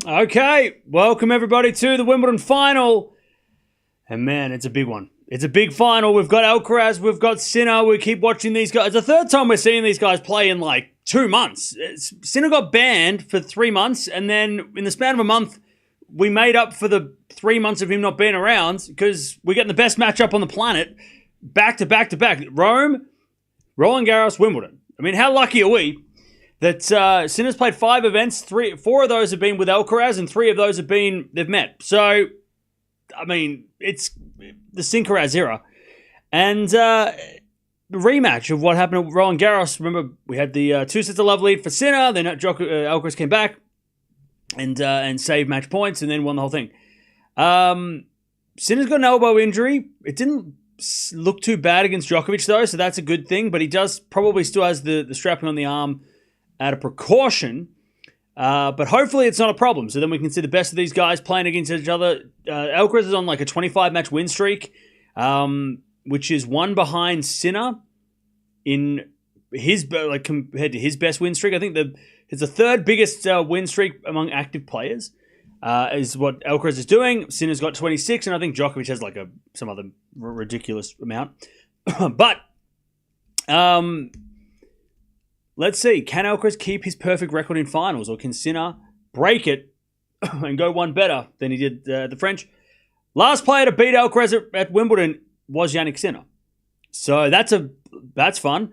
Okay, welcome everybody to the Wimbledon final. And man, it's a big one. It's a big final. We've got Alcaraz, we've got Sinner. We keep watching these guys. It's the third time we're seeing these guys play in like 2 months. Sinner got banned for 3 months, and then in the span of a month, we made up for the 3 months of him not being around because we're getting the best matchup on the planet back to back to back. Rome, Roland Garros, Wimbledon. I mean, how lucky are we that Sinner's played 5 events, 4 of those have been with Alcaraz, and 3 of those they've met. So, I mean, it's the Sincaraz era. And the rematch of what happened at Roland Garros. Remember, we had the 2 sets of love lead for Sinner, then Alcaraz came back and saved match points, and then won the whole thing. Sinner's got an elbow injury. It didn't look too bad against Djokovic, though, so that's a good thing, but he probably still has the strapping on the arm out of precaution, but hopefully it's not a problem. So then we can see the best of these guys playing against each other. Alcaraz is on like a 25-match win streak, which is one behind Sinner in his compared to his best win streak. I think it's the third biggest win streak among active players. Is what Alcaraz is doing. Sinner's got 26, and I think Djokovic has like some other ridiculous amount. But let's see. Can Alcaraz keep his perfect record in finals, or can Sinner break it and go one better than he did the French? Last player to beat Alcaraz at Wimbledon was Jannik Sinner. So that's fun.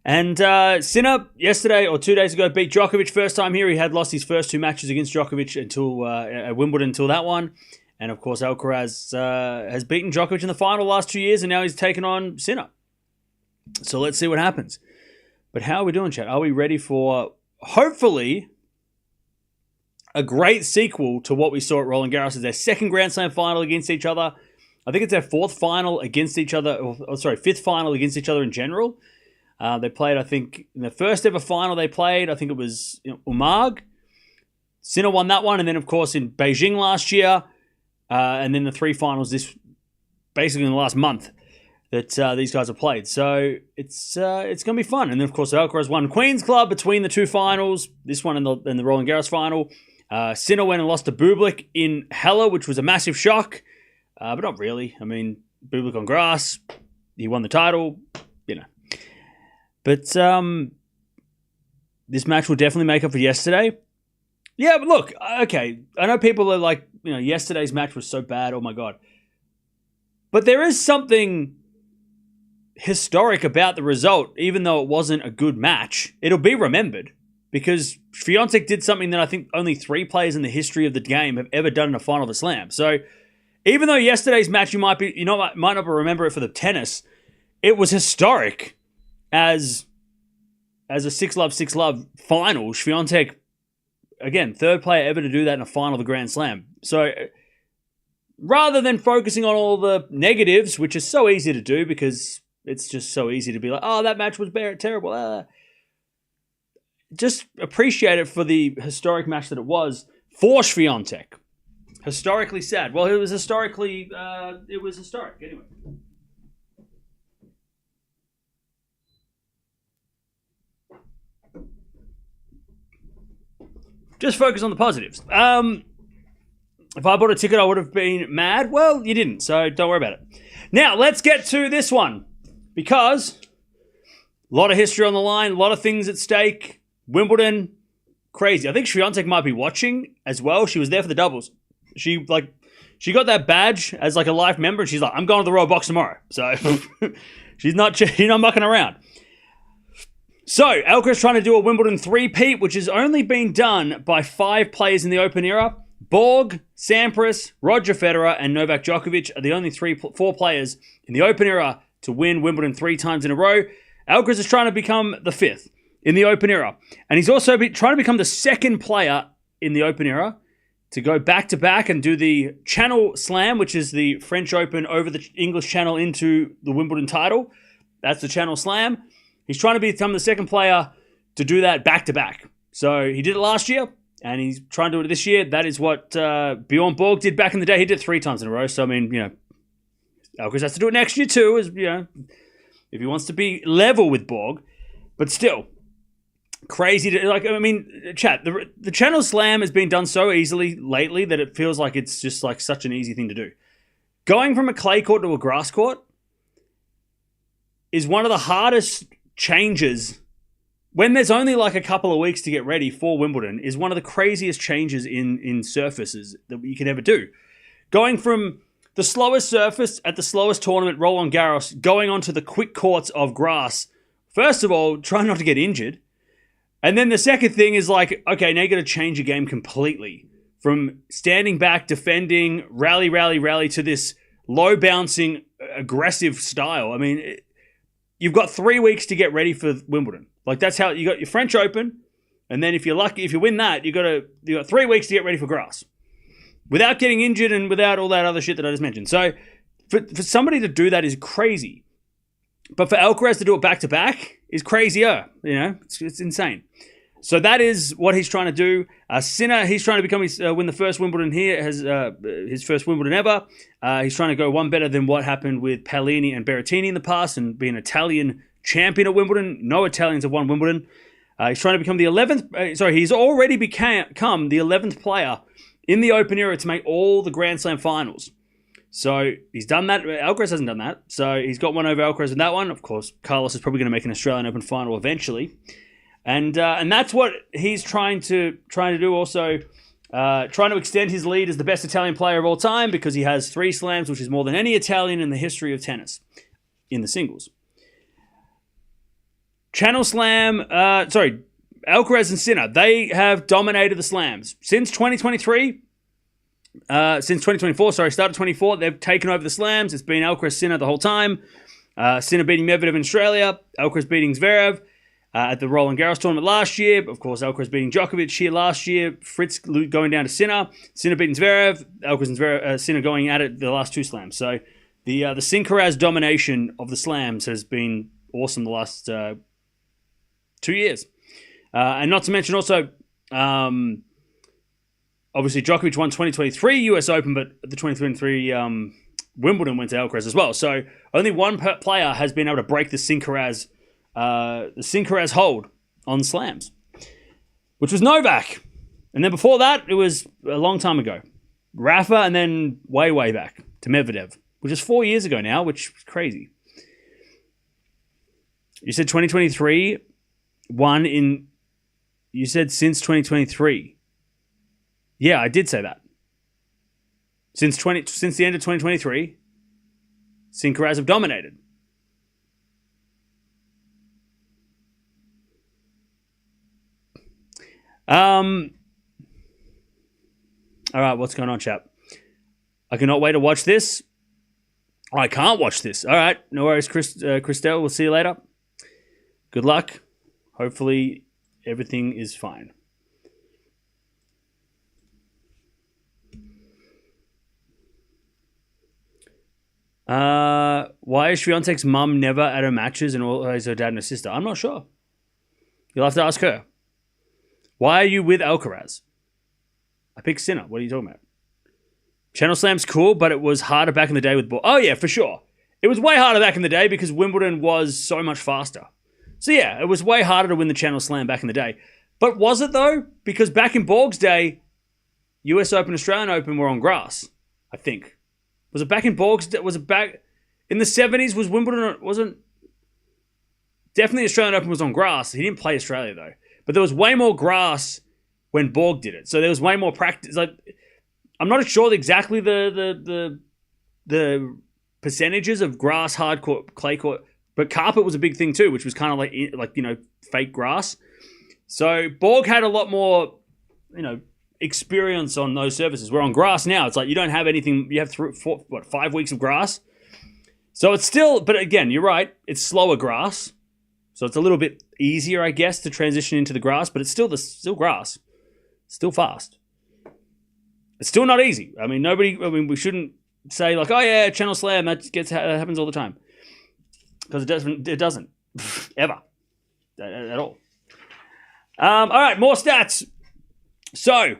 And Sinner, yesterday or 2 days ago, beat Djokovic first time here. He had lost his first 2 matches against Djokovic at Wimbledon until that one. And, of course, Alcaraz has beaten Djokovic in the final the last 2 years, and now he's taken on Sinner. So let's see what happens. But how are we doing, chat? Are we ready for, hopefully, a great sequel to what we saw at Roland Garros? It's their second Grand Slam final against each other. I think it's their 4th final against each other. 5th final against each other in general. They played, I think, in the first ever final they played, I think it was Umag. Sinner won that one, and then, of course, in Beijing last year, and then the 3 finals basically in the last month that these guys have played. So it's going to be fun. And then, of course, Alcaraz won Queen's Club between the 2 finals, this one and the Roland Garros final. Sinner went and lost to Bublik in Halle, which was a massive shock, but not really. I mean, Bublik on grass, he won the title, But this match will definitely make up for yesterday. Yeah, but look, okay, I know people are like, yesterday's match was so bad, oh my God. But there is something historic about the result, even though it wasn't a good match. It'll be remembered because Swiatek did something that I think only 3 players in the history of the game have ever done in a final of a slam. So even though yesterday's match you might not remember it for the tennis, it was historic. As a 6-love final, Swiatek, again, 3rd player ever to do that in a final of a Grand Slam. So rather than focusing on all the negatives, which is so easy to do because it's just so easy to be like, oh, that match was terrible. Just appreciate it for the historic match that it was for Swiatek. Historically sad. Well, it was historic anyway. Just focus on the positives. If I bought a ticket, I would have been mad. Well, you didn't, so don't worry about it. Now, let's get to this one. Because a lot of history on the line, a lot of things at stake. Wimbledon, crazy. I think Swiatek might be watching as well. She was there for the doubles. She got that badge as like a life member, and she's like, I'm going to the Royal Box tomorrow. So she's not mucking around. So, Alcaraz trying to do a Wimbledon 3-peat, which has only been done by 5 players in the Open era. Borg, Sampras, Roger Federer, and Novak Djokovic are the only 4 players in the Open era to win Wimbledon 3 times in a row. Alcaraz is trying to become the 5th in the Open era. And he's also trying to become the 2nd player in the Open era to go back-to-back and do the Channel Slam, which is the French Open over the English Channel into the Wimbledon title. That's the Channel Slam. He's trying to become the 2nd player to do that back-to-back. So he did it last year, and he's trying to do it this year. That is what Bjorn Borg did back in the day. He did it 3 times in a row. So, I mean, Alcaraz has to do it next year too, if he wants to be level with Borg. But still, crazy to like. I mean, chat. The Channel Slam has been done so easily lately that it feels like it's just like such an easy thing to do. Going from a clay court to a grass court is one of the hardest changes. When there's only like a couple of weeks to get ready for Wimbledon, is one of the craziest changes in surfaces that you could ever do. Going from the slowest surface at the slowest tournament, Roland Garros, going onto the quick courts of grass. First of all, try not to get injured. And then the second thing is like, okay, now you got to change your game completely. From standing back, defending, rally to this low bouncing, aggressive style. I mean, you've got 3 weeks to get ready for Wimbledon. Like that's how you got your French Open, and then if you're lucky, if you win that, you got 3 weeks to get ready for grass, without getting injured and without all that other shit that I just mentioned. So for somebody to do that is crazy, but for Alcaraz to do it back to back is crazier. You know, it's insane. So that is what he's trying to do. Sinner, he's trying to win the first Wimbledon here, has his first Wimbledon ever. He's trying to go one better than what happened with Pellini and Berrettini in the past and be an Italian champion at Wimbledon. No Italians have won Wimbledon. He's trying to become the 11th. He's already become the 11th player in the Open era to make all the Grand Slam finals. So he's done that. Alcaraz hasn't done that. So he's got one over Alcaraz in that one. Of course, Carlos is probably going to make an Australian Open final eventually. And that's what he's trying to do also. Trying to extend his lead as the best Italian player of all time because he has 3 slams, which is more than any Italian in the history of tennis in the singles. Channel Slam, Alcaraz and Sinner, they have dominated the slams. Since 2023, since 2024, started 24, they've taken over the slams. It's been Alcaraz, Sinner the whole time. Sinner beating Medvedev in Australia, Alcaraz beating Zverev at the Roland Garros tournament last year. Of course, Alcaraz beating Djokovic here last year. Fritz going down to Sinner. Sinner beating Zverev. Alcaraz and Sinner going at it the last 2 slams. So the Sincaraz domination of the slams has been awesome the last 2 years. And not to mention also, obviously Djokovic won 2023 US Open, but the 2023 Wimbledon went to Alcaraz as well. So only one player has been able to break the Sincaraz hold on slams, which was Novak. And then before that, it was a long time ago. Rafa, and then way back to Medvedev, which is 4 years ago now, which is crazy. You said 2023, you said since 2023. Yeah, I did say that. Since the end of 2023, Sincaraz have dominated. All right, what's going on, chap? I cannot wait to watch this. Oh, I can't watch this. All right, no worries, Christelle. We'll see you later. Good luck. Hopefully, everything is fine. Why is Swiatek's mum never at her matches and always her dad and her sister? I'm not sure. You'll have to ask her. Why are you with Alcaraz? I picked Sinner. What are you talking about? Channel Slam's cool, but it was harder back in the day with ball. Oh, yeah, for sure. It was way harder back in the day because Wimbledon was so much faster. So, yeah, it was way harder to win the Channel Slam back in the day. But was it, though? Because back in Borg's day, US Open, Australian Open were on grass, I think. Was it back in Borg's day? Was it back in the 70s? Was Wimbledon, wasn't... Definitely Australian Open was on grass. He didn't play Australia, though. But there was way more grass when Borg did it. So there was way more practice. Like, I'm not sure exactly the percentages of grass, hard court, clay court, but carpet was a big thing too, which was kind of like fake grass. So Borg had a lot more, experience on those surfaces. Where on grass now, it's like you don't have anything. You have 5 weeks of grass. So it's still, but again, you're right. It's slower grass. So it's a little bit easier, I guess, to transition into the grass, but it's still grass. Still fast. It's still not easy. I mean, we shouldn't say like, oh yeah, Channel Slam, that happens all the time. Because it doesn't. Ever. At all. All right, more stats. So,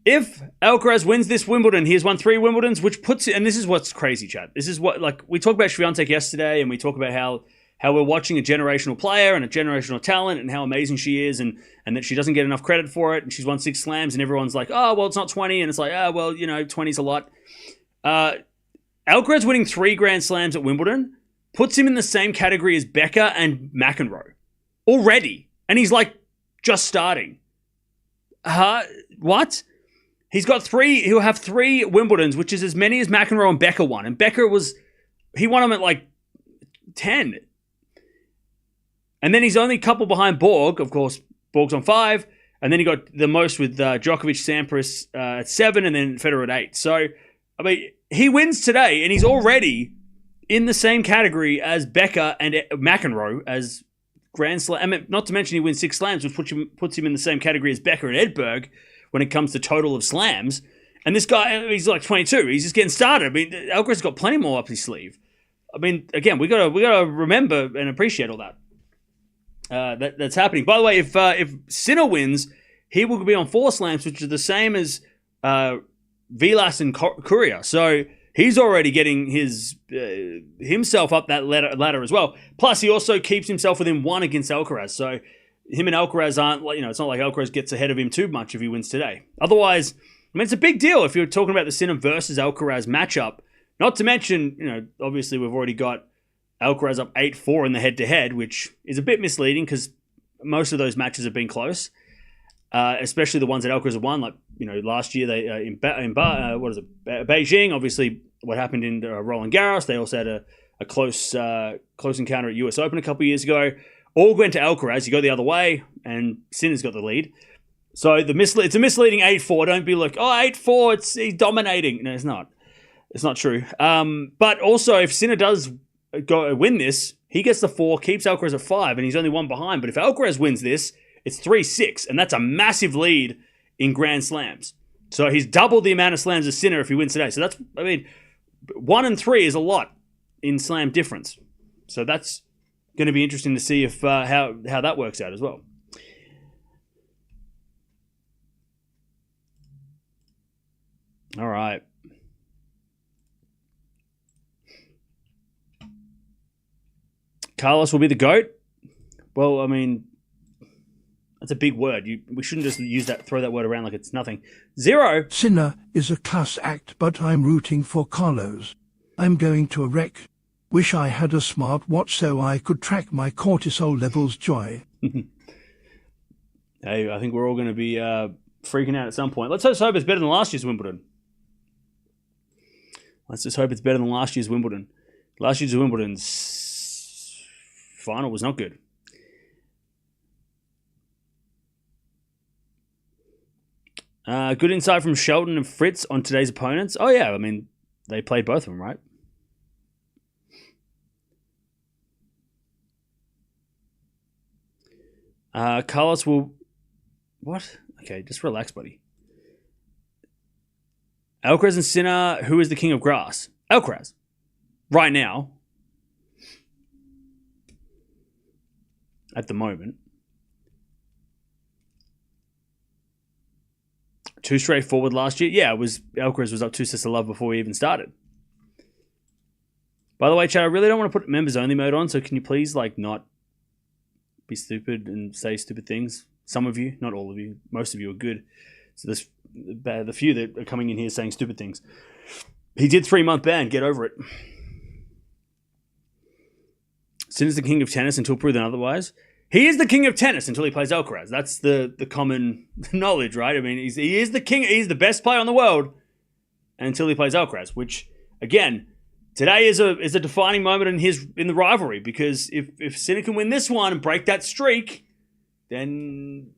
if Alcaraz wins this Wimbledon, he has won 3 Wimbledons, which puts it, and this is what's crazy, Chad. This is what, like, we talked about Swiatek yesterday, and we talk about how how we're watching a generational player and a generational talent and how amazing she is and that she doesn't get enough credit for it. And she's won 6 slams and everyone's like, oh, well, it's not 20. And it's like, oh, well, 20's a lot. Alcaraz winning 3 Grand Slams at Wimbledon puts him in the same category as Becker and McEnroe already. And he's like just starting. What? He'll have 3 Wimbledons, which is as many as McEnroe and Becker won. And Becker he won them at like 10. And then he's only a couple behind Borg. Of course, Borg's on 5. And then he got the most with Djokovic, Sampras at 7, and then Federer at 8. So, I mean, he wins today, and he's already in the same category as Becker and McEnroe as Grand Slam. I mean, not to mention he wins 6 slams, which puts him in the same category as Becker and Edberg when it comes to total of slams. And this guy, he's like 22. He's just getting started. I mean, Alcaraz's got plenty more up his sleeve. I mean, again, we gotta remember and appreciate all that. That's happening. By the way, if Sinner wins, he will be on 4 slams, which is the same as Vilas and Courier. So he's already getting himself up that ladder as well. Plus, he also keeps himself within 1 against Alcaraz. So him and Alcaraz aren't, it's not like Alcaraz gets ahead of him too much if he wins today. Otherwise, I mean, it's a big deal if you're talking about the Sinner versus Alcaraz matchup. Not to mention, obviously we've already got Alcaraz up 8-4 in the head-to-head, which is a bit misleading because most of those matches have been close, especially the ones that Alcaraz have won. Like, last year they in Beijing. Obviously, what happened in Roland Garros. They also had a close encounter at US Open a couple of years ago. All went to Alcaraz. You go the other way, and Sinner's got the lead. So it's a misleading 8-4. Don't be like, 8-4. He's dominating. No, it's not. It's not true. But also, if Sinner does go win this, he gets the 4, keeps Alcaraz at 5, and he's only 1 behind. But if Alcaraz wins this, it's 3-6, and that's a massive lead in Grand Slams. So he's doubled the amount of slams as Sinner if he wins today. So 1 and 3 is a lot in slam difference. So that's going to be interesting to see if how that works out as well. All right. Carlos will be the GOAT. Well, I mean, that's a big word. We shouldn't just throw that word around like it's nothing. 0. Sinner is a class act, but I'm rooting for Carlos. I'm going to a wreck. Wish I had a smart watch so I could track my cortisol levels. Joy. Hey, I think we're all going to be freaking out at some point. Let's just hope it's better than last year's Wimbledon. Last year's Wimbledon's final was not good. Good insight from Shelton and Fritz on today's opponents. Oh, yeah. I mean, they played both of them, right? Carlos will... What? Okay, just relax, buddy. Alcaraz and Sinner, who is the king of grass? Alcaraz. Right now. At the moment. Too straightforward last year. Yeah, Alcaraz was up 2 sets to love before we even started. By the way, Chad, I really don't want to put members only mode on, so can you please not be stupid and say stupid things? Some of you, not all of you, most of you are good. So there's the few that are coming in here saying stupid things. He did 3-month ban. Get over it. Sinner's the king of tennis until proven otherwise. He is the king of tennis until he plays Alcaraz. That's the common knowledge, right? I mean, he is the king. He's the best player in the world until he plays Alcaraz. Which, again, today is a defining moment in the rivalry, because if Sinner can win this one and break that streak, then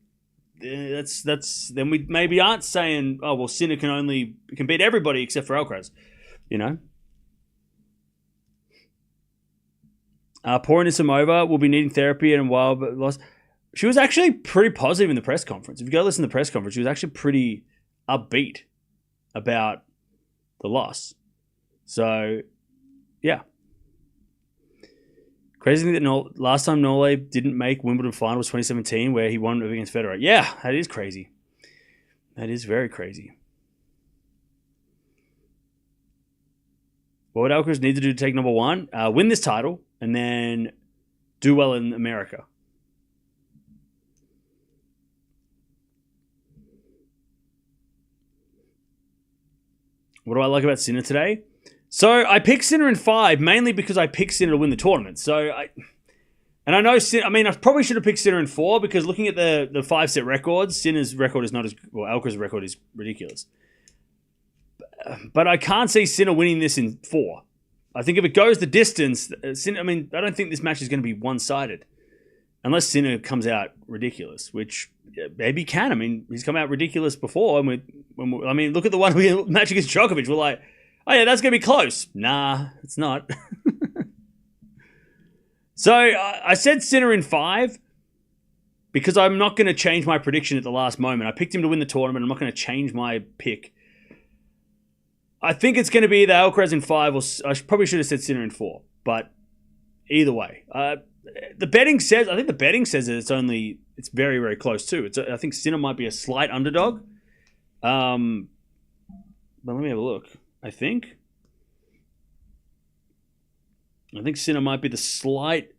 then we maybe aren't saying, oh well, Sinner can beat everybody except for Alcaraz, Poor Anisimova will be needing therapy and a while, but lost. She was actually pretty positive in the press conference. If you go listen to the press conference, she was actually pretty upbeat about the loss. So, yeah. Crazy thing that last time Nole didn't make Wimbledon final was 2017, where he won against Federer. Yeah, that is crazy. That is very crazy. What would Alcaraz need to do to take number 1? Win this title, and then do well in America. What do I like about Sinner today? So I picked Sinner in 5, mainly because I picked Sinner to win the tournament. And I know Sinner, I probably should have picked Sinner in 4 because looking at the 5-set records, Sinner's record is not as well. Alcaraz's record is ridiculous. But I can't see Sinner winning this in 4. I think if it goes the distance, Sinner, I don't think this match is going to be one-sided. Unless Sinner comes out ridiculous, which maybe can. He's come out ridiculous before. Look at the one match against Djokovic. We're like, oh yeah, that's going to be close. Nah, it's not. So I said Sinner in 5 because I'm not going to change my prediction at the last moment. I picked him to win the tournament. I'm not going to change my pick. I think it's going to be either Alcaraz in 5 or I probably should have said Sinner in 4. But either way, the betting says that it's very, very close too. I think Sinner might be a slight underdog. But let me have a look. I think Sinner might be the slight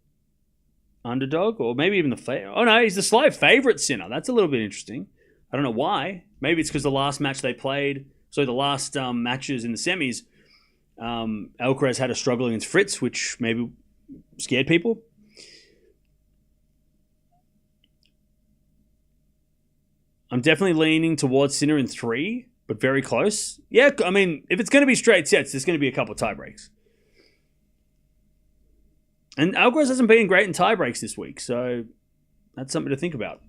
underdog, or maybe even the favorite. Oh no, he's the slight favorite, Sinner. That's a little bit interesting. I don't know why. Maybe it's because the last match they played, so the last matches in the semis, Alcaraz had a struggle against Fritz, which maybe scared people. I'm definitely leaning towards Sinner in 3, but very close. Yeah, if it's going to be straight sets, there's going to be a couple of tie breaks. And Alcaraz hasn't been great in tie breaks this week, so that's something to think about.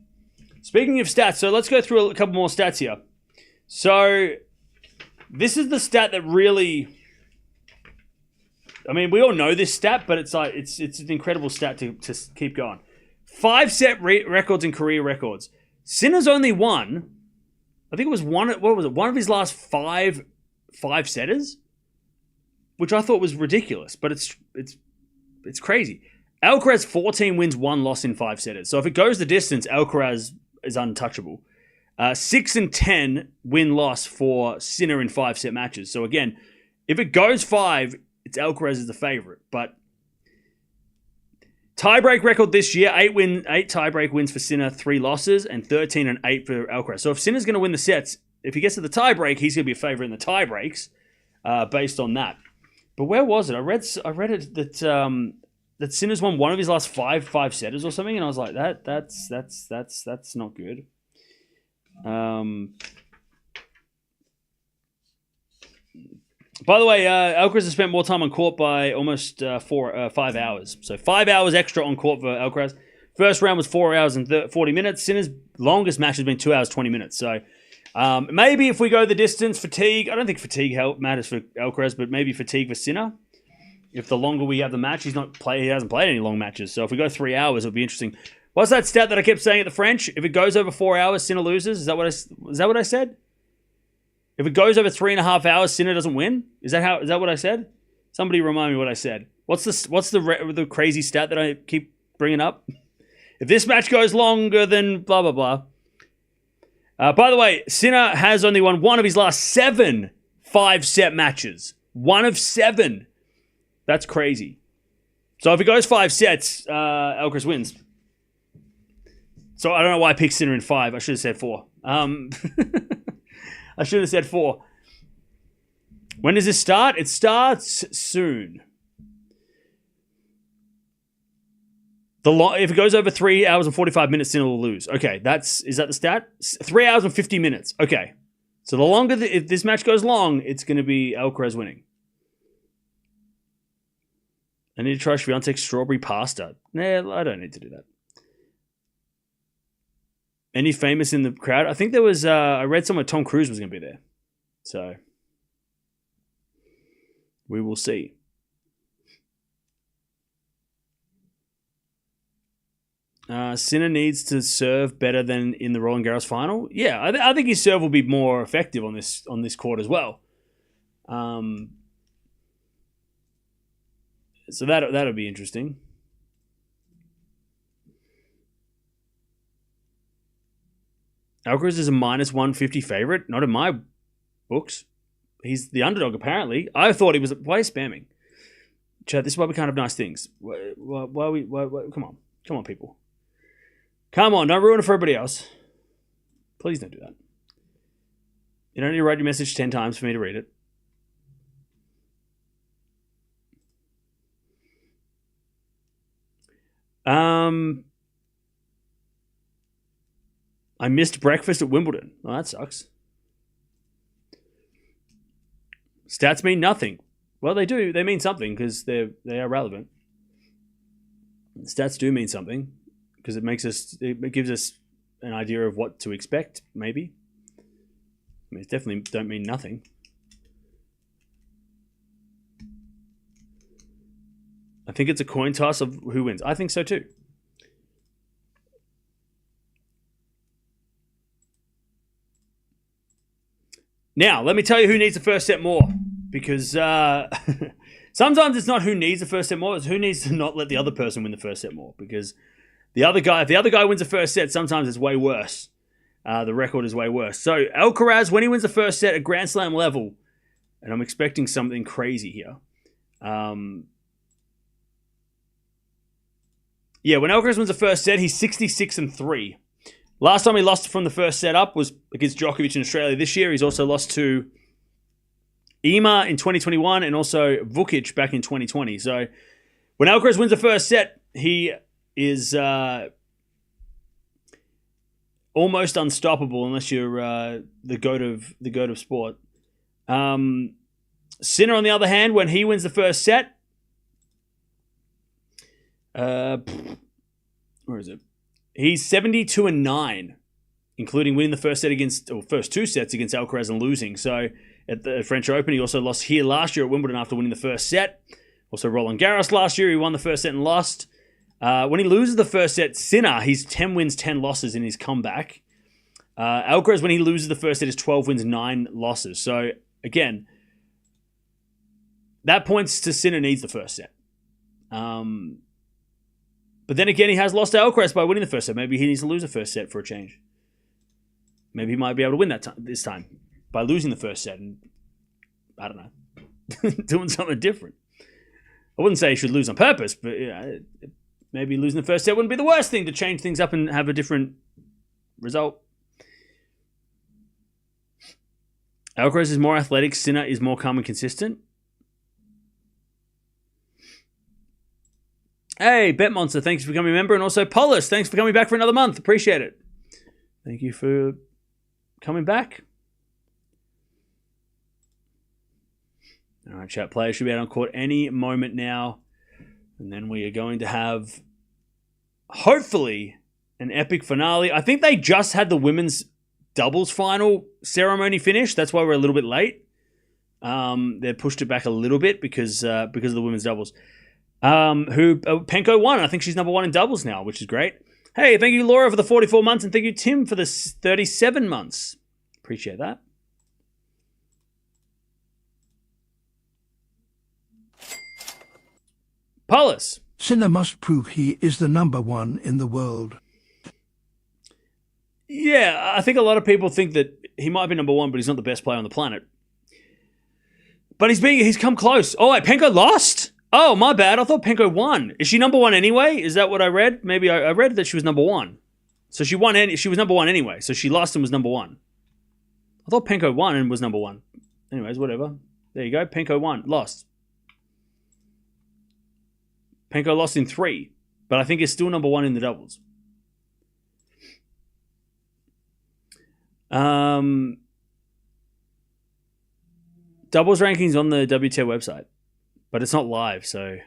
Speaking of stats, so let's go through a couple more stats here. So this is the stat that really... we all know this stat, but it's an incredible stat to keep going. 5-set records and career records. Sinner's only won, I think it was one of his last 5 setters, which I thought was ridiculous, but it's crazy. Alcaraz 14 wins, 1 loss in 5 setters. So if it goes the distance, Alcaraz is untouchable. 6 and 10 win-loss for Sinner in 5-set matches. So again, if it goes 5, it's Alcaraz is the favorite. But tiebreak record this year, 8 tiebreak wins for Sinner, 3 losses, and 13 and 8 for Alcaraz. So if Sinner's going to win the sets, if he gets to the tiebreak, he's going to be a favorite in the tiebreaks based on that. But where was it? I read it that Sinner's won one of his last 5 setters or something, and I was like, that's not good. By the way, Alcaraz has spent more time on court by almost 5 hours. So 5 hours extra on court for Alcaraz. First round was 4 hours and 40 minutes. Sinner's longest match has been 2 hours, 20 minutes. So maybe if we go the distance, fatigue. I don't think fatigue matters for Alcaraz, but maybe fatigue for Sinner. If the longer we have the match, he hasn't played any long matches. So if we go 3 hours, it'll be interesting. What's that stat that I kept saying at the French? If it goes over 4 hours, Sinner loses. Is that what I said? If it goes over 3.5 hours, Sinner doesn't win. Is that what I said? Somebody remind me what I said. What's the crazy stat that I keep bringing up? If this match goes longer than blah blah blah. By the way, Sinner has only won one of his last 7 5-set matches. 1 of 7. That's crazy. So if it goes 5 sets, Alcaraz wins. So I don't know why I picked Sinner in 5. I should have said 4. I should have said 4. When does this start? It starts soon. If it goes over 3 hours and 45 minutes, Sinner will lose. Okay, is that the stat? 3 hours and 50 minutes. Okay. So the longer, if this match goes long, it's going to be Alcaraz winning. I need to try Swiatek's strawberry pasta. Nah, I don't need to do that. Any famous in the crowd? I think there was, I read somewhere Tom Cruise was going to be there. So, we will see. Sinner needs to serve better than in the Roland Garros final. Yeah, I think his serve will be more effective on this court as well. So that'll be interesting. Alcaraz is a -150 favorite. Not in my books. He's the underdog, apparently. I thought he was... Why is spamming? Chad, this is why we can't have nice things. Why come on, people. Come on, don't ruin it for everybody else. Please don't do that. You don't need to write your message 10 times for me to read it. I missed breakfast at Wimbledon. Oh, that sucks. Stats mean nothing. Well, they do. They mean something because they are relevant. Stats do mean something because it gives us an idea of what to expect, maybe. I mean, it definitely don't mean nothing. I think it's a coin toss of who wins. I think so too. Now, let me tell you who needs the first set more. Because sometimes it's not who needs the first set more, it's who needs to not let the other person win the first set more. Because if the other guy wins the first set, sometimes it's way worse. The record is way worse. So Alcaraz, when he wins the first set at Grand Slam level, and I'm expecting something crazy here. When Alcaraz wins the first set, he's 66-3. Last time he lost from the first set up was against Djokovic in Australia this year. He's also lost to Ima in 2021 and also Vukic back in 2020. So when Alcaraz wins the first set, he is almost unstoppable unless you're the goat of sport. Sinner, on the other hand, when he wins the first set, where is it? He's 72-9, including winning the first two sets against Alcaraz and losing. So at the French Open, he also lost here last year at Wimbledon after winning the first set. Also Roland Garros last year, he won the first set and lost. When he loses the first set, Sinner, he's 10 wins, 10 losses in his comeback. Alcaraz, when he loses the first set, is 12 wins, 9 losses. So again, that points to Sinner needs the first set. But then again, he has lost to Alcaraz by winning the first set. Maybe he needs to lose the first set for a change. Maybe he might be able to win this time by losing the first set and, I don't know, doing something different. I wouldn't say he should lose on purpose, but maybe losing the first set wouldn't be the worst thing to change things up and have a different result. Alcaraz is more athletic. Sinner is more calm and consistent. Hey, Bet Monster, thanks for becoming a member. And also, Polis, thanks for coming back for another month. Appreciate it. Thank you for coming back. All right, chat, players should be out on court any moment now. And then we are going to have, hopefully, an epic finale. I think they just had the women's doubles final ceremony finished. That's why we're a little bit late. They pushed it back a little bit because of the women's doubles. Penko won. I think she's number 1 in doubles now, which is great. Hey, thank you, Laura, for the 44 months, and thank you, Tim, for the 37 months. Appreciate that. Paulus. Sinner must prove he is the number 1 in the world. Yeah, I think a lot of people think that he might be number 1, but he's not the best player on the planet. But he's come close. Oh, wait, Penko lost? Oh, my bad. I thought Penko won. Is she number 1 anyway? Is that what I read? Maybe I read that she was number 1. So she won. She was number 1 anyway. So she lost and was number 1. I thought Penko won and was number 1. Anyways, whatever. There you go. Penko won. Lost. Penko lost in 3. But I think is still number 1 in the doubles. Doubles rankings on the WTA website. But it's not live, so...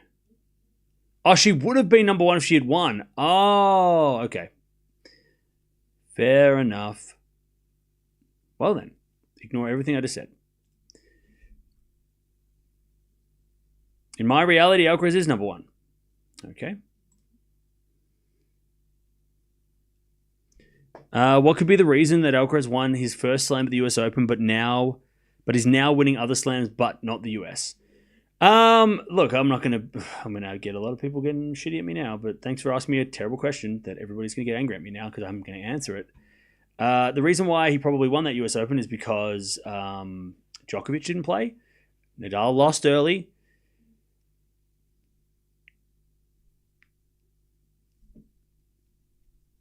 Oh, she would have been number 1 if she had won. Oh, okay. Fair enough. Well then, ignore everything I just said. In my reality, Alcaraz is number 1. Okay. What could be the reason that Alcaraz won his first slam at the US Open, but is now winning other slams, but not the US? Look, I'm gonna get a lot of people getting shitty at me now, but thanks for asking me a terrible question that everybody's gonna get angry at me now because I'm gonna answer it. The reason why he probably won that US Open is because Djokovic didn't play. Nadal lost early.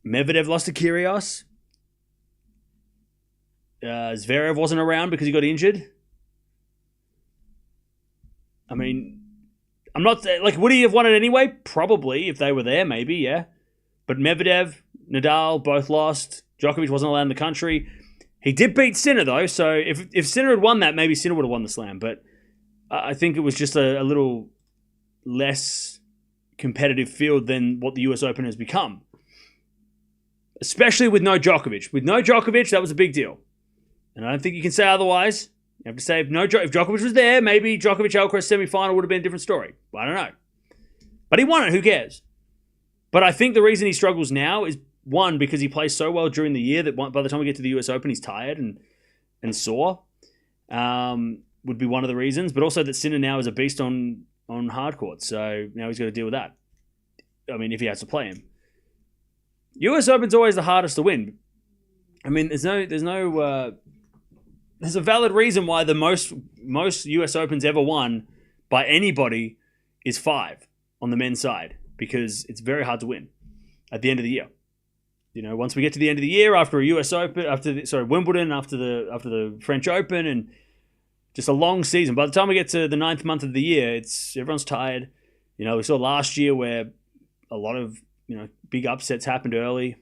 Medvedev lost to Kyrgios. Zverev wasn't around because he got injured. I mean, I'm not like, would he have won it anyway? Probably, if they were there, maybe, yeah. But Medvedev, Nadal, both lost. Djokovic wasn't allowed in the country. He did beat Sinner, though, so if Sinner had won that, maybe Sinner would have won the slam. But I think it was just a little less competitive field than what the US Open has become. Especially with no Djokovic. With no Djokovic, that was a big deal. And I don't think you can say otherwise. You have to say if Djokovic was there, maybe Djokovic-Alcaraz semi-final would have been a different story. I don't know. But he won it. Who cares? But I think the reason he struggles now is, one, because he plays so well during the year that by the time we get to the US Open, he's tired and sore. Would be one of the reasons. But also that Sinner now is a beast on hard court. So now he's got to deal with that. I mean, if he has to play him. US Open's always the hardest to win. I mean, there's a valid reason why the most US Opens ever won by anybody is 5 on the men's side, because it's very hard to win at the end of the year. You know, once we get to the end of the year, after a US Open, Wimbledon, after the French Open, and just a long season. By the time we get to the 9th month of the year, everyone's tired. You know, we saw last year where a lot of, you know, big upsets happened early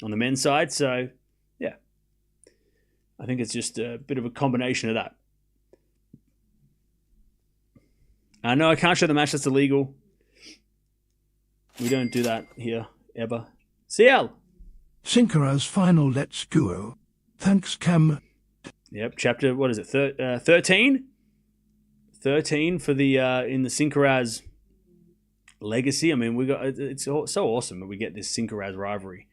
on the men's side. So, yeah, I think it's just a bit of a combination of that. No, I can't show the match. That's illegal. We don't do that here, ever. CL. Sinker's final Let's Go. Thanks, Cam. Yep, chapter, what is it, 13? 13 for the in the Sinkeraz legacy. I mean, it's so awesome that we get this Sinkeraz rivalry.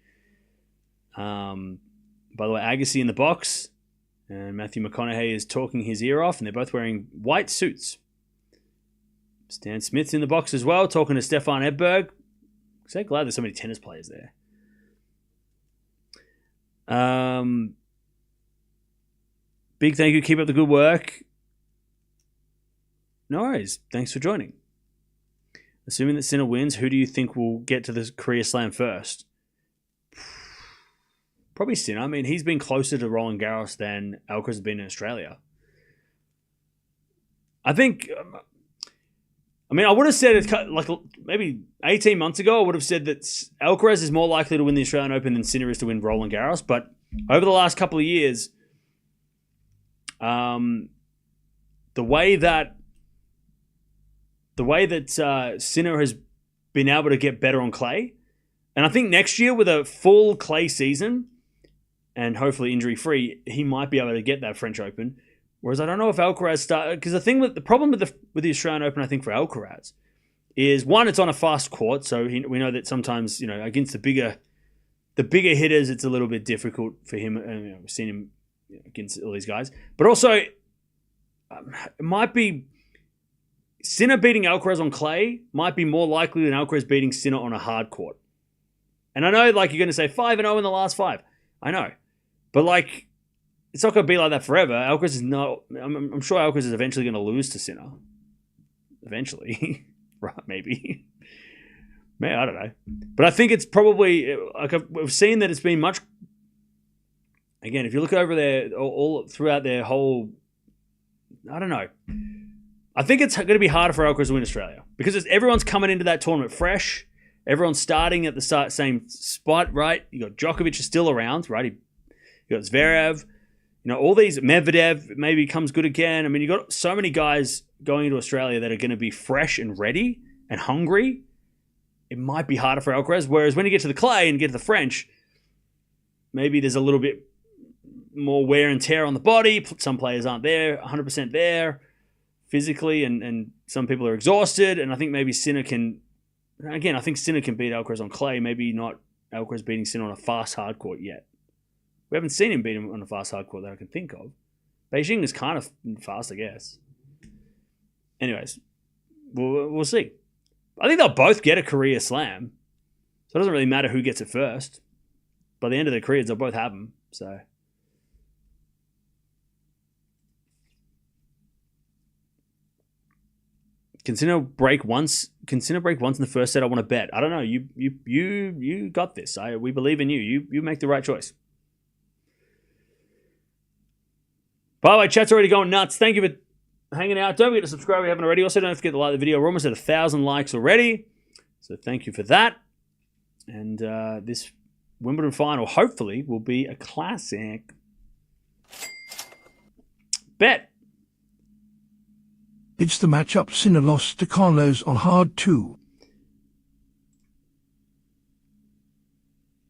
By the way, Agassi in the box, and Matthew McConaughey is talking his ear off, and they're both wearing white suits. Stan Smith's in the box as well, talking to Stefan Edberg. So glad there's so many tennis players there. Big thank you. Keep up the good work. No worries. Thanks for joining. Assuming that Sinner wins, who do you think will get to the Korea Slam first? Probably Sinner. I mean, he's been closer to Roland Garros than Alcaraz has been in Australia. I think... I would have said it like maybe 18 months ago. I would have said that Alcaraz is more likely to win the Australian Open than Sinner is to win Roland Garros. But over the last couple of years, the way that Sinner has been able to get better on clay, and I think next year with a full clay season and hopefully injury-free, he might be able to get that French Open. Whereas I don't know if Alcaraz started, because the problem with the Australian Open, I think for Alcaraz, is one, it's on a fast court, so we know that sometimes, you know, against the bigger hitters, it's a little bit difficult for him. And, you know, we've seen him against all these guys, but also it might be Sinner beating Alcaraz on clay might be more likely than Alcaraz beating Sinner on a hard court. And I know, like, you're going to say 5-0 in the last 5. I know, but like, it's not going to be like that forever. Alcaraz is not. I'm sure Alcaraz is eventually going to lose to Sinner. Eventually, right? Maybe. I don't know. But I think it's probably like we've seen that it's been much. Again, if you look over there all throughout their whole, I don't know. I think it's going to be harder for Alcaraz to win Australia because everyone's coming into that tournament fresh. Everyone's starting at the same spot, right? You got Djokovic is still around, right? You got Zverev. You know, all these, Medvedev maybe comes good again. I mean, you got so many guys going into Australia that are going to be fresh and ready and hungry. It might be harder for Alcaraz. Whereas when you get to the clay and get to the French, maybe there's a little bit more wear and tear on the body. Some players aren't there, 100% there physically, and some people are exhausted. And I think maybe Sinner can, again, I think Sinner can beat Alcaraz on clay. Maybe not Alcaraz beating Sinner on a fast hard court yet. We haven't seen him beat him on a fast hard court that I can think of. Beijing is kind of fast, I guess. Anyways, we'll see. I think they'll both get a Korea Slam. So it doesn't really matter who gets it first. By the end of their careers, they'll both have them. So. Can Sinner break once can Sinner break once in the first set? I want to bet. I don't know. You got this. We believe in you. You make the right choice. By the way, chat's already going nuts. Thank you for hanging out. Don't forget to subscribe if you haven't already. Also, don't forget to like the video. We're almost at 1,000 likes already. So thank you for that. And this Wimbledon final, hopefully, will be a classic. Bet. It's the matchup. Sinner lost to Carlos on hard 2.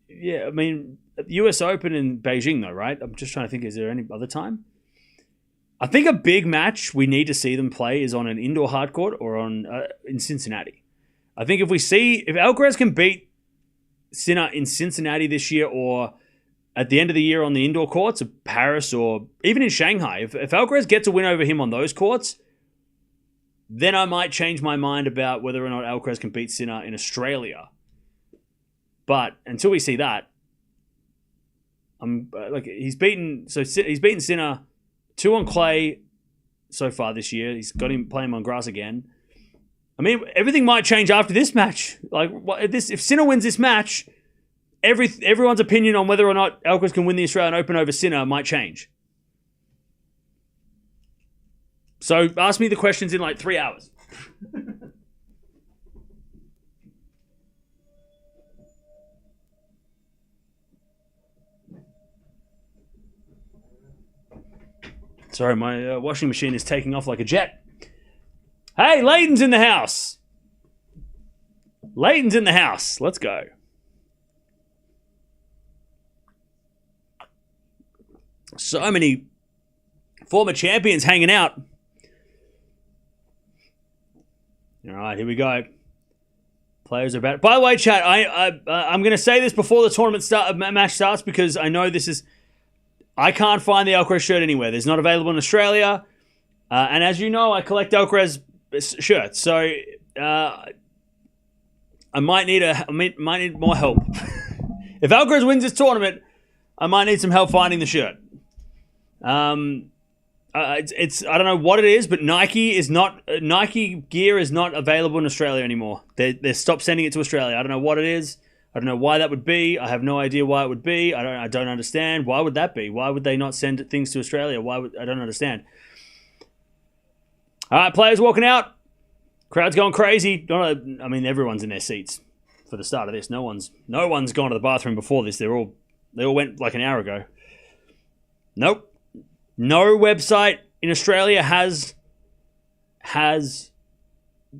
Yeah, I mean, US Open in Beijing, though, right? I'm just trying to think, is there any other time? I think a big match we need to see them play is on an indoor hard court or on in Cincinnati. I think if Alcaraz can beat Sinner in Cincinnati this year or at the end of the year on the indoor courts of Paris or even in Shanghai, if Alcaraz gets a win over him on those courts, then I might change my mind about whether or not Alcaraz can beat Sinner in Australia. But until we see that, he's beaten Sinner 2 on clay so far this year. He's got him playing on grass again. I mean, everything might change after this match. If Sinner wins this match, everyone's opinion on whether or not Alcaraz can win the Australian Open over Sinner might change. So ask me the questions in 3 hours. Sorry, my washing machine is taking off like a jet. Hey, Leighton's in the house. Leighton's in the house. Let's go. So many former champions hanging out. All right, here we go. Players are about. By the way, chat, I'm going to say this before the match starts because I know this is. I can't find the Alcaraz shirt anywhere. There's not available in Australia, and as you know, I collect Alcaraz shirts, so I might need more help. If Alcaraz wins this tournament, I might need some help finding the shirt. It's I don't know what it is, but Nike gear is not available in Australia anymore. They stopped sending it to Australia. I don't know what it is. I don't know why that would be. I have no idea why it would be. I don't understand. Why would that be? Why would they not send things to Australia? I don't understand. All right, players walking out. Crowd's going crazy. I mean, everyone's in their seats for the start of this. No one's gone to the bathroom before this. They all went like an hour ago. Nope. No website in Australia has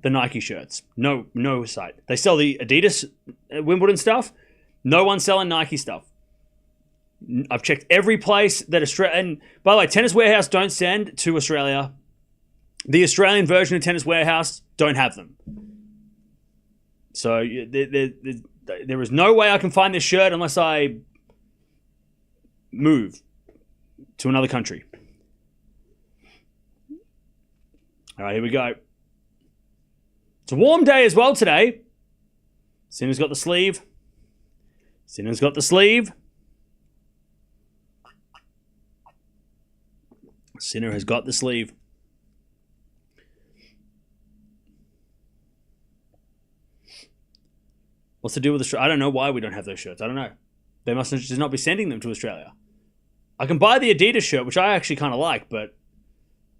the Nike shirts. No site. They sell the Adidas Wimbledon stuff. No one's selling Nike stuff. I've checked every place that Australia. And by the way, Tennis Warehouse don't send to Australia. The Australian version of Tennis Warehouse don't have them. So there is no way I can find this shirt unless I move to another country. All right, here we go. It's a warm day as well today. Sinner's got the sleeve. Sinner's got the sleeve. Sinner has got the sleeve. What's the deal with Australia? I don't know why we don't have those shirts. I don't know. They must just not be sending them to Australia. I can buy the Adidas shirt, which I actually kind of like, but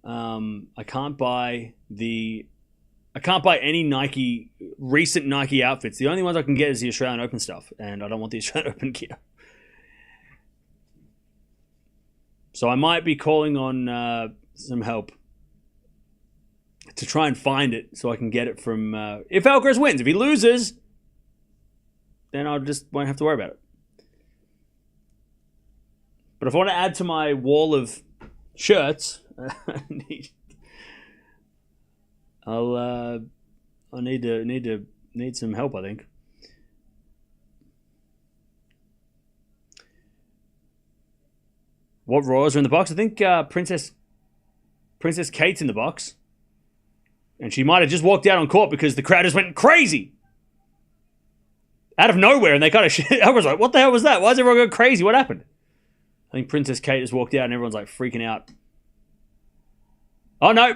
I can't buy any recent Nike outfits. The only ones I can get is the Australian Open stuff, and I don't want the Australian Open gear. So I might be calling on some help to try and find it so I can get it from... if Alcaraz wins. If he loses, then I just won't have to worry about it. But if I want to add to my wall of shirts, I'll need some help, I think. What royals are in the box? I think Princess Kate's in the box, and she might have just walked out on court because the crowd just went crazy out of nowhere, and they kind of I was like, "What the hell was that? Why is everyone going crazy? What happened?" I think Princess Kate just walked out, and everyone's like freaking out. Oh no!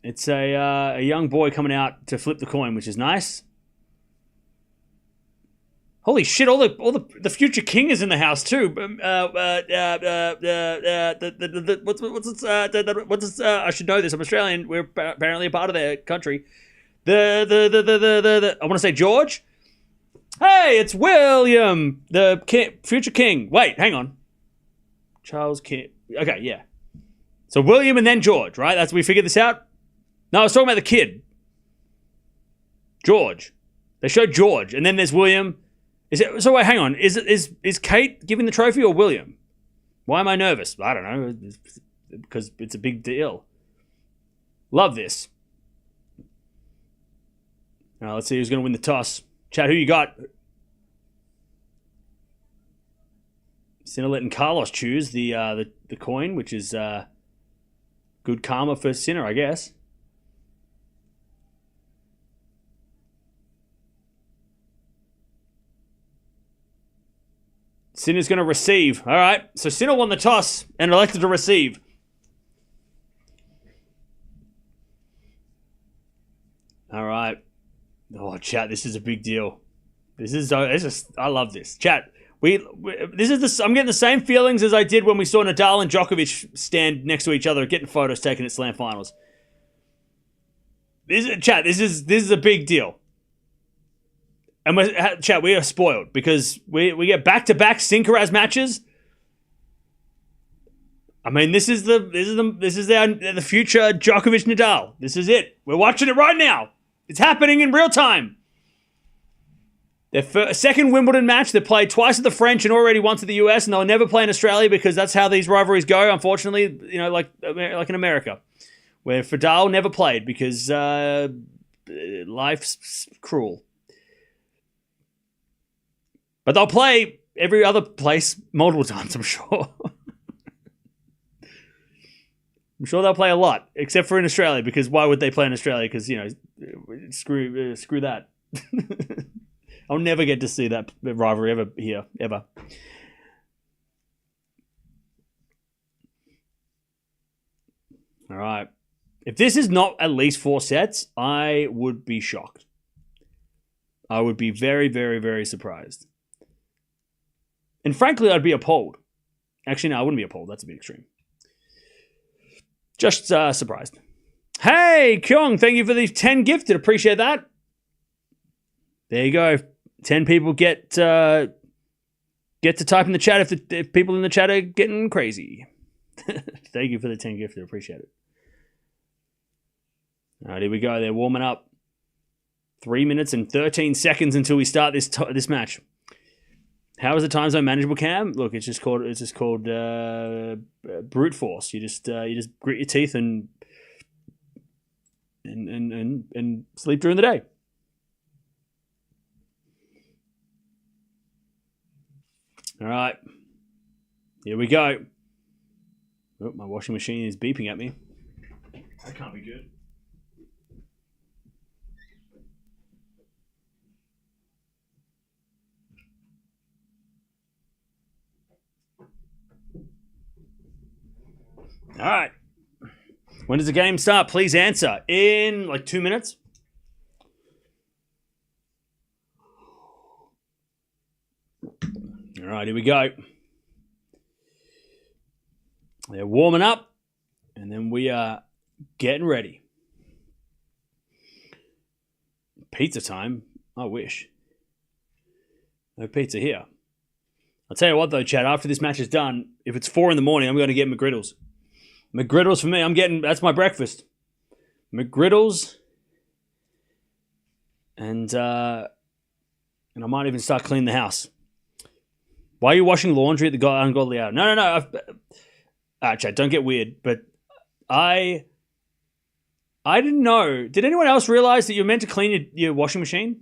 It's a young boy coming out to flip the coin, which is nice. Holy shit! All the future king is in the house too. What's this? I should know this. I'm Australian. We're apparently a part of their country. I want to say George. Hey, it's William, the future king. Wait, hang on. Charles King. Okay, yeah. So William and then George, right? That's we figured this out. No, I was talking about the kid. George. They showed George, and then there's William. So wait, hang on. Is Kate giving the trophy or William? Why am I nervous? I don't know. Because it's a big deal. Love this. Now let's see who's going to win the toss. Chat, who you got? Sinner letting Carlos choose the coin, which is good karma for Sinner, I guess. Sinner's going to receive. All right. So Sinner won the toss and elected to receive. All right. Oh, chat, this is a big deal. I love this. Chat, I'm getting the same feelings as I did when we saw Nadal and Djokovic stand next to each other getting photos taken at Slam Finals. This is a big deal. And we are spoiled because we get back-to-back Sinkeraz matches. I mean, this is the future Djokovic Nadal. This is it. We're watching it right now. It's happening in real time. Their second Wimbledon match. They played twice at the French and already once at the US, and they'll never play in Australia because that's how these rivalries go. Unfortunately, like in America, where Nadal never played because life's cruel. But they'll play every other place multiple times, I'm sure. I'm sure they'll play a lot, except for in Australia, because why would they play in Australia? Because, screw that. I'll never get to see that rivalry ever here, ever. All right. If this is not at least 4 sets, I would be shocked. I would be very, very, very surprised. And frankly, I'd be appalled. Actually, no, I wouldn't be appalled. That's a bit extreme. Just surprised. Hey, Kyung, thank you for the 10 gifted. Appreciate that. There you go. 10 people get to type in the chat if people in the chat are getting crazy. Thank you for the 10 gifted. Appreciate it. All right, here we go. They're warming up. 3 minutes and 13 seconds until we start this match. How is the time zone manageable, Cam? Look, it's just called brute force. You just grit your teeth and sleep during the day. All right, here we go. Oh, my washing machine is beeping at me. That can't be good. All right. When does the game start? Please answer. In like 2 minutes. All right, here we go. They're warming up, and then we are getting ready. Pizza time? I wish. No pizza here. I'll tell you what, though, Chad, after this match is done, if it's 4 in the morning, I'm going to get McGriddles. McGriddles for me. That's my breakfast. McGriddles. And I might even start cleaning the house. Why are you washing laundry at the ungodly hour? No. Chad, don't get weird. But I didn't know. Did anyone else realize that you're meant to clean your washing machine?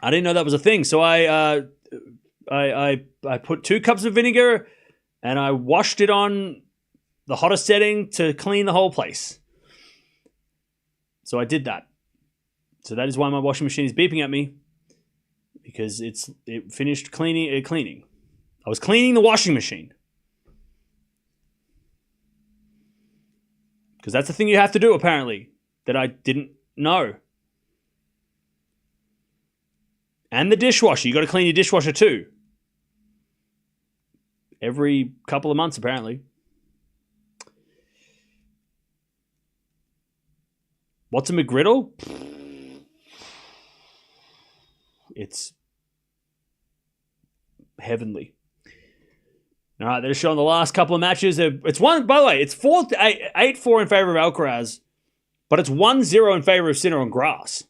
I didn't know that was a thing. So I put 2 cups of vinegar and I washed it on the hottest setting to clean the whole place. So I did that. So that is why my washing machine is beeping at me, because it finished cleaning. I was cleaning the washing machine. Because that's the thing you have to do, apparently, that I didn't know. And the dishwasher. You got to clean your dishwasher too. Every couple of months, apparently. What's a McGriddle? It's heavenly. All right, they're showing the last couple of matches. It's one, by the way, it's 8-4 in favor of Alcaraz, but it's 1-0 in favor of Sinner on grass.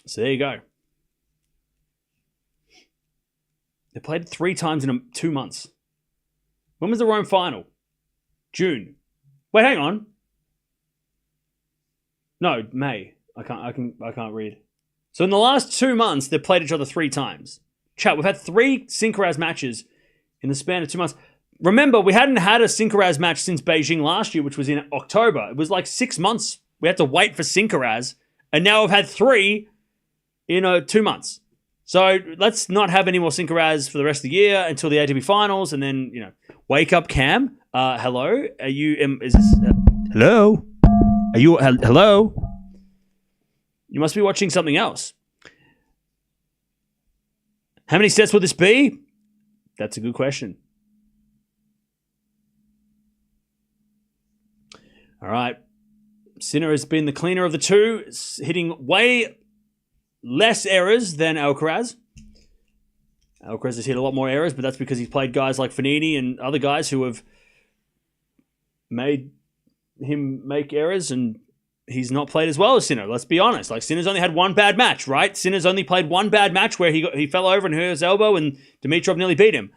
So there you go. They played 3 times in 2 months. When was the Rome final? June. Wait, hang on. No, May. I can't read. So in the last 2 months, they've played each other 3 times. Chat, we've had 3 Sincaraz matches in the span of 2 months. Remember, we hadn't had a Sincaraz match since Beijing last year, which was in October. It was like 6 months. We had to wait for Sincaraz, and now we've had 3 in 2 months. So let's not have any more Sincaraz for the rest of the year until the ATP finals, and then wake up, Cam. Hello, are you? Is this? Hello, are you? Hello. You must be watching something else. How many sets will this be? That's a good question. All right. Sinner has been the cleaner of the two, hitting way less errors than Alcaraz. Alcaraz has hit a lot more errors, but that's because he's played guys like Fognini and other guys who have made him make errors, and he's not played as well as Sinner. Let's be honest. Like, Sinner's only had 1 bad match, right? Sinner's only played 1 bad match where he fell over and hurt his elbow, and Dimitrov nearly beat him.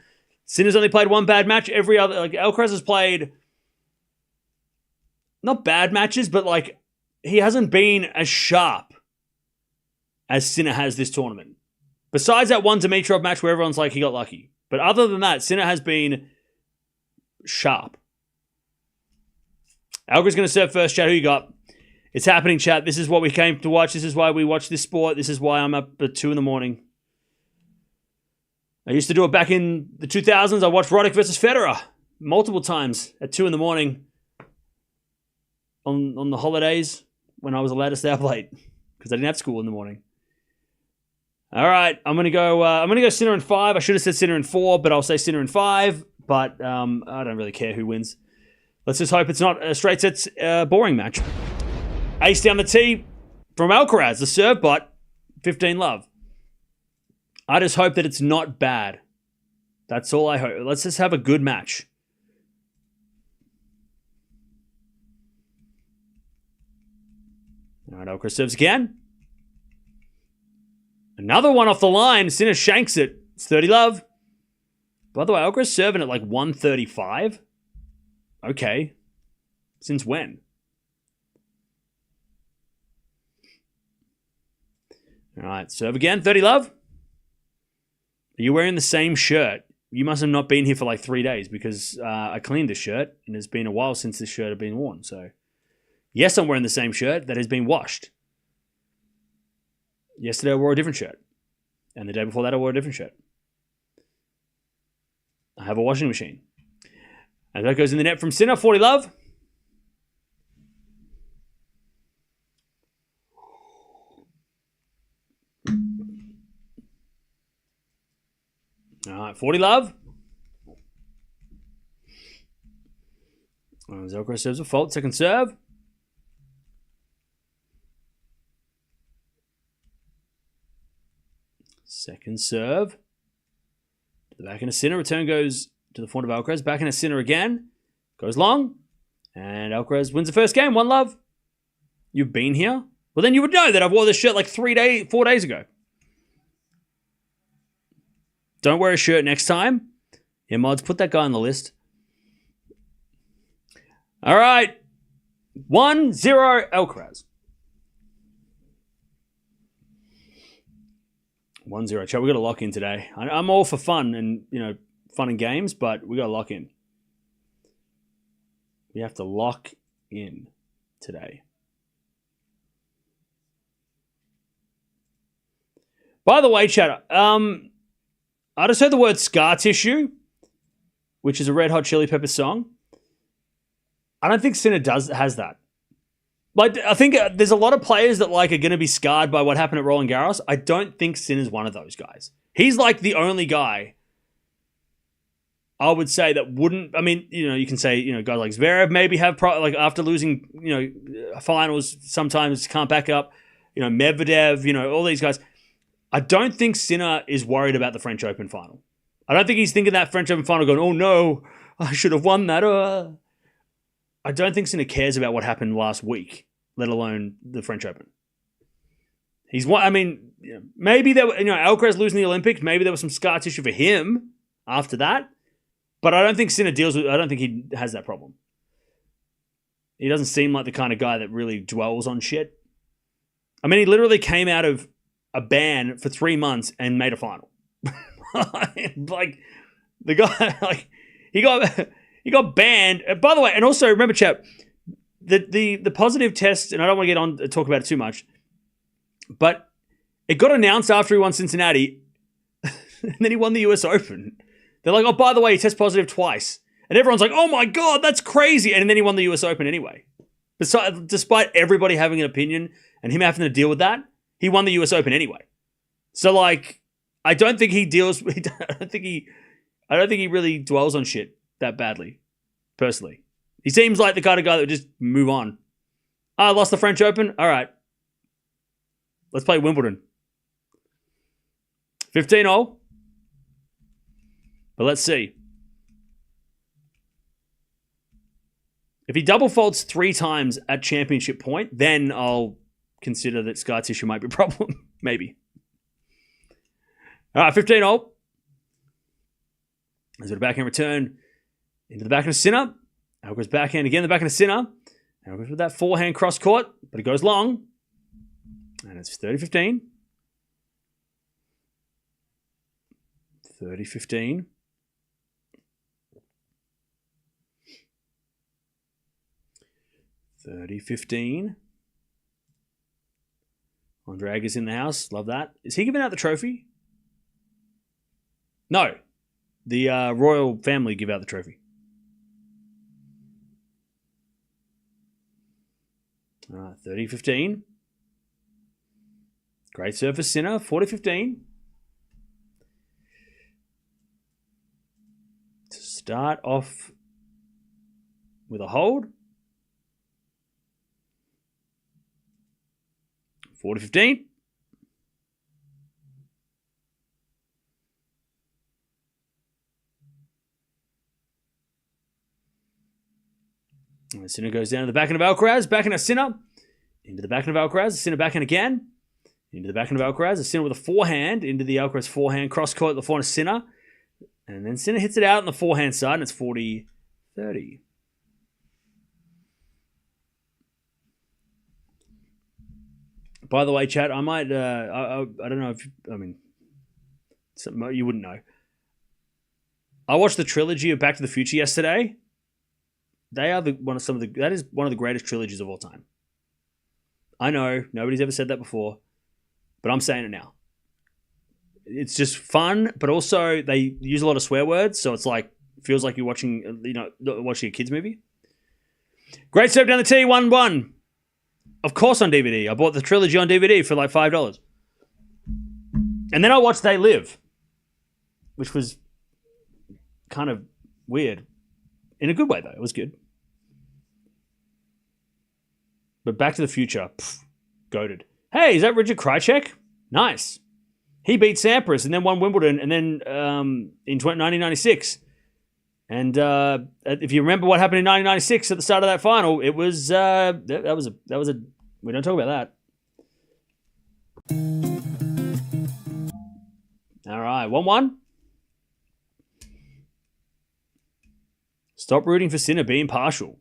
Sinner's only played 1 bad match. Every other, Alcaraz has played not bad matches, but he hasn't been as sharp as Sinner has this tournament. Besides that one Dimitrov match where everyone's like, he got lucky. But other than that, Sinner has been sharp. Alcaraz going to serve first, chat. Who you got? It's happening, chat. This is what we came to watch. This is why we watch this sport. This is why I'm up at 2 a.m. I used to do it back in the 2000s. I watched Roddick versus Federer multiple times at 2 a.m. on the holidays when I was allowed to stay up late because I didn't have school in the morning. All right, I'm gonna go Sinner in 5. I should have said Sinner in 4, but I'll say Sinner in 5. But I don't really care who wins. Let's just hope it's not a straight sets boring match. Ace down the tee from Alcaraz, the serve bot, 15 love. I just hope that it's not bad. That's all I hope. Let's just have a good match. All right, Alcaraz serves again. Another one off the line. Sinner shanks it. It's 30 love. By the way, Alcaraz serving at 135. Okay. Since when? All right, serve again. 30 love. Are you wearing the same shirt? You must have not been here for 3 days because I cleaned this shirt and it's been a while since this shirt had been worn. So, yes, I'm wearing the same shirt that has been washed. Yesterday I wore a different shirt. And the day before that I wore a different shirt. I have a washing machine. And that goes in the net from Sinner. 40 love. All right, 40 love. Alcaraz serves a fault. Second serve. Second serve. To the back end of Sinner. Return goes to the front of Alcaraz. Back end of Sinner again. Goes long. And Alcaraz wins the first game. 1 love. You've been here? Well, then you would know that I wore this shirt 4 days ago. Don't wear a shirt next time. Yeah, mods, put that guy on the list. All right. 1-0 Alcaraz. 1-0. Chat, we got to lock in today. I'm all for fun and, fun and games, but we got to lock in. We have to lock in today. By the way, chat, I just heard the word scar tissue, which is a Red Hot Chili Peppers song. I don't think Sinner has that. Like, I think there's a lot of players that like are going to be scarred by what happened at Roland Garros. I don't think Sinner's one of those guys. He's like the only guy I would say that wouldn't. I mean, you can say, guys like Zverev maybe have like after losing, finals sometimes can't back up. Medvedev, all these guys. I don't think Sinner is worried about the French Open final. I don't think he's thinking that French Open final going, oh no, I should have won that. I don't think Sinner cares about what happened last week, let alone the French Open. Maybe there were, Alcaraz losing the Olympics, maybe there was some scar tissue for him after that. But I don't think Sinner I don't think he has that problem. He doesn't seem like the kind of guy that really dwells on shit. I mean, he literally came out of a ban for 3 months and made a final. Like, the guy, like, he got banned. By the way, and also remember, chap, the positive test, and I don't want to get on to talk about it too much, but it got announced after he won Cincinnati, and then he won the US Open. They're like, oh, by the way, he tested positive twice. And everyone's like, oh my God, that's crazy. And then he won the US Open anyway. Despite everybody having an opinion and him having to deal with that, he won the US Open anyway. So, like, I don't think he really dwells on shit that badly, personally. He seems like the kind of guy that would just move on. I lost the French Open. All right. Let's play Wimbledon. 15-all. But let's see. If he double faults 3 times at championship point, then I'll consider that scar tissue might be a problem. Maybe. All right, 15-all. There's a backhand return into the backhand of Sinner. Alcaraz backhand again, the backhand of Sinner. Alcaraz with that forehand cross court, but it goes long. And it's 30-15. 30-15. 30-15. Andraga's in the house. Love that. Is he giving out the trophy? No. The royal family give out the trophy. All right, 30-15. Great serve for Sinner. 40-15. To start off with a hold. 40-15. And Sinner goes down to the backhand of Alcaraz. Backhand of Sinner. Into the backhand of Alcaraz. Sinner backhand again. Into the backhand of Alcaraz. Sinner with a forehand. Into the Alcaraz forehand. Cross court the forehand of Sinner. And then Sinner hits it out on the forehand side. And it's 40-30. By the way, chat, I might, I don't know if, you wouldn't know. I watched the trilogy of Back to the Future yesterday. They are that is one of the greatest trilogies of all time. I know, nobody's ever said that before, but I'm saying it now. It's just fun, but also they use a lot of swear words, so it's like, feels like you're watching, watching a kid's movie. Great serve down the tee, 1-1. Of course on DVD. I bought the trilogy on DVD for like $5. And then I watched They Live, which was kind of weird. In a good way, though. It was good. But Back to the Future, goated. Hey, is that Richard Krajicek? Nice. He beat Sampras and then won Wimbledon and then in 1996. And if you remember what happened in 1996 at the start of that final, it was that was a we don't talk about that. All right, 1-1. Stop rooting for Sinner, be impartial.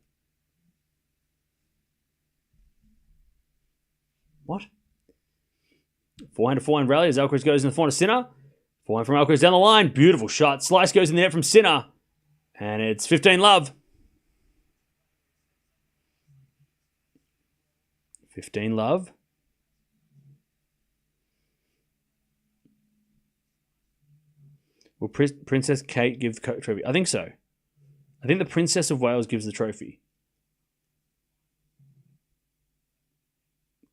What? Forehand to forehand rally as Alcaraz goes in the forehand to Sinner. Forehand from Alcaraz down the line. Beautiful shot. Slice goes in the net from Sinner. And it's 15-love. 15-love. Will Princess Kate give the trophy? I think so. I think the Princess of Wales gives the trophy.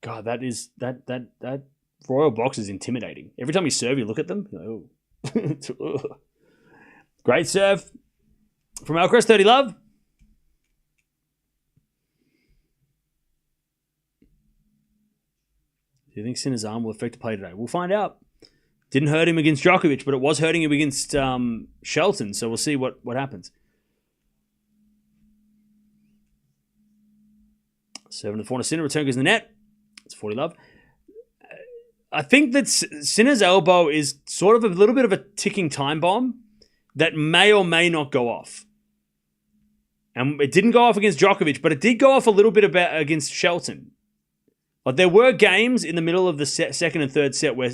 God, that royal box is intimidating. Every time you serve, you look at them. You're like, oh. Great serve from Alcaraz, 30 love. Do you think Sinner's arm will affect the play today? We'll find out. Didn't hurt him against Djokovic, but it was hurting him against Shelton, so we'll see what happens. 7 to 4 to Sinner. Return goes in the net. It's 40 love. I think that Sinner's elbow is sort of a little bit of a ticking time bomb that may or may not go off. And it didn't go off against Djokovic, but it did go off a little bit against Shelton. Like there were games in the middle of the second and third set where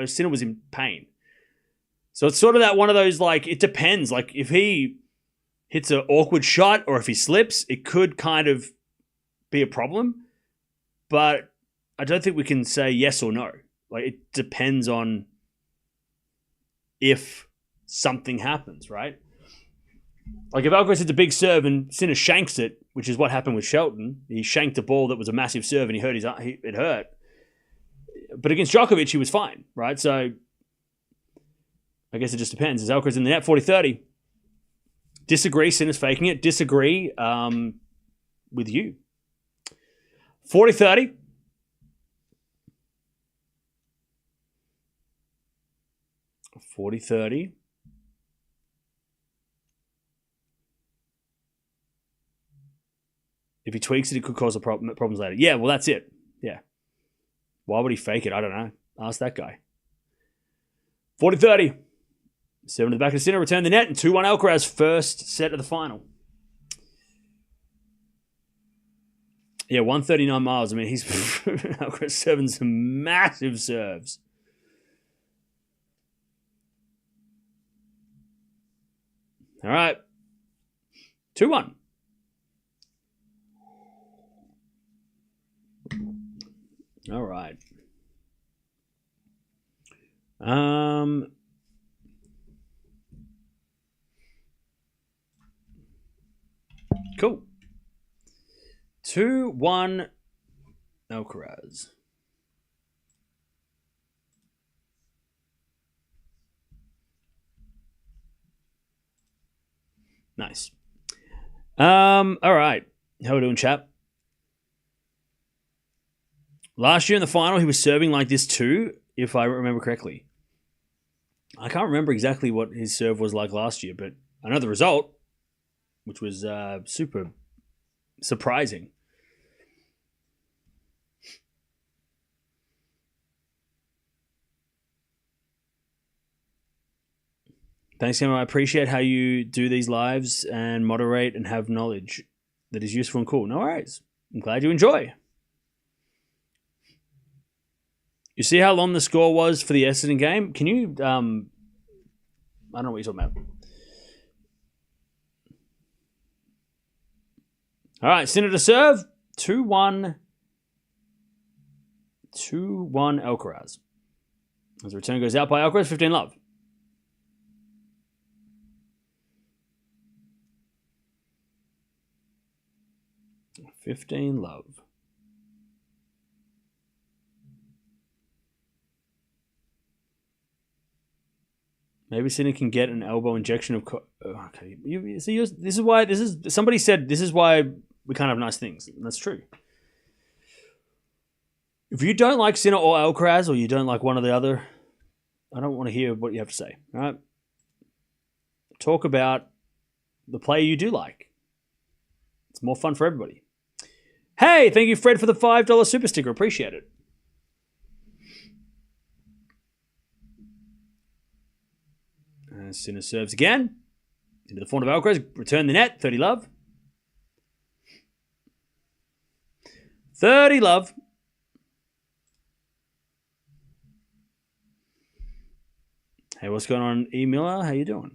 Sinner was in pain. So it's sort of that one of those, like, it depends. Like if he hits an awkward shot or if he slips, it could kind of be a problem. But I don't think we can say yes or no. Like it depends on if something happens, right? Like if Alcaraz hits a big serve and Sinner shanks it, which is what happened with Shelton. He shanked a ball that was a massive serve and he hurt it hurt. But against Djokovic, he was fine, right? So I guess it just depends. Is Alcaraz in the net? 40-30. Disagree. Sinner's faking it. Disagree with you. 40-30. If he tweaks it, it could cause problems later. Yeah, well, that's it. Yeah. Why would he fake it? I don't know. Ask that guy. 40-30. 7 to the back of Sinner. Return the net. And 2-1 Alcaraz. First set of the final. Yeah, 139 miles. I mean, he's Alcaraz serving some massive serves. All right. 2-1. All right. Cool. 2-1 Alcaraz. Nice. All right. How are we doing, chap? Last year in the final, he was serving like this too, if I remember correctly. I can't remember exactly what his serve was like last year, but I know the result, which was super surprising. Thanks, Emma. I appreciate how you do these lives and moderate and have knowledge that is useful and cool. No worries. I'm glad you enjoy. You see how long the score was for the Essendon game? Can you... I don't know what you're talking about. All right, Sinner to serve. 2-1. 2-1 Alcaraz. As the return goes out by Alcaraz, 15 love. Maybe Sinner can get an elbow injection of... okay. This is why... Somebody said this is why we can't have nice things. And that's true. If you don't like Sinner or Alcaraz, or you don't like one or the other, I don't want to hear what you have to say. All right? Talk about the player you do like. It's more fun for everybody. Hey, thank you, Fred, for the $5 super sticker. Appreciate it. Sinner serves again. Into the front of Alcaraz. Return the net. 30 love. 30 love. Hey, what's going on, E. Miller? How you doing?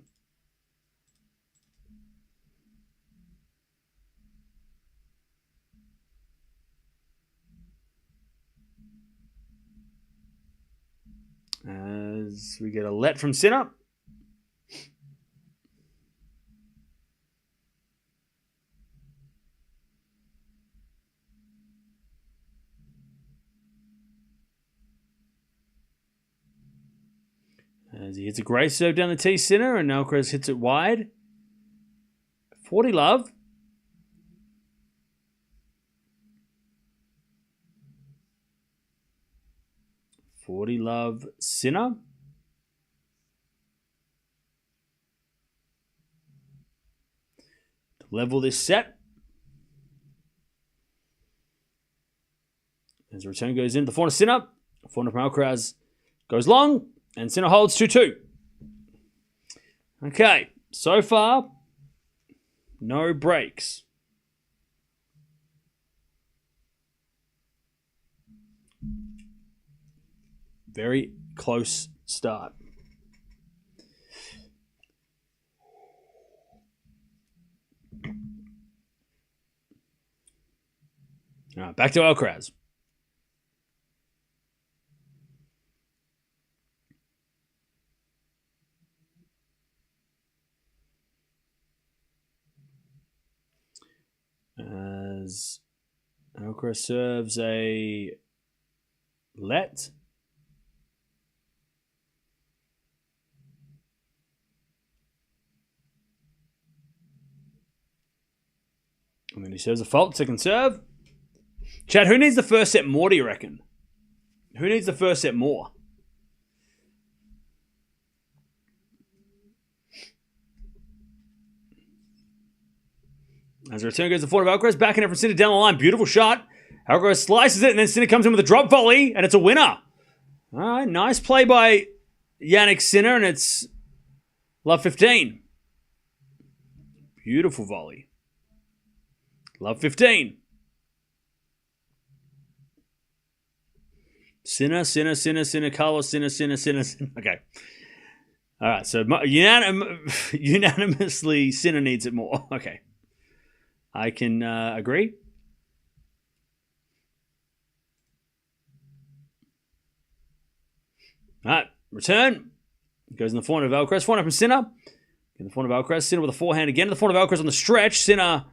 As we get a let from Sinner. As he hits a great serve down the tee, Sinner, and Alcaraz hits it wide. 40 love. Sinner. To level this set. As the return goes into the forehand of Sinner. Forehand from Alcaraz goes long, and Sinner holds 2-2. Okay, so far, no breaks. Very close start. All right, back to Alcaraz. As Alcaraz serves a let. And then he serves a fault, second serve. Chad, who needs the first set more, do you reckon? Who needs the first set more? As the return goes to the forehand of Alcaraz, backing it from Sinner down the line. Beautiful shot. Alcaraz slices it, and then Sinner comes in with a drop volley, and it's a winner. All right, nice play by Jannik Sinner, and it's love 15. Beautiful volley. Love 15. Sinner, Carlos, Sinner. Okay. All right, so unanimously, Sinner needs it more. Okay. I can agree. All right, return. Goes in the forehand of Alcaraz. Forehand from Sinner. In the forehand of Alcaraz. Sinner with a forehand again. The forehand of Alcaraz on the stretch. Sinner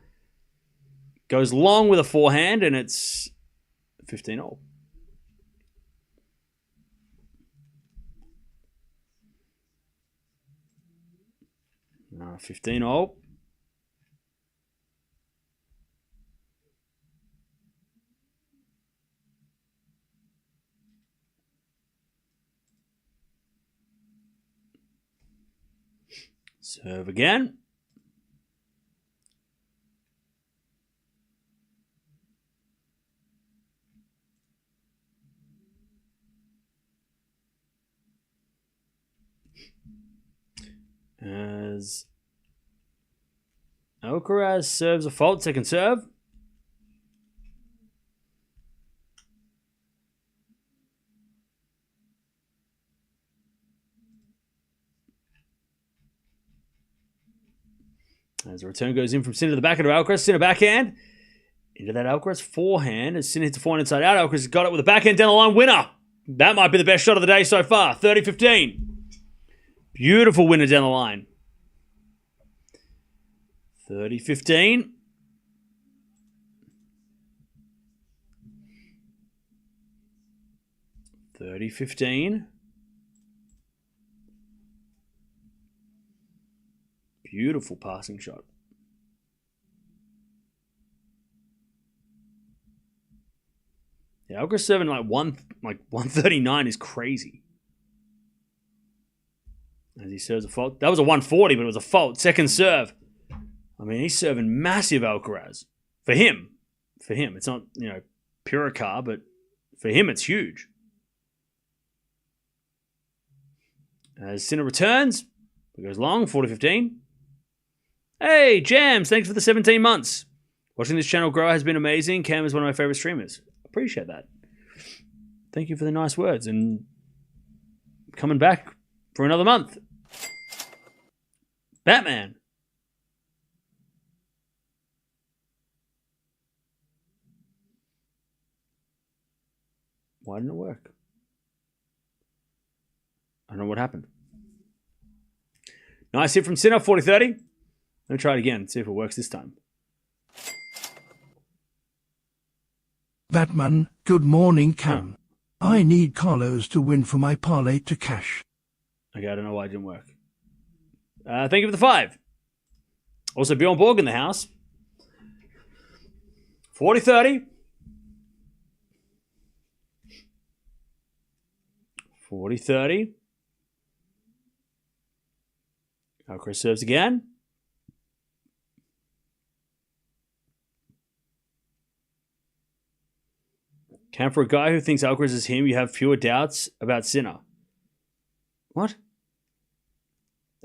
goes long with a forehand, and it's 15-all. No, 15-all. Serve again. As Alcaraz serves a fault, second serve. As the return goes in from Sinner to the backhand of Alcaraz. Sinner backhand. Into that Alcaraz forehand. As Sinner hits the forehand inside out, Alcaraz has got it with a backhand down the line. Winner. That might be the best shot of the day so far. 30-15. Beautiful winner down the line. 30-15. Beautiful passing shot. Yeah, Alcaraz serving like 139 is crazy. As he serves a fault. That was a 140, but it was a fault. Second serve. I mean, he's serving massive Alcaraz. For him. It's not, Puricar, but for him, it's huge. As Sinner returns, it goes long, 40-15. Hey, Jams, thanks for the 17 months. Watching this channel grow has been amazing. Cam is one of my favorite streamers. Appreciate that. Thank you for the nice words and coming back for another month. Batman. Why didn't it work? I don't know what happened. Nice hit from Sinner, 40-30. Let me try it again, see if it works this time. Batman, good morning, Cam. I need Carlos to win for my parlay to cash. Okay, I don't know why it didn't work. Thank you for the 5. Also, Bjorn Borg in the house. 40-30. 40-30. Alcaraz serves again. Can for a guy who thinks Alcaraz is him, you have fewer doubts about Sinner. What?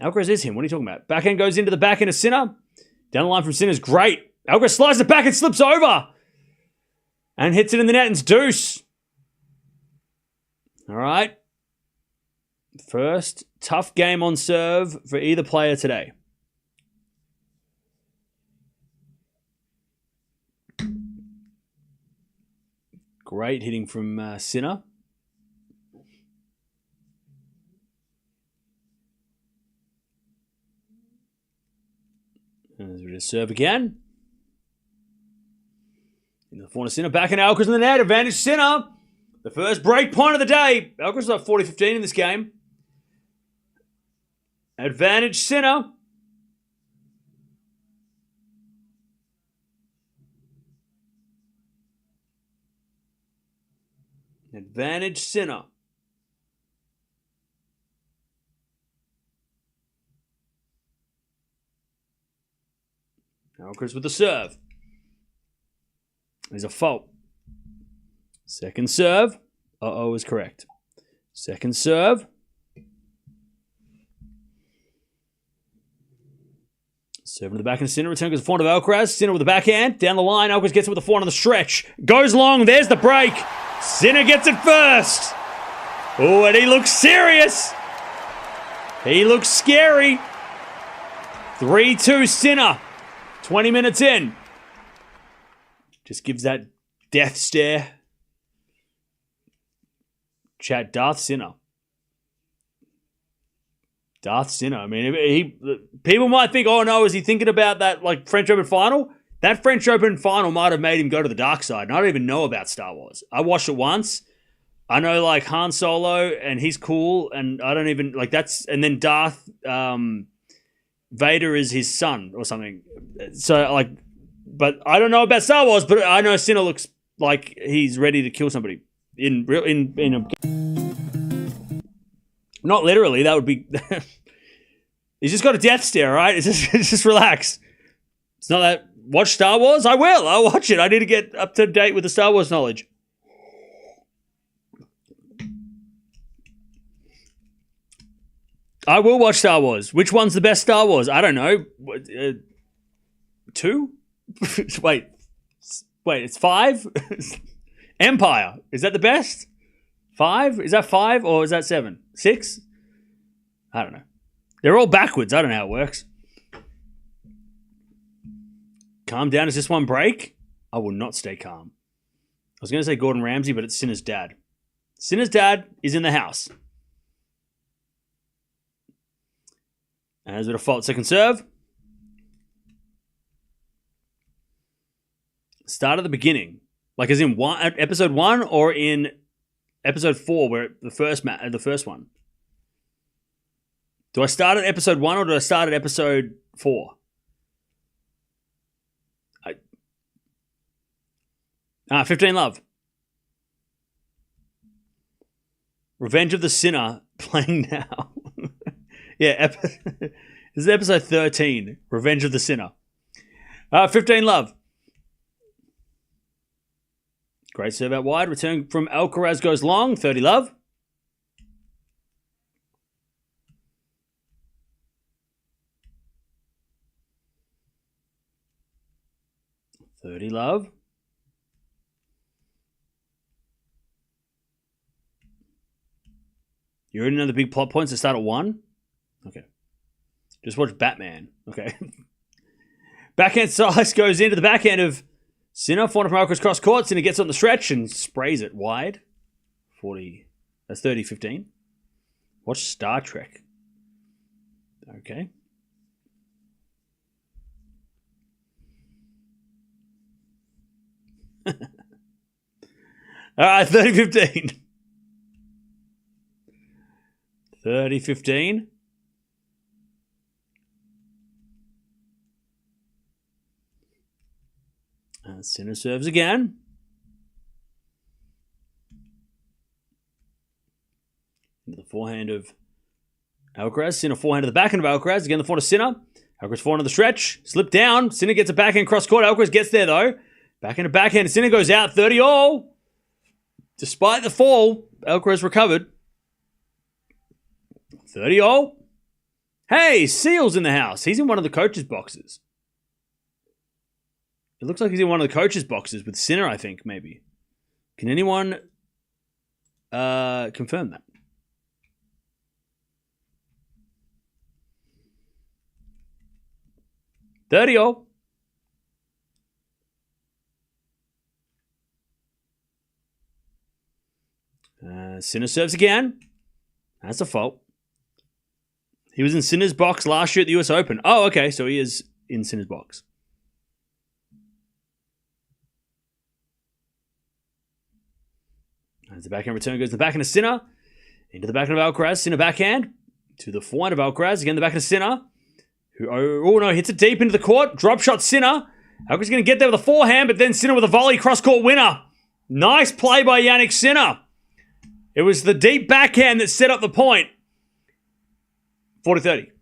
Alcaraz is him. What are you talking about? Backhand goes into the backhand of Sinner. Down the line from Sinner's great. Alcaraz slides it back and slips over. And hits it in the net and it's deuce. All right. First tough game on serve for either player today. Great hitting from Sinner. And we just serve again. In the corner, Sinner back and Alcaraz in the net. Advantage Sinner. The first break point of the day. Alcaraz is up 40-15 in this game. Advantage Sinner. Advantage Sinner. Alcaraz with the serve. There's a fault. Second serve. Is correct. Second serve. Serving to the back and Sinner. Return goes the forehand of Alcaraz. Sinner with the backhand. Down the line. Alcaraz gets it with the forehand on the stretch. Goes long. There's the break. Sinner gets it first. Oh, and he looks serious. He looks scary. 3-2 Sinner. 20 minutes in. Just gives that death stare. Chat, Darth Sinner. Darth Sinner. I mean, people might think, oh no, is he thinking about that like French Open final? That French Open final might have made him go to the dark side. And I don't even know about Star Wars. I watched it once. I know like Han Solo and he's cool. And I don't even like that's, and then Darth Vader is his son or something. So like, but I don't know about Star Wars, but I know Sinner looks like he's ready to kill somebody in a, not literally. That would be. He's just got a death stare, right? It's just relax. It's not that. Watch Star Wars. I will. I'll watch it. I need to get up to date with the Star Wars knowledge. I will watch Star Wars. Which one's the best Star Wars? I don't know. 2? Wait, it's 5? Empire. Is that the best? 5? Is that 5 or is that 7? 6? I don't know. They're all backwards. I don't know how it works. Calm down. Is this one break? I will not stay calm. I was going to say Gordon Ramsay, but it's Sinner's dad. Sinner's dad is in the house. As with a fault, second serve. Start at the beginning. Like as in episode 1 or in episode 4 where the first one. Do I start at episode 1 or do I start at episode 4? 15 Love. Revenge of the Sinner playing now. Yeah, this is episode 13. Revenge of the Sinner. 15 Love. Great serve out wide. Return from Alcaraz goes long. 30 Love. Love. You already know the big plot points that start at 1? Okay. Just watch Batman. Okay. Backhand slice goes into the backhand of Sinner. Forehand from Alcaraz cross court. Sinner gets on the stretch and sprays it wide. 40. That's 30-15. Watch Star Trek. Okay. All right, 30-15. 30-15. Sinner serves again. Into the forehand of Alcaraz. Sinner forehand to the backhand of Alcaraz. Again, the forehand of Sinner. Alcaraz forehand on the stretch. Slip down. Sinner gets a backhand cross court. Alcaraz gets there though. Backhand to backhand. Sinner goes out 30-all. Despite the fall, Alcaraz recovered. 30-all. Hey, Seal's in the house. He's in one of the coaches' boxes. It looks like he's in one of the coaches' boxes with Sinner, I think, maybe. Can anyone confirm that? $30-all. Sinner serves again. That's a fault. He was in Sinner's box last year at the US Open. Oh, okay, so he is in Sinner's box. As the backhand return goes to the backhand of Sinner. Into the backhand of Alcaraz. Sinner backhand. To the forehand of Alcaraz. Again, the backhand of Sinner. Who, oh no, hits it deep into the court. Drop shot Sinner. Alcaraz going to get there with a forehand, but then Sinner with a volley cross-court winner. Nice play by Jannik Sinner. It was the deep backhand that set up the point. 40-30.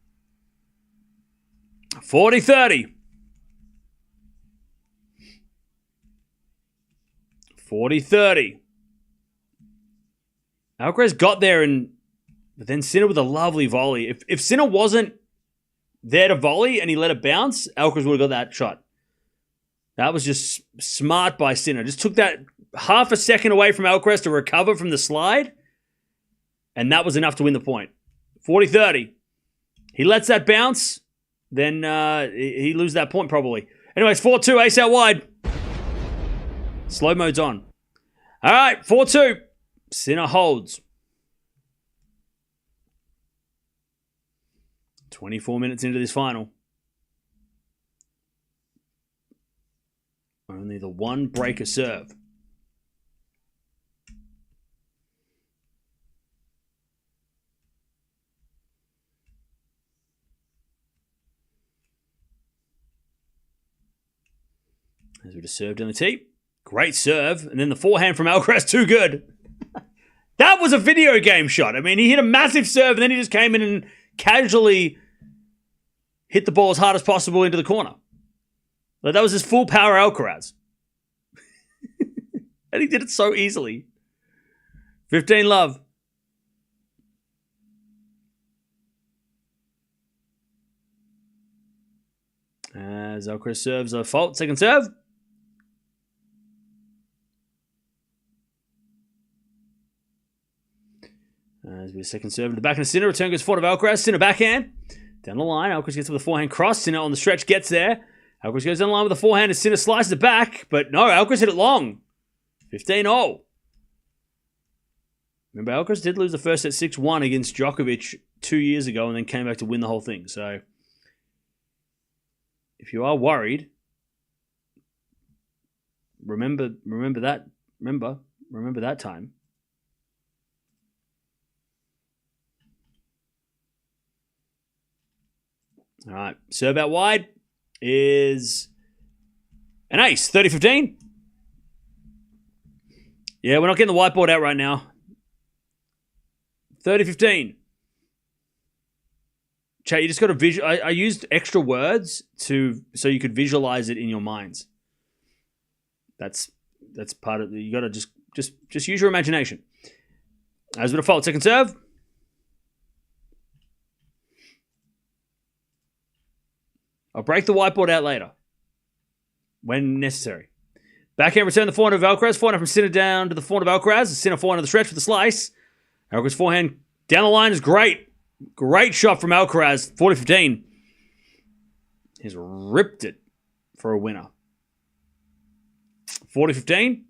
40-30. 40-30. Alcaraz got there, but then Sinner with a lovely volley. If Sinner wasn't there to volley and he let it bounce, Alcaraz would have got that shot. That was just smart by Sinner. Just took that half a second away from Alcaraz to recover from the slide, and that was enough to win the point. 40-30. He lets that bounce, then he loses that point probably. Anyways, 4-2, ace out wide. Slow mode's on. All right, 4-2. Sinner holds. 24 minutes into this final. Only the one breaker serve. As we just served in the tee. Great serve. And then the forehand from Alcaraz, too good. That was a video game shot. I mean, he hit a massive serve and then he just came in and casually hit the ball as hard as possible into the corner. Like, that was his full power Alcaraz. And he did it so easily. 15 love. As Alcaraz serves a fault. Second serve. As we second serve in the backhand of Sinner. Return goes forward of Alcaraz. Sinner backhand. Down the line. Alcaraz gets with a forehand cross. Sinner on the stretch gets there. Alcaraz goes down the line with a forehand and Sinner slices it back. But no, Alcaraz hit it long. 15-0. Remember, Alcaraz did lose the first set 6-1 against Djokovic 2 years ago and then came back to win the whole thing. So, if you are worried, remember that. Remember that time. All right, serve out wide is an ace, 30-15. Yeah, we're not getting the whiteboard out right now. 30-15. Chat, you just got to visual. I used extra words so you could visualize it in your minds. That's part of you got to just use your imagination. As with a fault, second serve. I'll break the whiteboard out later when necessary. Backhand return the forehand of Alcaraz. Forehand from Sinner down to the forehand of Alcaraz. Sinner forehand of the stretch with the slice. Alcaraz forehand down the line is great. Great shot from Alcaraz. 40-15. He's ripped it for a winner. 40-15.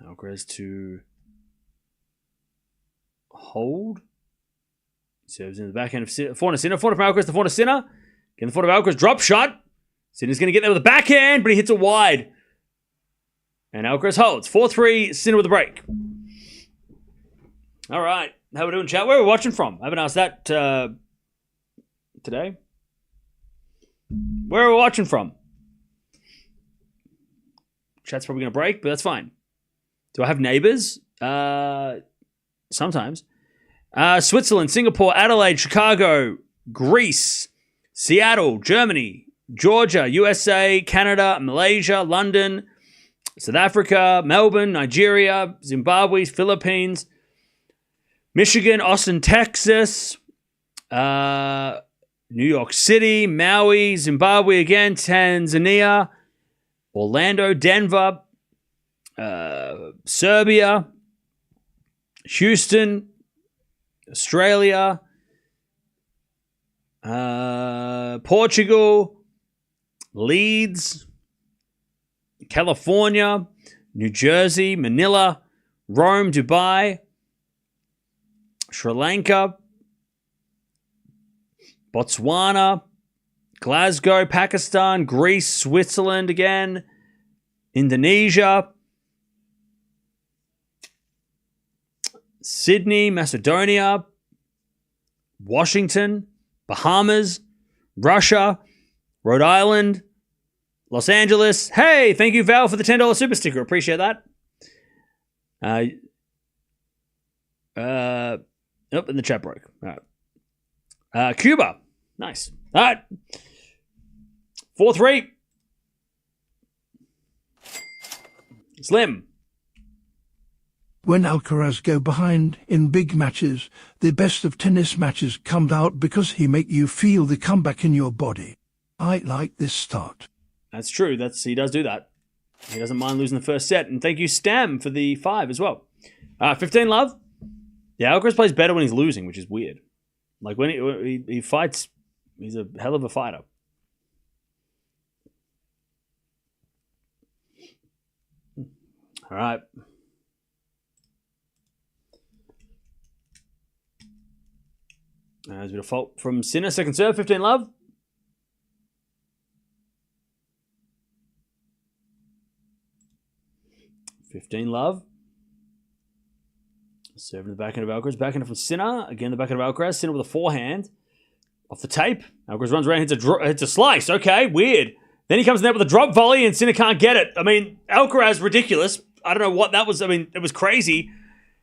Alcaraz to hold. Serves in the backhand of forehand of Sinner. Forehand from Alcaraz to forehand of Sinner. Again, the forehand of Alcaraz. Drop shot. Sinner's going to get there with a backhand, but he hits it wide. And Alcaraz holds. 4-3, Sinner with a break. All right. How we doing, chat? Where are we watching from? I haven't asked that today. Where are we watching from? Chat's probably going to break, but that's fine. Do I have neighbors? Sometimes. Switzerland, Singapore, Adelaide, Chicago, Greece, Seattle, Germany, Georgia, USA, Canada, Malaysia, London, South Africa, Melbourne, Nigeria, Zimbabwe, Philippines, Michigan, Austin, Texas, New York City, Maui, Zimbabwe again, Tanzania, Orlando, Denver, Serbia, Houston, Australia, Portugal, Leeds, California, New Jersey, Manila, Rome, Dubai, Sri Lanka, Botswana, Glasgow, Pakistan, Greece, Switzerland again, Indonesia, Sydney, Macedonia, Washington, Bahamas, Russia, Rhode Island, Los Angeles. Hey, thank you, Val, for the $10 super sticker. Appreciate that. Nope, and the chat broke. All right. Cuba. Nice. All right. 4-3. Slim. When Alcaraz go behind in big matches, the best of tennis matches come out because he make you feel the comeback in your body. I like this start. That's true. He does do that. He doesn't mind losing the first set. And thank you, Stam, for the 5 as well. 15 love. Yeah, Alcaraz plays better when he's losing, which is weird. Like when he fights, he's a hell of a fighter. All right. There's a bit of fault from Sinner. Second serve, 15 love. Serving the backhand of Alcaraz. Backhand from Sinner. Again, the backhand of Alcaraz. Sinner with a forehand. Off the tape. Alcaraz runs around, hits a slice. Okay, weird. Then he comes in there with a drop volley and Sinner can't get it. I mean, Alcaraz, ridiculous. I don't know what that was. I mean, it was crazy.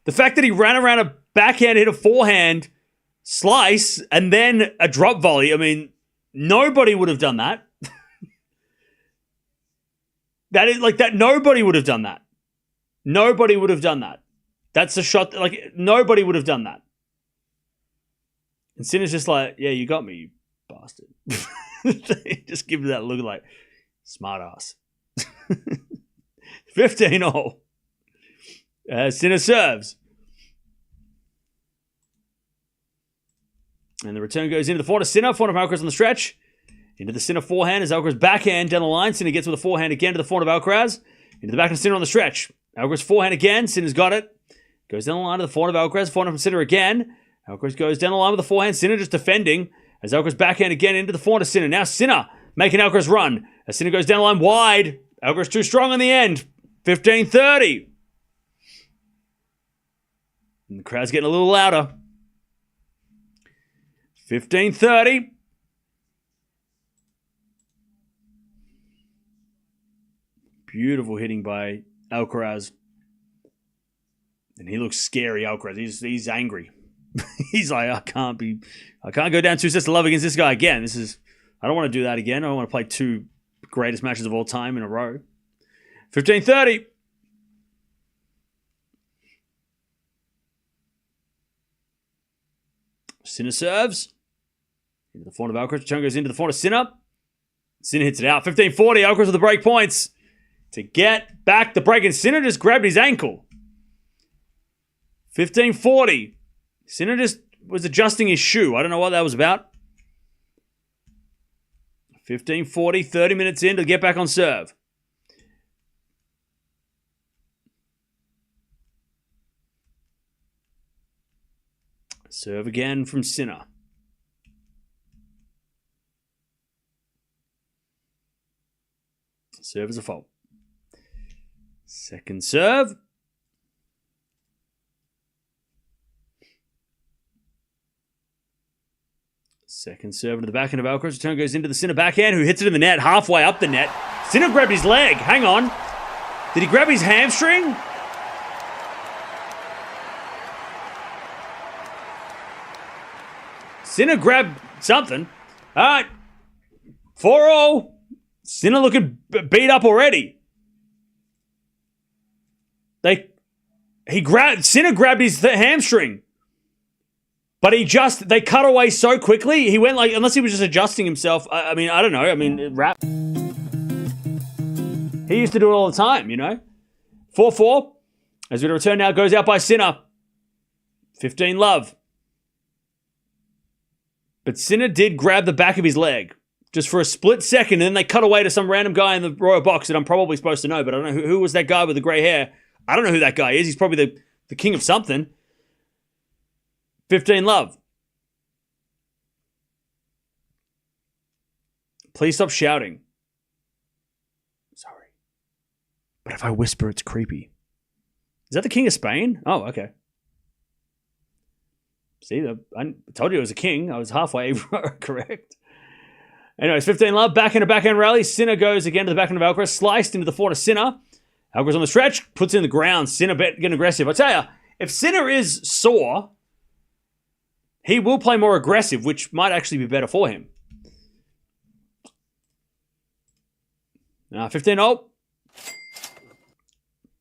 The fact that he ran around a backhand, hit a forehand, slice, and then a drop volley. I mean, nobody would have done that. That is like that. Nobody would have done that. Nobody would have done that. That's a shot. Like nobody would have done that. And Sinner's just like, yeah, you got me, you bastard. Just give me that look like smart ass. 15-all. Sinner serves. And the return goes into the forehand of Sinner. Forehand of Alcaraz on the stretch. Into the Sinner forehand as Alcaraz backhand down the line. Sinner gets with a forehand again to the forehand of Alcaraz. Into the backhand of Sinner on the stretch. Alcaraz forehand again. Sinner's got it. Goes down the line to the forehand of Alcaraz. Forehand from Sinner again. Alcaraz goes down the line with the forehand. Sinner just defending. As Alcaraz backhand again into the forehand of Sinner. Now Sinner making Alcaraz run. As Sinner goes down the line wide. Alcaraz too strong in the end. 15-30. And the crowd's getting a little louder. 15-30. Beautiful hitting by Alcaraz. And he looks scary, Alcaraz. He's angry. He's like, I can't go down 2 sets to love against this guy again. I don't want to do that again. I don't want to play 2 greatest matches of all time in a row. 15-30. Sinner serves. Into the forehand of Alcaraz. Return goes into the forehand of Sinner. Sinner hits it out. 15-40. Alcaraz with the break points. To get back the break. And Sinner just grabbed his ankle. 15-40. Sinner just was adjusting his shoe. I don't know what that was about. 15-40. 30 minutes in to get back on serve. Serve again from Sinner. Serve is a fault. Second serve. Second serve into the backhand of Alcaraz. Return goes into the Sinner backhand, who hits it in the net, halfway up the net. Sinner grabbed his leg. Hang on. Did he grab his hamstring? Sinner grabbed something. All right. 4-0. Sinner looking beat up already. Sinner grabbed his hamstring. But they cut away so quickly. He went unless he was just adjusting himself. I don't know. Rap. He used to do it all the time, 4-4. As we return now, goes out by Sinner. 15-love. But Sinner did grab the back of his leg just for a split second, and then they cut away to some random guy in the royal box that I'm probably supposed to know, but I don't know who was that guy with the grey hair. I don't know who that guy is. He's probably the king of something. 15-love. Please stop shouting. Sorry. But if I whisper, it's creepy. Is that the king of Spain? Oh, okay. See, I told you it was a king. I was halfway correct. Anyways, 15-love, backhand rally. Sinner goes again to the backhand of Alcaraz. Sliced into the forehand of Sinner. Alcaraz on the stretch, puts it in the ground. Sinner getting aggressive. I tell you, if Sinner is sore, he will play more aggressive, which might actually be better for him. 15-0.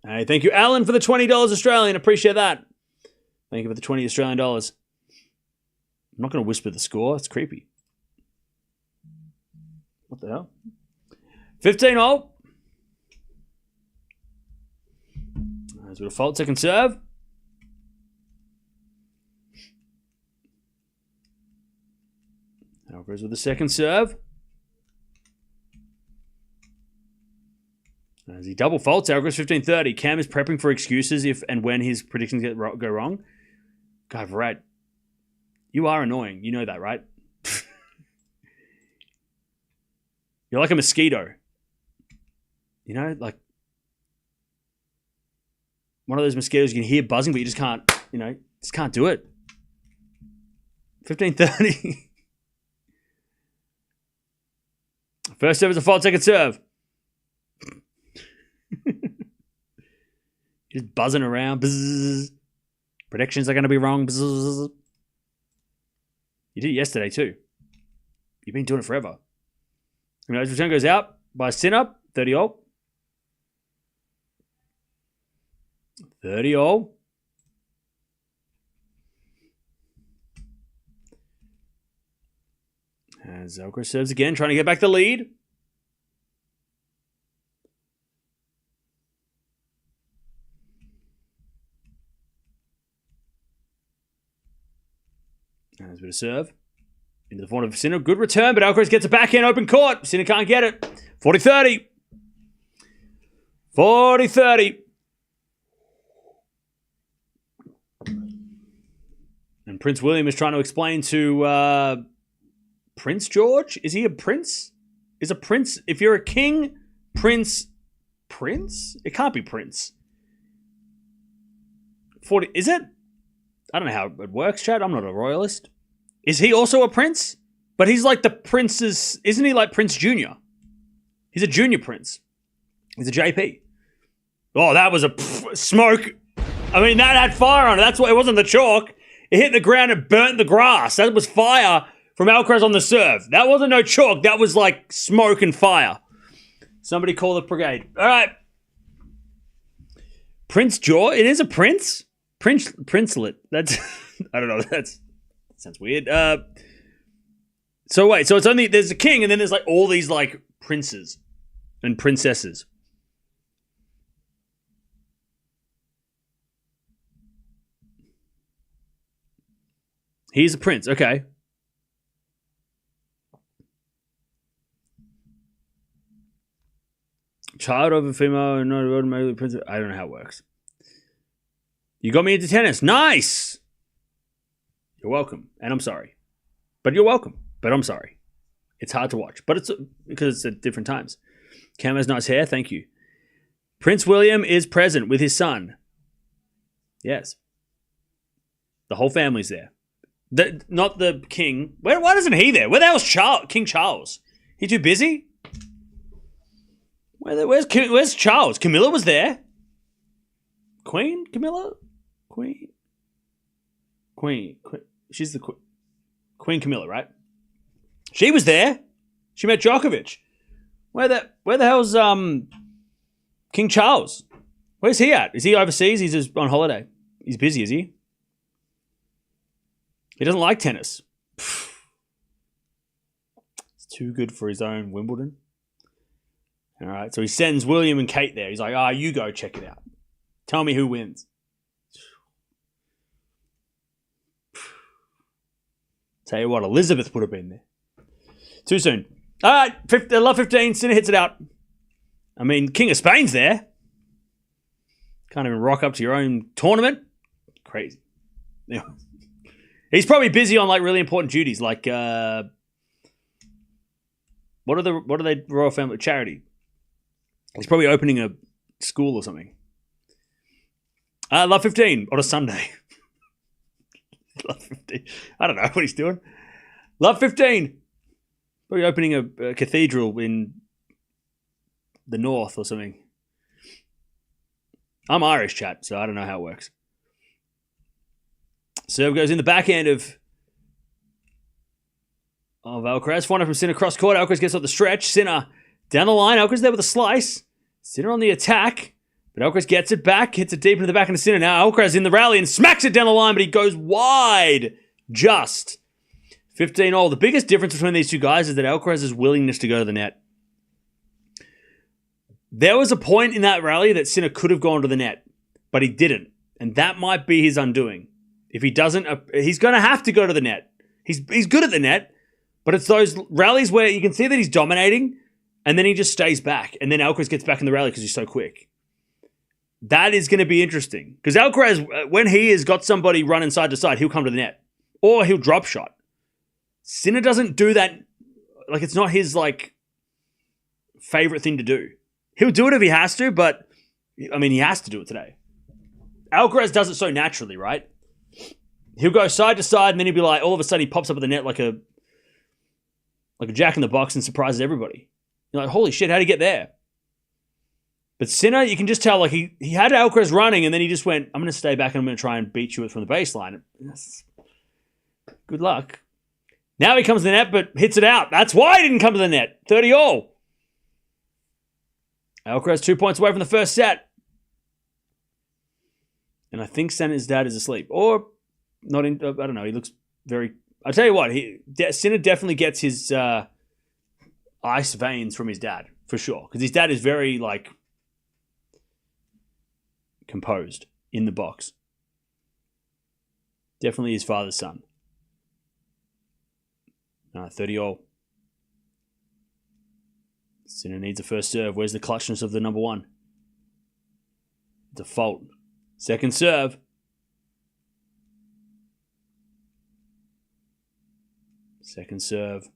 Hey, thank you, Alan, for the $20 Australian. Appreciate that. Thank you for the $20 Australian dollars. I'm not going to whisper the score. It's creepy. What the hell? 15-0. As with a fault, second serve. Alcaraz with the second serve. As he double faults, Alcaraz 15-30. Cam is prepping for excuses if and when his predictions go wrong. God, right. You are annoying. You know that, right? You're like a mosquito. Like one of those mosquitoes you can hear buzzing, but you just can't, just can't do it. 15-30. First serve is a fault, second serve. Just buzzing around. Bzz. Predictions are going to be wrong. Bzz. You did it yesterday too. You've been doing it forever. His return goes out by Sinner. 30-0. 30-0. As Alcaraz serves again, trying to get back the lead. And there's a bit of serve. Into the forehand of Sinner. Good return, but Alcaraz gets a backhand open court. Sinner can't get it. 40-30. 40-30. And Prince William is trying to explain to Prince George. Is he a prince? Is a prince, if you're a king, prince? It can't be prince. 40, is it? I don't know how it works, Chad. I'm not a royalist. Is he also a prince? But he's like the prince's... Isn't he like Prince Junior? He's a junior prince. He's a JP. Oh, that was a smoke. I mean, that had fire on it. That's why it wasn't the chalk. It hit the ground and burnt the grass. That was fire from Alcaraz on the serve. That wasn't no chalk. That was like smoke and fire. Somebody call the brigade. All right. Prince George. It is a prince? Princelet. That's... I don't know. That sounds weird. So wait. So it's only... There's a king and then there's like all these like princes and princesses. He's a prince. Okay. Child of a female, not a automatically prince. I don't know how it works. You got me into tennis. Nice. You're welcome. And I'm sorry. But you're welcome. But I'm sorry. It's hard to watch. But it's because it's at different times. Cam has nice hair. Thank you. Prince William is present with his son. Yes. The whole family's there. Not the king. Why isn't he there? Where the hell's King Charles? He too busy? Where's Charles? Camilla was there. Queen? Camilla? Queen. She's the Queen Camilla, right? She was there. She met Djokovic. Where the hell's King Charles? Where's he at? Is he overseas? He's just on holiday. He's busy, is he? He doesn't like tennis. It's too good for his own Wimbledon. All right, so he sends William and Kate there. He's like, you go check it out. Tell me who wins. Tell you what, Elizabeth would have been there. Too soon. All right, love 15. Sinner hits it out. I mean, King of Spain's there. Can't even rock up to your own tournament. Crazy. Yeah. He's probably busy on like really important duties, like what are they royal family charity? He's probably opening a school or something. Love 15 on a Sunday. Love 15. I don't know what he's doing. Love 15. Probably opening a cathedral in the north or something. I'm Irish, chat, so I don't know how it works. Serve goes in the backhand of Alcaraz. Final from Sinner cross court. Alcaraz gets off the stretch. Sinner down the line. Alcaraz there with a slice. Sinner on the attack. But Alcaraz gets it back. Hits it deep into the back of Sinner. Now Alcaraz in the rally and smacks it down the line, but he goes wide. Just 15-all. The biggest difference between these two guys is that Alcaraz's willingness to go to the net. There was a point in that rally that Sinner could have gone to the net, but he didn't. And that might be his undoing. If he doesn't, he's going to have to go to the net. He's good at the net, but it's those rallies where you can see that he's dominating, and then he just stays back. And then Alcaraz gets back in the rally because he's so quick. That is going to be interesting. Because Alcaraz, when he has got somebody running side to side, he'll come to the net. Or he'll drop shot. Sinner doesn't do that. Like, it's not his, favorite thing to do. He'll do it if he has to, but, he has to do it today. Alcaraz does it so naturally, right? He'll go side to side, and then he'll be like, all of a sudden he pops up at the net like a jack in the box and surprises everybody. You're like, holy shit, how'd he get there? But Sinner, you can just tell, he had Alcaraz running, and then he just went, I'm going to stay back and I'm going to try and beat you from the baseline. Good luck. Now he comes to the net, but hits it out. That's why he didn't come to the net. 30-all. Alcaraz 2 points away from the first set. And I think Sinner's dad is asleep. Or not in, I don't know. He looks very, I'll tell you what, Sinner definitely gets his ice veins from his dad, for sure. Because his dad is very, composed in the box. Definitely his father's son. 30-all. Sinner needs a first serve. Where's the clutchness of the number one? Default. Second serve. Second serve.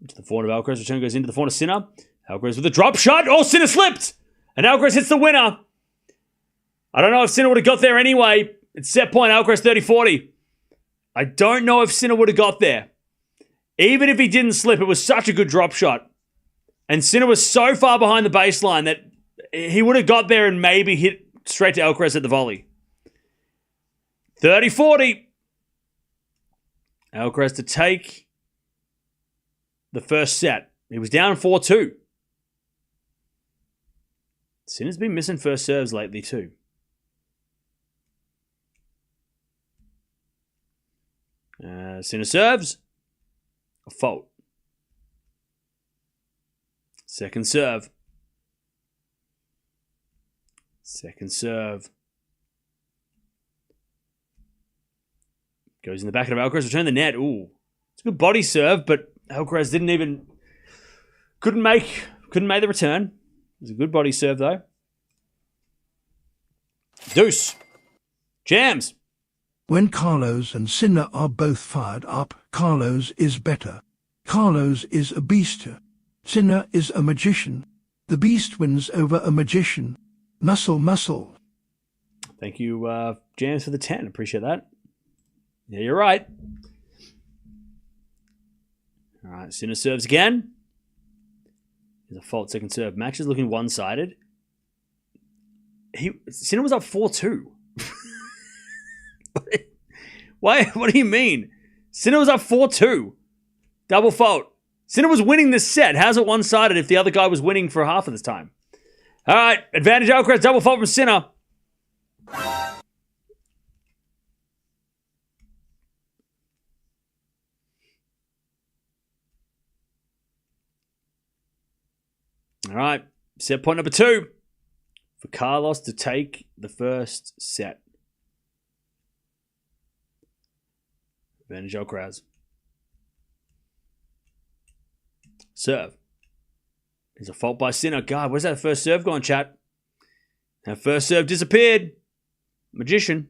To the forehand of Alcaraz. Return goes into the forehand of Sinner. Alcaraz with a drop shot. Oh, Sinner slipped. And Alcaraz hits the winner. I don't know if Sinner would have got there anyway. It's set point. Alcaraz 30-40. I don't know if Sinner would have got there. Even if he didn't slip, it was such a good drop shot. And Sinner was so far behind the baseline that he would have got there and maybe hit straight to Alcaraz at the volley. 30-40. Alcaraz to take the first set. He was down 4-2. Sinner's been missing first serves lately too. Sinner serves. A fault. Second serve. Second serve. Goes in the back of Alcaraz. Return the net. Ooh. It's a good body serve, but Alcaraz couldn't make the return. It was a good body serve though. Deuce. Jams. When Carlos and Sinner are both fired up, Carlos is better. Carlos is a beast. Sinner is a magician. The beast wins over a magician. Muscle, muscle. Thank you, Jams, for the 10. Appreciate that. Yeah, you're right. All right, Sinner serves again. There's a fault second serve. Match is looking one-sided. Sinner was up 4-2. Why? What do you mean? Sinner was up 4-2. Double fault. Sinner was winning this set. How's it one-sided if the other guy was winning for half of this time? All right, advantage Alcaraz. Double fault from Sinner. All right, set point number 2 for Carlos to take the first set. Advantage Alcaraz. Serve. There's a fault by Sinner. God, where's that first serve gone, chat? That first serve disappeared. Magician.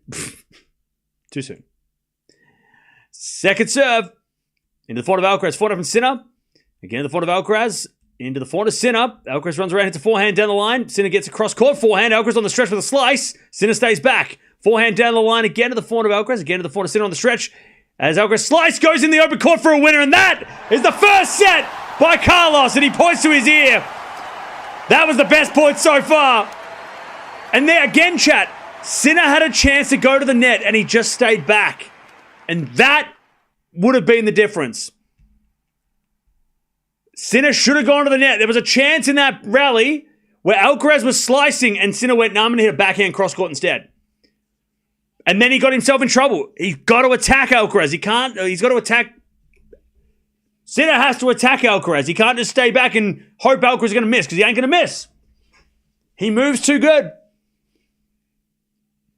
Too soon. Second serve. Into the forehand of Alcaraz. Forehand from Sinner. Again, the forehand of Alcaraz. Into the forehand of Sinner. Alcaraz runs around into forehand down the line. Sinner gets across court. Forehand. Alcaraz on the stretch with a slice. Sinner stays back. Forehand down the line again to the forehand of Alcaraz. Again to the forehand of Sinner on the stretch. As Alcaraz slice goes in the open court for a winner. And that is the first set by Carlos. And he points to his ear. That was the best point so far. And there again, chat. Sinner had a chance to go to the net and he just stayed back. And that would have been the difference. Sinner should have gone to the net. There was a chance in that rally where Alcaraz was slicing and Sinner went, no, I'm going to hit a backhand cross court instead. And then he got himself in trouble. He's got to attack Alcaraz. He's got to attack. Sinner has to attack Alcaraz. He can't just stay back and hope Alcaraz is going to miss because he ain't going to miss. He moves too good.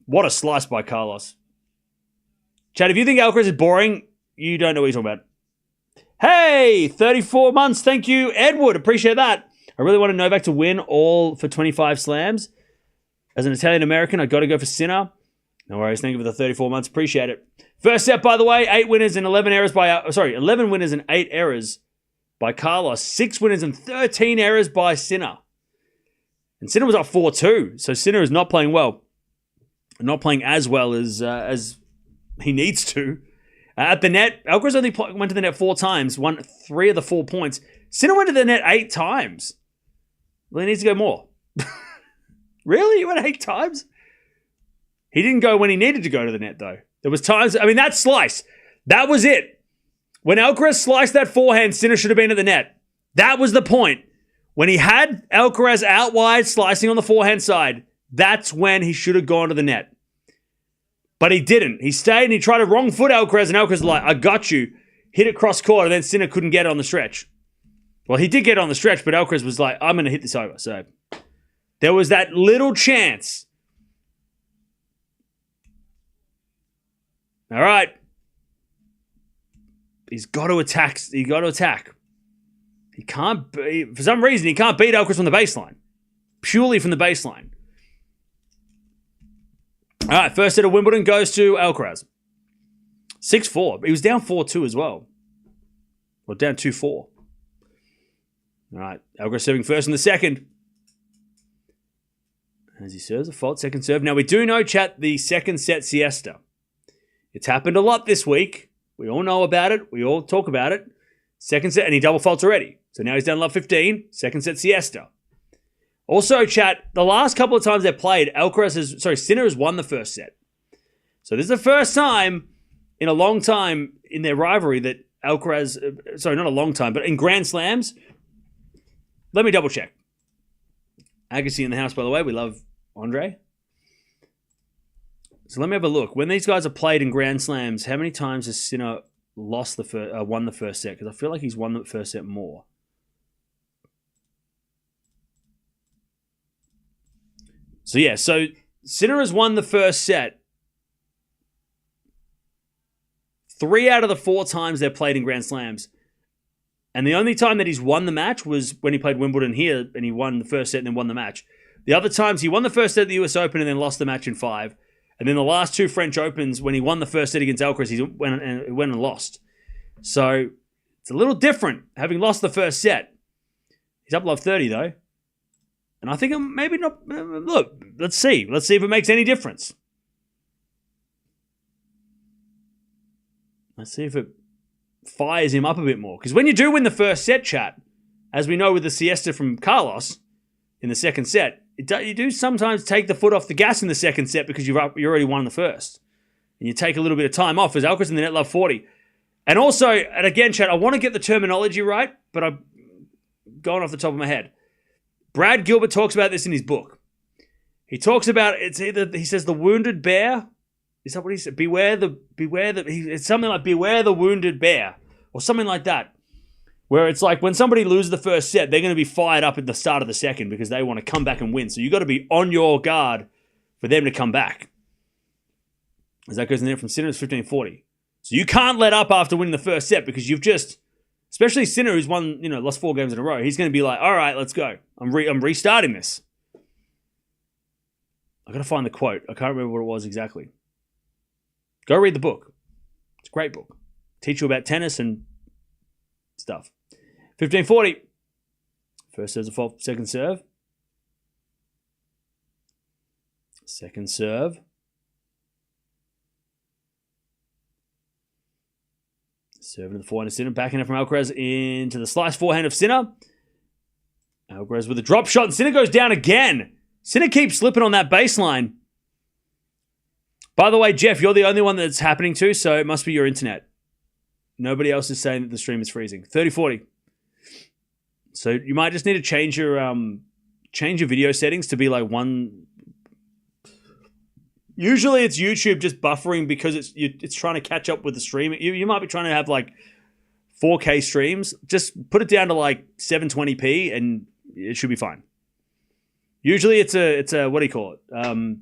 What a slice by Carlos. Chad, if you think Alcaraz is boring, you don't know what he's talking about. Hey, 34 months. Thank you, Edward. Appreciate that. I really want Novak to win all for 25 slams. As an Italian-American, I got to go for Sinner. No worries. Thank you for the 34 months. Appreciate it. First set, by the way, 11 winners and 8 errors by Carlos. 6 winners and 13 errors by Sinner. And Sinner was up 4-2. So Sinner is not playing well. Not playing as well as he needs to. At the net, Alcaraz only went to the net 4 times, won 3 of the 4 points. Sinner went to the net 8 times. Well, he needs to go more. Really? He went 8 times? He didn't go when he needed to go to the net, though. There was times, that slice, that was it. When Alcaraz sliced that forehand, Sinner should have been at the net. That was the point. When he had Alcaraz out wide, slicing on the forehand side, that's when he should have gone to the net. But he didn't. He stayed and he tried to wrong foot Alcaraz, and Alcaraz was like, I got you. Hit it cross court, and then Sinner couldn't get it on the stretch. Well, he did get it on the stretch, but Alcaraz was like, I'm going to hit this over. So there was that little chance. All right. He's got to attack. He can't, for some reason, he can't beat Alcaraz from the baseline. Purely from the baseline. All right, first set of Wimbledon goes to Alcaraz. 6-4. He was down 4-2 as well. Or down 2-4. All right, Alcaraz serving first in the second. As he serves a fault, second serve. Now, we do know, chat, the second set siesta. It's happened a lot this week. We all know about it. We all talk about it. Second set, and he double faults already. So now he's down love 15. Second set siesta. Also, chat, the last couple of times they played, Sinner has won the first set. So this is the first time in a long time in their rivalry that Alcaraz, not a long time, but in Grand Slams. Let me double check. Agassi in the house, by the way. We love Andre. So let me have a look. When these guys have played in Grand Slams, how many times has Sinner won the first set? Because I feel like he's won the first set more. So yeah, Sinner has won the first set 3 out of the 4 times they've played in Grand Slams. And the only time that he's won the match was when he played Wimbledon here and he won the first set and then won the match. The other times he won the first set at the US Open and then lost the match in 5. And then the last 2 French Opens, when he won the first set against Alcaraz, he went and lost. So it's a little different, having lost the first set. He's up love 30, though. And I think maybe not... Look, let's see. Let's see if it makes any difference. Let's see if it fires him up a bit more. Because when you do win the first set, chat, as we know with the siesta from Carlos in the second set, you do sometimes take the foot off the gas in the second set because you already won the first. And you take a little bit of time off as Alcaraz in the net love 40. And also, and again, chat, I want to get the terminology right, but I'm going off the top of my head. Brad Gilbert talks about this in his book. He talks about, he says the wounded bear. Is that what he said? It's something like beware the wounded bear or something like that. Where it's like when somebody loses the first set, they're going to be fired up at the start of the second because they want to come back and win. So you got to be on your guard for them to come back. As that goes in there from Sinner, it's 15-40. So you can't let up after winning the first set because you've just, especially Sinner who's won, lost 4 games in a row. He's going to be like, all right, let's go. I'm restarting this. I got to find the quote. I can't remember what it was exactly. Go read the book. It's a great book. Teach you about tennis and stuff. 15-40. First serve's a fault, second serve. Second serve. Serving to the forehand of Sinner. Backing it from Alcaraz into the slice forehand of Sinner. Alcaraz with a drop shot and Sinner goes down again. Sinner keeps slipping on that baseline. By the way, Jeff, you're the only one that's happening to, so it must be your internet. Nobody else is saying that the stream is freezing. 30-40. So you might just need to change your video settings to be like one. Usually it's YouTube just buffering because it's trying to catch up with the stream. You might be trying to have like 4K streams. Just put it down to like 720p and it should be fine. Usually it's a what do you call it?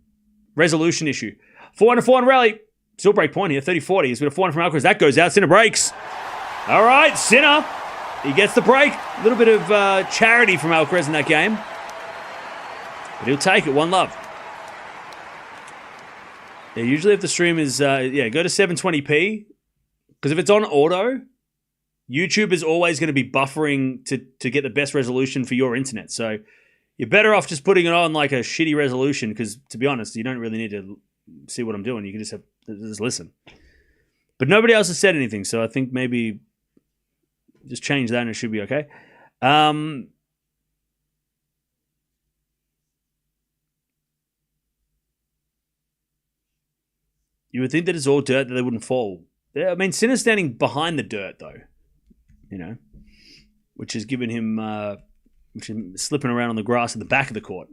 Resolution issue. 400 rally. Still break point here. 30-40. He's got a 400 from Alcaraz. That goes out. Sinner breaks. All right, Sinner. He gets the break. A little bit of charity from Alcaraz in that game. But he'll take it. 1 love. Yeah, usually if the stream is, go to 720p. Because if it's on auto, YouTube is always going to be buffering to get the best resolution for your internet. So you're better off just putting it on like a shitty resolution because, to be honest, you don't really need to see what I'm doing. You can just listen. But nobody else has said anything, so I think maybe just change that and it should be okay. You would think that it's all dirt that they wouldn't fall. I mean, Sinner's standing behind the dirt, though. Which has given him which is slipping around on the grass at the back of the court.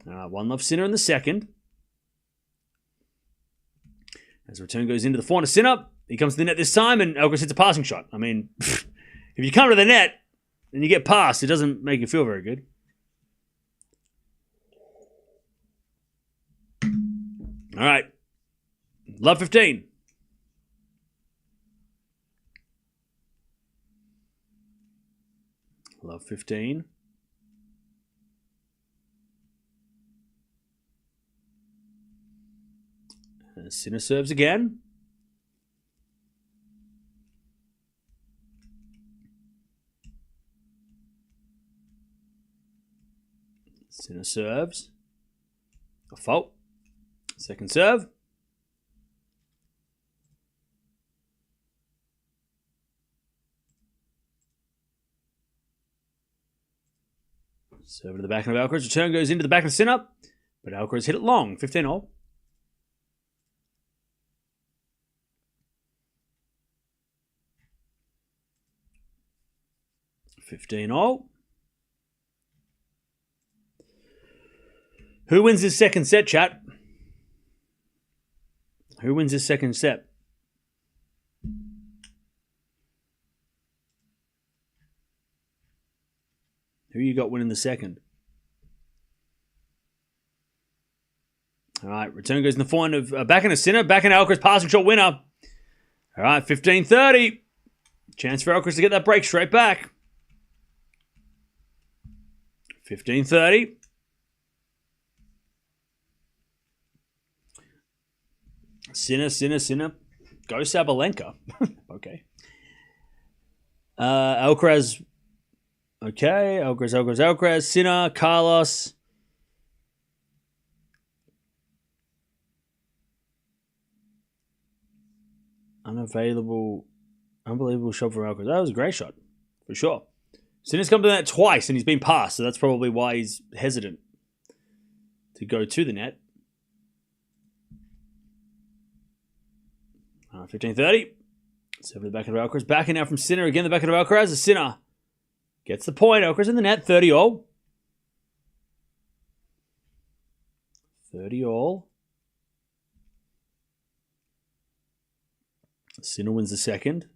1 love Sinner in the second. As the return goes into the forehand of Sinner, he comes to the net this time, and Alcaraz hits a passing shot. I mean, if you come to the net and you get past, it doesn't make you feel very good. All right. Love 15. Love 15. Sinner serves again. Sinner serves. A fault. Second serve. Serve to the back of Alcaraz. Return goes into the back of Sinner. But Alcaraz hit it long. 15-all. 15-all. Who wins his second set, chat? Who wins his second set? Who you got winning the second? All right, return goes in the forehand of back in a Sinner, back in Alcaraz, passing shot winner. All right, 15-30. Chance for Alcaraz to get that break straight back. 15-30. Sinner. Go Sabalenka. Okay. Alcaraz. Okay. Alcaraz. Sinner. Carlos. Unavailable. Unbelievable shot from Alcaraz. That was a great shot. For sure. Sinner's come to that twice and he's been passed, so that's probably why he's hesitant to go to the net. 15-30. Serve the back of Alcaraz. Back in now from Sinner. Again, the back of Alcaraz. The Sinner gets the point. Alcaraz in the net. 30-all. 30-all. Sinner wins the second.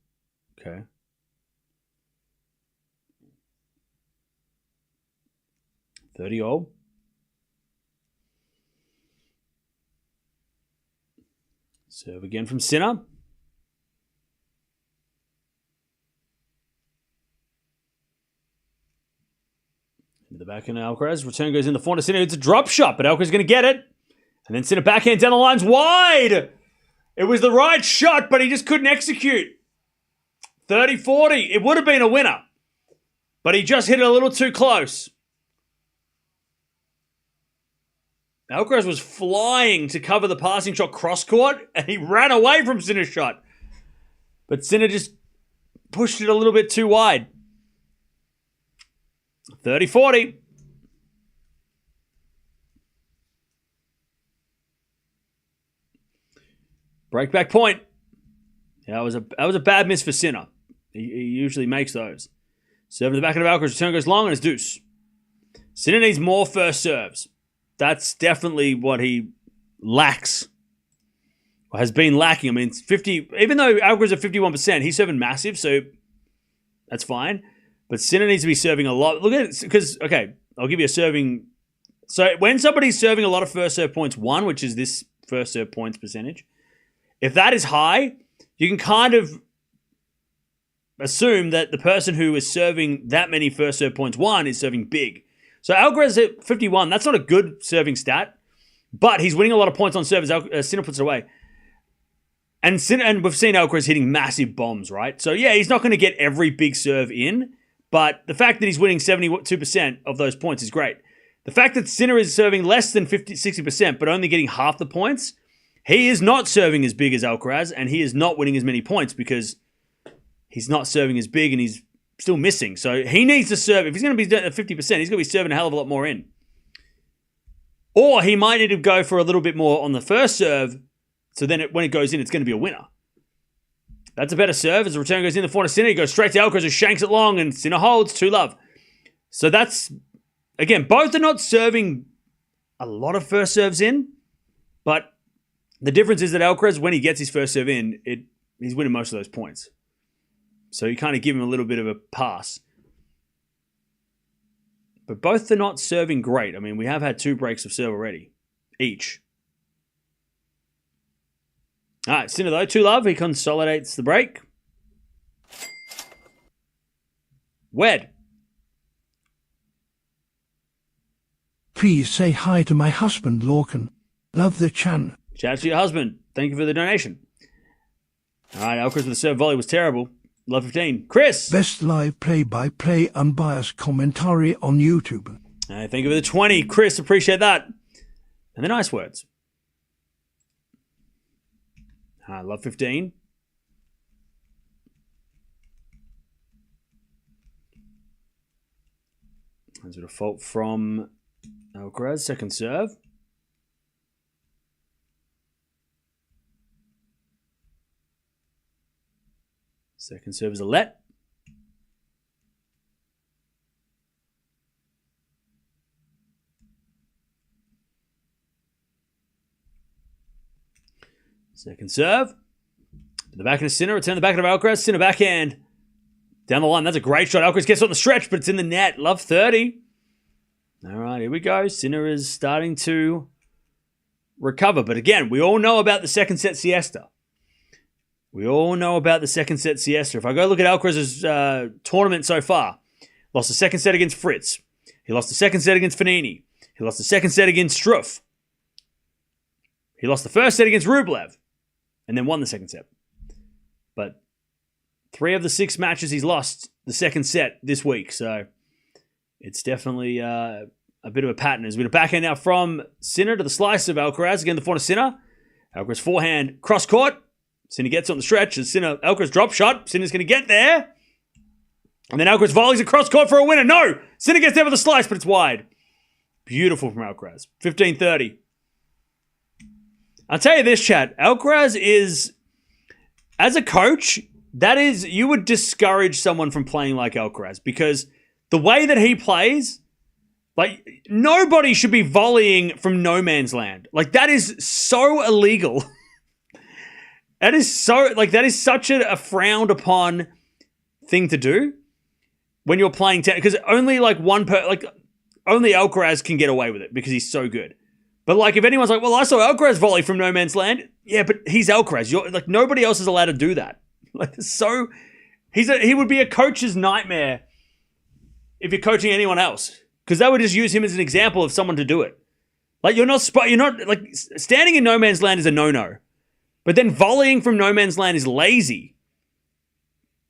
Okay. $30-all. Serve again from Sinner. Into the backhand of Alcaraz. Return goes in the forehand. Sinner. It's a drop shot, but Alcaraz is going to get it. And then Sinner backhand down the lines wide. It was the right shot, but he just couldn't execute. 30-40. It would have been a winner, but he just hit it a little too close. Alcaraz was flying to cover the passing shot cross-court, and he ran away from Sinner's shot. But Sinner just pushed it a little bit too wide. 30-40. Breakback point. Yeah, that was a bad miss for Sinner. He usually makes those. Serve in the back of Alcaraz. Return goes long and it's deuce. Sinner needs more first serves. That's definitely what he lacks. Or has been lacking. I mean, it's 50. Even though Alcaraz at 51%, he's serving massive, so that's fine. But Sinner needs to be serving a lot. Look at it, because, okay, I'll give you a serving. So when somebody's serving a lot of first serve points, one, which is this first serve points percentage, if that is high, you can kind of assume that the person who is serving that many first serve points, one, is serving big. So Alcaraz at 51, that's not a good serving stat, but he's winning a lot of points on serve as Sinner puts it away. And we've seen Alcaraz hitting massive bombs, right? So yeah, he's not going to get every big serve in, but the fact that he's winning 72% of those points is great. The fact that Sinner is serving less than 60%, but only getting half the points, he is not serving as big as Alcaraz, and he is not winning as many points because he's not serving as big and he's still missing. So he needs to serve. If he's going to be at 50%, he's going to be serving a hell of a lot more in. Or he might need to go for a little bit more on the first serve, so then when it goes in, it's going to be a winner. That's a better serve. As the return goes in, the forehand of Sinner, he goes straight to Alcaraz, who shanks it long, and Sinner holds 2-love. So that's, again, both are not serving a lot of first serves in, but the difference is that Alcaraz, when he gets his first serve in, he's winning most of those points. So you kind of give him a little bit of a pass. But both are not serving great. I mean, we have had 2 breaks of serve already, each. All right, Sinner though, 2-love. He consolidates the break. Wed. Please say hi to my husband, Lorcan. Love the chan. Shout out to your husband. Thank you for the donation. All right, Alcaraz with the serve volley was terrible. Love 15. Chris. Best live play-by-play unbiased commentary on YouTube. Thank you for the 20. Chris, appreciate that. And the nice words. Love 15. There's a fault from Alcaraz. Second serve. Second serve is a let. Second serve. To the backhand of Sinner. Return the backhand of Alcaraz. Sinner backhand. Down the line. That's a great shot. Alcaraz gets on the stretch, but it's in the net. Love 30. All right, here we go. Sinner is starting to recover. But again, we all know about the second set siesta. We all know about the second set siesta. If I go look at Alcaraz's tournament so far, lost the second set against Fritz. He lost the second set against Fanini. He lost the second set against Struff. He lost the first set against Rublev. and then won the second set. But 3 of the 6 matches he's lost the second set this week. So it's definitely a bit of a pattern. There's a bit of backhand now from Sinner to the slice of Alcaraz. Again, the forehand of Sinner. Alcaraz forehand cross court. Sinner gets on the stretch. Alcaraz drop shot. Sinner's going to get there. And then Alcaraz volleys across court for a winner. No! Sinner gets there with a slice, but it's wide. Beautiful from Alcaraz. 15-30. I'll tell you this, chat. Alcaraz is, as a coach, you would discourage someone from playing like Alcaraz because the way that he plays, like, nobody should be volleying from no man's land. Like, that is so illegal. That is such a frowned upon thing to do when you're playing tennis, because only only Alcaraz can get away with it because he's so good. But like, if anyone's like, well, I saw Alcaraz volley from no man's land, yeah, but he's Alcaraz. Nobody else is allowed to do that. He would be a coach's nightmare if you're coaching anyone else, because that would just use him as an example of someone to do it. Like, you're not like, standing in no man's land is a no-no, but then volleying from no man's land is lazy.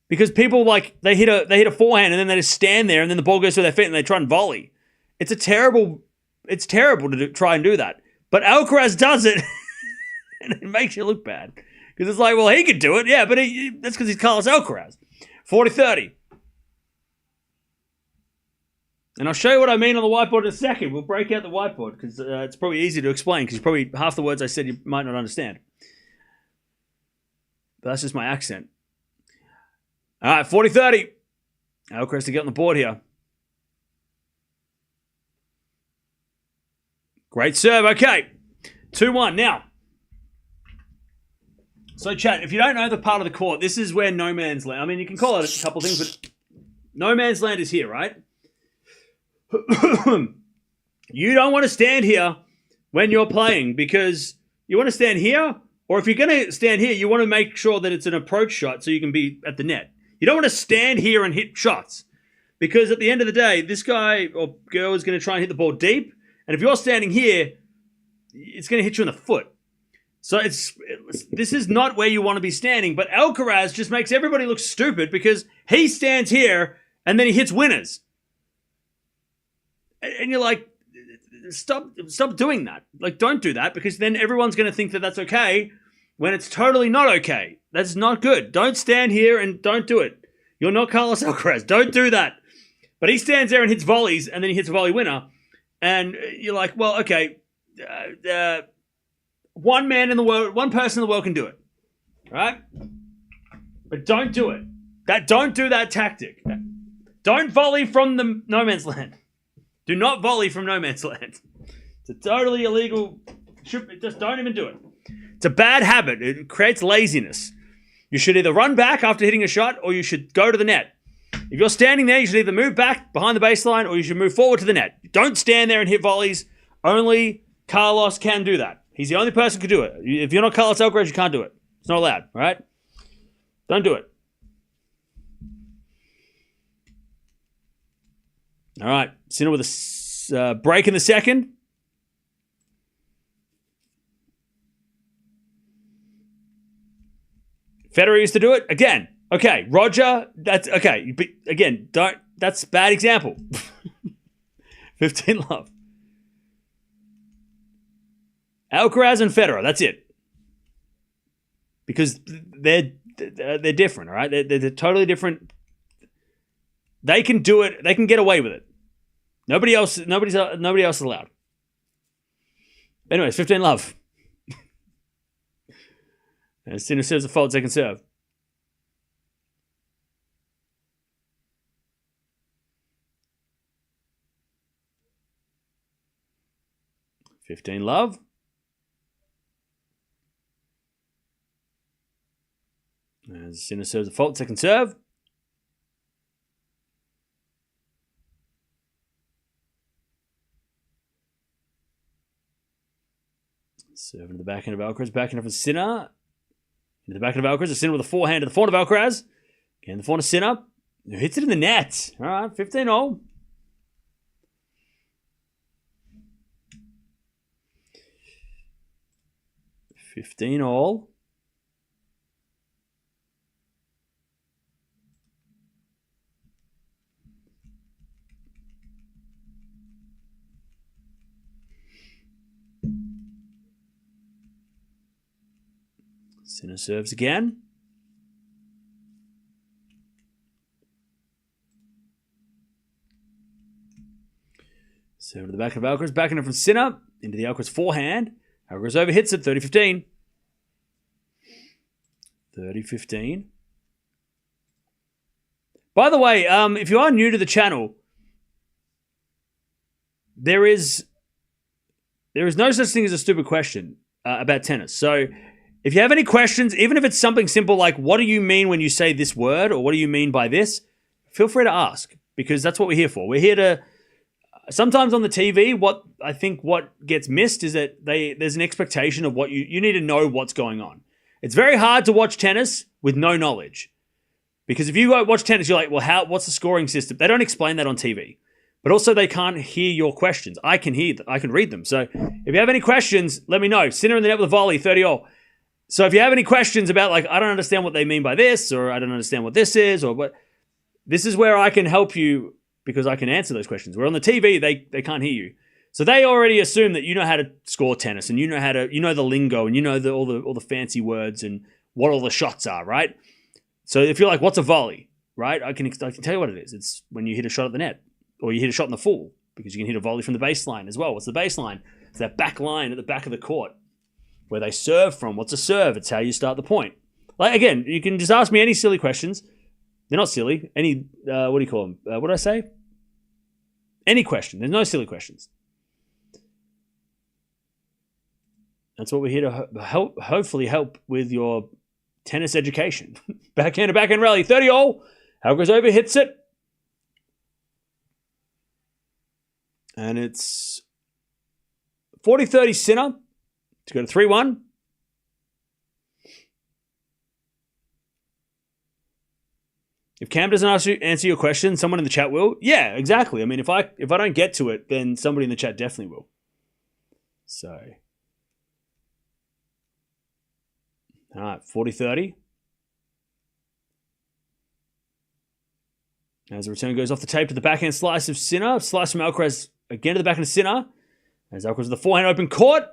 Because people, like, they hit a forehand and then they just stand there and then the ball goes through their feet and they try and volley. It's terrible to try and do that. But Alcaraz does it and it makes you look bad. Because it's like, well, he could do it. Yeah, but that's because he's Carlos Alcaraz. 40-30. And I'll show you what I mean on the whiteboard in a second. We'll break out the whiteboard because it's probably easy to explain because probably half the words I said you might not understand. But that's just my accent. All right, 40-30. Alcaraz to get on the board here. Great serve. Okay. 2-1. Now, so chat, if you don't know the part of the court, this is where no man's land. I mean, you can call it a couple things, but no man's land is here, right? You don't want to stand here when you're playing because you want to stand here, or if you're going to stand here, you want to make sure that it's an approach shot so you can be at the net. You don't want to stand here and hit shots because at the end of the day, this guy or girl is going to try and hit the ball deep. And if you're standing here, it's going to hit you in the foot. So this is not where you want to be standing. But Alcaraz just makes everybody look stupid because he stands here and then he hits winners. And you're like, stop doing that. Like, don't do that because then everyone's going to think that that's okay when it's totally not okay. That's not good. Don't stand here and don't do it. You're not Carlos Alcaraz. Don't do that. But he stands there and hits volleys, and then he hits a volley winner. And you're like, well, okay, one person in the world can do it, right? But don't do it. Don't do that tactic. Don't volley from the no man's land. Do not volley from no man's land. It's a totally illegal. Just don't even do it. It's a bad habit. It creates laziness. You should either run back after hitting a shot or you should go to the net. If you're standing there, you should either move back behind the baseline or you should move forward to the net. Don't stand there and hit volleys. Only Carlos can do that. He's the only person who can do it. If you're not Carlos Alcaraz, you can't do it. It's not allowed, all right? Don't do it. All right. Sinner with a break in the second. Federer used to do it. Again, okay. Roger, that's okay. But again, that's a bad example. 15 love. Alcaraz and Federer, that's it. Because they're different, all right? They're totally different. They can do it. They can get away with it. Nobody else is allowed. Anyways, 15 love. And Sinner serves a fault second serve. $15 love. As Sinner serves a fault second serve. Serving to the backhand of Alcaraz. Backhand of Sinner. Into the backhand of Alcaraz. A Sinner with a forehand to the forehand of Alcaraz. Again, the forehand of Sinner. Who hits it in the net. All right, 15-all. $15-all. Sinner serves again. Serve to the back of Alcaraz. Backhand from Sinner into the Alcaraz forehand. Alcaraz overhits it. 30-15. 30-15. By the way, if you are new to the channel, there is no such thing as a stupid question about tennis. So if you have any questions, even if it's something simple like, what do you mean when you say this word? Or what do you mean by this? Feel free to ask, because that's what we're here for. We're here to... Sometimes on the TV, what gets missed is that there's an expectation of what you need to know what's going on. It's very hard to watch tennis with no knowledge. Because if you go watch tennis, you're like, well, what's the scoring system? They don't explain that on TV. But also they can't hear your questions. I can hear them. I can read them. So if you have any questions, let me know. Sinner in the net with a volley, 30-all. So if you have any questions about, like, I don't understand what they mean by this, or I don't understand what this is, or what, this is where I can help you, because I can answer those questions. Where on the TV, they can't hear you. So they already assume that you know how to score tennis, and you know the lingo, and you know all the fancy words and what all the shots are, right? So if you're like, what's a volley, right? I can tell you what it is. It's when you hit a shot at the net, or you hit a shot in the full, because you can hit a volley from the baseline as well. What's the baseline? It's that back line at the back of the court where they serve from. What's a serve? It's how you start the point. Like, again, you can just ask me any silly questions. They're not silly. Any, what do you call them? What did I say? Any question. There's no silly questions. That's what we're here to hopefully help with your tennis education. Backhand to backhand rally. 30-all. Alcaraz over, hits it. And it's 40-30 Sinner to go to 3-1. If Cam doesn't answer your question, someone in the chat will. Yeah, exactly. I mean, if I don't get to it, then somebody in the chat definitely will. So, all right, 40-30. As the return goes off the tape to the backhand slice of Sinner. Slice from Alcaraz again to the backhand of Sinner. As Alcaraz with the forehand open court.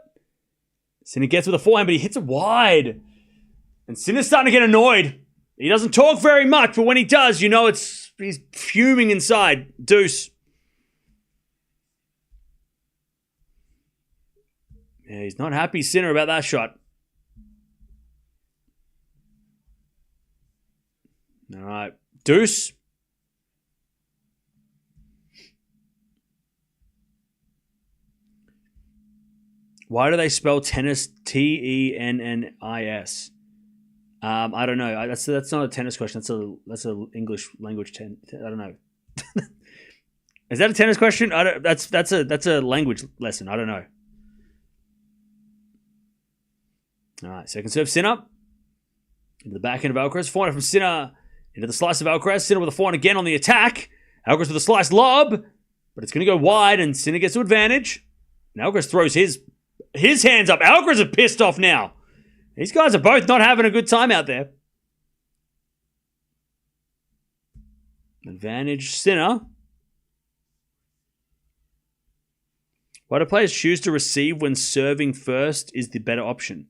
Sinner gets with the forehand, but he hits it wide. And Sinner's starting to get annoyed. He doesn't talk very much, but when he does, you know he's fuming inside. Deuce. Yeah, he's not happy, Sinner, about that shot. All right. Deuce. Why do they spell tennis Tennis? I don't know. That's not a tennis question. That's a English language. I don't know. Is that a tennis question? That's a language lesson. I don't know. All right, second serve, Sinner into the backhand of Alcaraz. Forehand from Sinner into the slice of Alcaraz. Sinner with a forehand again on the attack. Alcaraz with a slice lob, but it's going to go wide, and Sinner gets to advantage. And Alcaraz throws his hands up. Alcaraz are pissed off now. These guys are both not having a good time out there. Advantage Sinner. Why do players choose to receive when serving first is the better option?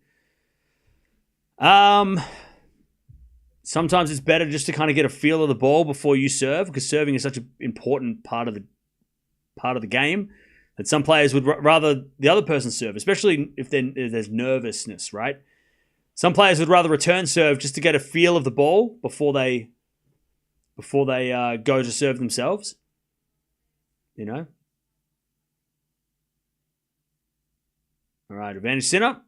Sometimes it's better just to kind of get a feel of the ball before you serve, because serving is such an important part of the game that some players would rather the other person serve, especially if there's nervousness, right? Some players would rather return serve just to get a feel of the ball before they go to serve themselves. You know? All right, advantage Sinner.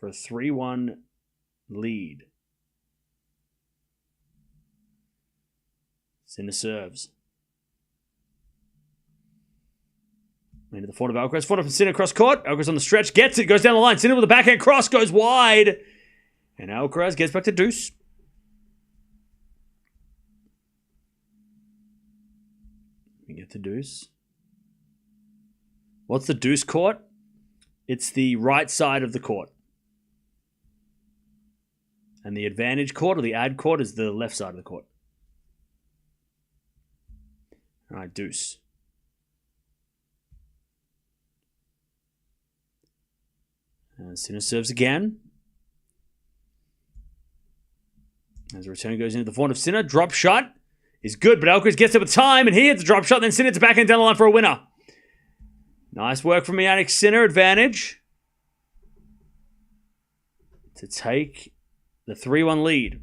For a 3-1 lead. Sinner serves. Into the forehand of Alcaraz. Forehand from Sinner cross court. Alcaraz on the stretch. Gets it. Goes down the line. Sinner with a backhand cross. Goes wide. And Alcaraz gets back to deuce. We get to deuce. What's the deuce court? It's the right side of the court. And the advantage court, or the ad court, is the left side of the court. All right, deuce. And Sinner serves again. As the return goes into the forehand of Sinner. Drop shot is good, but Alcaraz gets it with time, and he hits the drop shot, then Sinner to backhand down the line for a winner. Nice work from Jannik Sinner. Advantage to take the 3-1 lead.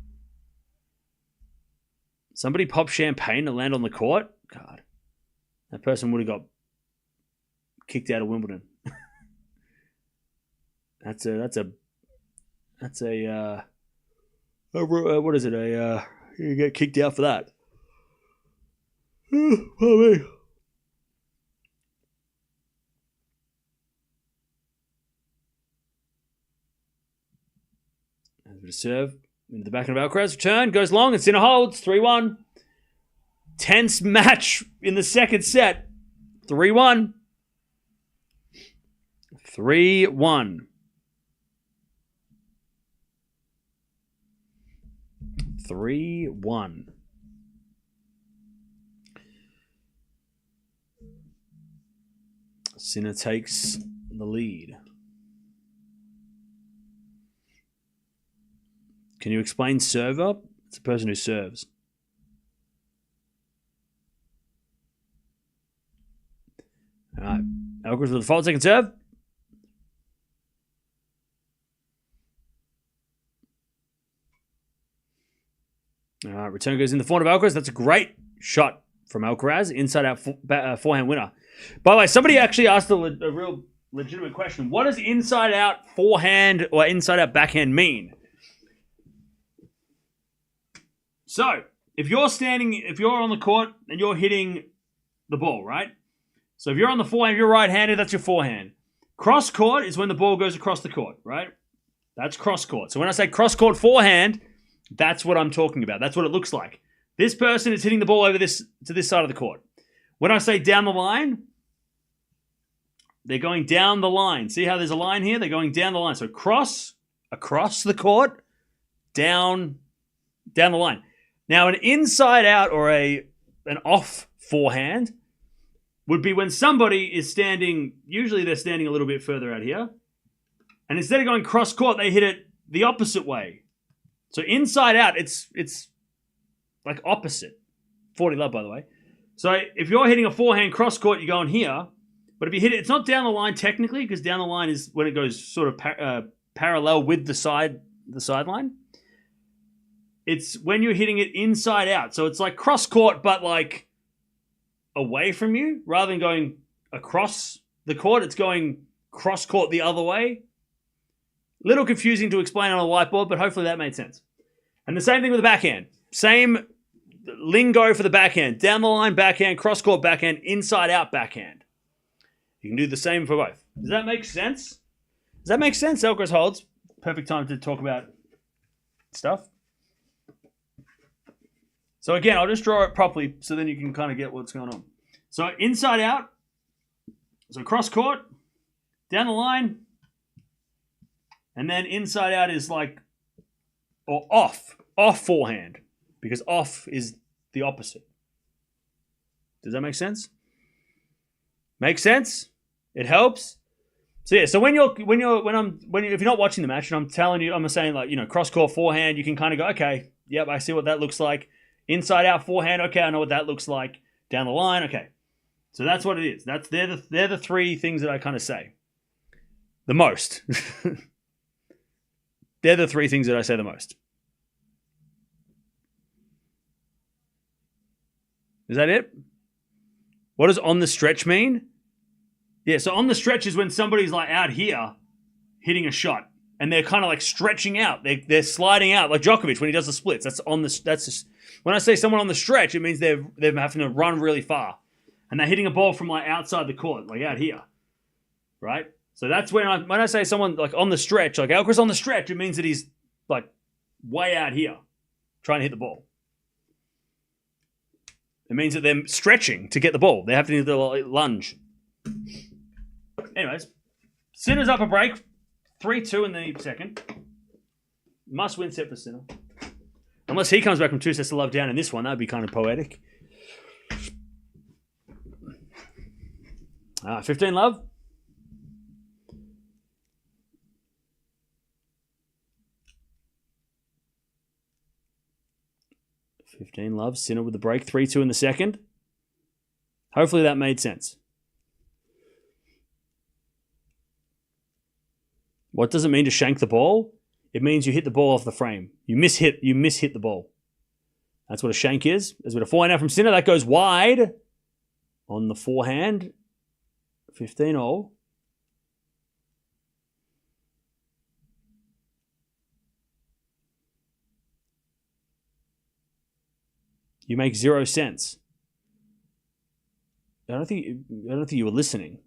Somebody pop champagne to land on the court. God, that person would have got kicked out of Wimbledon. That's a what is it? You get kicked out for that. Oh, As we serve into the back of Alcaraz, return goes long and Sinner holds 3-1. Tense match in the second set. 3-1. 3-1. 3-1. Sinner takes the lead. Can you explain serve up? It's the person who serves. All right. Alcaraz with the default second serve. All right. Return goes in the forehand of Alcaraz. That's a great shot from Alcaraz. Inside out forehand winner. By the way, somebody actually asked a real legitimate question. What does inside out forehand or inside out backhand mean? So, if you're on the court and you're hitting the ball, right? So if you're on the forehand, you're right-handed, that's your forehand. Cross court is when the ball goes across the court, right? That's cross court. So when I say cross court forehand, that's what I'm talking about. That's what it looks like. This person is hitting the ball over to this side of the court. When I say down the line, they're going down the line. See how there's a line here? They're going down the line. So cross, across the court, down the line. Now, an inside out or an off forehand would be when somebody is standing, usually they're standing a little bit further out here, and instead of going cross court, they hit it the opposite way. So inside out, it's like opposite. 40 love, by the way. So if you're hitting a forehand cross court, you're going here, but if you hit it, it's not down the line technically, because down the line is when it goes sort of parallel with the sideline. It's when you're hitting it inside out. So it's like cross court, but like away from you. Rather than going across the court, it's going cross court the other way. Little confusing to explain on a whiteboard, but hopefully that made sense. And the same thing with the backhand. Same lingo for the backhand. Down the line backhand, cross court backhand, inside out backhand. You can do the same for both. Does that make sense? Does that make sense? Alcaraz holds. Perfect time to talk about stuff. So again, I'll just draw it properly so then you can kind of get what's going on. So inside out, so cross court, down the line, and then inside out is like, or off forehand, because off is the opposite. Does that make sense? Make sense? It helps. So yeah, so if you're not watching the match and I'm telling you, I'm saying like, cross court forehand, you can kind of go, okay, yep, I see what that looks like. Inside out forehand, okay, I know what that looks like. Down the line, okay. So that's what it is. They're the three things that I kind of say the most. They're the three things that I say the most. Is that it? What does on the stretch mean? Yeah, so on the stretch is when somebody's like out here hitting a shot and they're kind of like stretching out. They're sliding out like Djokovic when he does the splits. When I say someone on the stretch, it means they're having to run really far. And they're hitting a ball from like outside the court, like out here. Right? So that's when I say someone like on the stretch, like Alcaraz on the stretch, it means that he's like way out here trying to hit the ball. It means that they're stretching to get the ball. They have to do the lunge. Anyways, Sinner's up a break. 3-2 in the second. Must win set for Sinner. Unless he comes back from 2 sets to love down in this one, that'd be kind of poetic. 15 love. 15 love. Sinner with the break. 3-2 in the second. Hopefully that made sense. What does it mean to shank the ball? It means you hit the ball off the frame. You mishit the ball. That's what a shank is. As with a forehand out from Sinner, that goes wide on the forehand. 15-all. You make 0 sense. I don't think you were listening.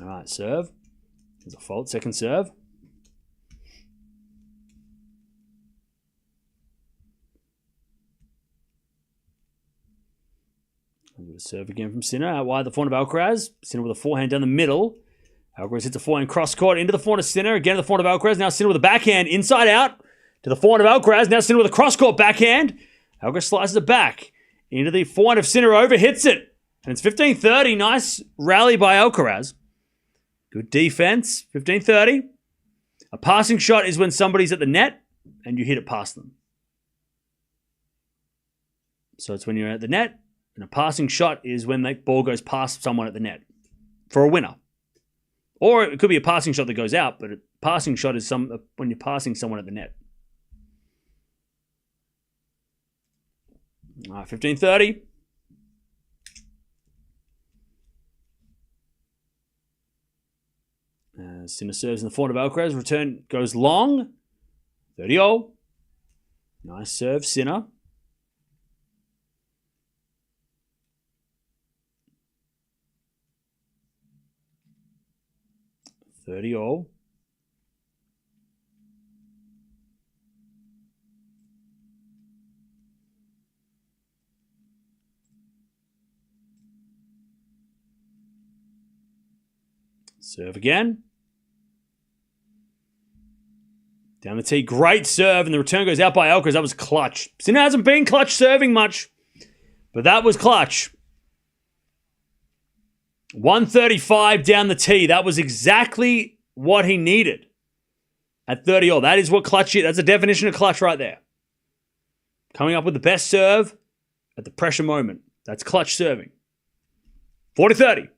All right, serve. There's a fault. Second serve. Serve again from Sinner. Out wide the forehand of Alcaraz. Sinner with a forehand down the middle. Alcaraz hits a forehand cross court into the forehand of Sinner. Again to the forehand of Alcaraz. Now Sinner with a backhand inside out to the forehand of Alcaraz. Now Sinner with a cross court backhand. Alcaraz slices it back into the forehand of Sinner. Over hits it. And it's 15-30. Nice rally by Alcaraz. Good defense. 15-30. A passing shot is when somebody's at the net and you hit it past them. So it's when you're at the net. And a passing shot is when the ball goes past someone at the net for a winner. Or it could be a passing shot that goes out, but a passing shot is when you're passing someone at the net. 15-30. Sinner serves in the forehand of Alcaraz. Return goes long. 30-all. Nice serve, Sinner. 30-all. Serve again. Down the tee. Great serve. And the return goes out by Alcaraz. That was clutch. Sinner hasn't been clutch serving much. But that was clutch. 135 down the tee. That was exactly what he needed at 30-all. That is what clutch is. That's the definition of clutch right there. Coming up with the best serve at the pressure moment. That's clutch serving. 40-30.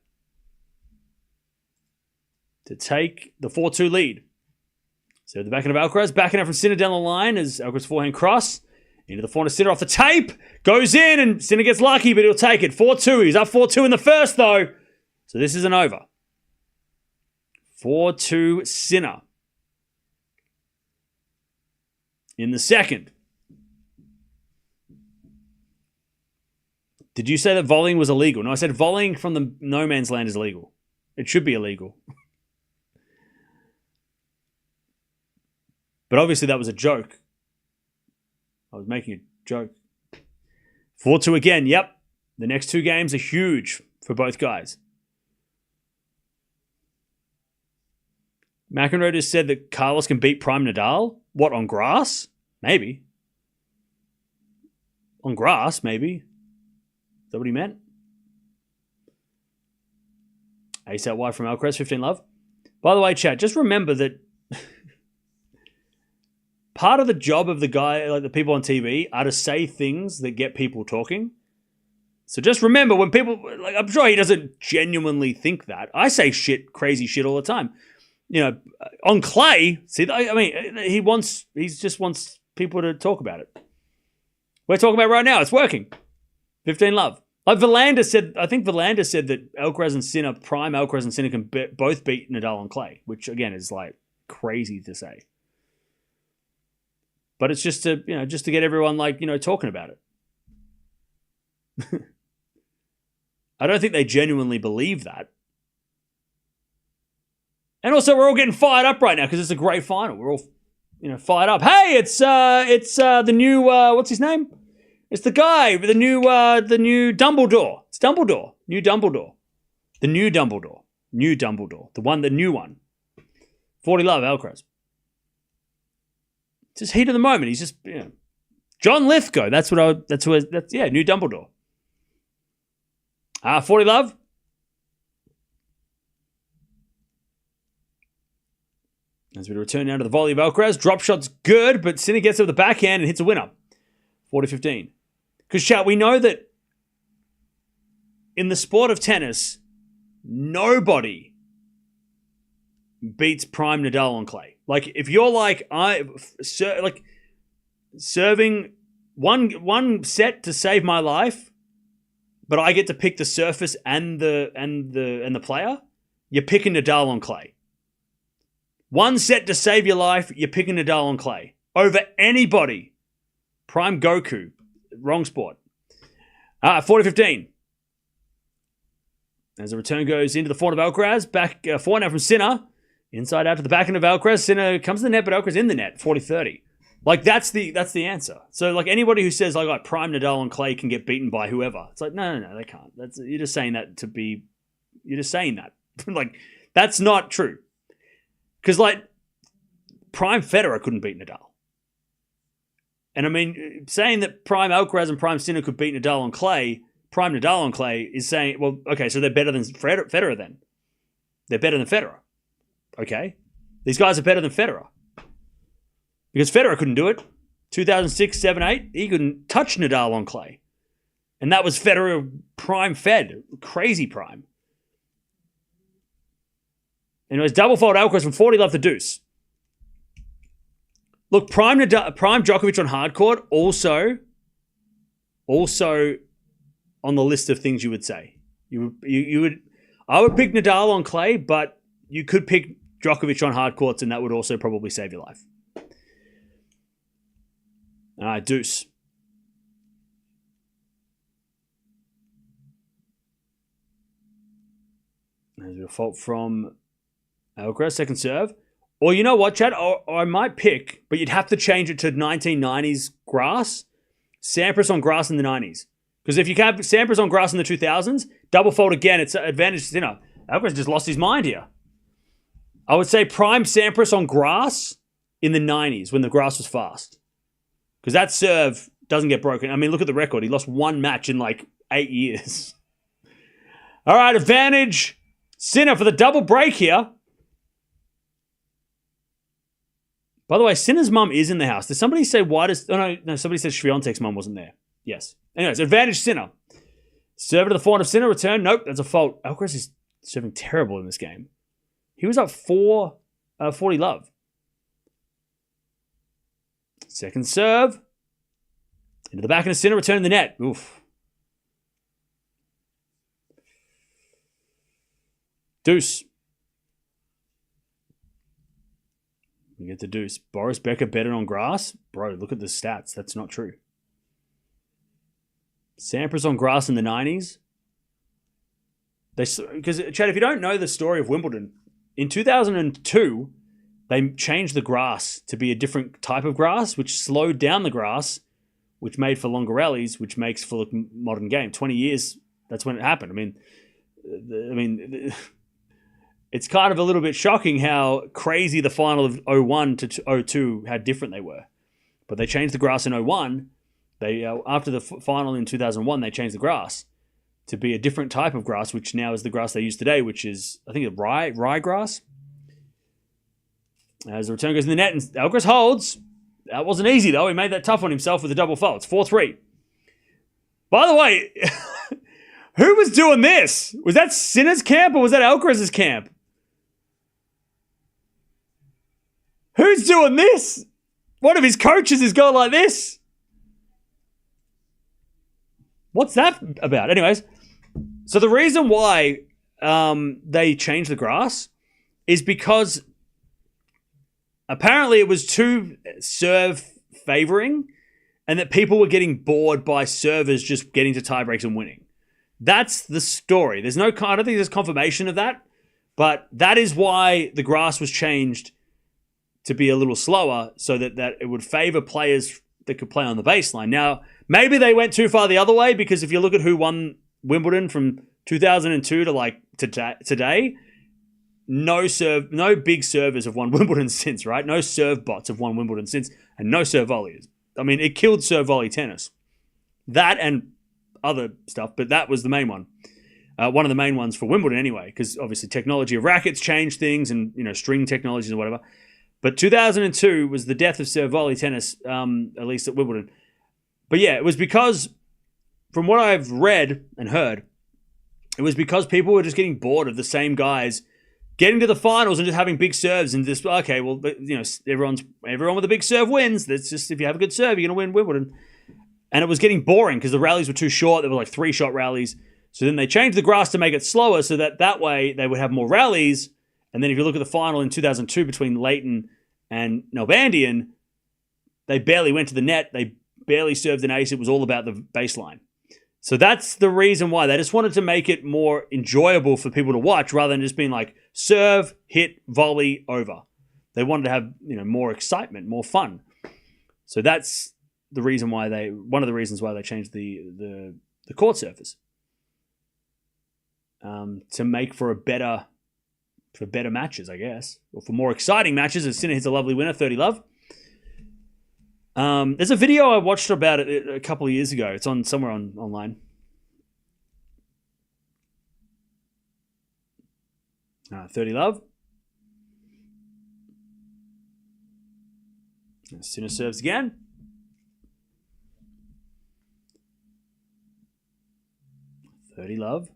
To take the 4-2 lead. So the backhand of Alcaraz. Backhand out from Sinner down the line as Alcaraz forehand cross. Into the forehand of Sinner off the tape. Goes in and Sinner gets lucky, but he'll take it. 4-2. He's up 4-2 in the first though. So this isn't over. 4-2 Sinner. In the second. Did you say that volleying was illegal? No, I said volleying from the no man's land is illegal. It should be illegal. But obviously that was a joke. I was making a joke. 4-2 again. Yep. The next two games are huge for both guys. McEnroe just said that Carlos can beat Prime Nadal. What, on grass? Maybe. On grass, maybe. Is that what he meant? Ace out wide from Alcaraz, 15 love. By the way, chat, just remember that part of the job of the guy, like the people on TV, are to say things that get people talking. So just remember when people, like, I'm sure he doesn't genuinely think that. I say crazy shit all the time. You know, on clay, see, I mean, he just wants people to talk about it. We're talking about it right now. It's working. 15 love. Like Verlander said, I think Verlander said that Alcaraz and Sinner, prime Alcaraz and Sinner can both beat Nadal on clay, which again is like crazy to say. But it's just to get everyone talking about it. I don't think they genuinely believe that. And also, we're all getting fired up right now because it's a great final. We're all, fired up. Hey, it's the new what's his name? It's the guy with the new Dumbledore. It's Dumbledore. New Dumbledore. The new Dumbledore. New Dumbledore. The new one. 40 love, Alcaraz. It's just heat of the moment. He's just, John Lithgow. New Dumbledore. 40 love. As we return now to the volley of Alcaraz. Drop shot's good, but Sinner gets it with the backhand and hits a winner. 40-15. Because, chat, we know that in the sport of tennis, nobody beats prime Nadal on clay. Like, if you're like serving one set to save my life, but I get to pick the surface and the player, you're picking Nadal on clay. One set to save your life, you're picking Nadal on clay. Over anybody. Prime Goku. Wrong sport. 40-15. As the return goes into the forehand of Alcaraz. Back forehand now from Sinner. Inside out to the backhand of Alcaraz. Sinner comes to the net, but Alcaraz in the net. 40-30. Like, that's the answer. So, like, anybody who says, like, prime Nadal on clay can get beaten by whoever. It's like, no, they can't. You're just saying that to be... You're just saying that. Like, that's not true. Because, like, prime Federer couldn't beat Nadal. And, I mean, saying that prime Alcaraz and prime Sinner could beat Nadal on clay, prime Nadal on clay is saying, well, okay, so they're better than Federer then. They're better than Federer. Okay. These guys are better than Federer. Because Federer couldn't do it. 2006, 7, 8, he couldn't touch Nadal on clay. And that was Federer prime Fed. Crazy prime. Anyways, double fault Alcaraz from 40 love the deuce. Look, prime Djokovic on hard court also on the list of things you would say. I would pick Nadal on clay, but you could pick Djokovic on hard courts, and that would also probably save your life. Deuce. There's a fault from Alcaraz, second serve. Or you know what, Chad? Or I might pick, but you'd have to change it to 1990s grass. Sampras on grass in the 90s. Because if you have Sampras on grass in the 2000s, double fault again, it's advantage Sinner. Alcaraz just lost his mind here. I would say prime Sampras on grass in the 90s when the grass was fast. Because that serve doesn't get broken. I mean, look at the record. He lost one match in like 8 years. All right, advantage Sinner for the double break here. By the way, Sinner's mum is in the house. Did somebody say why does... Oh, no, somebody said Swiatek's mum wasn't there. Yes. Anyways, advantage Sinner. Serve to the forehand of Sinner. Return. Nope, that's a fault. Alcaraz is serving terrible in this game. He was up 40 love. Second serve. Into the back of the Sinner. Return in the net. Oof. Deuce. We get the deuce. Boris Becker better on grass? Bro, look at the stats. That's not true. Sampras on grass in the 90s. Because, Chad, if you don't know the story of Wimbledon, in 2002, they changed the grass to be a different type of grass, which slowed down the grass, which made for longer rallies, which makes for the modern game. 20 years, that's when it happened. I mean, it's kind of a little bit shocking how crazy the final of 01 to 02, how different they were. But they changed the grass in 01. They after the final in 2001, they changed the grass to be a different type of grass, which now is the grass they use today, which is, I think, rye grass. As the return goes in the net, and Alcaraz holds. That wasn't easy, though. He made that tough on himself with a double fault. It's 4-3. By the way, who was doing this? Was that Sinner's camp or was that Alcaraz's camp? Who's doing this? One of his coaches is going like this. What's that about? Anyways, so the reason why they changed the grass is because apparently it was too serve favoring and that people were getting bored by servers just getting to tiebreaks and winning. That's the story. I don't think there's confirmation of that, but that is why the grass was changed to be a little slower so that it would favor players that could play on the baseline. Now, maybe they went too far the other way because if you look at who won Wimbledon from 2002 to like today, no big servers have won Wimbledon since, right? No serve bots have won Wimbledon since, and no serve volleys. I mean, it killed serve volley tennis. That and other stuff, but that was the main one. One of the main ones for Wimbledon anyway, because obviously technology of rackets changed things and, string technologies and whatever. But 2002 was the death of serve volley tennis, at least at Wimbledon. But yeah, it was because, from what I've read and heard, it was because people were just getting bored of the same guys getting to the finals and just having big serves and just, okay, well, you know, everyone with a big serve wins. That's just, if you have a good serve, you're going to win Wimbledon. And it was getting boring because the rallies were too short. They were like 3-shot rallies. So then they changed the grass to make it slower so that way they would have more rallies. And then if you look at the final in 2002 between Leighton and Nalbandian, they barely went to the net. They barely served an ace. It was all about the baseline. So that's the reason why. They just wanted to make it more enjoyable for people to watch rather than just being like serve, hit, volley, over. They wanted to have, you know, more excitement, more fun. So that's the reason why one of the reasons why they changed the court surface. To make for better matches, I guess. Or for more exciting matches, as Sinner hits a lovely winner, 30-love. There's a video I watched about it a couple of years ago. It's on somewhere online. 30-love. Sinner serves again. .30-love.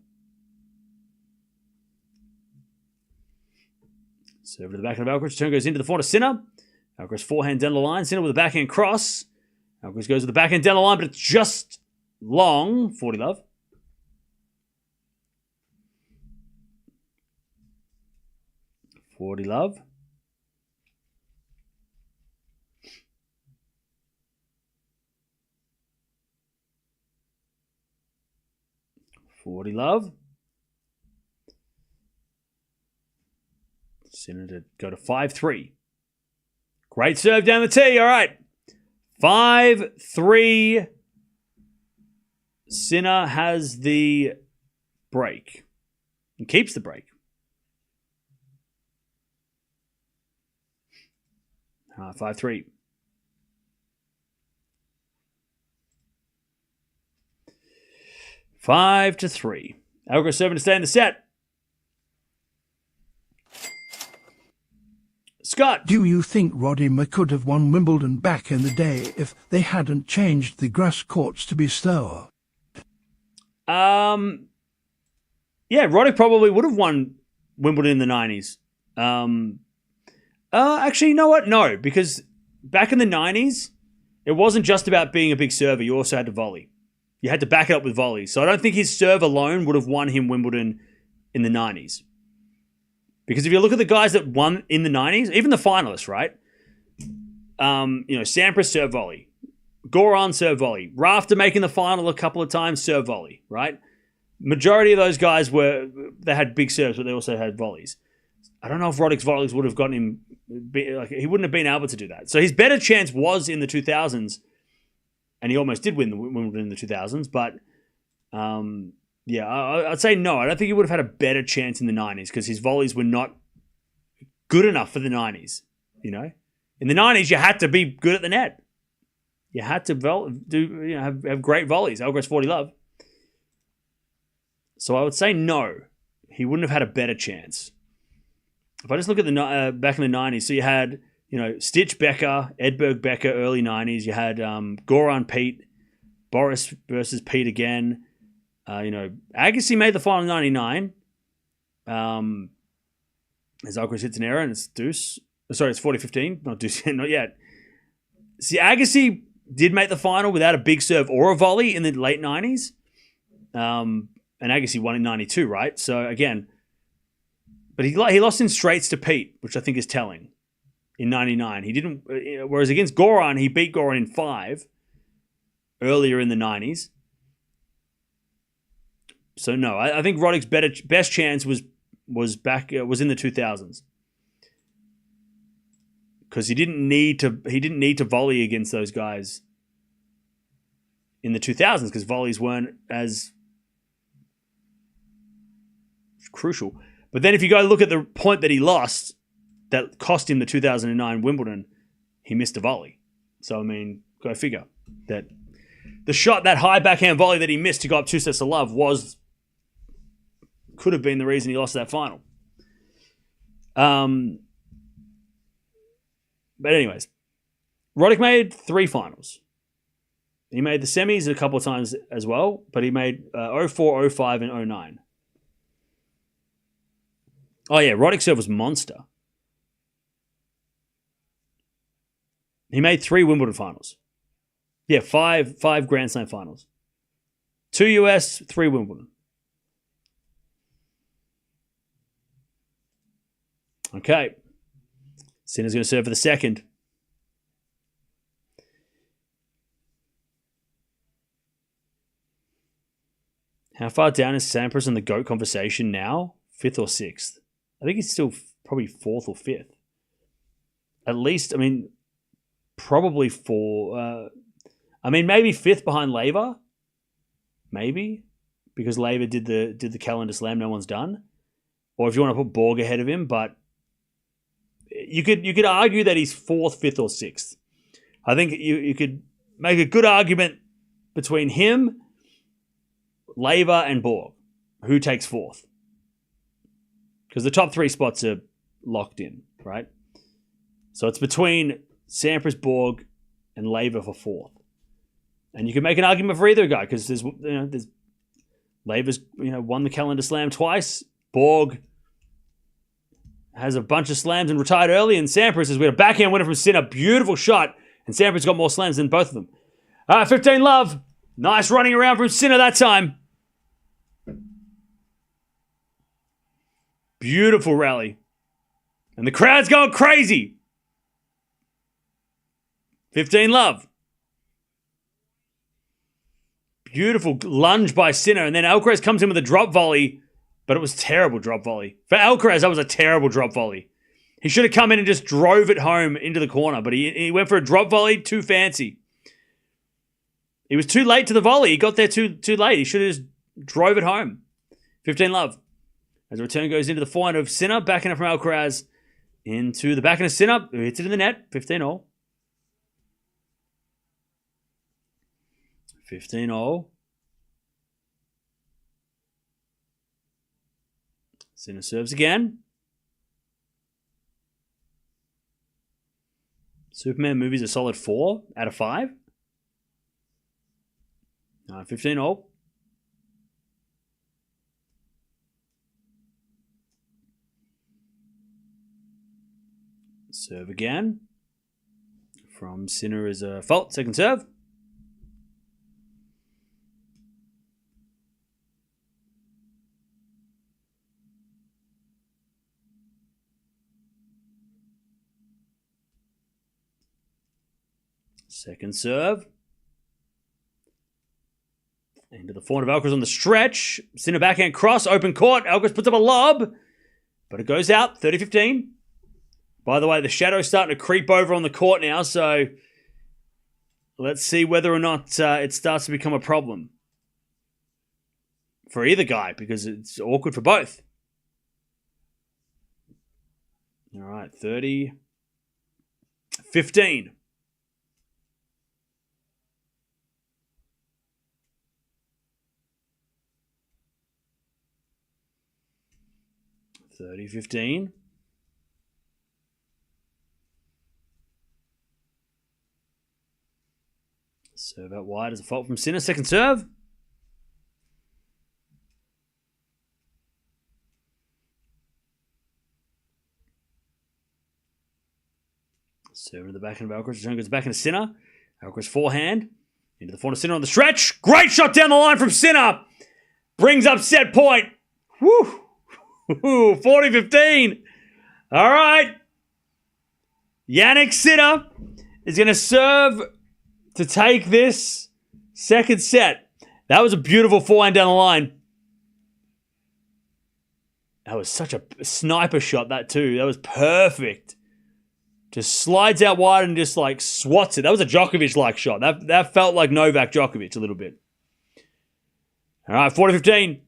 Serve to the back of Alcaraz. Turn goes into the forehand of Sinner. Alcaraz forehand down the line. Sinner with a backhand cross. Alcaraz goes with the backhand down the line, but it's just long. 40-love. .40-love. .40-love. Sinner to go to 5-3. Great serve down the tee. All right. 5-3. Sinner has the break. And keeps the break. 5-3. Five to 3. Alcaraz serving to stay in the set. Scott. Do you think Roddimer could have won Wimbledon back in the day if they hadn't changed the grass courts to be slower? Yeah, Roddick probably would have won Wimbledon in the 90s. Actually, you know what? No, because back in the 90s, it wasn't just about being a big server. You also had to volley. You had to back it up with volleys. So I don't think his serve alone would have won him Wimbledon in the 90s. Because if you look at the guys that won in the 90s, even the finalists, right? Sampras serve volley. Goran serve volley. Rafter making the final a couple of times, serve volley, right? Majority of those guys they had big serves, but they also had volleys. I don't know if Roddick's volleys would have gotten him, he wouldn't have been able to do that. So his better chance was in the 2000s, and he almost did win the Wimbledon in the 2000s, but I'd say no. I don't think he would have had a better chance in the 90s because his volleys were not good enough for the 90s, you know? In the 90s, you had to be good at the net. You had to have great volleys. Alcaraz 40-love. So I would say no. He wouldn't have had a better chance. If I just look at the back in the 90s, so you had, Stitch Becker, Edberg Becker, early 90s. You had Goran Pete, Boris versus Pete again. Agassi made the final in 99. As Alcaraz hits an error and it's deuce. Sorry, it's 40-15. Not deuce, not yet. See, Agassi did make the final without a big serve or a volley in the late 90s. And Agassi won in 92, right? So, again, but he lost in straights to Pete, which I think is telling, in 99. He didn't, whereas against Goran, he beat Goran in 5 earlier in the 90s. So, no, I think Roddick's best chance was in the 2000s. Because he didn't need to volley against those guys in the 2000s because volleys weren't as crucial. But then if you go look at the point that he lost, that cost him the 2009 Wimbledon, he missed a volley. So, I mean, go figure. That the shot, that high backhand volley that he missed to go up 2-0 could have been the reason he lost that final. But anyways, Roddick made 3 finals. He made the semis a couple of times as well, but he made 04, 05, and 09. Oh yeah, Roddick's serve was monster. He made 3 Wimbledon finals. Yeah, five Grand Slam finals. 2 US, 3 Wimbledon. Okay. Sinner's going to serve for the second. How far down is Sampras in the GOAT conversation now? 5th or 6th? I think he's still probably 4th or 5th. At least, I mean, probably 4. Maybe 5th behind Laver. Maybe. Because Laver did the calendar slam no one's done. Or if you want to put Borg ahead of him, but you could argue that he's 4th, 5th, or 6th. I think you could make a good argument between him, Laver, and Borg. Who takes 4th? Because the top 3 spots are locked in, right? So it's between Sampras, Borg, and Laver for 4th. And you can make an argument for either guy because there's Laver's won the calendar slam twice. Borg has a bunch of slams and retired early, and Sampras has got a backhand winner from Sinner. Beautiful shot, and Sampras got more slams than both of them. 15 love. Nice running around from Sinner that time. Beautiful rally. And the crowd's going crazy. 15 love. Beautiful lunge by Sinner. And then Alcaraz comes in with a drop volley, but it was terrible drop volley. For Alcaraz, that was a terrible drop volley. He should have come in and just drove it home into the corner, but he went for a drop volley, too fancy. He was too late to the volley. He got there too late. He should have just drove it home. 15 love. As the return goes into the forehand of Sinner, backing it from Alcaraz into the backhand of Sinner, who hits it in the net. 15 all. 15 all. Sinner serves again. Superman movie's a solid 4 out of 5. 15 all. Serve again. From Sinner is a fault. Second serve. Second serve. Into the forehand of Alcaraz on the stretch. Sinner backhand cross, open court. Alcaraz puts up a lob, but it goes out. 30-15. By the way, the shadow's starting to creep over on the court now, so let's see whether or not it starts to become a problem for either guy, because it's awkward for both. All right, 30-15. 30-15. Serve out wide as a fault from Sinner. Second serve. Serve in the backhand of Alcaraz. Return goes back into Sinner. Alcaraz forehand. Into the forehand of Sinner on the stretch. Great shot down the line from Sinner. Brings up set point. Woo! 40-15. All right. Jannik Sinner is going to serve to take this second set. That was a beautiful forehand down the line. That was such a sniper shot, that too. That was perfect. Just slides out wide and just like swats it. That was a Djokovic-like shot. That felt like Novak Djokovic a little bit. All right, 40-15.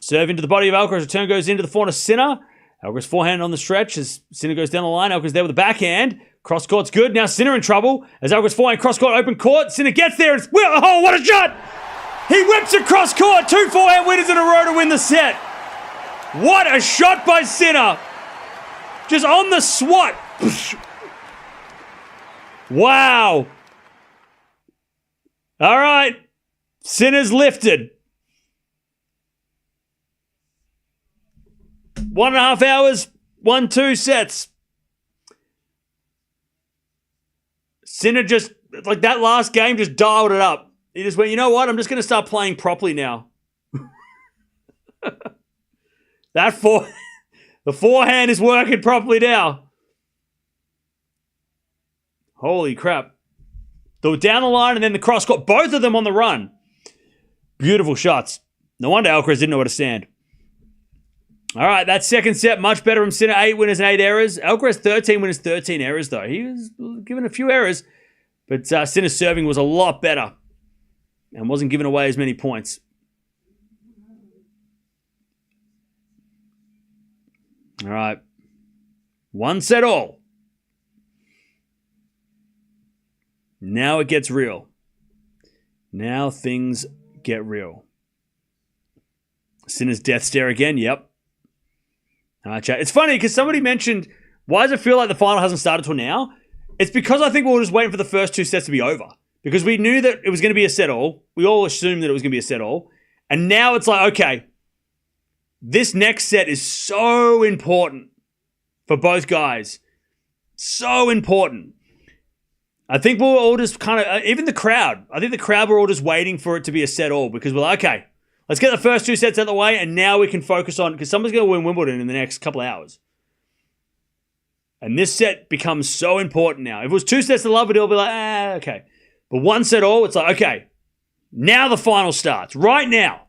Serve into the body of Alcaraz. Return goes into the forehand of Sinner. Alcaraz forehand on the stretch as Sinner goes down the line. Alcaraz there with a backhand. Cross court's good. Now Sinner in trouble. As Alcaraz forehand, cross court, open court. Sinner gets there. And oh, what a shot! He whips across court. 2 forehand winners in a row to win the set. What a shot by Sinner. Just on the swat. Wow. All right. Sinner's lifted. 1.5 hours, 1-2 sets. Sinner just, like that last game, just dialed it up. He just went, you know what? I'm just going to start playing properly now. The forehand is working properly now. Holy crap. They were down the line and then the cross got both of them on the run. Beautiful shots. No wonder Alcaraz didn't know where to stand. All right, that second set, much better from Sinner. 8 winners and 8 errors. Alcaraz, 13 winners, 13 errors, though. He was given a few errors, but Sinner's serving was a lot better and wasn't giving away as many points. All right. 1 set all. Now it gets real. Now things get real. Sinner's death stare again. Yep. All right, chat. It's funny because somebody mentioned, why does it feel like the final hasn't started till now? It's because I think we were just waiting for the first 2 sets to be over. Because we knew that it was going to be a set all. We all assumed that it was going to be a set all. And now it's like, okay, this next set is so important for both guys. So important. I think we're all just kind of, even the crowd, I think the crowd were all just waiting for it to be a set all because we're like, okay, let's get the first 2 sets out of the way and now we can focus on, because someone's going to win Wimbledon in the next couple of hours. And this set becomes so important now. If it was 2 sets to love, it'll be like, okay. But 1 set all, it's like, okay, now the final starts. Right now.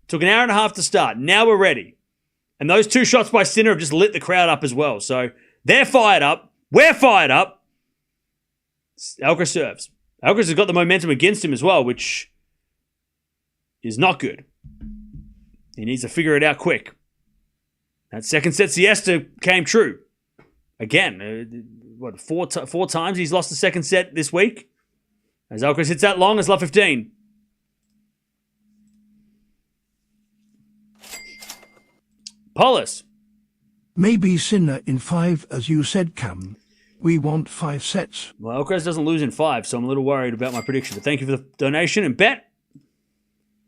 It took an hour and a half to start. Now we're ready. And those 2 shots by Sinner have just lit the crowd up as well. So they're fired up. We're fired up. Alcaraz serves. Alcaraz has got the momentum against him as well, which is not good. He needs to figure it out quick. That second set siesta came true. Again, four times he's lost the second set this week? As Alcaraz hits that long, it's love 15. Polis. Maybe Sinner in 5, as you said, Cam. We want 5 sets. Well, Alcaraz doesn't lose in 5, so I'm a little worried about my prediction. But thank you for the donation and bet.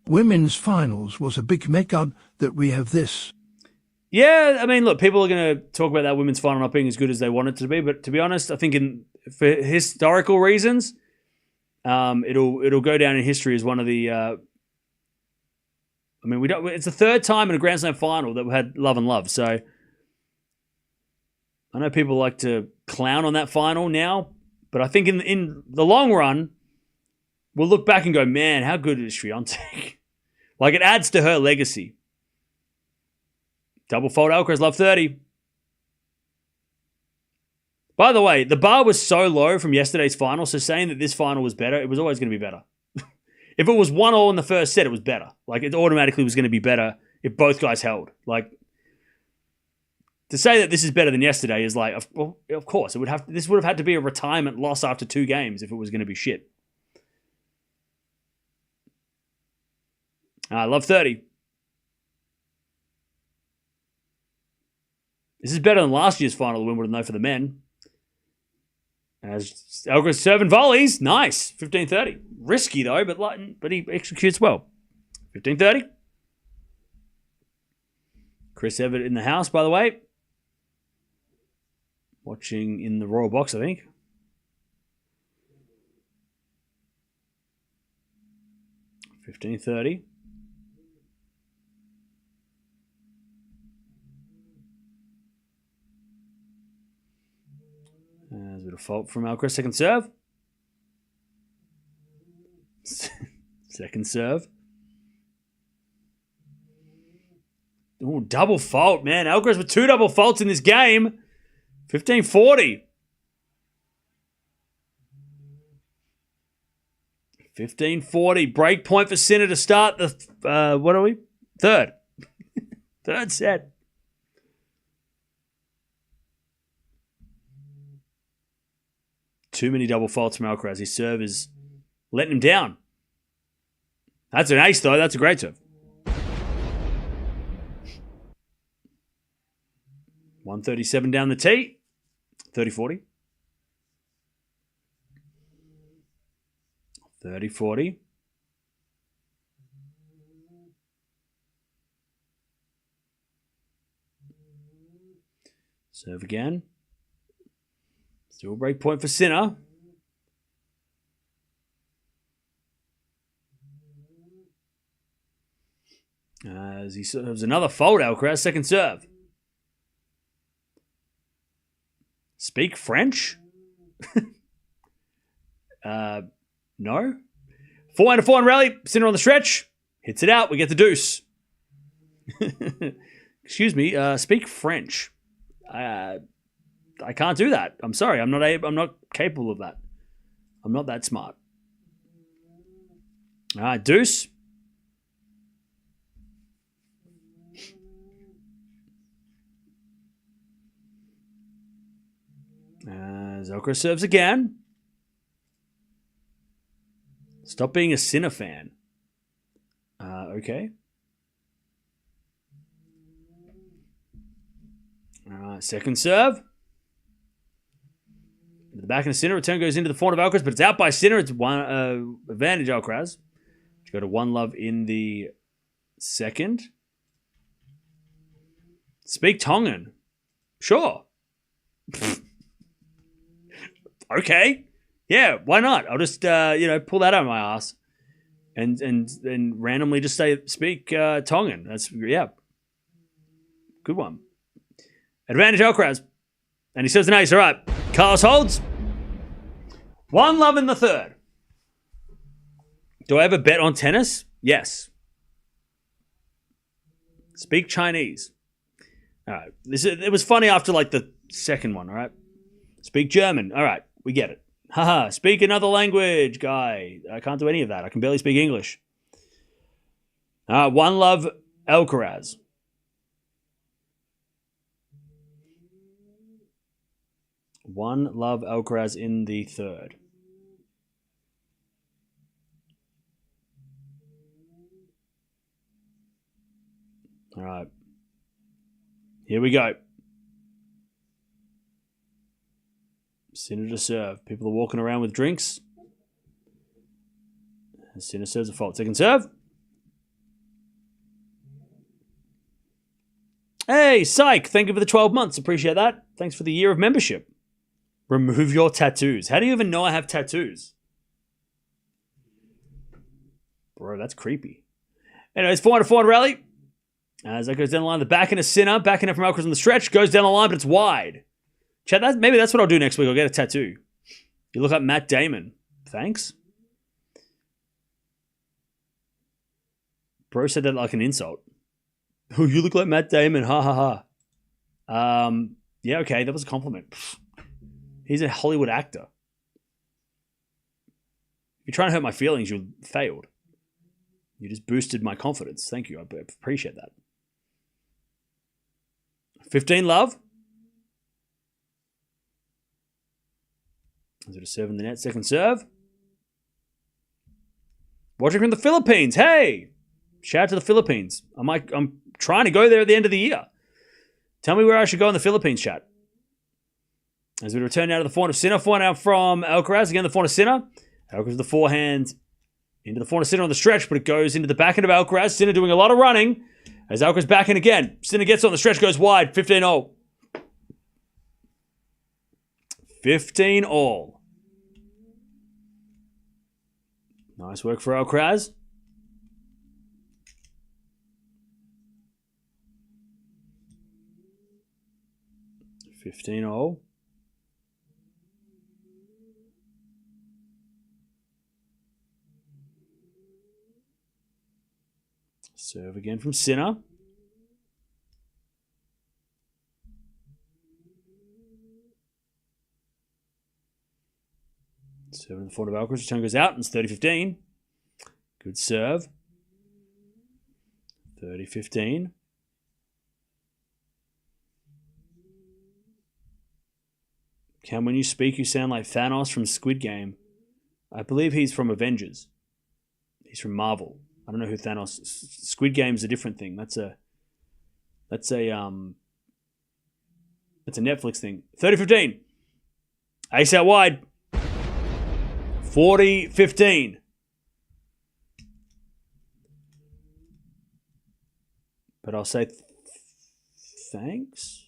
Women's finals was a big make-up that we have this. Yeah, I mean, look, people are going to talk about that women's final not being as good as they want it to be. But to be honest, I think for historical reasons, it'll go down in history as one of the. I mean, it's the 3rd time in a Grand Slam final that we had love and love. So I know people like to clown on that final now, but I think in the long run, we'll look back and go, man, how good is Swiatek? Like, it adds to her legacy. Double fault Alcaraz, love 30. By the way, the bar was so low from yesterday's final, so saying that this final was better, it was always going to be better. If it was 1-1 in the first set, it was better. Like, it automatically was going to be better if both guys held. Like, to say that this is better than yesterday is like, well, of course, this would have had to be a retirement loss after 2 games if it was going to be shit. I love 30. This is better than last year's final of Wimbledon, though, for the men. As Alcaraz serving volleys, nice, 15-30. Risky, though, but he executes well. 15-30. Chris Evert in the house, by the way. Watching in the Royal Box, I think. $15.30. There's a bit of fault from Alcaraz. Second serve. Second serve. Oh, double fault, man. Alcaraz with 2 double faults in this game. 15-40. 15-40. Break point for Sinner to start the, what are we? Third. Third set. Too many double faults from Alcaraz. His serve is letting him down. That's an ace, though. That's a great serve. 137 down the tee. 30-40. 30-40. Serve again. Still break point for Sinner. As he serves another fault, Alcaraz, second serve. Speak French? No. 4-4 rally. Sinner on the stretch. Hits it out. We get the deuce. Excuse me. Speak French. I can't do that. I'm sorry. I'm not capable of that. I'm not that smart. All right, deuce. Alcaraz serves again. Stop being a Sinner fan. Okay. Second serve. Into the back of the Sinner. Return goes into the forehand of Alcaraz, but it's out by Sinner. It's one advantage Alcaraz. Go to 1-love in the second. Speak Tongan. Sure. Okay. Yeah, why not? I'll just pull that out of my ass and randomly just speak Tongan. That's good one. Advantage Alcaraz. And he says an ace. All right. Carlos holds. 1-love in the third. Do I ever bet on tennis? Yes. Speak Chinese. All right. It was funny after like the second one, all right? Speak German. All right. We get it. Haha. Speak another language, guy. I can't do any of that. I can barely speak English. 1-love Alcaraz. One-love Alcaraz in the third. All right. Here we go. Sinner to serve. People are walking around with drinks. Sinner serves a fault. Second serve. Hey, Psych. Thank you for the 12 months. Appreciate that. Thanks for the year of membership. Remove your tattoos. How do you even know I have tattoos? Bro, that's creepy. Anyways, 4-4 rally. As that goes down the line, the backhand is Sinner. Backhand from Alcaraz on the stretch. Goes down the line, but it's wide. Chat, maybe that's what I'll do next week. I'll get a tattoo. You look like Matt Damon. Thanks. Bro said that like an insult. Oh, you look like Matt Damon. Ha ha ha. Yeah, okay. That was a compliment. He's a Hollywood actor. If you're trying to hurt my feelings, you failed. You just boosted my confidence. Thank you. I appreciate that. 15-love. Is it a serve in the net? Second serve. Watching from the Philippines. Hey! Shout out to the Philippines. I'm trying to go there at the end of the year. Tell me where I should go in the Philippines, chat. As we return now to the forehand of Sinner. Forehand out from Alcaraz. Again, the forehand of Sinner. Alcaraz with the forehand into the forehand of Sinner on the stretch, but it goes into the backhand of Alcaraz. Sinner doing a lot of running. As Alcaraz backhand again. Sinner gets on the stretch, goes wide. 15-all. 15-all. Nice work for Alcaraz. $15-all. Serve again from Sinner. Serve in the forehand of Alcaraz. Return goes out and it's 30-15. Good serve. 30-15. Cam, when you speak, you sound like Thanos from Squid Game. I believe he's from Avengers. He's from Marvel. I don't know who Thanos is. Squid Game's a different thing. That's a Netflix thing. 30-15. Ace out wide. 40-15. But I'll say thanks.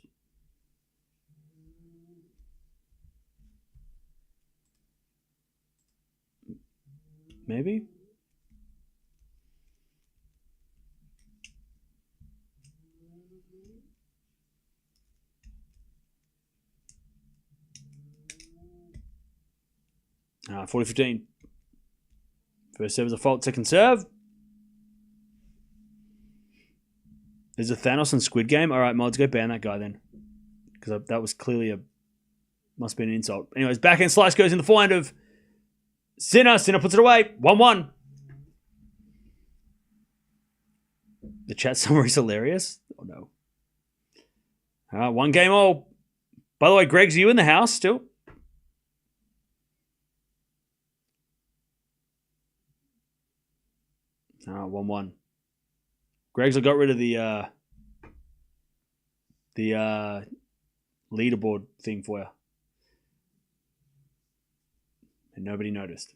Maybe. All right, 40-15. First serve is a fault, second serve. There's a Thanos and Squid Game. All right, mods, go ban that guy then. Because that was clearly must be an insult. Anyways, backhand slice goes in the forehand of Sinner. Sinner puts it away. 1-1. The chat summary is hilarious. Oh, no. All right, 1 game all. By the way, Greg's, you in the house still? All right, 1-1. Greg's got rid of the leaderboard thing for you. And nobody noticed.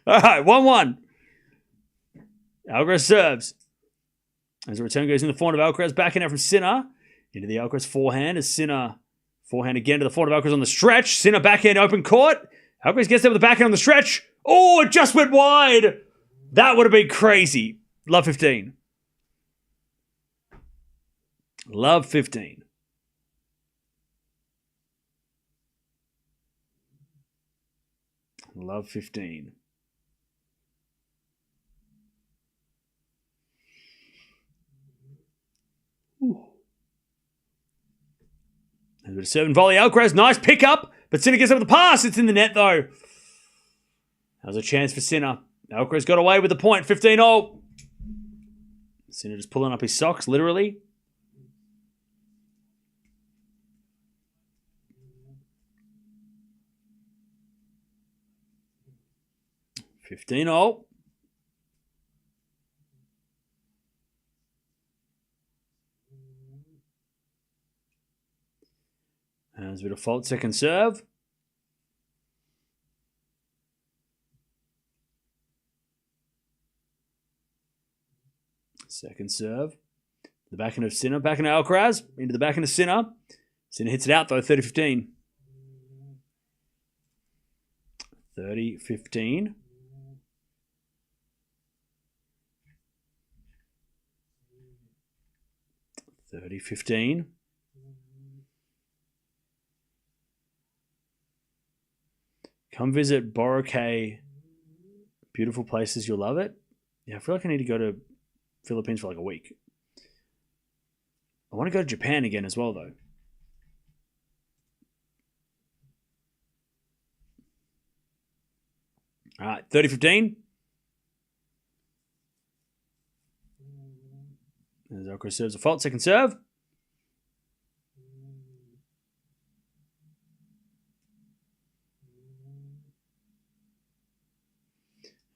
All right, 1-1. Alcaraz serves. As the return goes in the forehand of Alcaraz, backhand out from Sinner. Into the Alcaraz forehand. As Sinner forehand again to the forehand of Alcaraz on the stretch. Sinner backhand open court. Alcaraz gets there with the backhand on the stretch. Oh, it just went wide. That would have been crazy. Love 15. Love 15. Love 15. Ooh. A bit of serve and volley. Alcaraz, nice pickup. But Sinner gets up with the pass. It's in the net, though. That was a chance for Sinner. Alcaraz got away with the point. 15-0. Sinner just pulling up his socks, literally. $15-0. There's a bit of fault. Second serve. Second serve. The backhand of Sinner. Backhand of Alcaraz. Into the backhand of Sinner. Sinner hits it out though. 30-15. 30-15. 30-15. Come visit Boronia. Beautiful places. You'll love it. Yeah, I feel like I need to go to Philippines for like a week. I want to go to Japan again as well, though. All right, 30-15. As Alcaraz serves a fault. Second serve.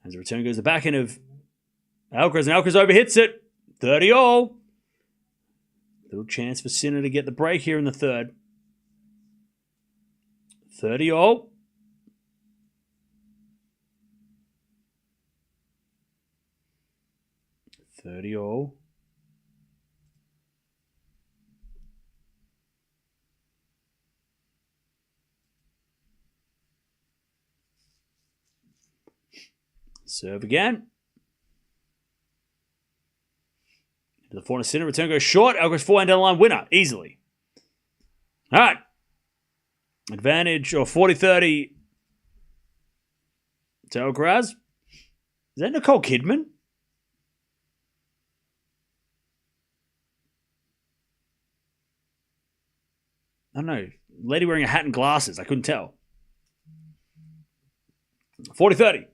As the return goes the backhand of Alcaraz, and Alcaraz overhits it. 30-all. Little chance for Sinner to get the break here in the third. 30-all. Serve again. To the forehand of Sinner. Return goes short. Alcaraz forehand down the line. Winner. Easily. All right. Advantage or 40-30 to Alcaraz. Is that Nicole Kidman? I don't know. Lady wearing a hat and glasses. I couldn't tell. 40-30.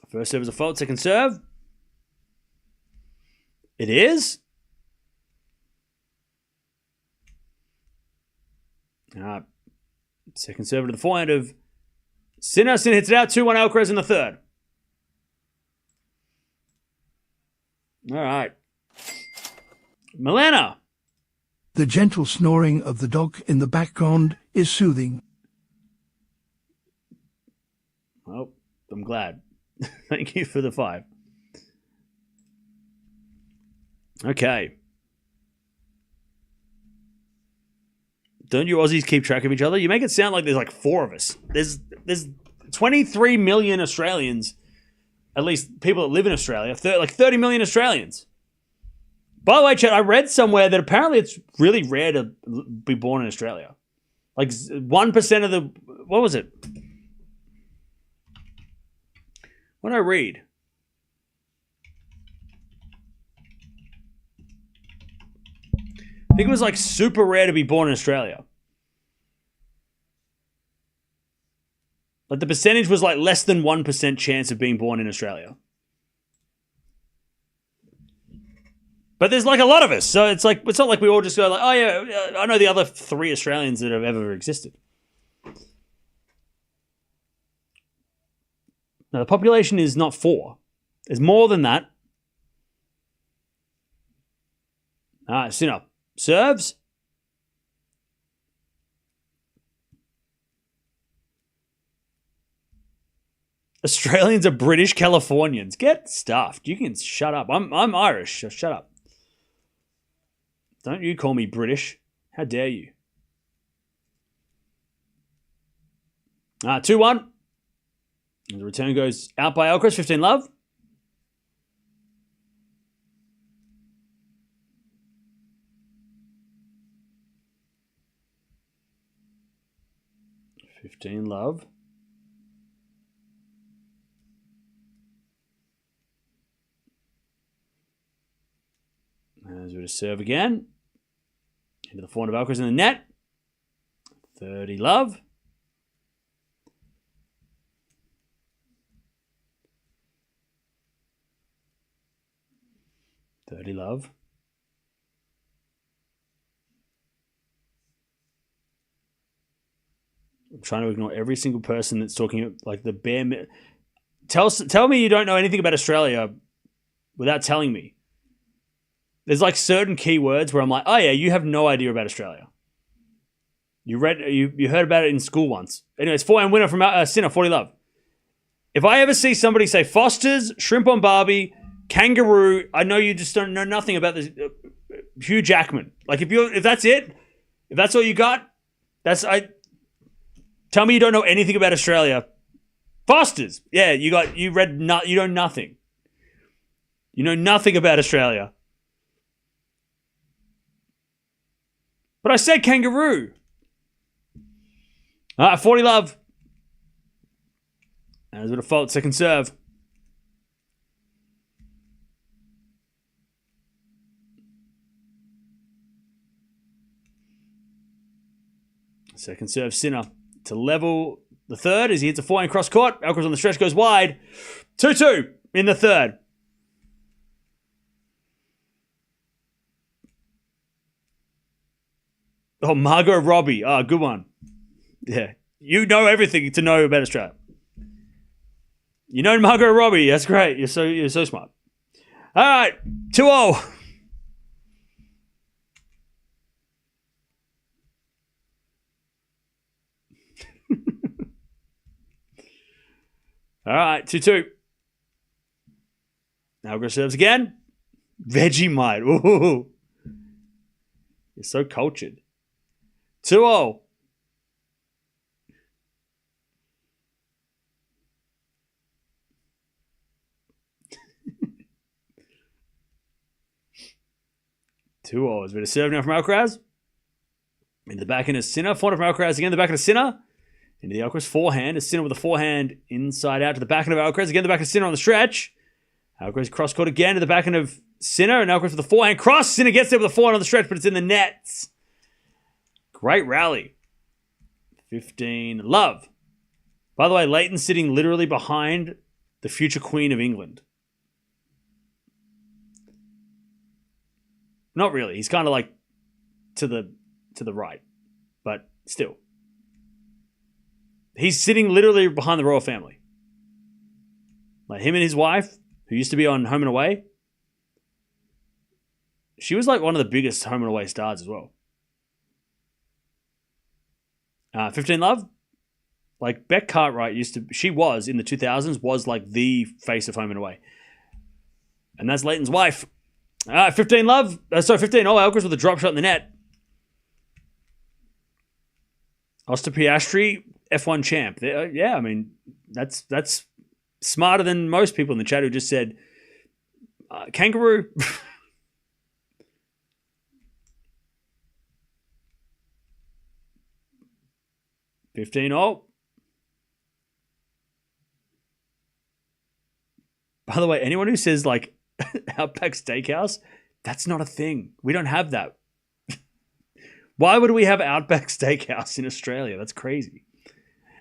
First serve is a fault. Second serve. It is. Second serve to the forehand of Sinner. Sinner hits it out. 2-1 Alcaraz in the third. All right. Milena. The gentle snoring of the dog in the background is soothing. Well, I'm glad. Thank you for the 5. Okay. Don't you Aussies keep track of each other? You make it sound like there's like 4 of us. There's 23 million Australians, at least people that live in Australia, like 30 million Australians. By the way, Chad, I read somewhere that apparently it's really rare to be born in Australia. Like 1% of the... What was it? What did I read? I think it was like super rare to be born in Australia. Like the percentage was like less than 1% chance of being born in Australia. But there's like a lot of us, so it's not like we all just go like, oh yeah, I know the other 3 Australians that have ever existed. Now the population is not 4. There's more than that. All right, Sinner serves. Australians are British Californians. Get stuffed. You can shut up. I'm Irish, so shut up. Don't you call me British. How dare you? 2-1. And the return goes out by Alcaraz. 15 love. As we serve again. Into the forehand of Alcaraz in the net. 30 love. I'm trying to ignore every single person that's talking like the bare... Tell me you don't know anything about Australia without telling me. There's like certain keywords where I'm like, oh yeah, you have no idea about Australia. You heard about it in school once. Anyways, 4-1 winner from Sinner, 40 love. If I ever see somebody say Foster's, shrimp on Barbie, kangaroo, I know you just don't know nothing about this. Hugh Jackman. Like if that's it, if that's all you got, tell me you don't know anything about Australia. Foster's. Yeah, you know nothing. You know nothing about Australia. But I said kangaroo. All right, 40 love. As a default, second serve. Second serve, Sinner. To level the third as he hits a forehand cross court. Alcaraz on the stretch goes wide. 2-2 in the third. Oh, Margot Robbie. Oh, good one. Yeah. You know everything to know about Australia. You know Margot Robbie. That's great. You're so smart. All right. 2-0. All right. 2-2. Alcaraz serves again. Vegemite. Ooh. You're so cultured. 2-0. Is been a serve now from Alcaraz. Into the backhand of Sinner. Forehand from Alcaraz again. The backhand of Sinner. Into the Alcaraz forehand. A Sinner with a forehand inside out to the backhand of Alcaraz. Again, the backhand of Sinner on the stretch. Alcaraz cross court again to the backhand of Sinner. And Alcaraz with the forehand cross. Sinner gets there with the forehand on the stretch, but it's in the nets. Great rally. 15 love. By the way, Leighton's sitting literally behind the future Queen of England. Not really. He's kind of like to the right. But still. He's sitting literally behind the royal family. Like him and his wife, who used to be on Home and Away. She was like one of the biggest Home and Away stars as well. 15 love. Like Beck Cartwright she was in the 2000s, was like the face of Home and Away. And that's Leighton's wife. All right, 15 love. 15 all. Alcaraz with a drop shot in the net. Oscar Piastri, F1 champ. Yeah, I mean, that's smarter than most people in the chat who just said, kangaroo. 15 all. By the way, anyone who says like Outback Steakhouse, that's not a thing. We don't have that. Why would we have Outback Steakhouse in Australia? That's crazy.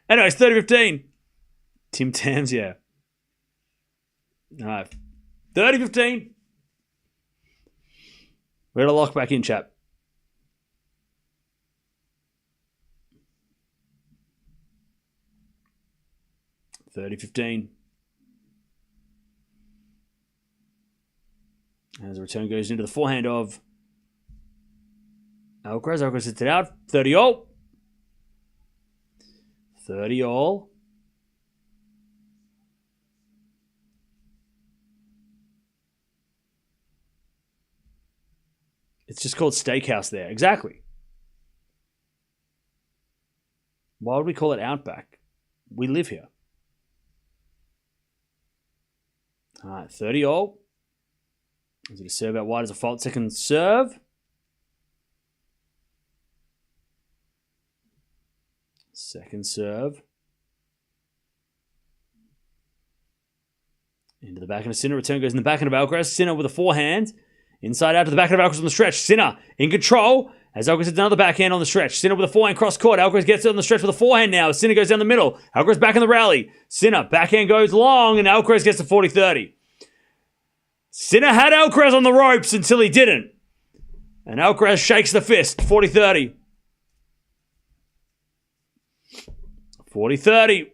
Anyways, 30-15. Tim Tams, yeah. All right. 30-15. We're going to lock back in, chap. $30-15. As the return goes into the forehand of Alcaraz. Alcaraz hits it out. 30 all. 30 all. It's just called Steakhouse there. Exactly. Why would we call it Outback? We live here. All right, 30 all. Is it a serve out wide as a fault? Second serve. Second serve. Into the backhand of Sinner. Return goes in the backhand of Alcaraz. Sinner with a forehand. Inside out to the backhand of Alcaraz on the stretch. Sinner in control. As Alcaraz hits another backhand on the stretch. Sinner with a forehand cross court. Alcaraz gets it on the stretch with a forehand now. Sinner goes down the middle. Alcaraz back in the rally. Sinner backhand goes long and Alcaraz gets to 40-30. Sinner had Alcaraz on the ropes until he didn't. And Alcaraz shakes the fist. 40-30. 40-30.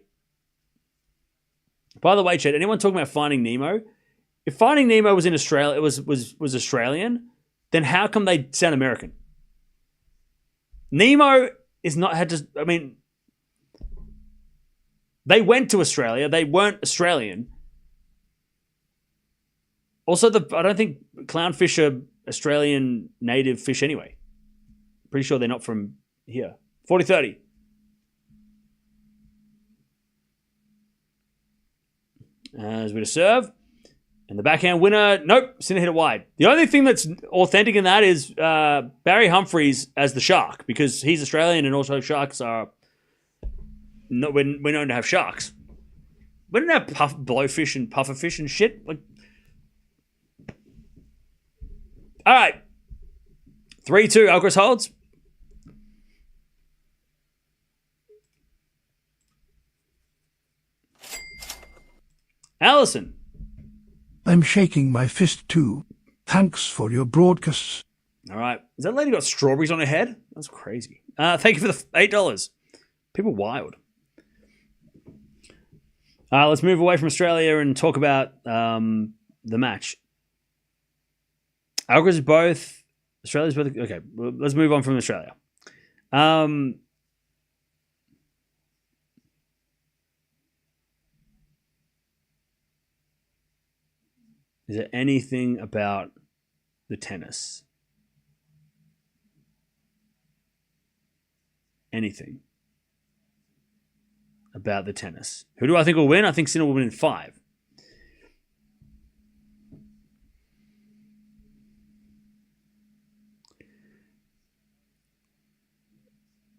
By the way, Chad, anyone talking about Finding Nemo? If Finding Nemo was in Australia, it was Australian, then how come they sound American? Nemo is not had to. I mean, they went to Australia. They weren't Australian. Also, I don't think clownfish are Australian native fish anyway. Pretty sure they're not from here. 40-30. As we to serve. And the backhand winner, nope, Sinner hit it wide. The only thing that's authentic in that is Barry Humphries as the shark, because he's Australian and also sharks are... No, we're known to have sharks. We don't have blowfish and pufferfish and shit. Like, all right. 3-2, Alcaraz holds. Allison. I'm shaking my fist too. Thanks for your broadcasts. All right. Has that lady got strawberries on her head? That's crazy. Thank you for the $8. People wild. Let's move away from Australia and talk about the match. Alcaraz is both. Australia's both. Okay, well, let's move on from Australia. Is there anything about the tennis? Anything about the tennis? Who do I think will win? I think Sinner will win in 5.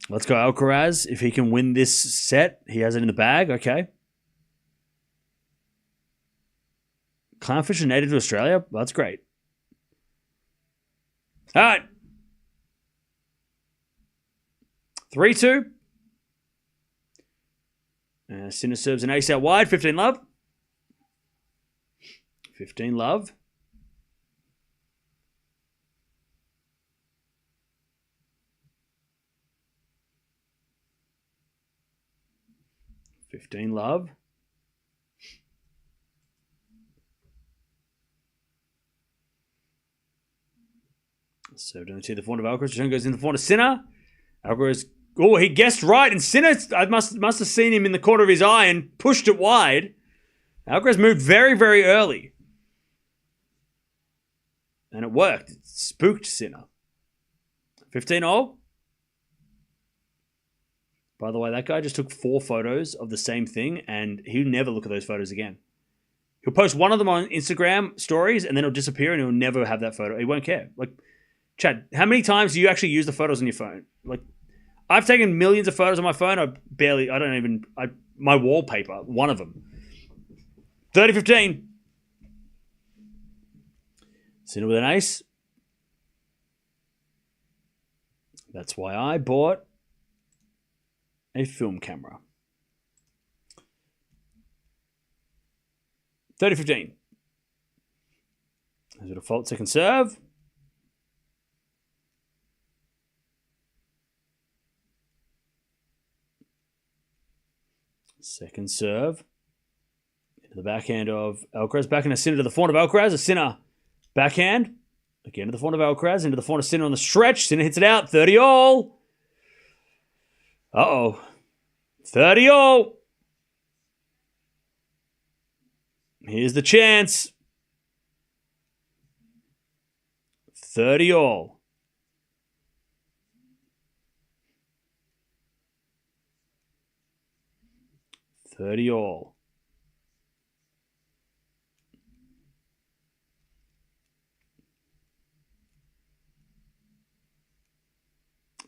Let's go Alcaraz. If he can win this set, he has it in the bag. Okay. Clownfish are native to Australia? Well, that's great. All right. 3-2. Sinner serves an ace out wide. 15 love. 15 love. $15 love. So don't see the forehand of Alcaraz. Return goes in the forehand of Sinner. Alcaraz, he guessed right, and Sinner I must have seen him in the corner of his eye and pushed it wide. Alcaraz moved very, very early. And it worked. It spooked Sinner. 15-all. By the way, that guy just took 4 photos of the same thing, and he'll never look at those photos again. He'll post one of them on Instagram stories, and then it'll disappear, and he'll never have that photo. He won't care. Like, Chad, how many times do you actually use the photos on your phone? Like, I've taken millions of photos on my phone. My wallpaper, one of them. 30-15. Sinner with an ace. That's why I bought a film camera. 30-15. As a default second serve. Second serve. Into the backhand of Alcaraz. Backhand of Sinner to the forehand of Alcaraz. A Sinner backhand. Again to the forehand of Alcaraz. Into the forehand of Sinner on the stretch. Sinner hits it out. 30-all. Uh-oh. 30-all. Here's the chance. 30-all.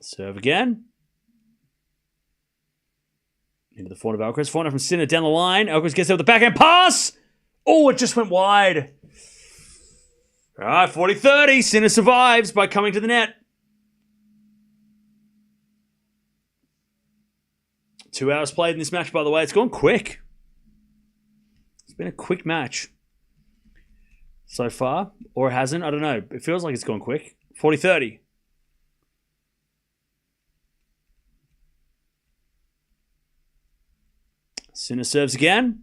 Serve again. Into the forehand of Alcaraz. Forehand from Sinner down the line. Alcaraz gets there with the backhand pass. Oh, it just went wide. All right, 40-30. Sinner survives by coming to the net. 2 hours played in this match, by the way. It's gone quick. It's been a quick match so far. Or it hasn't. I don't know. It feels like it's gone quick. 40-30. Sinner serves again.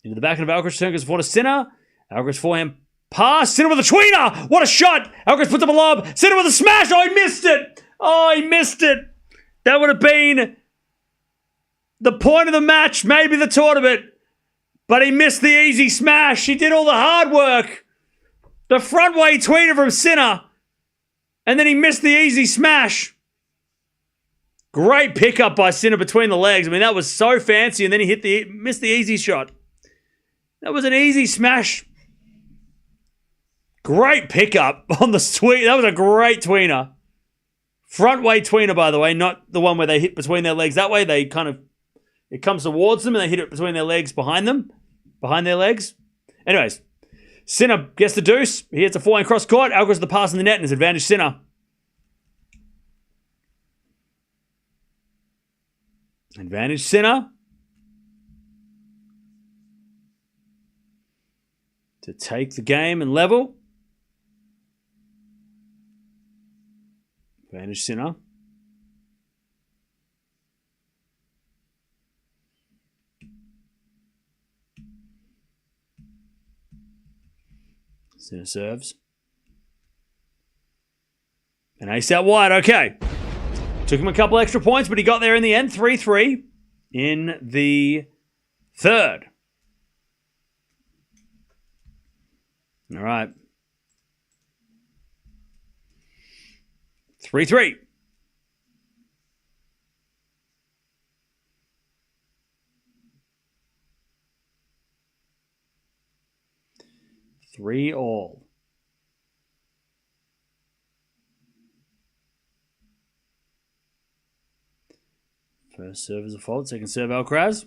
Into the backhand of Alcaraz. Turn goes forward to Sinner. Alcaraz forehand pass. Sinner with a tweener. What a shot. Alcaraz puts up a lob. Sinner with a smash. Oh, he missed it. Oh, he missed it. That would have been the point of the match, maybe the tournament. But he missed the easy smash. He did all the hard work. The front way tweener from Sinner. And then he missed the easy smash. Great pickup by Sinner between the legs. I mean, that was so fancy. And then he missed the easy shot. That was an easy smash. Great pickup on the tweet. That was a great tweener. Front way tweener, by the way, not the one where they hit between their legs. That way they it comes towards them and they hit it between their legs behind their legs. Anyways, Sinner gets the deuce. He hits a forehand cross court. Alcaraz the pass in the net and his advantage Sinner. Advantage Sinner. To take the game and level. Advantage Sinner. Sinner serves. An ace out wide. Okay. Took him a couple extra points, but he got there in the end. 3-3 in the third. All right. 3-3. Three all. First serve is a fault. Second serve, Alcaraz.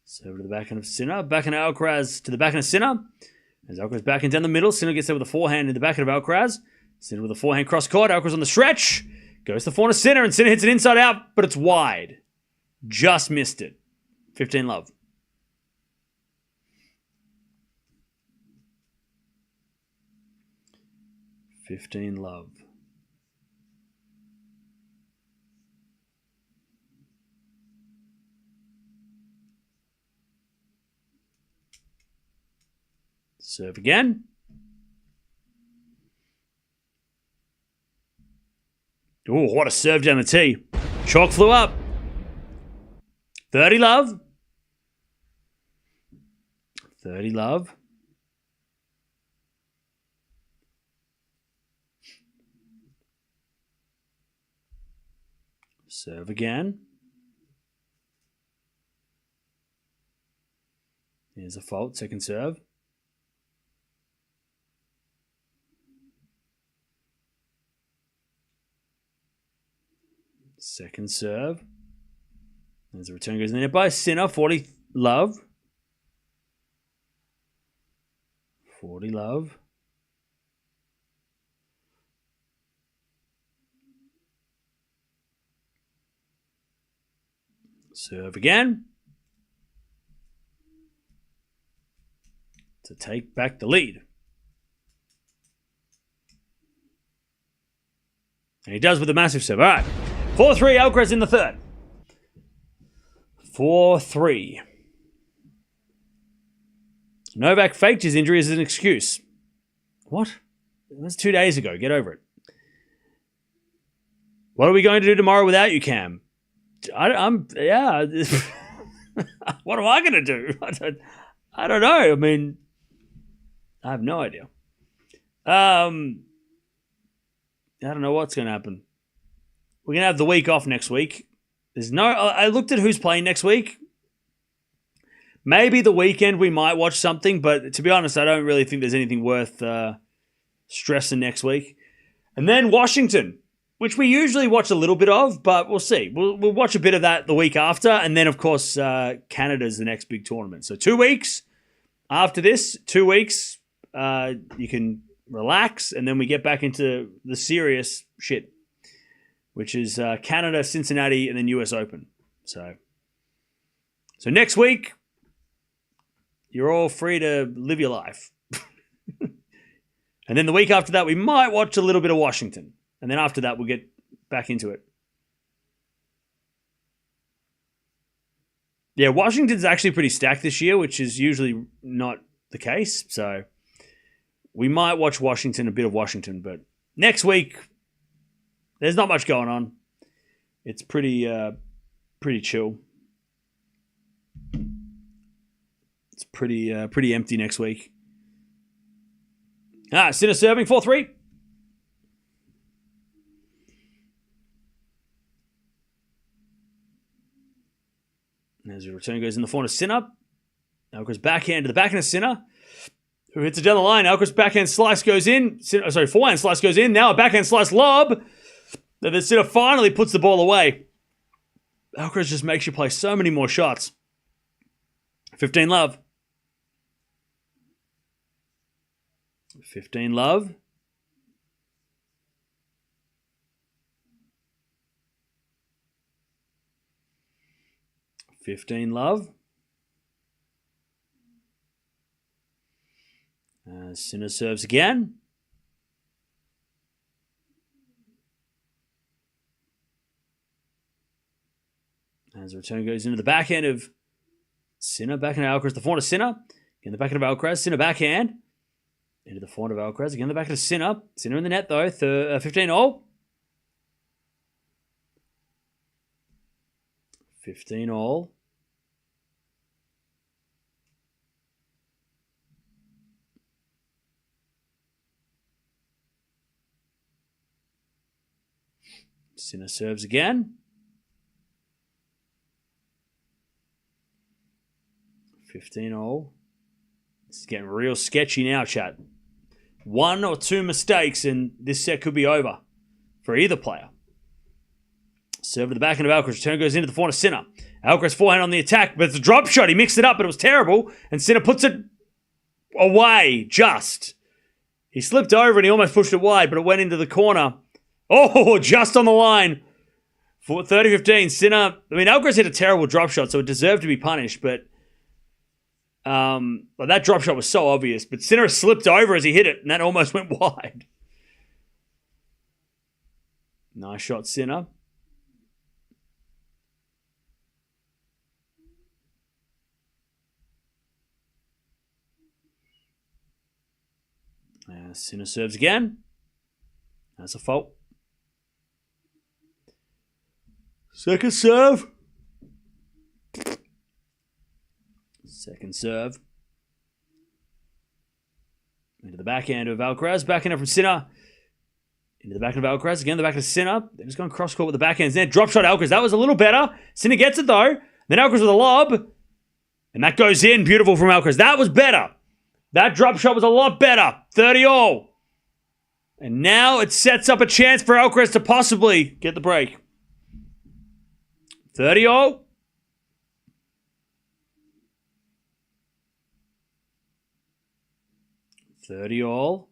Serve to the backhand of Sinner. Backhand of Alcaraz to the backhand of Sinner. As Alcaraz backhand down the middle. Sinner gets there with a forehand in the backhand of Alcaraz. Sinner with a forehand cross court. Alcaraz on the stretch. Goes to the forehand of Sinner, and Sinner hits it inside out, but it's wide. Just missed it. 15 love. Serve again. Oh, what a serve down the tee. Chalk flew up. 30 love. 30 love. Serve again. Here's a fault, second serve. Second serve. As the return goes in there by Sinner, 40 love. 40 love. Serve again. To take back the lead. And he does with a massive serve. All right. 4-3, Alcaraz in the third. 4-3. Novak faked his injury as an excuse. What? That's 2 days ago. Get over it. What are we going to do tomorrow without you, Cam? Yeah. What am I going to do? I don't know. I mean, I have no idea. I don't know what's going to happen. We're going to have the week off next week. I looked at who's playing next week. Maybe the weekend we might watch something, but to be honest, I don't really think there's anything worth stressing next week. And then Washington, which we usually watch a little bit of, but we'll see. We'll watch a bit of that the week after. And then, of course, Canada's the next big tournament. So 2 weeks after this, 2 weeks, you can relax, and then we get back into the serious shit, which is Canada, Cincinnati, and then US Open. So next week, you're all free to live your life. And then the week after that, we might watch a little bit of Washington. And then after that, we'll get back into it. Yeah, Washington's actually pretty stacked this year, which is usually not the case. So we might watch Washington, a bit of Washington. But next week, there's not much going on. It's pretty chill. It's pretty empty next week. Sinner serving 4-3. As the return goes in the form of Sinner. Alcaraz backhand to the backhand of Sinner, who hits it down the line. Alcaraz backhand slice goes in. Forehand slice goes in. Now a backhand slice lob. Then Sinner finally puts the ball away. Alcaraz just makes you play so many more shots. 15 love. 15 love. $15 love. Sinner serves again. As the return goes into the backhand of Sinner, backhand of Alcaraz, the forehand of Sinner. Again, the backhand of Alcaraz, Sinner backhand. Into the forehand of Alcaraz, again the backhand of Sinner. Sinner in the net though, 15 all. 15 all. Sinner serves again. 15 all. This is getting real sketchy now, chat. 1 or 2 mistakes and this set could be over for either player. Serve to the backhand of Alcaraz. Return goes into the forehand of Sinner. Alcaraz forehand on the attack, but it's a drop shot. He mixed it up, but it was terrible. And Sinner puts it away, just. He slipped over and he almost pushed it wide, but it went into the corner. Oh, just on the line. For 30-15, Sinner. I mean, Alcaraz hit a terrible drop shot, so it deserved to be punished, but that drop shot was so obvious. But Sinner slipped over as he hit it, and that almost went wide. Nice shot, Sinner. Sinner serves again. That's a fault. Second serve. Second serve. Into the backhand of Alcaraz. Backhand from Sinner. Into the backhand of Alcaraz. Again, the backhand of Sinner. They're just going cross-court with the backhands there. Drop shot Alcaraz. That was a little better. Sinner gets it, though. Then Alcaraz with a lob. And that goes in. Beautiful from Alcaraz. That was better. That drop shot was a lot better. 30-all. And now it sets up a chance for Alcaraz to possibly get the break. 30-all. 30-all.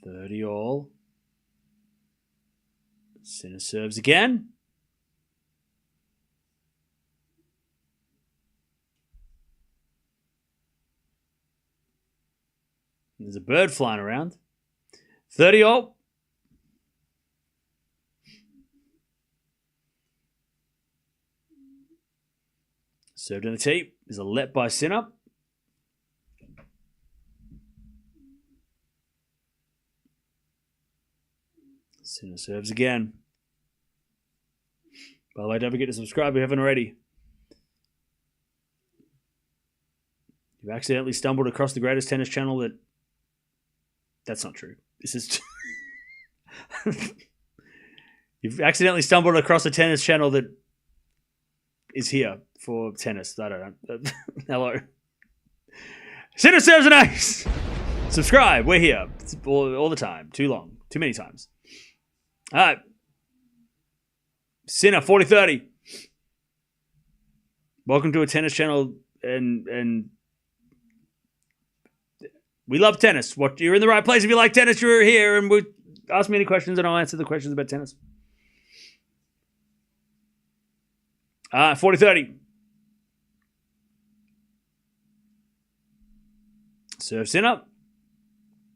30-all. Sinner serves again. There's a bird flying around. 30-all. Served in the tee. There's a let by Sinner. Sinner serves again. By the way, don't forget to subscribe if you haven't already. You've accidentally stumbled across the greatest tennis channel that... That's not true. This is... You've accidentally stumbled across a tennis channel that is here for tennis. I don't know. Hello. Sinner serves an ace. Subscribe. We're here. It's all the time. Too long. Too many times. All right. Sinner, 40-30. Welcome to a tennis channel, and we love tennis. You're in the right place if you like tennis. You're here, and ask me any questions, and I'll answer the questions about tennis. 40-30. Serve Sinner.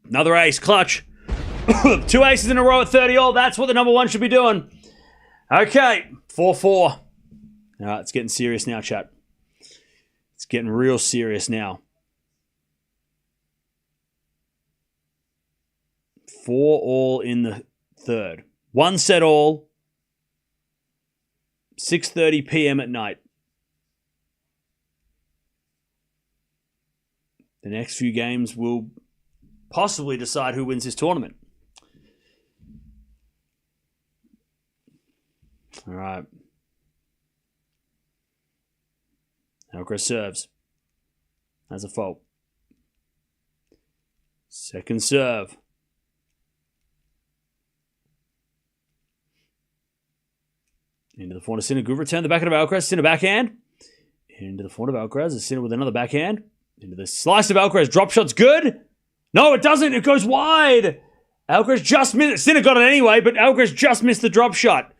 Another ace, clutch. 2 aces in a row at 30-all. That's what the number one should be doing. Okay, 4-4. All right, it's getting serious now, chat. It's getting real serious now. 4-all in the third. 1 set all. 6:30 p.m. at night. The next few games will possibly decide who wins this tournament. All right. Alcaraz serves. Has a fault. Second serve. Into the front of Sinner. Good return. The backhand of Alcaraz. Sinner backhand. Into the front of Alcaraz. Sinner with another backhand. Into the slice of Alcaraz. Drop shot's good. No, it doesn't. It goes wide. Alcaraz just missed it. Sinner got it anyway, but Alcaraz just missed the drop shot.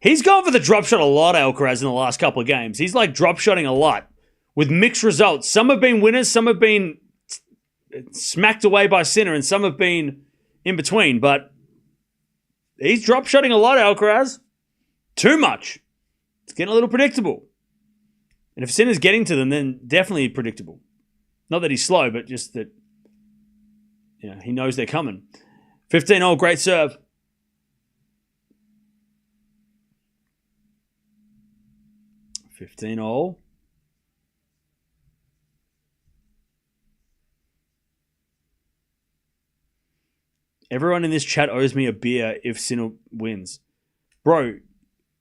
He's gone for the drop shot a lot, Alcaraz, in the last couple of games. He's like drop shotting a lot with mixed results. Some have been winners, some have been smacked away by Sinner, and some have been in between. But he's drop shotting a lot, Alcaraz. Too much. It's getting a little predictable. And if Sinner's getting to them, then definitely predictable. Not that he's slow, but just that he knows they're coming. 15-all, great serve. 15-all. Everyone in this chat owes me a beer if Sinner wins. Bro,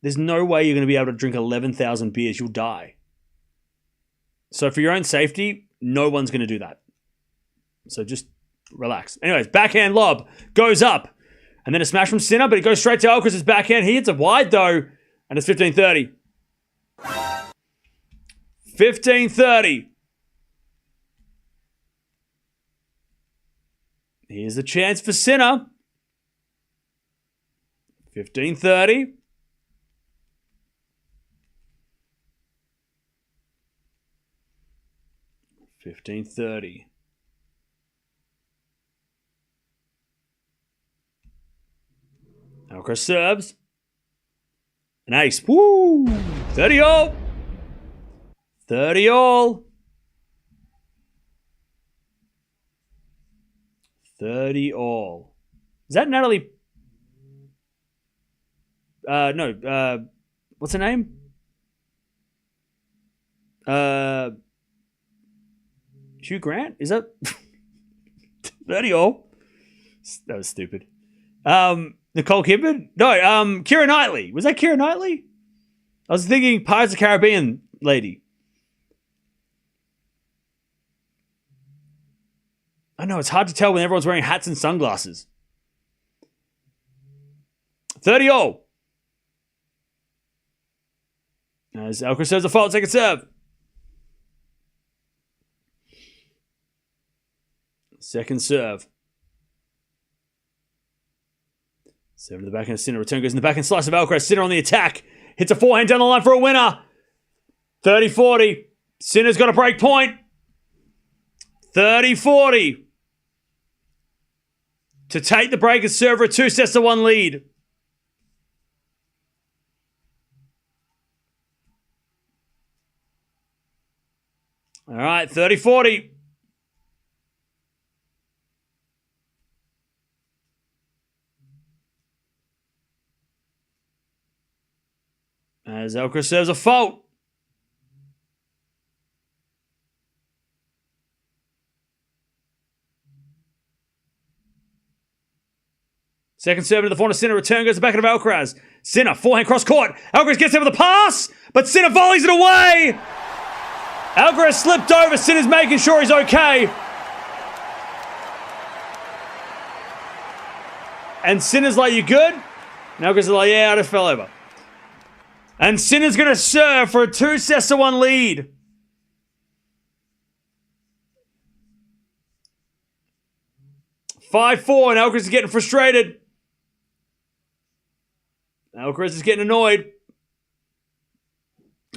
there's no way you're going to be able to drink 11,000 beers. You'll die. So for your own safety, no one's going to do that. So just relax. Anyways, backhand lob goes up. And then a smash from Sinner, but it goes straight to Alcaraz's backhand. He hits it wide, though. And it's 15-30. 15-30. Here's a chance for Sinner. 15-30. 15-30. Alcaraz serves. An ace. Woo! 30-all. 30-all. 30 all. Is that Natalie? No. What's her name? Hugh Grant? Is that 30 all? That was stupid. Nicole Kidman? No, Keira Knightley. Was that Keira Knightley? I was thinking Pirates of the Caribbean lady. I know, it's hard to tell when everyone's wearing hats and sunglasses. 30 all. As Alcaraz serves a fault, second serve. Second serve. Serve to the backhand of Sinner. Return goes in the backhand slice of Alcaraz. Sinner on the attack. Hits a forehand down the line for a winner. 30-40. Sinner's got a break point. 30-40. To take the break and serve for a 2-1 lead. All right, 30-40. As Alcaraz serves a fault. Second serve into the forehand of Sinner. Return goes to the back of Alcaraz. Sinner, forehand cross court. Alcaraz gets there with a pass, but Sinner volleys it away. Alcaraz slipped over. Sinner's making sure he's okay. And Sinner's like, you good? And Alcaraz is like, yeah, I just fell over. And Sinner's going to serve for a 2-1 lead. (5-4), and Alcaraz is getting frustrated. Alcaraz is getting annoyed.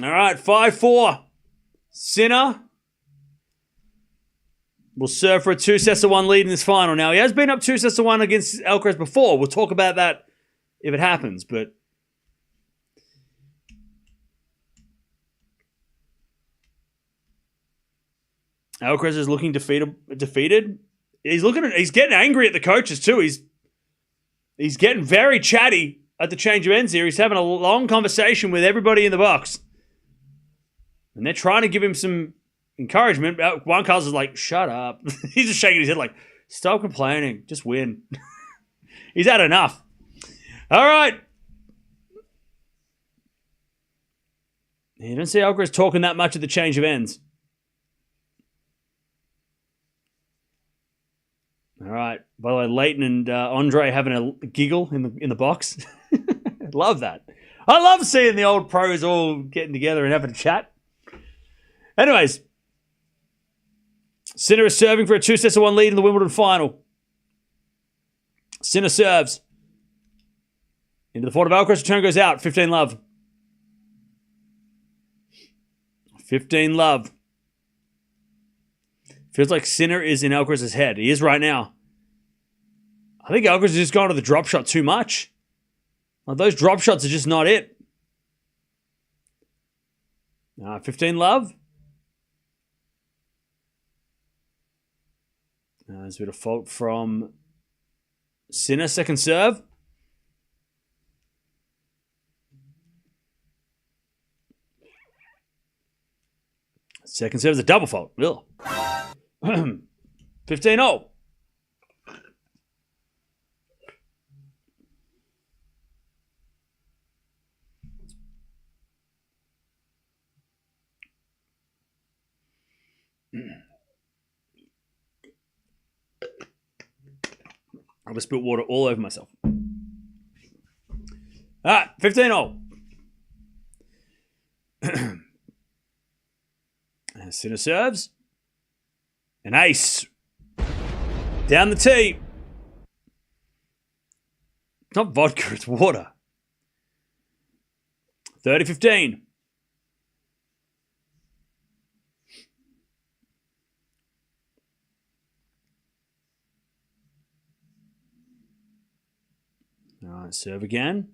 All right, 5-4. Sinner will serve for a 2-1 lead in this final. Now, he has been up 2-1 against Alcaraz before. We'll talk about that if it happens, but Alcaraz is looking defeated. He's getting angry at the coaches too. He's getting very chatty at the change of ends here. He's having a long conversation with everybody in the box. And they're trying to give him some encouragement. Juan Carlos is like, shut up. He's just shaking his head like, stop complaining. Just win. He's had enough. All right. You don't see Alcaraz talking that much at the change of ends. All right. By the way, Leighton and Andre having a giggle in the box. Love that. I love seeing the old pros all getting together and having a chat. Anyways, Sinner is serving for a 2-1 lead in the Wimbledon final. Sinner serves. Into the forward of Alcaraz. Return goes out. 15-love. 15-love. Feels like Sinner is in Alcaraz's head. He is right now. I think Alcaraz has just gone to the drop shot too much. Like, those drop shots are just not it. 15-love. There's a bit of fault from Sinner. Second serve. Second serve is a double fault. 15-0. I just spilled water all over myself. All right, 15-0. Sinner serves. An ace. Down the tee. It's not vodka, it's water. 30-15. All right, serve again.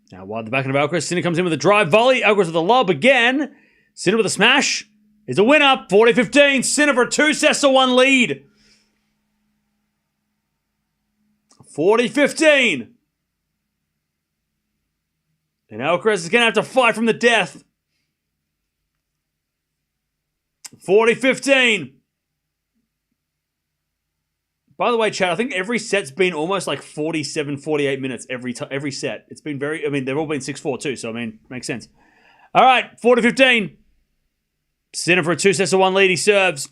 Now wide the back of Alcaraz. Sinner comes in with a drive volley. Alcaraz with a lob again. Sinner with a smash. is a winner. 40-15. Sinner for a 2-1 lead. 40-15. And Alcaraz is going to have to fight from the death. 40-15. By the way, Chad, I think every set's been almost like 47, 48 minutes every set. It's been they've all been 6-4 too, so makes sense. All right, 40-15. Sinner for a 2-1 lead. He serves.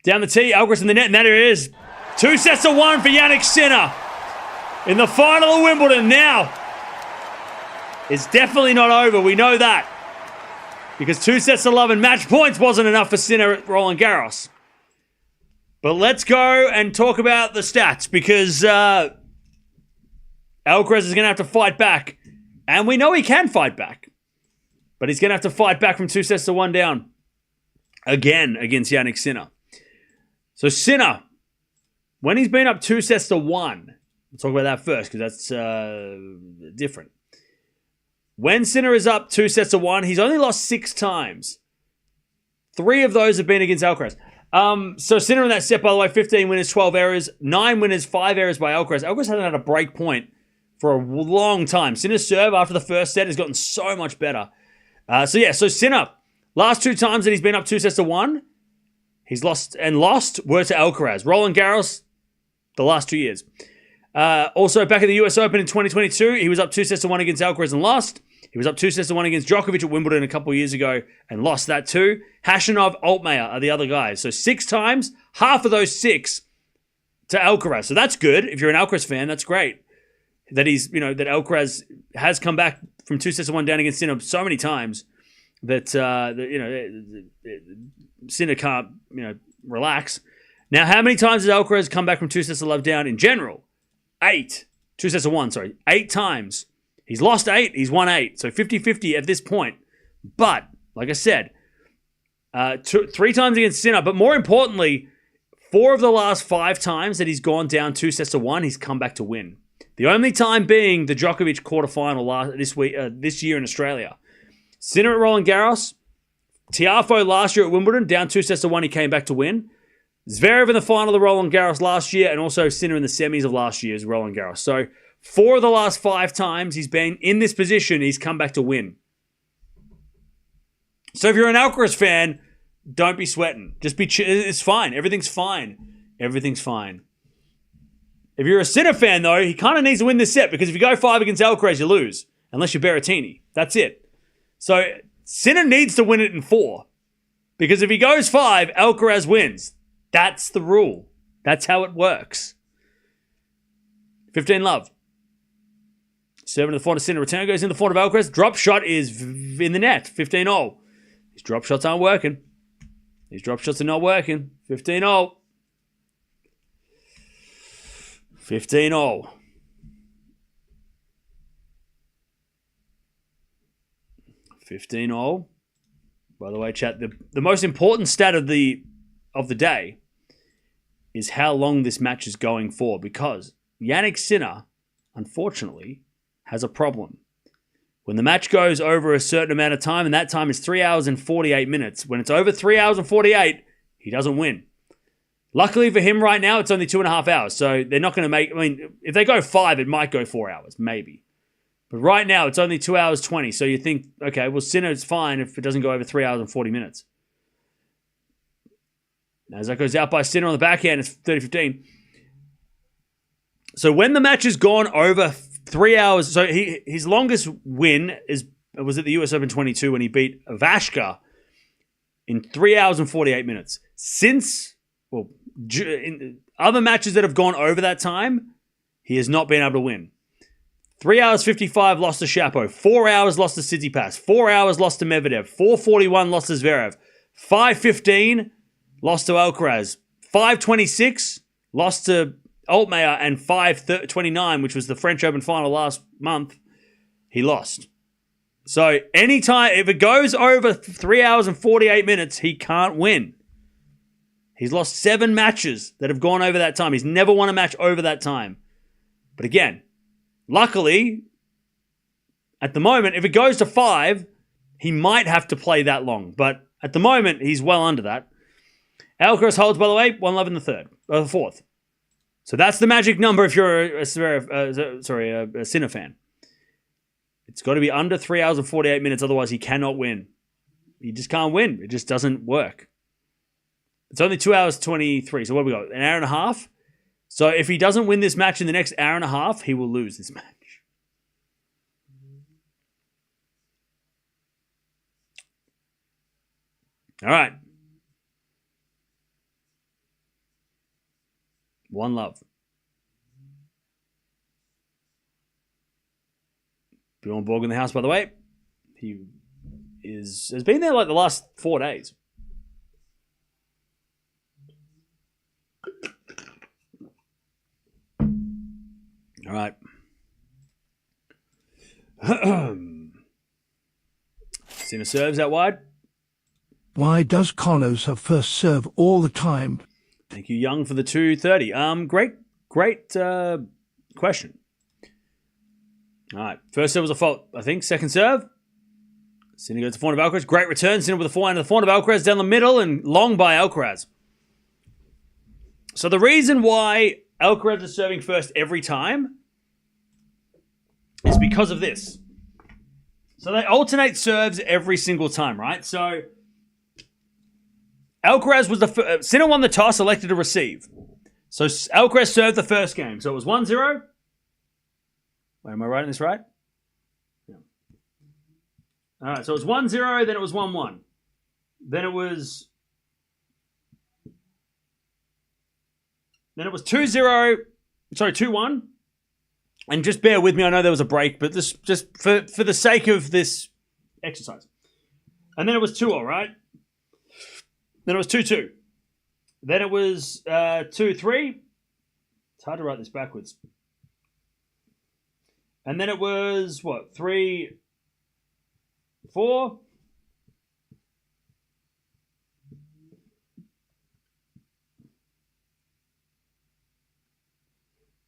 Down the tee, Alcaraz in the net, and there it is. 2-1 for Jannik Sinner. In the final of Wimbledon now. It's definitely not over, we know that. Because 2-love and match points wasn't enough for Sinner at Roland Garros. But let's go and talk about the stats, because Alcaraz is going to have to fight back. And we know he can fight back. But he's going to have to fight back from 2-1 down. Again, against Jannik Sinner. So Sinner, when he's been up 2-1, we'll talk about that first, because that's different. When Sinner is up 2-1, he's only lost 6 times. 3 of those have been against Alcaraz. So Sinner in that set, by the way, 15 winners, 12 errors, 9 winners, 5 errors by Alcaraz. Alcaraz hasn't had a break point for a long time. Sinner's serve after the first set has gotten so much better. So Sinner, last 2 times that he's been up 2-1, he's lost were to Alcaraz. Roland Garros, the last 2 years. Also, back at the US Open in 2022, he was up 2-1 against Alcaraz and lost. He was up 2-1 against Djokovic at Wimbledon a couple years ago and lost that too. Hashanov, Altmaier are the other guys. So 6 times, half of those 6 to Alcaraz. So that's good. If you're an Alcaraz fan, that's great. That that Alcaraz has come back from 2-1 down against Sinner so many times that Sinner can't relax. Now, how many times has Alcaraz come back from 2-love down in general? 8. 2-1, sorry. 8 times. He's lost 8, he's won 8. So 50-50 at this point. But, like I said, 3 times against Sinner. But more importantly, 4 of the last 5 times that he's gone down 2-1, he's come back to win. The only time being the Djokovic quarterfinal this year in Australia. Sinner at Roland Garros. Tiafoe last year at Wimbledon, down 2-1, he came back to win. Zverev in the final of Roland Garros last year, and also Sinner in the semis of last year's Roland Garros. So 4 of the last 5 times he's been in this position, he's come back to win. So if you're an Alcaraz fan, don't be sweating. It's fine. Everything's fine. Everything's fine. If you're a Sinner fan, though, he kind of needs to win this set, because if you go 5 against Alcaraz, you lose. Unless you're Berrettini. That's it. So Sinner needs to win it in 4. Because if he goes 5, Alcaraz wins. That's the rule. That's how it works. 15-love. Serving to the forehand of Sinner. Return goes in the forehand of Alcaraz. Drop shot is in the net. 15-0. His drop shots aren't working. His drop shots are not working. 15-0. 15-0. 15-0. By the way, chat, the most important stat of the day is how long this match is going for, because Jannik Sinner, unfortunately, has a problem. When the match goes over a certain amount of time, and that time is 3 hours and 48 minutes, when it's over 3 hours and 48, he doesn't win. Luckily for him right now, it's only 2.5 hours, so they're not going to if they go 5, it might go 4 hours, maybe. But right now, it's only 2 hours 20, so you think, okay, well, Sinner's fine if it doesn't go over 3 hours and 40 minutes. As that goes out by Sinner on the backhand, it's 30-15. So when the match has gone over 3 hours, so his longest win was at the US Open 22 when he beat Vashka in 3 hours and 48 minutes. In other matches that have gone over that time, he has not been able to win. 3 hours 55 lost to Shapo. 4 hours lost to Tsitsipas. 4 hours lost to Medvedev. 4:41 lost to Zverev. 5:15 lost to Alcaraz. 5:26 lost to Altmaier, and 5:29, which was the French Open final last month, he lost. So anytime, if it goes over 3 hours and 48 minutes, he can't win. He's lost 7 matches that have gone over that time. He's never won a match over that time. But again, luckily, at the moment, if it goes to 5, He might have to play that long, but at the moment, he's well under that. Alcaraz holds, by the way, 1-love in the fourth. So that's the magic number if you're a Sinner fan. It's got to be under 3 hours and 48 minutes, otherwise he cannot win. He just can't win. It just doesn't work. It's only 2 hours 23. So what have we got? An hour and a half? So if he doesn't win this match in the next hour and a half, he will lose this match. All right. 1-love. Bjorn Borg in the house, by the way. He has been there like the last 4 days. All right. Sinner serves out wide. Why does Carlos have first serve all the time? Thank you, Young, for the 230. Great question. All right. First serve was a fault, I think. Second serve. Sinner goes to forehand of Alcaraz. Great return. Sinner with a forehand of Alcaraz down the middle and long by Alcaraz. So the reason why Alcaraz is serving first every time is because of this. So they alternate serves every single time, right? So Alcaraz was Sinner won the toss, elected to receive. So Alcaraz served the first game. So it was 1-0. Wait, am I writing this right? Yeah. All right, so it was 1-0, then it was 1-1. Then it was 2-0, sorry, 2-1. And just bear with me, I know there was a break, but this just for the sake of this exercise. And then it was 2-0, right? Then it was 2-2. Then it was 2-3. It's hard to write this backwards. And then it was, 3-4?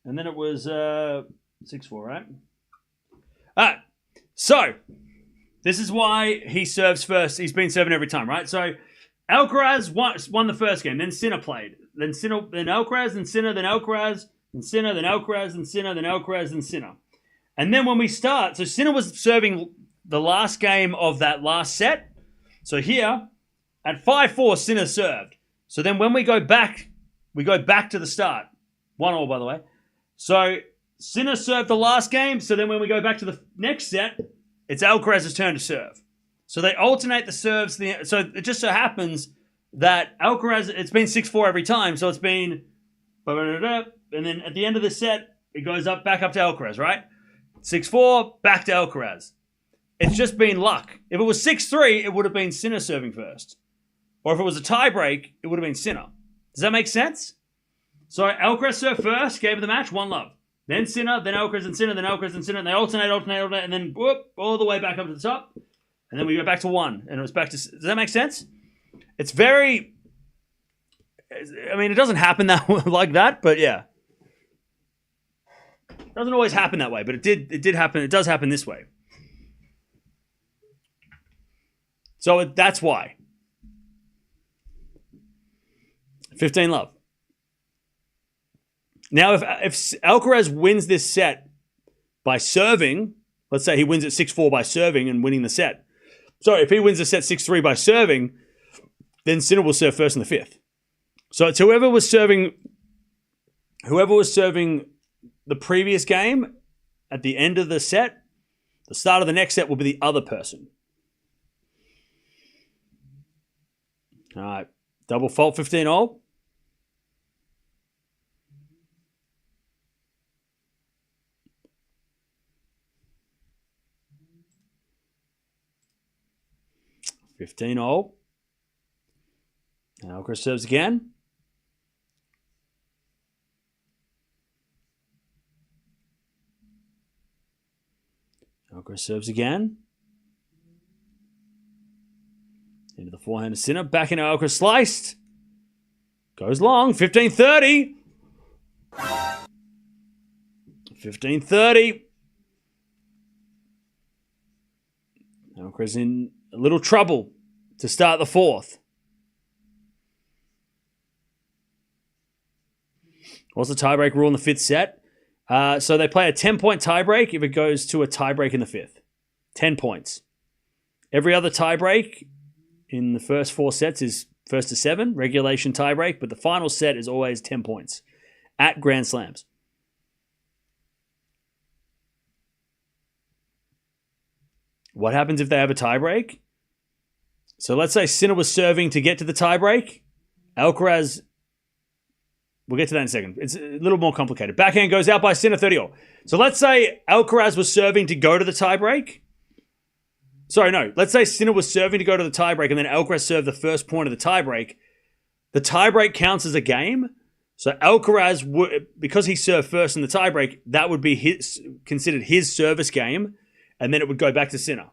And then it was 6-4, right? All right. So, this is why he serves first. He's been serving every time, right? So, Alcaraz won the first game. Then Sinner played. Then Alcaraz, then Sinner, then Alcaraz, then Sinner, then Alcaraz, then Sinner, then Alcaraz, then Sinner. And then when we start, so Sinner was serving the last game of that last set. So here, at 5-4, Sinner served. So then when we go back to the start. 1-1, by the way. So Sinner served the last game. So then when we go back to the next set, it's Alcaraz's turn to serve. So they alternate the serves. So it just so happens that Alcaraz, it's been 6-4 every time. So it's been, and then at the end of the set, it goes back up to Alcaraz, right? 6-4, back to Alcaraz. It's just been luck. If it was 6-3, it would have been Sinner serving first. Or if it was a tie break, it would have been Sinner. Does that make sense? So Alcaraz served first, gave her the match, 1-love. Then Sinner, then Alcaraz and Sinner, then Alcaraz and Sinner. And they alternate, and then whoop, all the way back up to the top. And then we go back to 1. And it was back to... Does that make sense? It's very... I mean, it doesn't happen like that, but yeah. It doesn't always happen that way, but it did happen. It does happen this way. So that's why. 15-love. Now, if Alcaraz wins this set by serving, let's say he wins at 6-4 by serving and winning the set. Sorry, if he wins the set 6-3 by serving, then Sinner will serve first in the fifth. So it's whoever was serving the previous game at the end of the set, the start of the next set will be the other person. All right, double fault, 15-all. Alcaraz serves again. Alcaraz serves again. Into the forehand of Sinner. Back into Alcaraz, sliced. Goes long. 15-30. 15-30. Alcaraz a little trouble to start the fourth. What's the tiebreak rule in the fifth set? So they play a 10-point tiebreak if it goes to a tiebreak in the fifth. 10 points. Every other tiebreak in the first four sets is first to seven, regulation tiebreak, but the final set is always 10 points at Grand Slams. What happens if they have a tiebreak? So let's say Sinner was serving to get to the tiebreak. Alcaraz, we'll get to that in a second. It's a little more complicated. Backhand goes out by Sinner 30-all. So let's say Alcaraz was serving to go to the tiebreak. Sorry, no. Let's say Sinner was serving to go to the tiebreak and then Alcaraz served the first point of the tiebreak. The tiebreak counts as a game. So Alcaraz, because he served first in the tiebreak, that would be considered his service game. And then it would go back to Sinner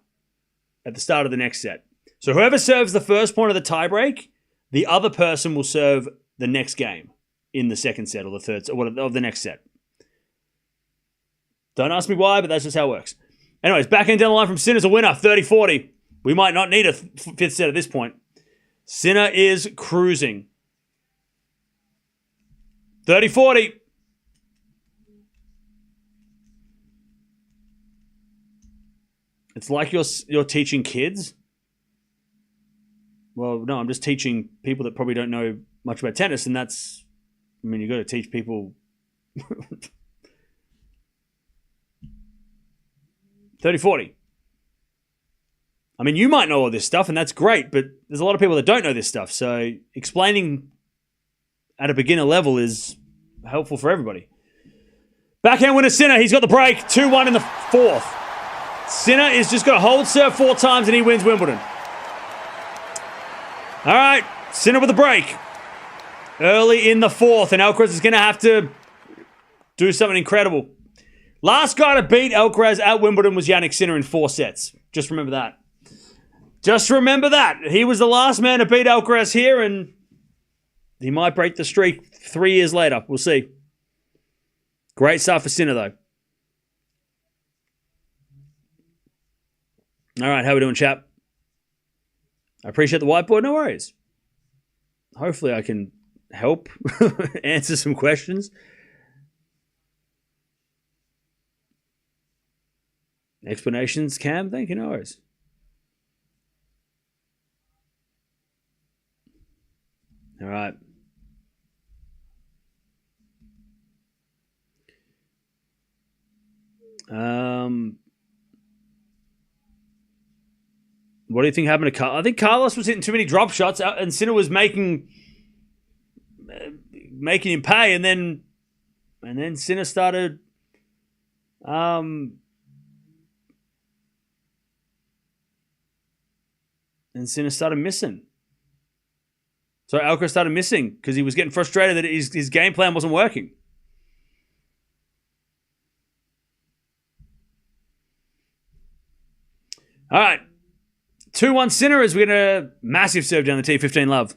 at the start of the next set. So whoever serves the first point of the tiebreak, the other person will serve the next game in the second set or the third set, or of the next set. Don't ask me why, but that's just how it works. Anyways, backhand down the line from Sinner's a winner, 30-40. We might not need a fifth set at this point. Sinner is cruising. 30-40. It's like you're teaching kids. Well, no, I'm just teaching people that probably don't know much about tennis, and that's, I mean, you got to teach people. 30-40. I mean, you might know all this stuff, and that's great, but there's a lot of people that don't know this stuff, so explaining at a beginner level is helpful for everybody. Backhand winner Sinner, he's got the break, 2-1 in the fourth. Sinner is just going to hold serve 4 times and he wins Wimbledon. All right, Sinner with the break. Early in the fourth, and Alcaraz is going to have to do something incredible. Last guy to beat Alcaraz at Wimbledon was Jannik Sinner in 4 sets. Just remember that. Just remember that. He was the last man to beat Alcaraz here, and he might break the streak 3 years later. We'll see. Great stuff for Sinner, though. All right, how we doing, chap? I appreciate the whiteboard. No worries. Hopefully I can help answer some questions. Explanations, Cam? Thank you, no worries. All right. What do you think happened to Carlos? I think Carlos was hitting too many drop shots, and Sinner was making him pay, and then Sinner started missing. So Alcaraz started missing because he was getting frustrated that his game plan wasn't working. All right. 2-1 Sinner as we get a massive serve down the tee. 15 love.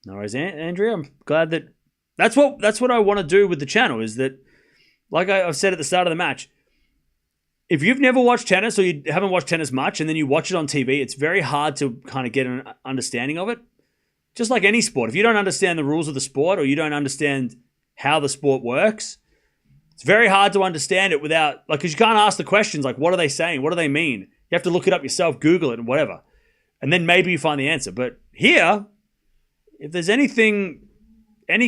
No worries, Andrea. I'm glad that's what I want to do with the channel, is that, like I've said at the start of the match, if you've never watched tennis or you haven't watched tennis much and then you watch it on TV, it's very hard to kind of get an understanding of it. Just like any sport, if you don't understand the rules of the sport or you don't understand how the sport works, it's very hard to understand it without, because you can't ask the questions like, what are they saying? What do they mean? You have to look it up yourself, Google it and whatever. And then maybe you find the answer. But here, if there's any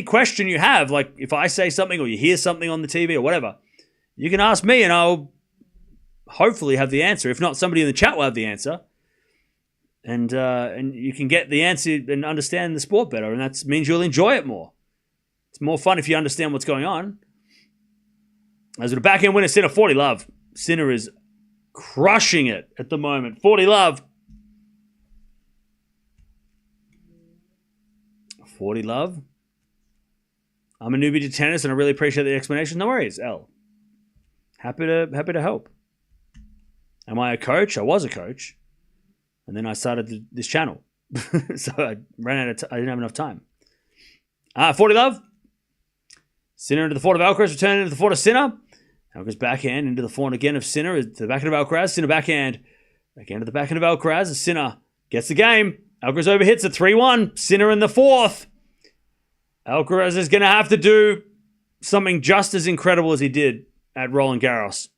question you have, like if I say something or you hear something on the TV or whatever, you can ask me and I'll hopefully have the answer. If not, somebody in the chat will have the answer. And you can get the answer and understand the sport better, and that means you'll enjoy it more. It's more fun if you understand what's going on. As a backhand winner, Sinner, 40 love. Sinner is crushing it at the moment. 40 love. 40 love. I'm a newbie to tennis, and I really appreciate the explanation. No worries, L. Happy to help. Am I a coach? I was a coach. And then I started this channel. So I ran out of I didn't have enough time. 40 love. Sinner into the forehand of Alcaraz, return into the forehand of Sinner. Alcaraz backhand into the forehand again of Sinner, to the backhand of Alcaraz. Sinner backhand. Backhand to the backhand of Alcaraz. Sinner gets the game. Alcaraz overhits it 3-1. Sinner in the fourth. Alcaraz is going to have to do something just as incredible as he did at Roland Garros.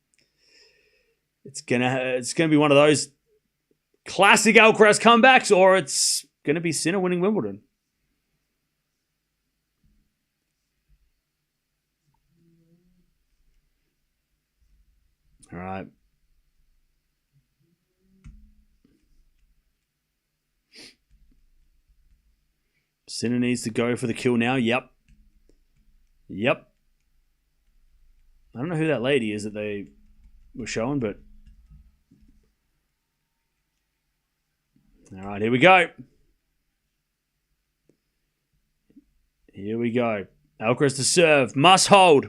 It's gonna be one of those classic Alcaraz comebacks, or it's going to be Sinner winning Wimbledon. All right. Sinner needs to go for the kill now. Yep. I don't know who that lady is that they were showing, but... All right, here we go. Alcaraz to serve. Must hold.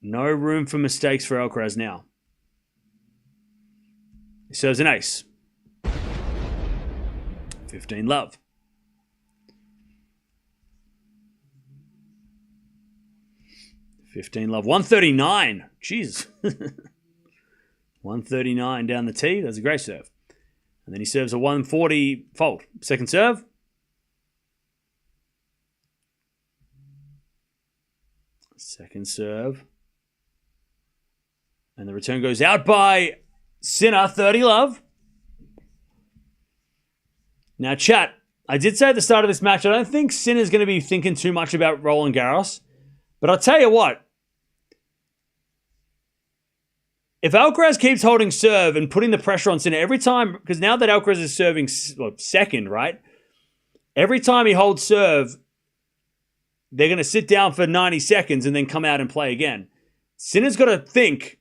No room for mistakes for Alcaraz now. He serves an ace. 15 love. $15 love. 139. Jeez. 139 down the tee. That's a great serve. And then he serves a 140 fault. Second serve. Second serve. And the return goes out by Sinner. 30 love. Now, chat, I did say at the start of this match, I don't think Sinner's going to be thinking too much about Roland Garros. But I'll tell you what. If Alcaraz keeps holding serve and putting the pressure on Sinner every time, because now that Alcaraz is serving second, right? Every time he holds serve, they're going to sit down for 90 seconds and then come out and play again. Sinner's got to think.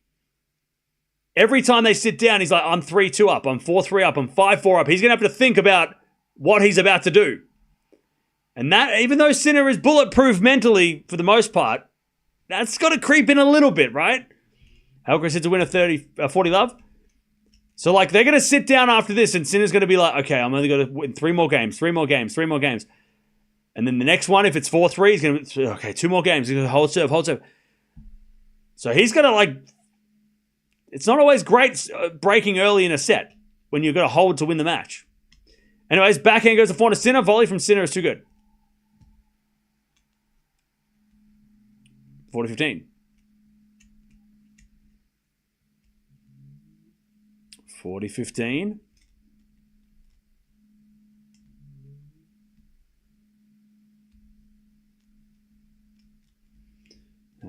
Every time they sit down, he's like, I'm 3-2 up, I'm 4-3 up, I'm 5-4 up. He's going to have to think about what he's about to do. And that, even though Sinner is bulletproof mentally for the most part, that's got to creep in a little bit, right? Alcaraz hits a win of 40 love. So, like, they're going to sit down after this, and Sinner's going to be like, okay, I'm only going to win 3 more games. And then the next one, if it's 4-3, he's going to, okay, 2 more games. He's going to hold serve. So he's going to, like, it's not always great breaking early in a set when you've got to hold to win the match. Anyways, backhand goes to forehand to Sinner. Volley from Sinner is too good. 40-15. 40-15.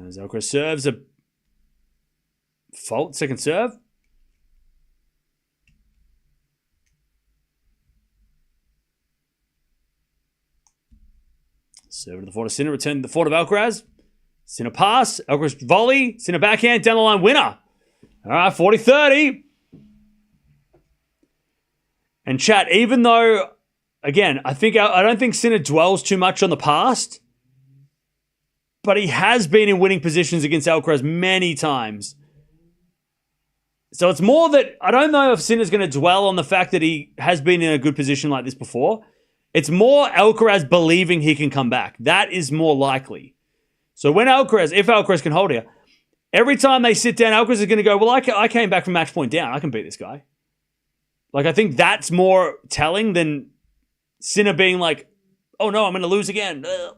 As Alcaraz serves a fault, second serve. Serve to the forehand of Sinner, return to the forehand of Alcaraz. Sinner pass, Alcaraz volley, Sinner backhand, down the line, winner. All right, 40-30. And chat, even though, again, I don't think Sinner dwells too much on the past, but he has been in winning positions against Alcaraz many times. So it's more that I don't know if Sinner's going to dwell on the fact that he has been in a good position like this before. It's more Alcaraz believing he can come back. That is more likely. So if Alcaraz can hold here, every time they sit down, Alcaraz is going to go, well, I came back from match point down. I can beat this guy. Like, I think that's more telling than Sinner being like, oh no, I'm going to lose again. Ugh.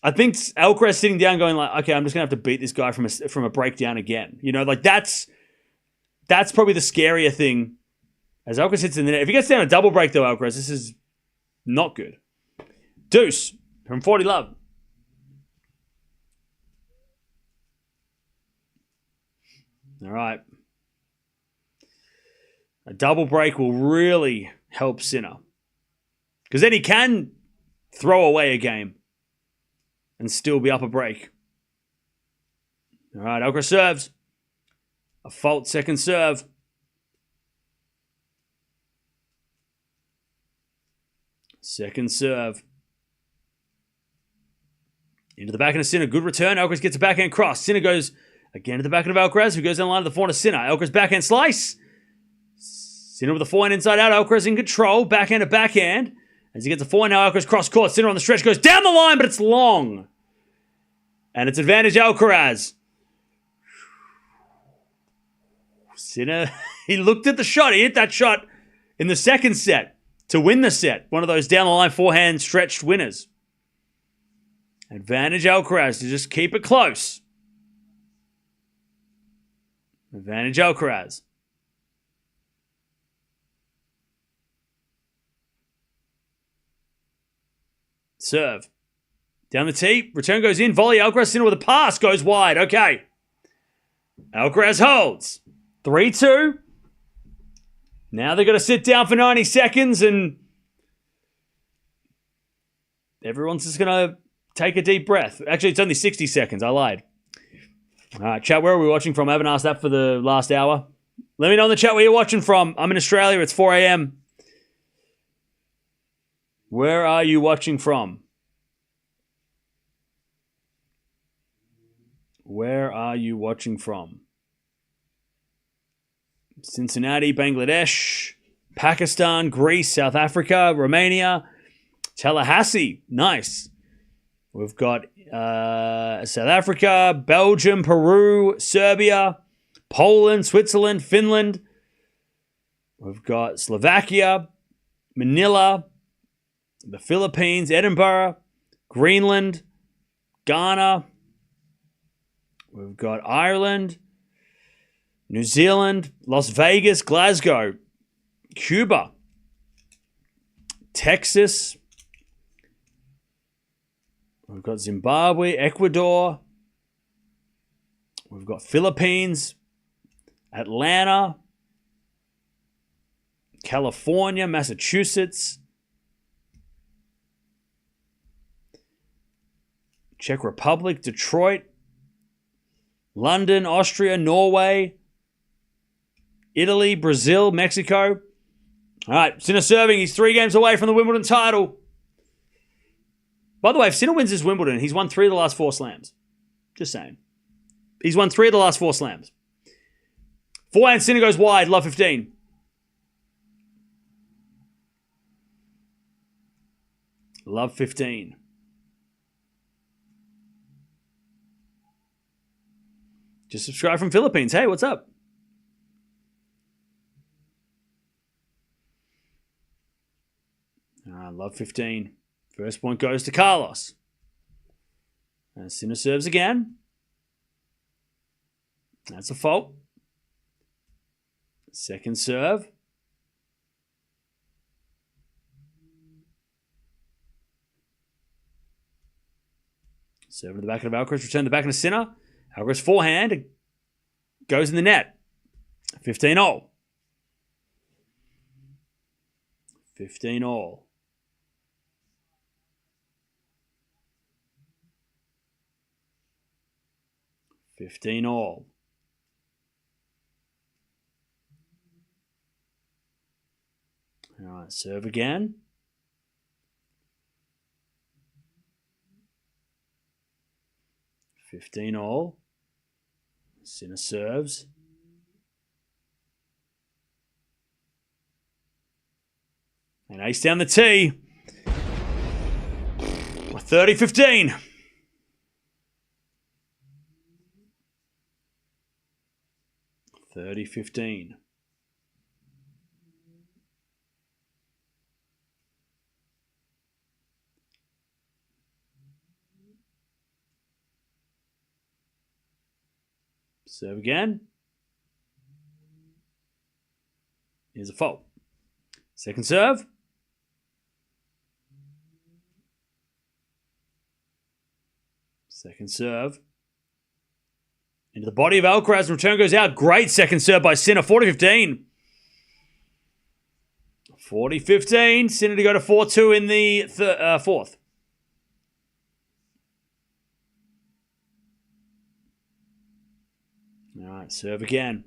I think Alcaraz sitting down going like, okay, I'm just going to have to beat this guy from a breakdown again. You know, like that's probably the scarier thing as Alcaraz hits in the net. If he gets down a double break though, Alcaraz, this is not good. Deuce from 40 love. All right. A double break will really help Sinner. Because then he can throw away a game and still be up a break. All right, Alcaraz serves. A fault second serve. Second serve. Into the backhand of Sinner. Good return. Alcaraz gets a backhand cross. Sinner goes again to the backhand of Alcaraz, who goes down the line to the forehand of Sinner. Alcaraz backhand slice. Sinner with the forehand inside out. Alcaraz in control. Backhand to backhand. As he gets a forehand, now Alcaraz cross court. Sinner on the stretch goes down the line, but it's long. And it's advantage Alcaraz. Sinner, he looked at the shot. He hit that shot in the second set to win the set. One of those down the line forehand stretched winners. Advantage Alcaraz to just keep it close. Advantage Alcaraz. Serve. Down the tee. Return goes in. Volley. Alcaraz Sinner with a pass. Goes wide. Okay. Alcaraz holds. 3-2. Now they've got to sit down for 90 seconds and everyone's just going to take a deep breath. Actually, it's only 60 seconds. I lied. All right, chat, where are we watching from? I haven't asked that for the last hour. Let me know in the chat where you're watching from. I'm in Australia. It's 4 a.m. Where are you watching from? Where are you watching from? Cincinnati, Bangladesh, Pakistan, Greece, South Africa, Romania, Tallahassee. Nice. We've got South Africa, Belgium, Peru, Serbia, Poland, Switzerland, Finland. We've got Slovakia, Manila, the Philippines, Edinburgh, Greenland, Ghana. We've got Ireland, New Zealand, Las Vegas, Glasgow, Cuba, Texas. We've got Zimbabwe, Ecuador. We've got Philippines, Atlanta, California, Massachusetts, Czech Republic, Detroit, London, Austria, Norway, Italy, Brazil, Mexico. All right, Sinner serving. He's 3 games away from the Wimbledon title. By the way, if Sinner wins this Wimbledon, he's won 3 of the last 4 slams. Just saying. He's won 3 of the last 4 slams. Forehand, Sinner goes wide. Love 15. Love 15. Just subscribe from Philippines. Hey, what's up? Love 15. First point goes to Carlos. And Sinner serves again. That's a fault. Second serve. Serve to the back of Alcaraz. Return to the back of Sinner. Alcaraz forehand. Goes in the net. 15-all. 15-all. 15-all. All right, serve again. $15-all. Sinner serves. And ace down the tee. 30-15. 30-15. Serve again. Here's a fault. Second serve. Second serve. Into the body of Alcaraz. Return goes out. Great second serve by Sinner. 40-15. 40-15. Sinner to go to 4-2 in the fourth. All right, serve again.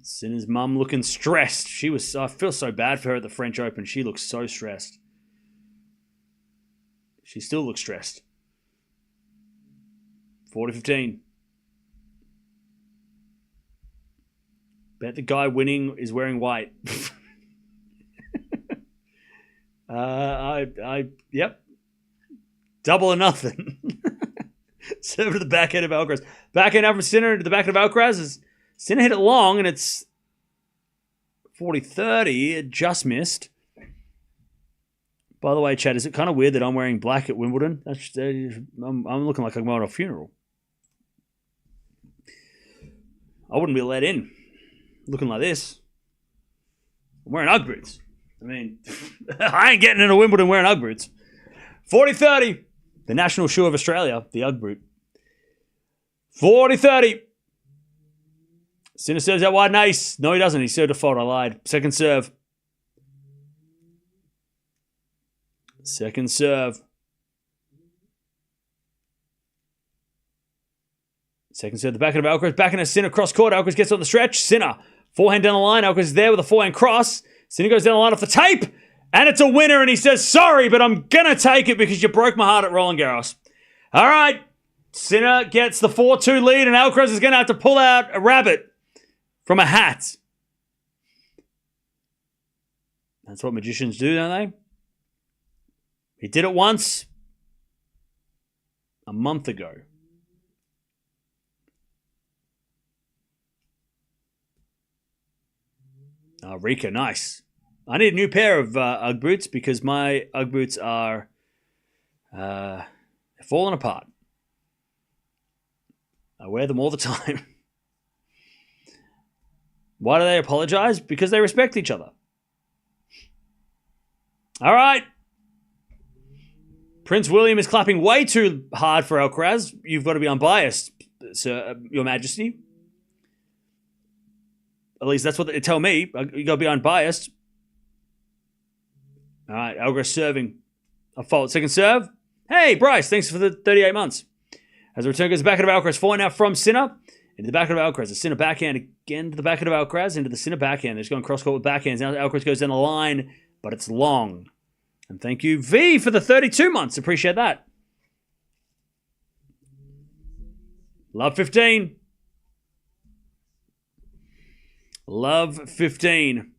Sinner's mum looking stressed. I feel so bad for her at the French Open. She looks so stressed. She still looks stressed. 40-15. Bet the guy winning is wearing white. Yep. Double or nothing. Serve to the backhand of Alcaraz. Backhand out from Sinner into the backhand of Alcaraz. Sinner hit it long, and it's 40-30. It just missed. By the way, Chad, is it kind of weird that I'm wearing black at Wimbledon? I'm looking like I'm going to a funeral. I wouldn't be let in looking like this. I'm wearing Ugg boots. I mean, I ain't getting into Wimbledon wearing Ugg boots. 40-30. The national shoe of Australia, the Ugg boot. 40-30. Sinner serves out wide and ace. No, he doesn't. He served a fault. I lied. Second serve. Second serve. Second serve. The backhand of Alcaraz. Backhand of Sinner cross court. Alcaraz gets on the stretch. Sinner. Forehand down the line. Alcaraz is there with a forehand cross. Sinner goes down the line off the tape. And it's a winner. And he says, sorry, but I'm going to take it because you broke my heart at Roland Garros. All right. Sinner gets the 4-2 lead. And Alcaraz is going to have to pull out a rabbit from a hat. That's what magicians do, don't they? He did it once a month ago. Oh, Rika, nice. I need a new pair of Ugg boots because my Ugg boots are falling apart. I wear them all the time. Why do they apologize? Because they respect each other. All right. Prince William is clapping way too hard for Alcaraz. You've got to be unbiased, Sir, Your Majesty. At least that's what they tell me. You got to be unbiased. All right, Alcaraz serving a fault. Second serve. Hey, Bryce, thanks for the 38 months. As the return goes back into Alcaraz, falling out from Sinner into the back of Alcaraz. The Sinner backhand again to the back of Alcaraz into the Sinner backhand. They're just going cross court with backhands. Now Alcaraz goes down the line, but it's long. And thank you, V, for the 32 months. Appreciate that. Love 15. Love 15.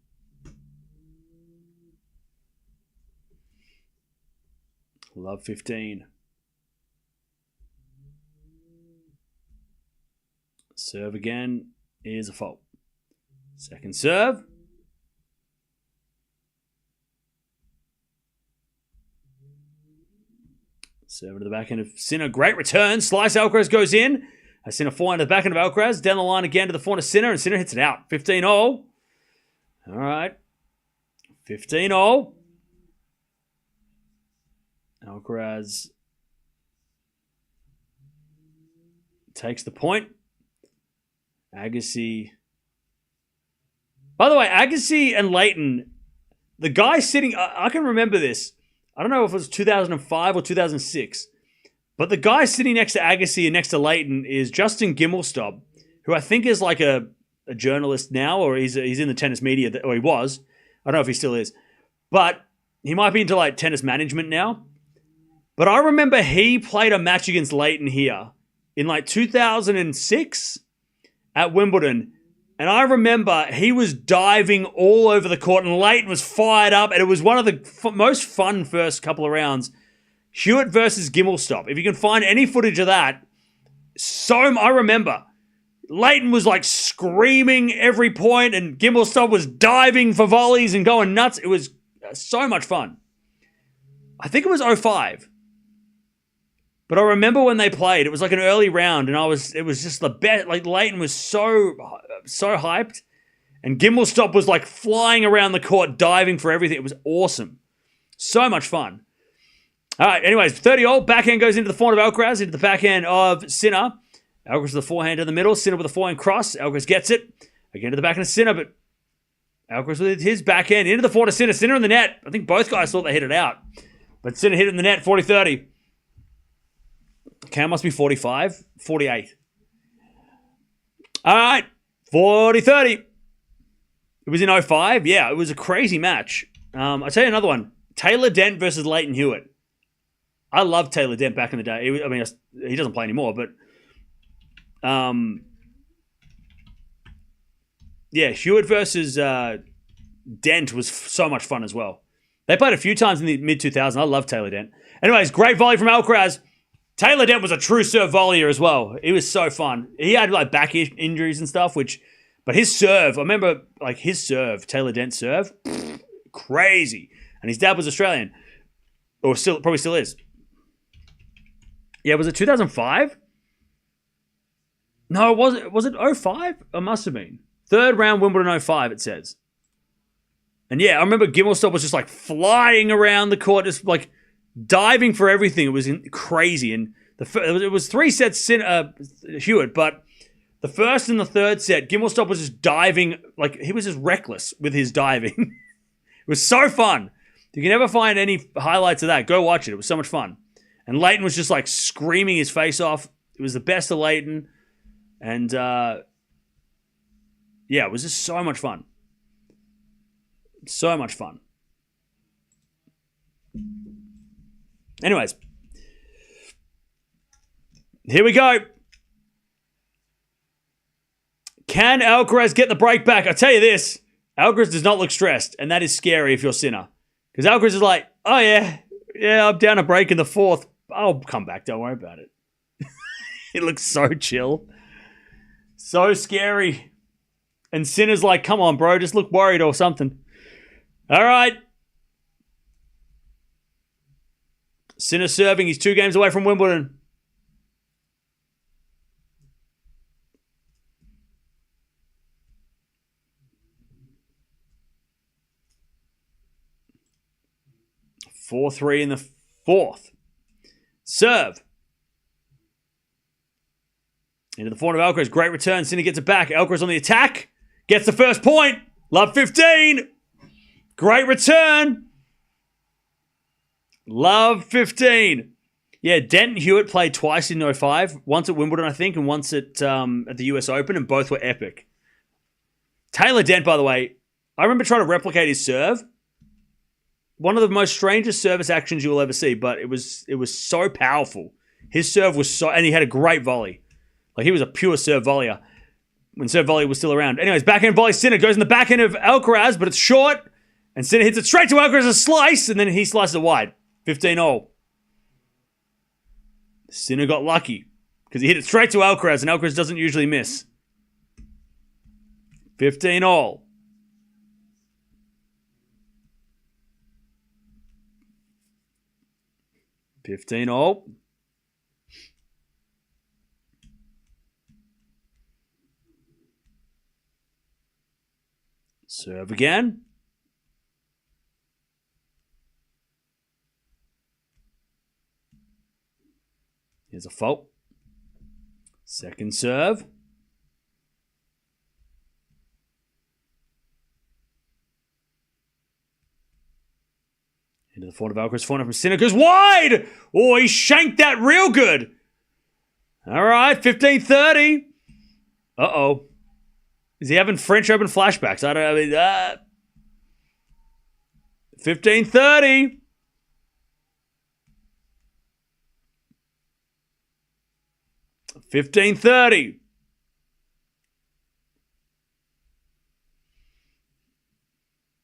Love 15. Serve again is a fault. Second serve. Serve to the backhand of Sinner. Great return. Slice Alcaraz goes in. Sinner forehand to the backhand of Alcaraz. Down the line again to the forehand of Sinner. And Sinner hits it out. 15-0. All right. 15-0. Alcaraz takes the point. Agassi. By the way, Agassi and Leighton, the guy sitting, I can remember this. I don't know if it was 2005 or 2006, but the guy sitting next to Agassi and next to Leighton is Justin Gimelstob, who I think is like a journalist now, or he's in the tennis media, or he was. I don't know if he still is, but he might be into like tennis management now. But I remember he played a match against Leighton here in like 2006 at Wimbledon. And I remember he was diving all over the court and Leighton was fired up. And it was one of the most fun first couple of rounds. Hewitt versus Gimelstob. If you can find any footage of that, I remember Leighton was like screaming every point and Gimelstob was diving for volleys and going nuts. It was so much fun. I think it was 05. But I remember when they played, it was like an early round, and it was just the best. Like Leighton was so hyped, and Gimelstob was like flying around the court, diving for everything. It was awesome, so much fun. All right, anyways, 30-0. Backhand goes into the forehand of Alcaraz, into the backhand of Sinner. Alcaraz with the forehand in the middle. Sinner with the forehand cross. Alcaraz gets it again to the backhand of Sinner, but Alcaraz with his backhand into the forehand of Sinner. Sinner in the net. I think both guys thought they hit it out, but Sinner hit it in the net. 40-30. Cam must be 45, 48. All right, 40-30. It was in 05. Yeah, it was a crazy match. I'll tell you another one. Taylor Dent versus Leighton Hewitt. I loved Taylor Dent back in the day. He doesn't play anymore, but yeah, Hewitt versus Dent was so much fun as well. They played a few times in the mid-2000s. I love Taylor Dent. Anyways, great volley from Alcaraz. Taylor Dent was a true serve volleyer as well. He was so fun. He had like back injuries and stuff, but his serve, I remember like his serve, Taylor Dent's serve, crazy. And his dad was Australian. Or probably still is. Yeah, was it 2005? No, was it 05? It must have been. Third round Wimbledon 05, it says. And yeah, I remember Gimelstob was just like flying around the court, just like diving for everything. It was crazy. And it was 3 sets Hewitt, but the first and the third set, Gimelstob was just diving, like he was just reckless with his diving. It was so fun. If you can ever find any highlights of that, go watch it. It was so much fun. And Leighton was just like screaming his face off. It was the best of Leighton. And yeah, it was just so much fun. So much fun. Anyways, here we go. Can Alcaraz get the break back? I tell you this, Alcaraz does not look stressed, and that is scary if you're Sinner. Because Alcaraz is like, oh yeah, I'm down a break in the fourth. I'll come back, don't worry about it. He looks so chill. So scary. And Sinner's like, come on, bro, just look worried or something. All right. Sinner serving. He's 2 games away from Wimbledon. Four, 3 in the fourth. Serve. Into the forehand of Alcaraz. Great return. Sinner gets it back. Alcaraz on the attack. Gets the first point. Love 15. Great return. Love 15. Yeah, Dent and Hewitt played twice in 05. Once at Wimbledon, I think, and once at the US Open, and both were epic. Taylor Dent, by the way, I remember trying to replicate his serve. One of the most strangest service actions you will ever see, but it was so powerful. His serve was so, and he had a great volley. Like, he was a pure serve volleyer when serve volley was still around. Anyways, backhand volley, Sinner goes in the backhand of Alcaraz, but it's short. And Sinner hits it straight to Alcaraz as a slice, and then he slices it wide. 15-all. Sinner got lucky because he hit it straight to Alcaraz, and Alcaraz doesn't usually miss. 15-all. Serve again. Here's a fault. Second serve. Into the forehand of Alcaraz. Forehand from Sinner goes wide. Oh, he shanked that real good. All right, 15-30. Uh-oh. Is he having French Open flashbacks? I don't know. 15-30.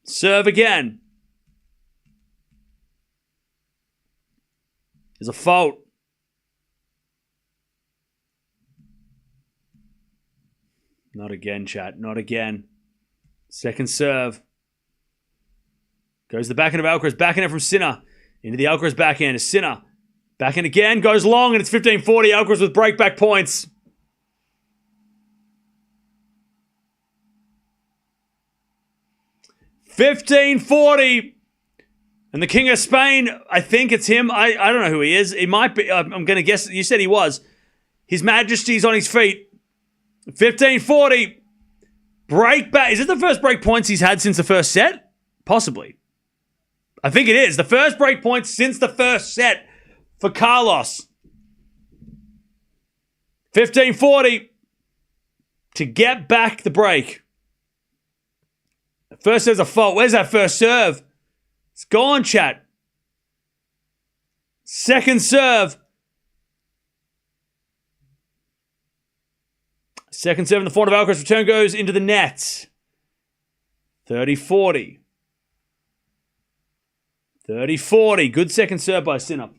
Serve again. There's a fault. Not again, chat. Not again. Second serve. Goes the backhand of Alcaraz. Backhand from Sinner. Into the Alcaraz backhand is Sinner. Backhand again. Goes long and it's 15-40. Alcaraz with breakback points. $15-40. And the King of Spain, I think it's him. I don't know who he is. He might be. I'm going to guess. You said he was. His Majesty's on his feet. 15-40. Break back. Is it the first break points he's had since the first set? Possibly. I think it is. The first break points since the first set for Carlos. 15-40 to get back the break. First there's a fault. Where's that first serve? It's gone, chat. Second serve. Second serve in the forehand of Alcaraz. Return goes into the net. 30-40. 30-40. Good second serve by Sinner.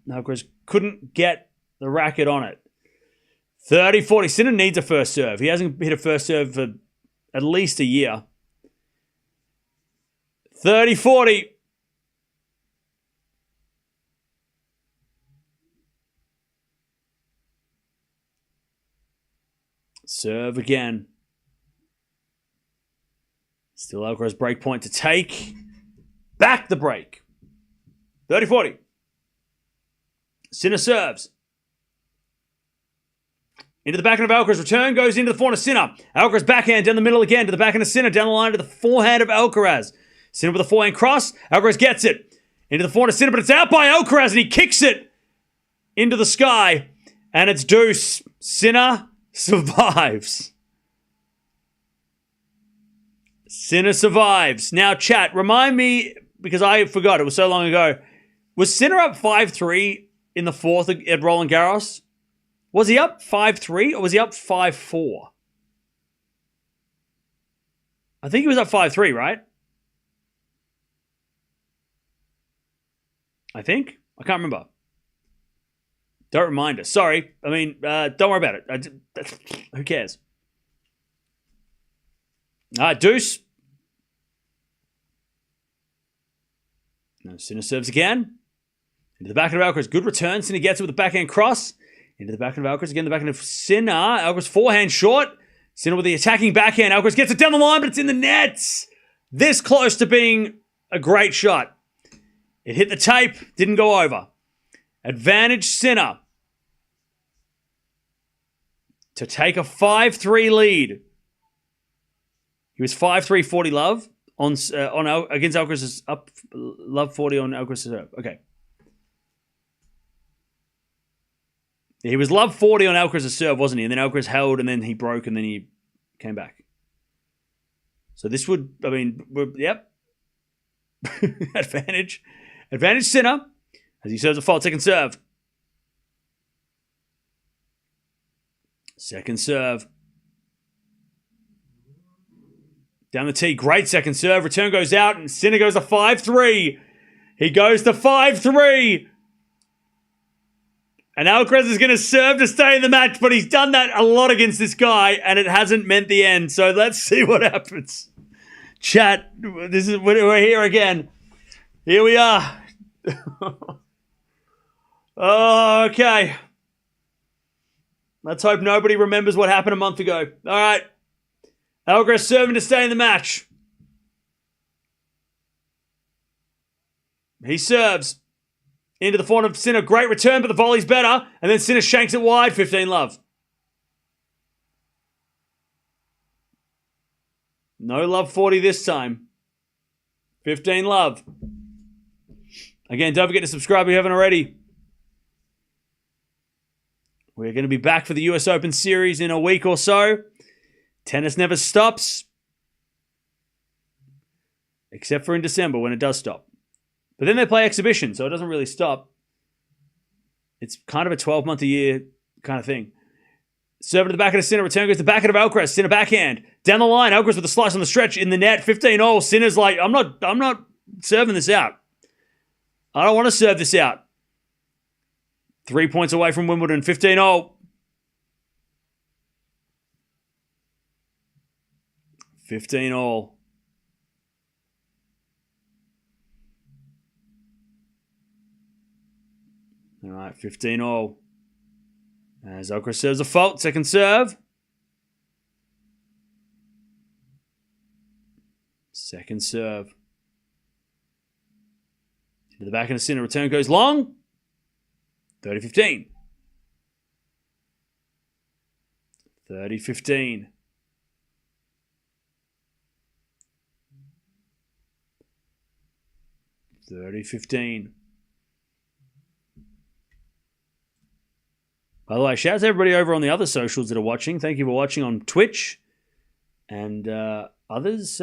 Alcaraz couldn't get the racket on it. 30-40. Sinner needs a first serve. He hasn't hit a first serve for at least a year. 30-40. Serve again. Still Alcaraz break point to take. Back the break. 30-40. Sinner serves. Into the backhand of Alcaraz. Return goes into the forehand of Sinner. Alcaraz backhand down the middle again to the backhand of Sinner. Down the line to the forehand of Alcaraz. Sinner with a forehand cross. Alcaraz gets it. Into the forehand of Sinner, but it's out by Alcaraz and he kicks it into the sky. And it's deuce. Sinner survives. Sinner survives. Now, chat, remind me, because I forgot, it was so long ago. Was Sinner up 5-3 in the fourth at Roland Garros? Was he up 5-3 or was he up 5-4? I think he was up 5-3, right? I think. I can't remember. Don't remind us. Sorry. I mean, don't worry about it. Who cares? Deuce. No, Sinner serves again. Into the backhand of Alcaraz. Good return. Sinner gets it with the backhand cross. Into the backhand of Alcaraz. Again, the backhand of Sinner. Alcaraz forehand short. Sinner with the attacking backhand. Alcaraz gets it down the line, but it's in the nets. This close to being a great shot. It hit the tape. Didn't go over. Advantage Sinner to take a 5-3 lead. He was 5-3 40 love on against Alcaraz's up love 40 on Alcaraz's serve. Okay. He was love 40 on Alcaraz's serve, wasn't he? And then Alcaraz held and then he broke and then he came back. So this would, I mean, yep. Advantage Sinner as he serves a fault. Second serve. Second serve. Down the tee. Great second serve. Return goes out and Sinner goes to 5-3. He goes to 5-3. And Alcaraz is going to serve to stay in the match, but he's done that a lot against this guy and it hasn't meant the end. So let's see what happens. Chat, we're here again. Here we are. Okay. Let's hope nobody remembers what happened a month ago. All right. Alcaraz serving to stay in the match. He serves into the forehand of Sinner. Great return, but the volley's better. And then Sinner shanks it wide. 15 love. No love 40 this time. 15 love. Again, don't forget to subscribe if you haven't already. We're going to be back for the US Open Series in a week or so. Tennis never stops. Except for in December when it does stop. But then they play exhibition, so it doesn't really stop. It's kind of a 12-month a year kind of thing. Serve to the back of the Sinner. Return goes to the back of Alcaraz. Sinner backhand. Down the line. Alcaraz with a slice on the stretch in the net. 15-all. Sinner's like, I'm not serving this out. I don't want to serve this out. 3 points away from Wimbledon. 15-all. 15-all. All right, 15-all. As Alcaraz serves a fault. Second serve. Second serve. To the back of the Sinner. Return goes long. 30-15. 30-15. By the way, shout out to everybody over on the other socials that are watching. Thank you for watching on Twitch and others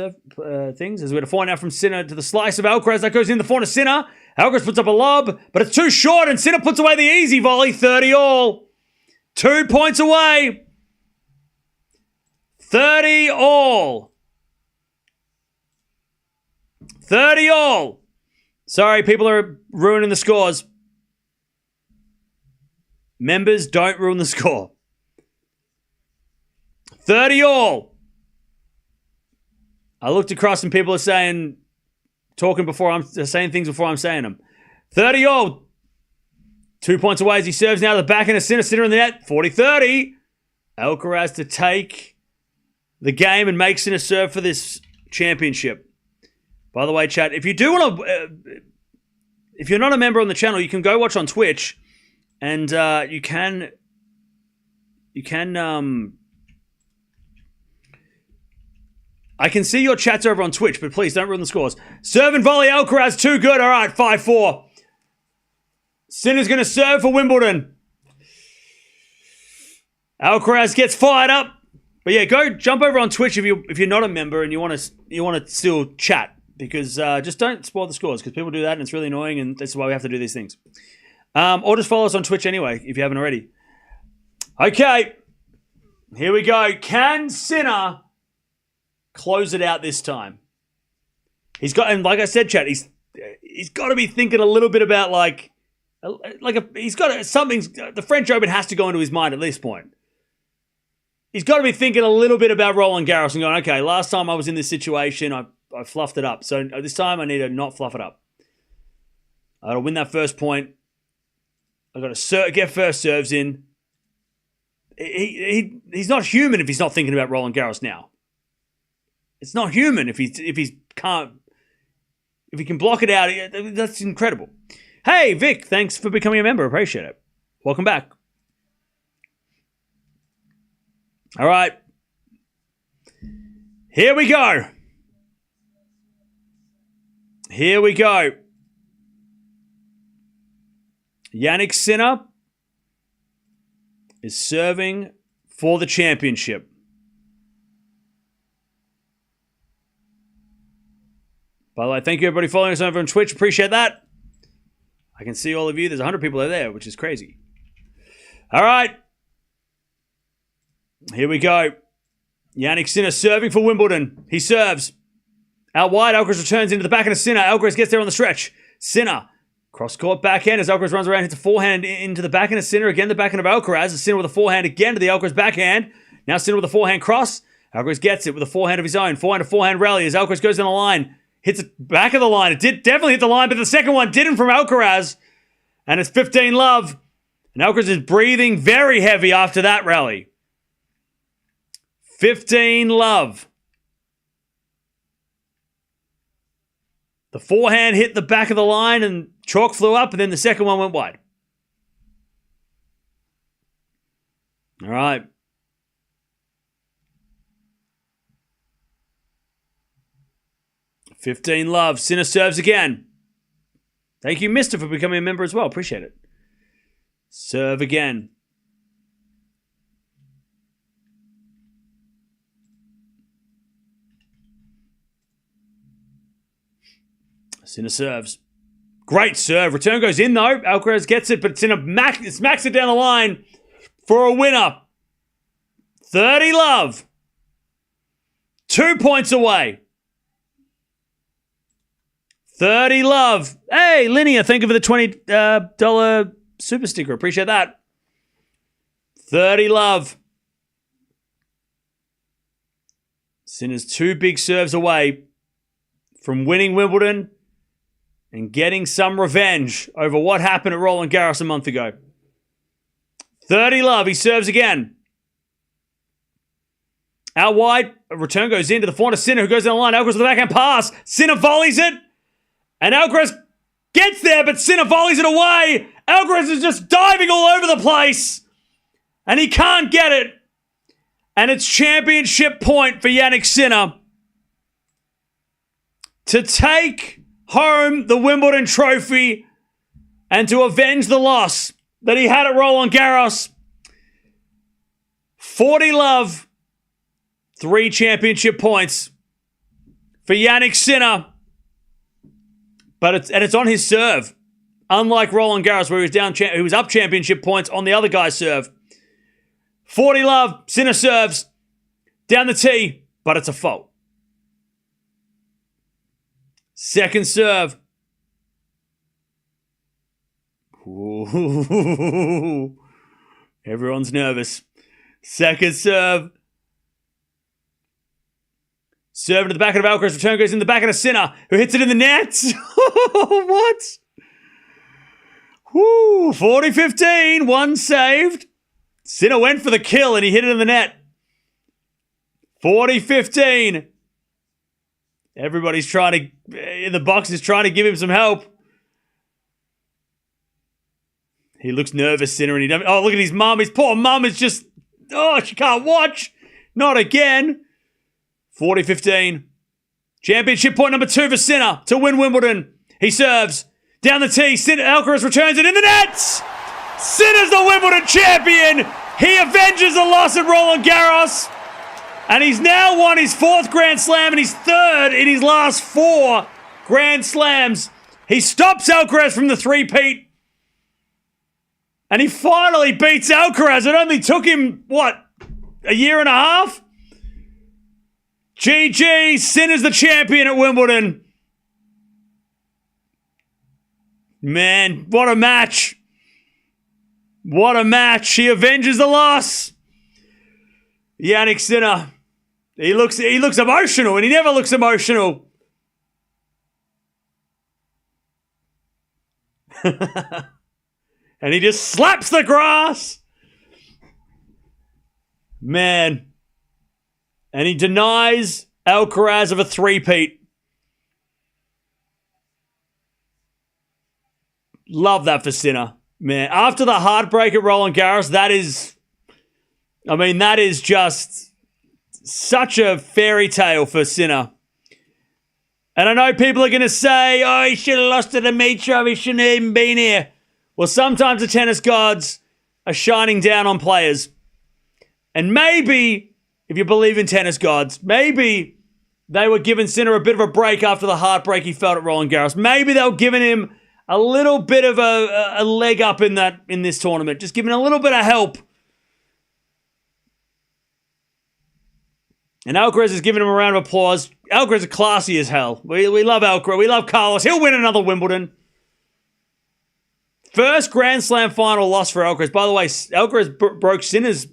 things. As we're going to find out from Sinner to the slice of Alcaraz. That goes in the forehand of Sinner. Alcaraz puts up a lob, but it's too short, and Sinner puts away the easy volley. 30-all. 2 points away. 30-all. 30-all. Sorry, people are ruining the scores. Members, don't ruin the score. 30 all. I looked across and people are saying, saying things before I'm saying them. 30 all. 2 points away as he serves now to the back end of Sinner. Sinner in the net. 40-30. Alcaraz to take the game and make Sinner serve for this championship. By the way, chat, if you do want to, if you're not a member on the channel, you can go watch on Twitch, and you can, I can see your chats over on Twitch, but please don't ruin the scores. Serve and volley, Alcaraz, too good. All right, 5-4. Sinner's going to serve for Wimbledon. Alcaraz gets fired up. But yeah, go jump over on Twitch if you're not a member and you want to still chat, because just don't spoil the scores, because people do that and it's really annoying, and that's why we have to do these things. Or just follow us on Twitch anyway if you haven't already. Okay, here we go. Can Sinner close it out this time? And like I said, chat, he's got to be thinking a little bit about the French Open has to go into his mind at this point. He's got to be thinking a little bit about Roland Garros and going, okay, last time I was in this situation, I fluffed it up. So this time I need to not fluff it up. I got to win that first point. I got to get first serves in. He's not human if he's not thinking about Roland Garros now. It's not human if he can block it out. That's incredible. Hey, Vic, thanks for becoming a member. Appreciate it. Welcome back. All right. Here we go. Here we go. Jannik Sinner is serving for the championship. By the way, thank you everybody following us over on Twitch. Appreciate that. I can see all of you. There's 100 people there, which is crazy. All right. Here we go. Jannik Sinner serving for Wimbledon. He serves. Out wide, Alcaraz returns into the backhand of Sinner. Alcaraz gets there on the stretch. Sinner. Cross-court backhand as Alcaraz runs around, hits a forehand into the backhand of Sinner. Again, the backhand of Alcaraz. Sinner with a forehand again to the Alcaraz backhand. Now Sinner with a forehand cross. Alcaraz gets it with a forehand of his own. Forehand to forehand rally as Alcaraz goes down the line. Hits it back of the line. It did definitely hit the line, but the second one didn't from Alcaraz. And it's 15-love. And Alcaraz is breathing very heavy after that rally. 15-love. The forehand hit the back of the line and chalk flew up, and then the second one went wide. All right. $15-love. Sinner serves again. Thank you, Mister, for becoming a member as well. Appreciate it. Serve again. Sinner serves. Great serve. Return goes in, though. Alcaraz gets it, but Sinner smacks it down the line for a winner. 30-love. 2 points away. 30-love. Hey, Linear, thank you for the $20 super sticker. Appreciate that. 30-love. Sinner's 2 big serves away from winning Wimbledon and getting some revenge over what happened at Roland Garros a month ago. 30-love. He serves again. Out wide. A return goes into the forehand of Sinner, who goes down the line. Alcaraz with the backhand pass. Sinner volleys it. And Alcaraz gets there, but Sinner volleys it away. Alcaraz is just diving all over the place. And he can't get it. And it's championship point for Jannik Sinner to take home the Wimbledon trophy and to avenge the loss that he had at Roland Garros. 40-love. 3 championship points for Jannik Sinner. But it's on his serve. Unlike Roland Garros, where he was up championship points on the other guy's serve. 40-love. Sinner serves. Down the tee. But it's a fault. Second serve. Ooh. Everyone's nervous. Second serve. Serving to the back of Alcaraz. Return goes in the back of Sinner, who hits it in the net. What? Woo! 40-15. One saved. Sinner went for the kill and he hit it in the net. 40-15. Everybody's trying to, in the box, is trying to give him some help. He looks nervous, Sinner, and he doesn't. Oh, look at his mum. His poor mum is just, she can't watch. Not again. 40-15. Championship point number 2 for Sinner to win Wimbledon. He serves down the tee. Alcaraz returns it in the net. Sinner's the Wimbledon champion. He avenges the loss at Roland Garros. And he's now won his 4th Grand Slam and his 3rd in his last 4 Grand Slams. He stops Alcaraz from the three-peat. And he finally beats Alcaraz. It only took him, a year and a half? GG, Sinner's the champion at Wimbledon. Man, what a match. What a match. He avenges the loss. Jannik Sinner. He looks emotional, and he never looks emotional. And he just slaps the grass. Man. And he denies Alcaraz of a three-peat. Love that for Sinner. Man, after the heartbreak at Roland Garros, that is just such a fairy tale for Sinner. And I know people are going to say, he should have lost to Dimitrov, he shouldn't have even been here. Well, sometimes the tennis gods are shining down on players. And maybe, if you believe in tennis gods, maybe they were giving Sinner a bit of a break after the heartbreak he felt at Roland Garros. Maybe they were giving him a little bit of a leg up in this tournament. Just giving a little bit of help. And Alcaraz is giving him a round of applause. Alcaraz is classy as hell. We love Alcaraz. We love Carlos. He'll win another Wimbledon. First Grand Slam final loss for Alcaraz. By the way, Alcaraz broke Sinner's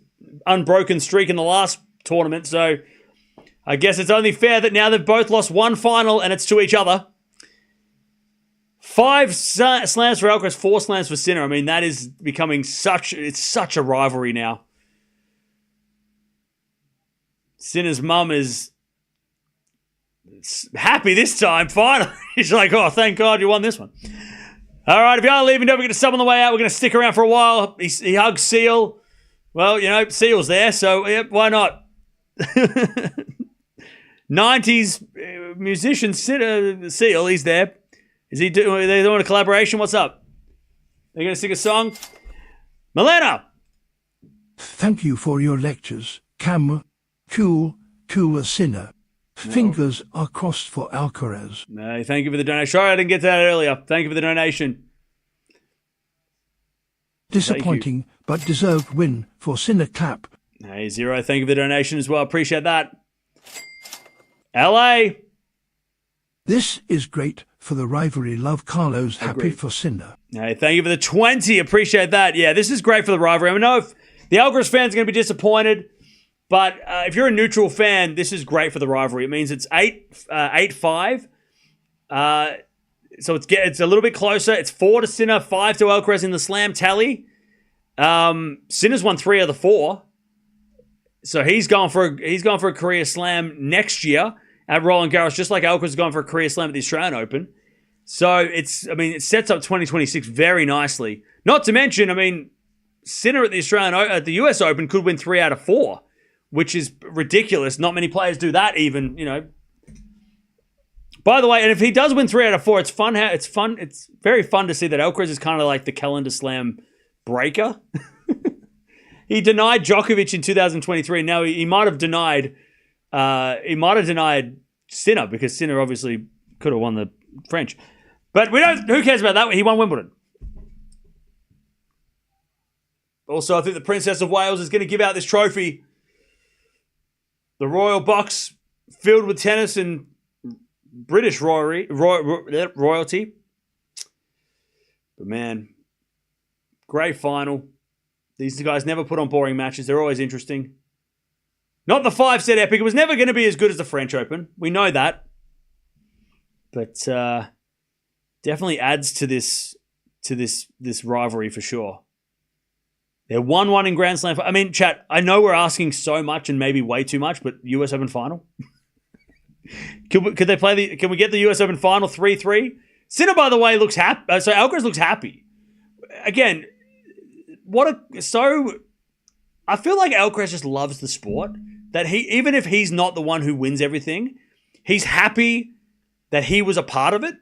unbroken streak in the last tournament, so I guess it's only fair that now they've both lost one final and it's to each other. 5 slams for Alcaraz, 4 slams for Sinner. I mean, that is becoming such a rivalry now. Sinner's mum is happy this time, finally. She's like, thank God you won this one. All right, if you are leaving, don't forget to sub on the way out. We're going to stick around for a while. He hugs Seal. Well, Seal's there, so why not? 90s musician Seal, he's there. Are they doing a collaboration? What's up? They're going to sing a song? Milena! Thank you for your lectures, Cam. Cool Sinner. Fingers are crossed for Alcaraz. No, thank you for the donation. Sorry I didn't get to that earlier. Thank you for the donation. Disappointing, but deserved win for Sinner clap. Hey, Zero, thank you for the donation as well. Appreciate that. LA. This is great for the rivalry. Love Carlos. Happy Agreed. For Sinner. Hey, thank you for the 20. Appreciate that. Yeah, this is great for the rivalry. I know if the Alcaraz fans are going to be disappointed, but if you're a neutral fan, this is great for the rivalry. It means it's 8-5. So it's a little bit closer. It's 4 to Sinner, 5 to Alcaraz in the slam tally. Sinner's won 3 of the 4. So he's going for a career slam next year at Roland Garros, just like Alcaraz is going for a career slam at the Australian Open. So it sets up 2026 very nicely. Not to mention, Sinner at the US Open could win 3 out of 4, which is ridiculous. Not many players do that even, By the way, and if he does win 3 out of 4, it's fun. It's very fun to see that Alcaraz is kind of like the calendar slam breaker. He denied Djokovic in 2023. Now he might have denied Sinner, because Sinner obviously could have won the French. But who cares about that? He won Wimbledon. Also, I think the Princess of Wales is going to give out this trophy. The royal box filled with tennis and British royalty. But man, Great final. These guys never put on boring matches. They're always interesting. Not the 5-set epic. It was never going to be as good as the French Open. We know that. But definitely adds to this rivalry for sure. They're 1-1 in Grand Slam. I mean, chat, I know we're asking so much and maybe way too much, but US Open final? Could they play can we get the US Open final 3-3? Sinner, by the way, looks happy. So Alcaraz looks happy. Again, I feel like Alcaraz just loves the sport. That even if he's not the one who wins everything, he's happy that he was a part of it.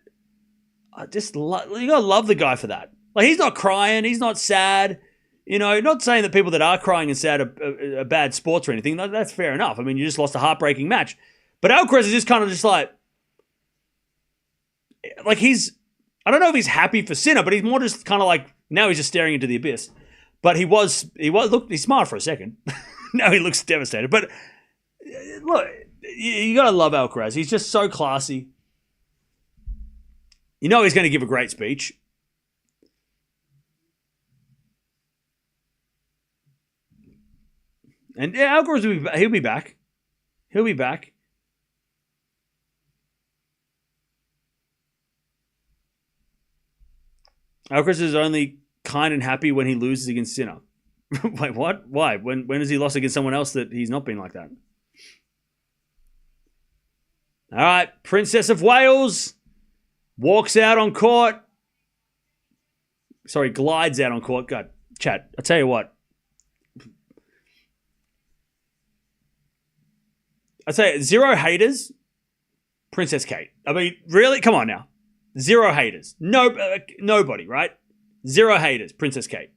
You gotta love the guy for that. Like, he's not crying, he's not sad. You know, not saying that people that are crying and sad are bad sports or anything. That's fair enough. I mean, you just lost a heartbreaking match. But Alcaraz is just kind of just like he's, I don't know if he's happy for Sinner, but he's more just kind of like, now he's just staring into the abyss. But he smiled for a second. Now he looks devastated. But look, you got to love Alcaraz. He's just so classy. You know he's going to give a great speech. And yeah, Alcaraz he'll be back. He'll be back. Alcaraz is only kind and happy when he loses against Sinner. Wait, what? Why? When has he lost against someone else that he's not been like that? All right, Princess of Wales walks out on court. Sorry, glides out on court. God, chat, I'll tell you what. I'd say 0 haters, Princess Kate. I mean, really? Come on now. 0 haters. Nobody, right? 0 haters, Princess Kate.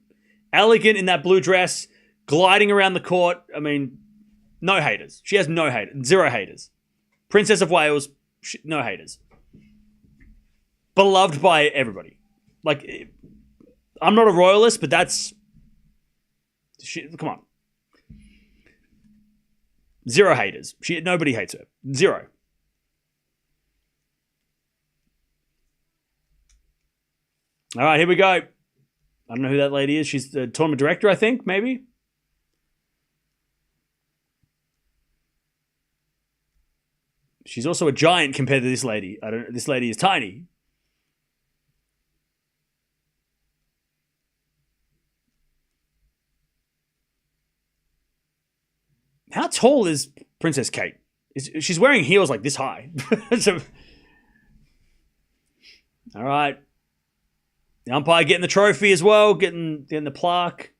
Elegant in that blue dress, gliding around the court. I mean, no haters. She has no haters. 0 haters. Princess of Wales, no haters. Beloved by everybody. Like, I'm not a royalist, but that's... come on. 0 haters. Nobody hates her. 0. All right, here we go. I don't know who that lady is. She's the tournament director, I think, maybe. She's also a giant compared to this lady. This lady is tiny. How tall is Princess Kate? She's wearing heels like this high. All right. The umpire getting the trophy as well, getting the plaque.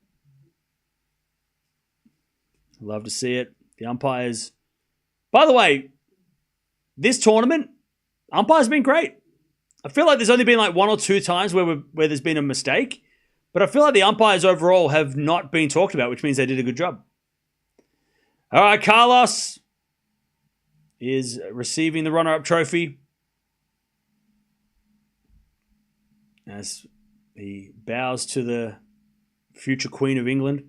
Love to see it. The umpires. By the way, this tournament, umpires been great. I feel like there's only been like 1 or 2 times where there's been a mistake, but I feel like the umpires overall have not been talked about, which means they did a good job. All right, Carlos is receiving the runner-up trophy as he bows to the future Queen of England.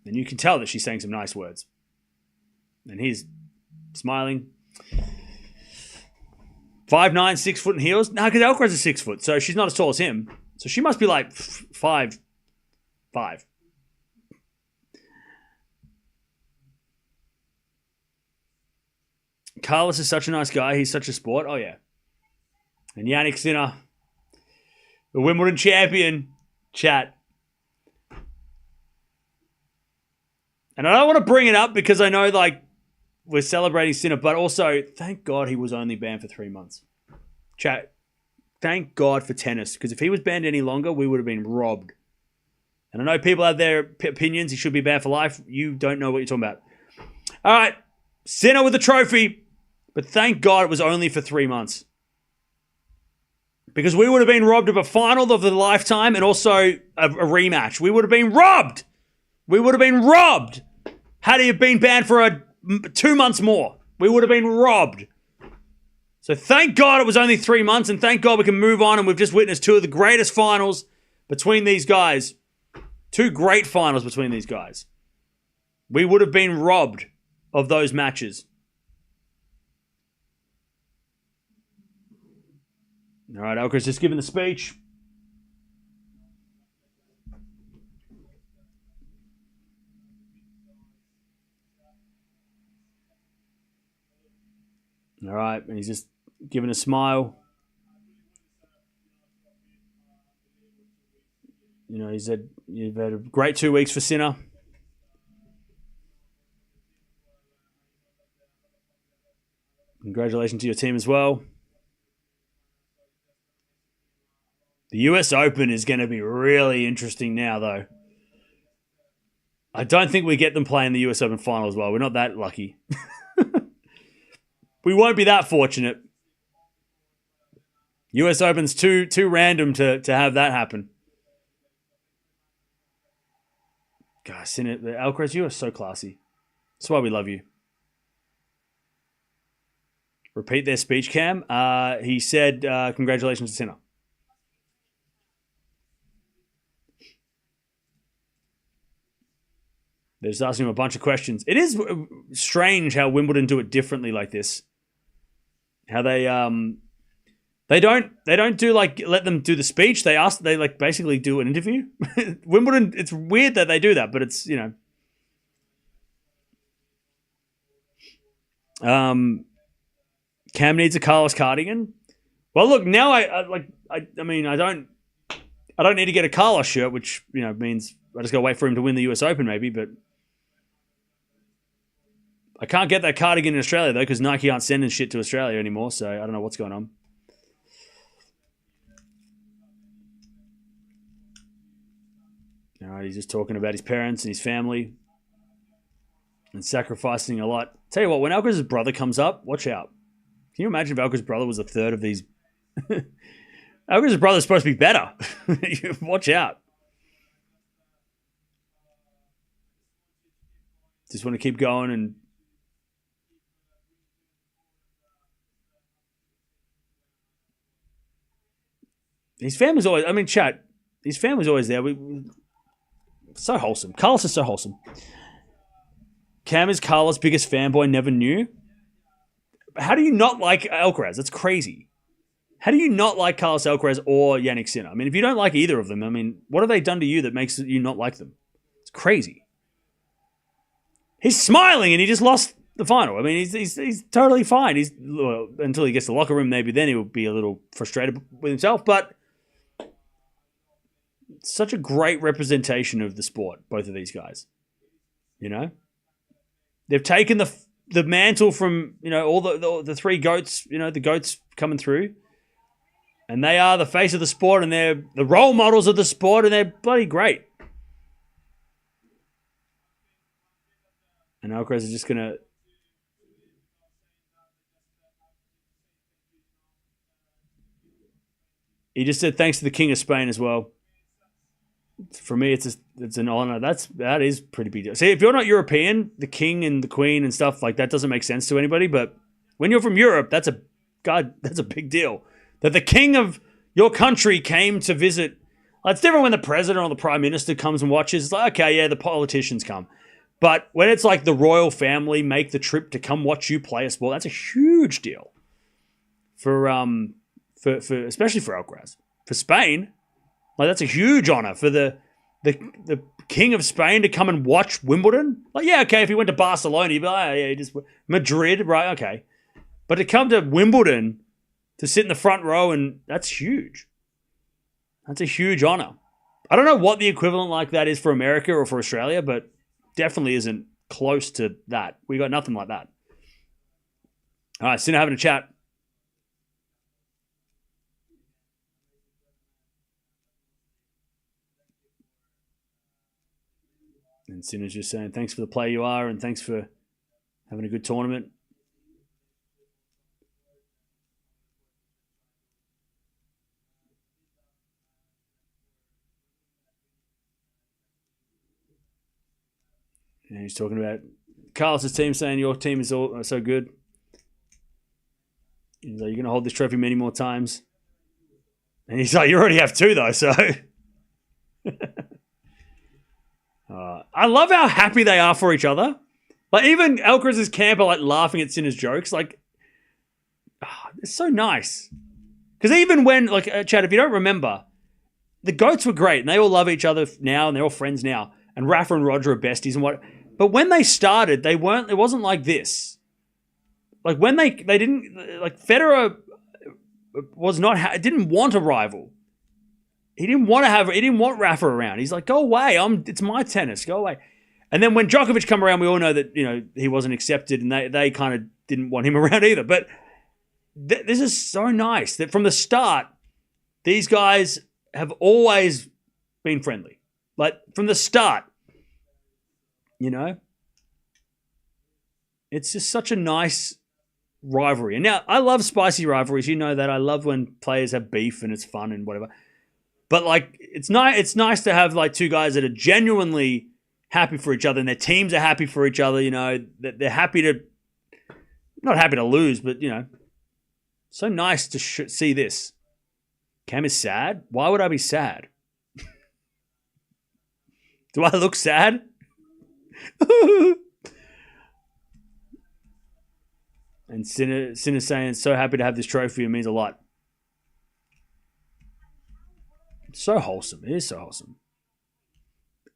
And you can tell that she's saying some nice words. And he's smiling. 5'9", 6 foot in heels. No, because Alcaraz is 6 foot, so she's not as tall as him. So she must be like 5'5". Carlos is such a nice guy. He's such a sport. Oh, yeah. And Jannik Sinner, the Wimbledon champion, chat. And I don't want to bring it up because I know, like, we're celebrating Sinner, but also, thank God he was only banned for 3 months. Chat, thank God for tennis, because if he was banned any longer, we would have been robbed. And I know people have their opinions. He should be banned for life. You don't know what you're talking about. All right. Sinner with the trophy, but thank God it was only for 3 months. Because we would have been robbed of a final of the lifetime and also a rematch. We would have been robbed. We would have been robbed had he been banned for 2 months more. We would have been robbed. So thank God it was only 3 months, and thank God we can move on, and we've just witnessed 2 of the greatest finals between these guys. 2 great finals between these guys. We would have been robbed of those matches. All right, Alcaraz just giving the speech. All right, and he's just giving a smile. You know, you've had a great 2 weeks for Sinner. Congratulations to your team as well. The US Open is going to be really interesting now, though. I don't think we get them playing the US Open final as well. We're not that lucky. We won't be that fortunate. US Open's too random to have that happen. Gosh, Sinner, Alcaraz, you are so classy. That's why we love you. Repeat their speech, Cam. He said, congratulations to Sinner. They're just asking him a bunch of questions. It is strange how Wimbledon do it differently like this. How they don't do like let them do the speech. They like basically do an interview. Wimbledon, it's weird that they do that, but it's, you know. Cam needs a Carlos cardigan. Well, look, now I mean I don't need to get a Carlos shirt, which, you know, means I just gotta wait for him to win the US Open maybe, but I can't get that cardigan in Australia, though, because Nike aren't sending shit to Australia anymore, so I don't know what's going on. All right, he's just talking about his parents and his family and sacrificing a lot. Tell you what, when Alcaraz's brother comes up, watch out. Can you imagine if Alcaraz's brother was a third of these? Alcaraz's brother's supposed to be better. Watch out. Just want to keep going and his family's always, I mean, chat, his family's always there. So wholesome. Carlos is so wholesome. Cam is Carlos' biggest fanboy, never knew. How do you not like Alcaraz? That's crazy. How do you not like Carlos Alcaraz or Jannik Sinner? I mean, if you don't like either of them, I mean, what have they done to you that makes you not like them? It's crazy. He's smiling and he just lost the final. I mean, he's totally fine. Well, until he gets to the locker room, maybe then he'll be a little frustrated with himself, but such a great representation of the sport, both of these guys. You know? They've taken the mantle from, you know, all the three goats, you know, the goats coming through. And they are the face of the sport and they're the role models of the sport and they're bloody great. And Alcaraz is just going to... He just said thanks to the King of Spain as well. For me, it's an honor. That is pretty big deal. See, if you're not European, the king and the queen and stuff like that doesn't make sense to anybody. But when you're from Europe, that's a big deal. That the king of your country came to visit. It's different when the president or the prime minister comes and watches. It's like, okay, yeah, the politicians come. But when it's like the royal family make the trip to come watch you play a sport, that's a huge deal. For especially for Alcaraz. For Spain, like that's a huge honor for the king of Spain to come and watch Wimbledon. Like, yeah, okay, if he went to Barcelona, he'd be like, oh, yeah, just Madrid, right? Okay. But to come to Wimbledon to sit in the front row, and that's huge. That's a huge honor. I don't know what the equivalent like that is for America or for Australia, but definitely isn't close to that. We got nothing like that. All right, Sinner having a chat. And Sinner's just saying, thanks for the player you are and thanks for having a good tournament. And he's talking about Carlos' team, saying your team is all so good. He's like, you're going to hold this trophy many more times. And he's like, you already have two, though, so... I love how happy they are for each other. Like, even Alcaraz's camp are, like, laughing at Sinner's jokes. Like, it's so nice. Because even when, like, Chad, if you don't remember, the GOATs were great and they all love each other now and they're all friends now. And Rafa and Roger are besties and what. But when they started, it wasn't like this. Like when they didn't, like Federer didn't want a rival. He didn't want Rafa around. He's like, go away. It's my tennis. Go away. And then when Djokovic come around, we all know that, he wasn't accepted and they kind of didn't want him around either. But this is so nice that from the start, these guys have always been friendly. Like from the start, it's just such a nice rivalry. And now I love spicy rivalries. You know that. I love when players have beef and it's fun and whatever. But like, it's nice to have like two guys that are genuinely happy for each other and their teams are happy for each other. That they're happy to, not happy to lose, but so nice to see this. Cam is sad. Why would I be sad? Do I look sad? And Sinner saying, so happy to have this trophy. It means a lot. So wholesome. It is so wholesome.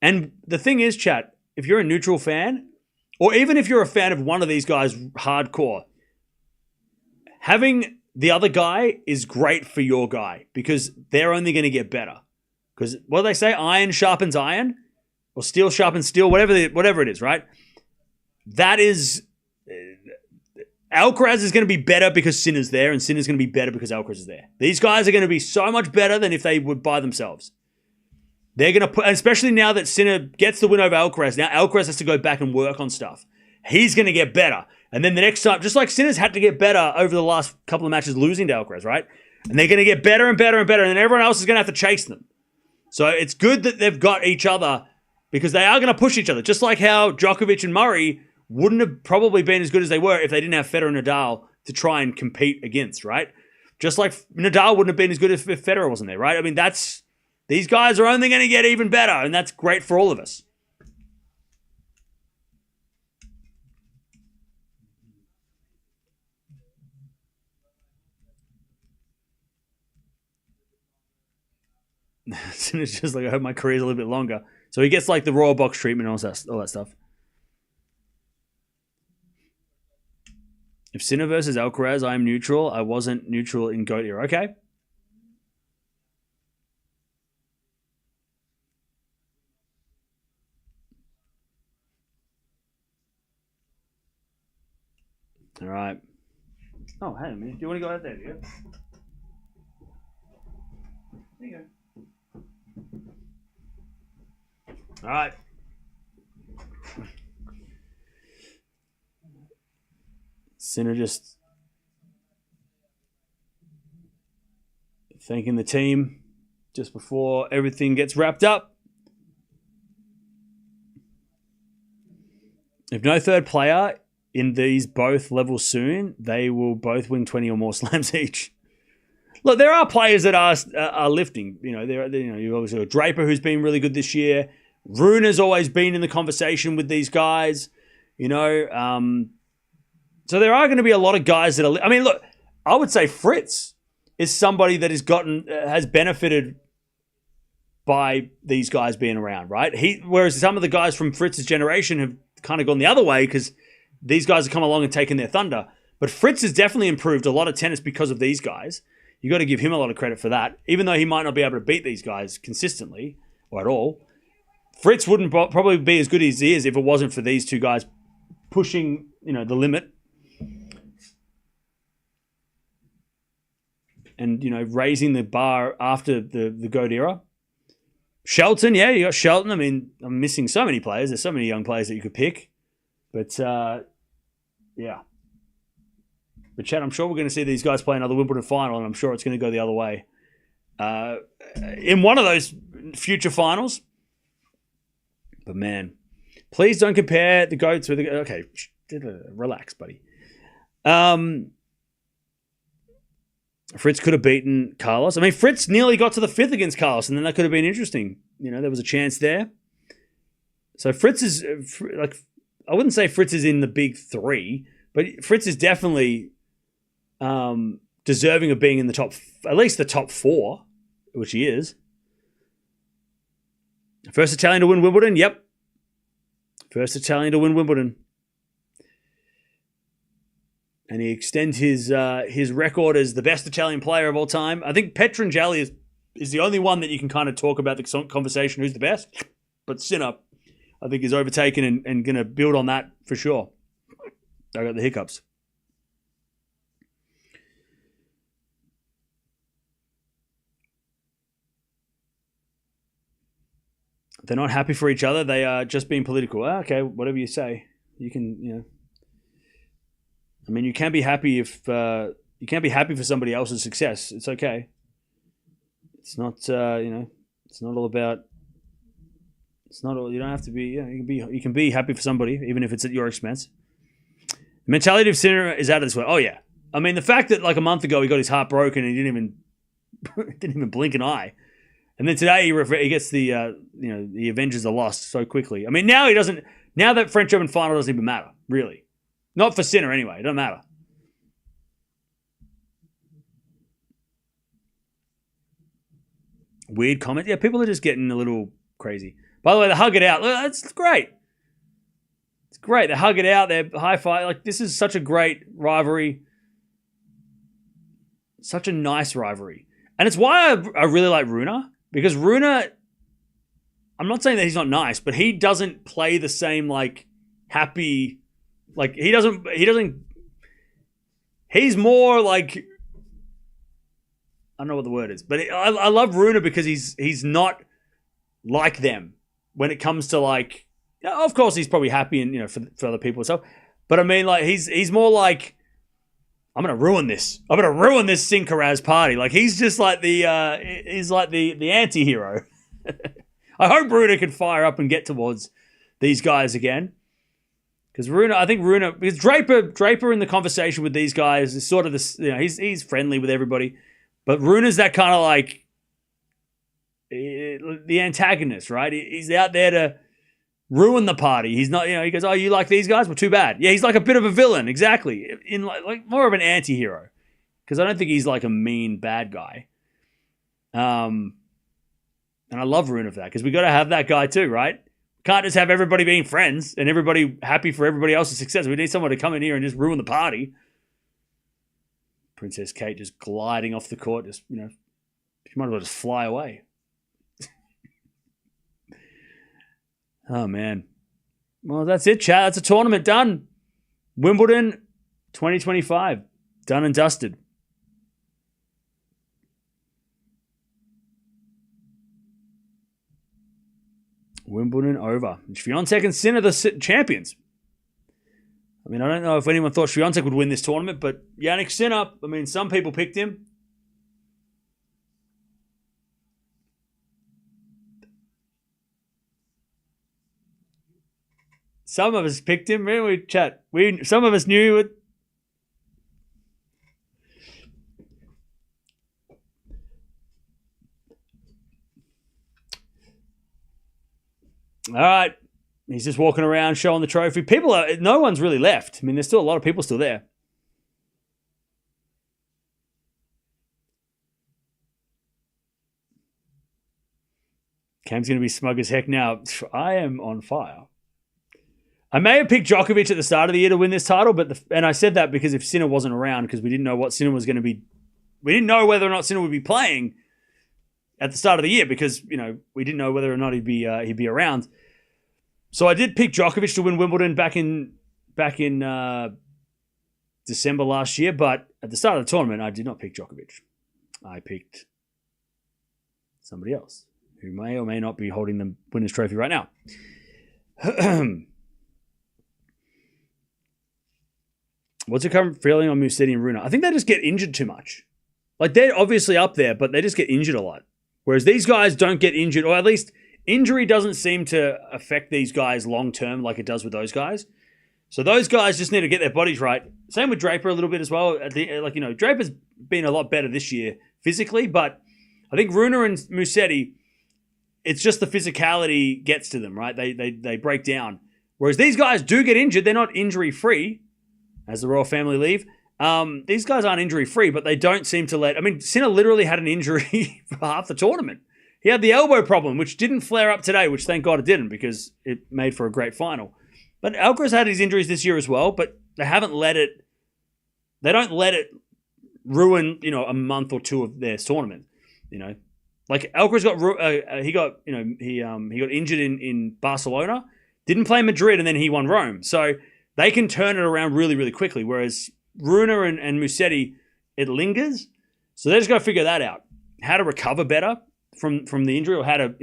And the thing is, chat, if you're a neutral fan, or even if you're a fan of one of these guys hardcore, having the other guy is great for your guy because they're only going to get better. Because what do they say? Iron sharpens iron, or steel sharpens steel, whatever it is, right? That is... Alcaraz is going to be better because Sinner's there, and Sinner's going to be better because Alcaraz is there. These guys are going to be so much better than if they would by themselves. They're going to put, especially now that Sinner gets the win over Alcaraz, now Alcaraz has to go back and work on stuff. He's going to get better. And then the next time, just like Sinner's had to get better over the last couple of matches losing to Alcaraz, right? And they're going to get better and better and better, and then everyone else is going to have to chase them. So it's good that they've got each other because they are going to push each other, just like how Djokovic and Murray wouldn't have probably been as good as they were if they didn't have Federer and Nadal to try and compete against, right? Just like Nadal wouldn't have been as good if Federer wasn't there, right? I mean, these guys are only going to get even better, and that's great for all of us. It's just like, I hope my career's a little bit longer. So he gets like the Royal Box treatment and all that stuff. If Sinner versus Alcaraz, I am neutral. I wasn't neutral in GOAT era. Okay. All right. Oh, hey, man. Do you want to go out there, do you? There you go. All right. Sinner just thanking the team just before everything gets wrapped up. If no third player in these both levels soon, they will both win 20 or more slams each. Look, there are players that are lifting. You've obviously got Draper, who's been really good this year. Rune has always been in the conversation with these guys. So there are going to be a lot of guys that are... I mean, look, I would say Fritz is somebody that has benefited by these guys being around, right? Whereas some of the guys from Fritz's generation have kind of gone the other way because these guys have come along and taken their thunder. But Fritz has definitely improved a lot of tennis because of these guys. You got to give him a lot of credit for that, even though he might not be able to beat these guys consistently or at all. Fritz wouldn't probably be as good as he is if it wasn't for these two guys pushing, the limit. And, raising the bar after the GOAT era. Shelton, yeah, you got Shelton. I mean, I'm missing so many players. There's so many young players that you could pick. But, yeah. But, Chad, I'm sure we're going to see these guys play another Wimbledon final, and I'm sure it's going to go the other way. In one of those future finals. But, man, please don't compare the GOATs with the... Okay, relax, buddy. Fritz could have beaten Carlos. I mean, Fritz nearly got to the fifth against Carlos, and then that could have been interesting. There was a chance there. So Fritz is, I wouldn't say Fritz is in the big three, but Fritz is definitely deserving of being in the top, at least the top 4, which he is. First Italian to win Wimbledon, yep. First Italian to win Wimbledon. And he extends his record as the best Italian player of all time. I think Petrangeli is the only one that you can kind of talk about the conversation who's the best. But Sinner, I think, is overtaken and going to build on that for sure. I got the hiccups. They're not happy for each other. They are just being political. Okay, whatever you say. You can, I mean, you can be happy if you can't be happy for somebody else's success. It's okay. It's not, it's not all about. It's not all. You don't have to be. You can be happy for somebody, even if it's at your expense. The mentality of Sinner is out of this world. Oh yeah. I mean, the fact that like a month ago he got his heart broken and he didn't even blink an eye. And then today he gets the Avengers are lost so quickly. I mean, now he doesn't. Now that French Open final doesn't even matter, really. Not for Sinner anyway. It doesn't matter. Weird comment. Yeah, people are just getting a little crazy. By the way, they hug it out. That's great. It's great. They hug it out. They're high five. Like, this is such a great rivalry. Such a nice rivalry. And it's why I really like Rune. Because Rune, I'm not saying that he's not nice, but he doesn't play the same, like, happy, like, he's more like, I don't know what the word is, but I love Rune because he's not like them when it comes to, like, of course he's probably happy and, for other people and stuff, but I mean, like, he's more like, I'm gonna ruin this. I'm gonna ruin this Alcaraz party. Like, he's just like the anti-hero. I hope Rune can fire up and get towards these guys again. Because because Draper in the conversation with these guys is sort of this, he's friendly with everybody, but Rune's that kind of like the antagonist, right? He's out there to ruin the party. He's not, he goes, oh, you like these guys? Well, too bad. Yeah, he's like a bit of a villain, exactly. In like more of an anti-hero. Because I don't think he's like a mean bad guy. And I love Rune for that, because we got to have that guy too, right? Can't just have everybody being friends and everybody happy for everybody else's success. We need someone to come in here and just ruin the party. Princess Kate just gliding off the court, just, she might as well just fly away. Oh, man. Well, that's it, chat. That's a tournament done. Wimbledon 2025. Done and dusted. Wimbledon over. Swiatek and Sinner, the champions. I mean, I don't know if anyone thought Swiatek would win this tournament, but Jannik Sinner, I mean, some people picked him. Some of us picked him. We chat. Some of us knew it. All right. He's just walking around showing the trophy. No one's really left. I mean, there's still a lot of people still there. Cam's going to be smug as heck now. I am on fire. I may have picked Djokovic at the start of the year to win this title, and I said that because if Sinner wasn't around, because we didn't know what Sinner was going to be, we didn't know whether or not Sinner would be playing at the start of the year, because we didn't know whether or not he'd be around. So I did pick Djokovic to win Wimbledon back in December last year, but at the start of the tournament, I did not pick Djokovic. I picked somebody else who may or may not be holding the winner's trophy right now. What's your current feeling on Musetti and Rune? I think they just get injured too much. Like, they're obviously up there, but they just get injured a lot. Whereas these guys don't get injured, or at least injury doesn't seem to affect these guys long term like it does with those guys. So those guys just need to get their bodies right. Same with Draper a little bit as well. Draper's been a lot better this year physically, but I think Rune and Musetti, it's just the physicality gets to them, right? They break down. Whereas these guys do get injured. They're not injury free, as the royal family leave. These guys aren't injury-free, but they don't seem to let... I mean, Sinner literally had an injury for half the tournament. He had the elbow problem, which didn't flare up today, which thank God it didn't, because it made for a great final. But Alcaraz had his injuries this year as well, but they haven't let it... They don't let it ruin, a month or two of their tournament, Like Alcaraz he got injured in Barcelona, didn't play Madrid, and then he won Rome. So they can turn it around really, really quickly, whereas Rune and Musetti, it lingers. So they just got to figure that out. How to recover better from the injury, or how to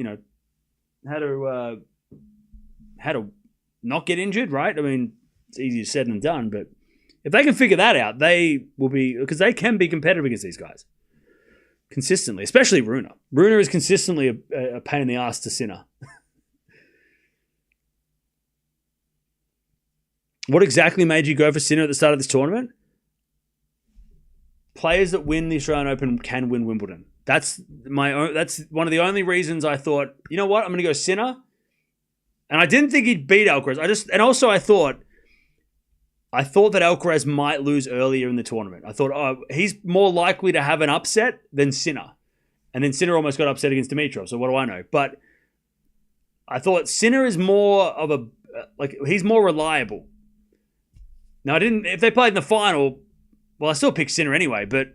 not get injured, right? I mean, it's easier said than done, but if they can figure that out, they will be, because they can be competitive against these guys consistently, especially Rune. Rune is consistently a pain in the ass to Sinner. What exactly made you go for Sinner at the start of this tournament? Players that win the Australian Open can win Wimbledon. That's one of the only reasons I thought, you know what, I'm going to go Sinner. And I didn't think he'd beat Alcaraz. I thought that Alcaraz might lose earlier in the tournament. I thought, he's more likely to have an upset than Sinner. And then Sinner almost got upset against Dimitrov, so what do I know? But I thought Sinner is more of he's more reliable. Now, if they played in the final, well, I still picked Sinner anyway, but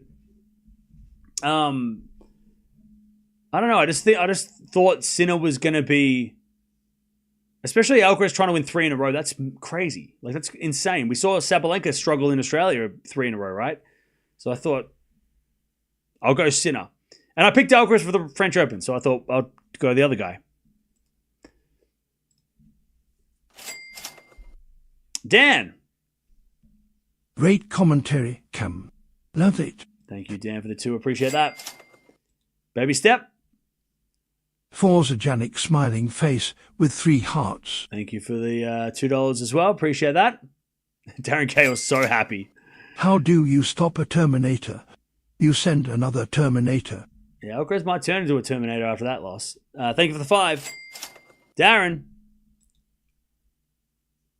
I don't know. I just thought Sinner was going to be, especially Alcaraz trying to win 3 in a row. That's crazy. Like, that's insane. We saw Sabalenka struggle in Australia 3 in a row, right? So I thought, I'll go Sinner. And I picked Alcaraz for the French Open, so I thought I'll go the other guy. Dan. Great commentary, Cam. Love it. Thank you, Dan, for the 2. Appreciate that. Baby step. Forza Jannik smiling face with 3 hearts. Thank you for the $2 as well. Appreciate that. Darren K was so happy. How do you stop a Terminator? You send another Terminator. Yeah, Alcaraz might turn into a Terminator after that loss. Thank you for the 5. Darren.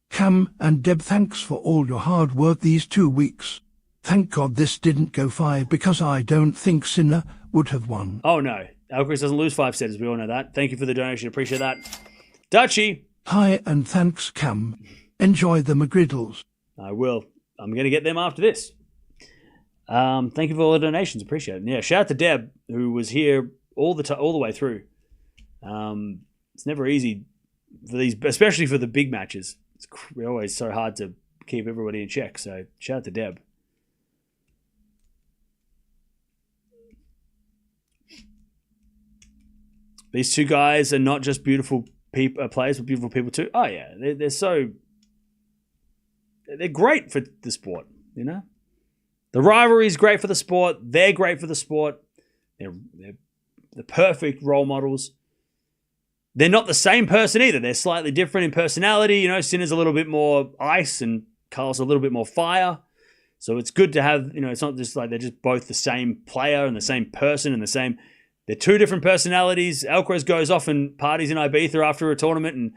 Cam and Deb, thanks for all your hard work these 2 weeks. Thank God this didn't go 5, because I don't think Sinner would have won. Oh, no. Alcaraz doesn't lose 5 sets, we all know that. Thank you for the donation. Appreciate that. Dutchy. Hi, and thanks, Cam. Enjoy the McGriddles. I will. I'm going to get them after this. Thank you for all the donations. Appreciate it. And yeah, shout out to Deb, who was here all the way through. It's never easy for these, especially for the big matches. It's always so hard to keep everybody in check. So shout out to Deb. These 2 guys are not just beautiful players, but beautiful people too. Oh yeah, they're great for the sport. The rivalry is great for the sport. They're great for the sport. They're the perfect role models. They're not the same person either. They're slightly different in personality. Sinner's a little bit more ice and Carlos a little bit more fire. So it's good to have, it's not just like they're just both the same player and the same person and the same. They're 2 different personalities. Alcaraz goes off and parties in Ibiza after a tournament, and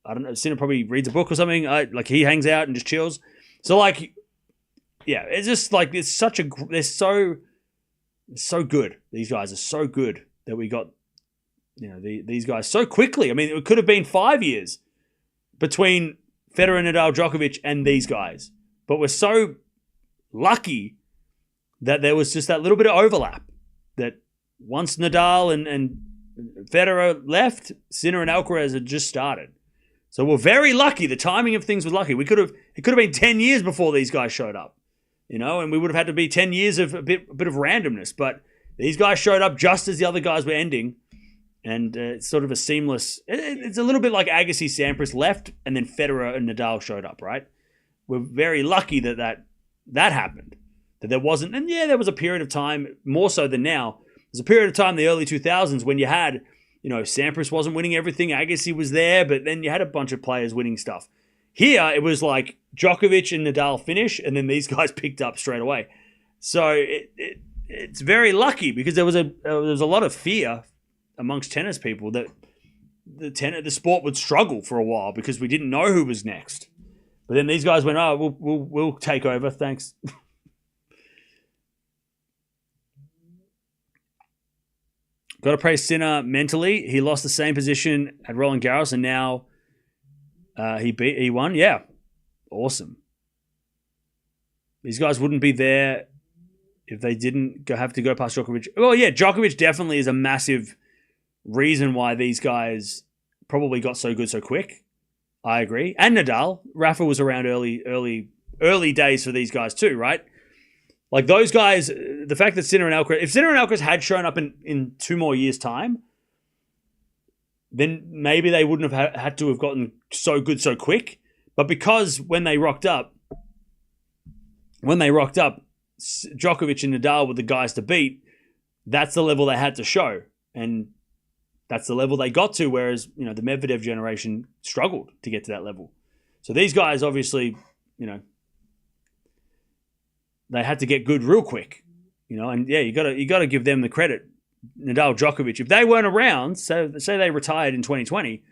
I don't know, Sinner probably reads a book or something. He hangs out and just chills. So yeah, it's just they're so good. These guys are so good that we got, these guys so quickly. I mean, it could have been 5 years between Federer, Nadal, Djokovic, and these guys. But we're so lucky that there was just that little bit of overlap, that once Nadal and Federer left, Sinner and Alcaraz had just started. So we're very lucky. The timing of things was lucky. It could have been 10 years before these guys showed up, and we would have had to be 10 years of a bit of randomness. But these guys showed up just as the other guys were ending, and it's sort of a seamless. It's a little bit like Agassi, Sampras left, and then Federer and Nadal showed up. Right? We're very lucky that happened. That there wasn't, and yeah, there was a period of time more so than now. There's a period of time in the early 2000s when you had, Sampras wasn't winning everything. Agassi was there, but then you had a bunch of players winning stuff. Here, it was like Djokovic and Nadal finish, and then these guys picked up straight away. So it's very lucky, because there was a lot of fear amongst tennis people that the sport would struggle for a while because we didn't know who was next. But then these guys went, "Oh, we'll take over, thanks." Got to praise Sinner mentally. He lost the same position at Roland Garros, and now he won. Yeah, awesome. These guys wouldn't be there if they didn't have to go past Djokovic. Well, yeah, Djokovic definitely is a massive reason why these guys probably got so good so quick. I agree. And Nadal. Rafa was around early days for these guys too, right? Like those guys, the fact that Sinner and Alcaraz, if Sinner and Alcaraz had shown up in 2 more years' time, then maybe they wouldn't have had to have gotten so good so quick. But because when they rocked up, Djokovic and Nadal were the guys to beat, that's the level they had to show. And that's the level they got to, whereas, the Medvedev generation struggled to get to that level. So these guys obviously, they had to get good real quick, and yeah, you got to give them the credit. Nadal, Djokovic, if they weren't around, so say they retired in 2020,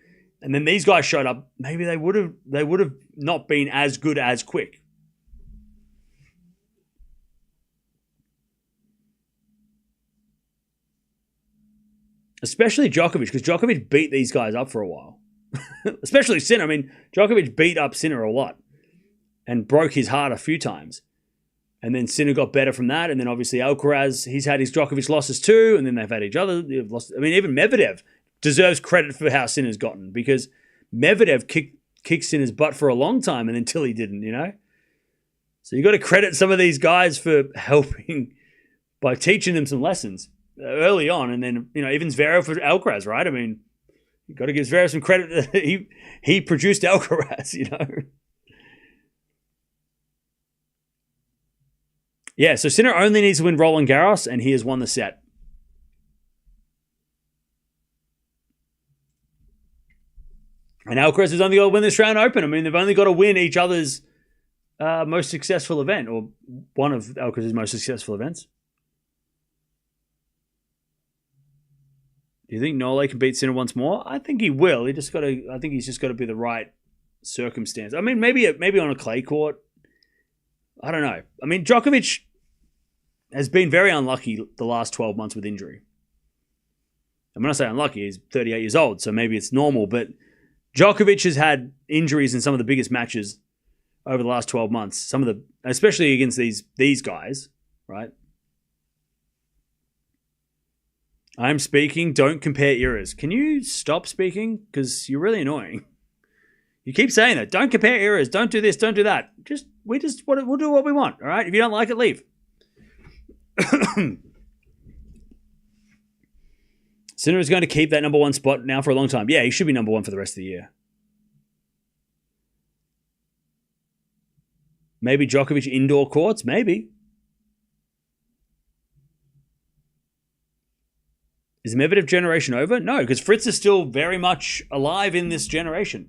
and then these guys showed up, maybe they would have not been as good as quick. Especially Djokovic, because Djokovic beat these guys up for a while. Especially Sinner. I mean, Djokovic beat up Sinner a lot and broke his heart a few times. And then Sinner got better from that. And then obviously Alcaraz, he's had his Djokovic losses too. And then they've had each other. Even Medvedev deserves credit for how Sinner's gotten, because Medvedev kicked Sinner's butt for a long time and until he didn't, So you got to credit some of these guys for helping by teaching them some lessons early on. And then, even Zverev for Alcaraz, right? I mean, you got to give Zverev some credit that he produced Alcaraz, Yeah, so Sinner only needs to win Roland Garros, and he has won the set. And Alcaraz has only got to win the Australian Open. I mean, they've only got to win each other's most successful event, or one of Alcaraz's most successful events. Do you think Nole can beat Sinner once more? I think he will. I think he's just got to be the right circumstance. I mean, maybe on a clay court. I don't know. I mean, Djokovic has been very unlucky the last 12 months with injury. And when I say unlucky, he's 38 years old, so maybe it's normal. But Djokovic has had injuries in some of the biggest matches over the last 12 months. Especially against these guys, right? I'm speaking. Don't compare eras. Can you stop speaking? Because you're really annoying. You keep saying that. Don't compare eras. Don't do this. Don't do that. We'll do what we want. All right. If you don't like it, leave. Sinner is going to keep that number 1 spot now for a long time. Yeah, he should be number 1 for the rest of the year. Maybe Djokovic indoor courts. Maybe. Is the Medvedev generation over? No, because Fritz is still very much alive in this generation.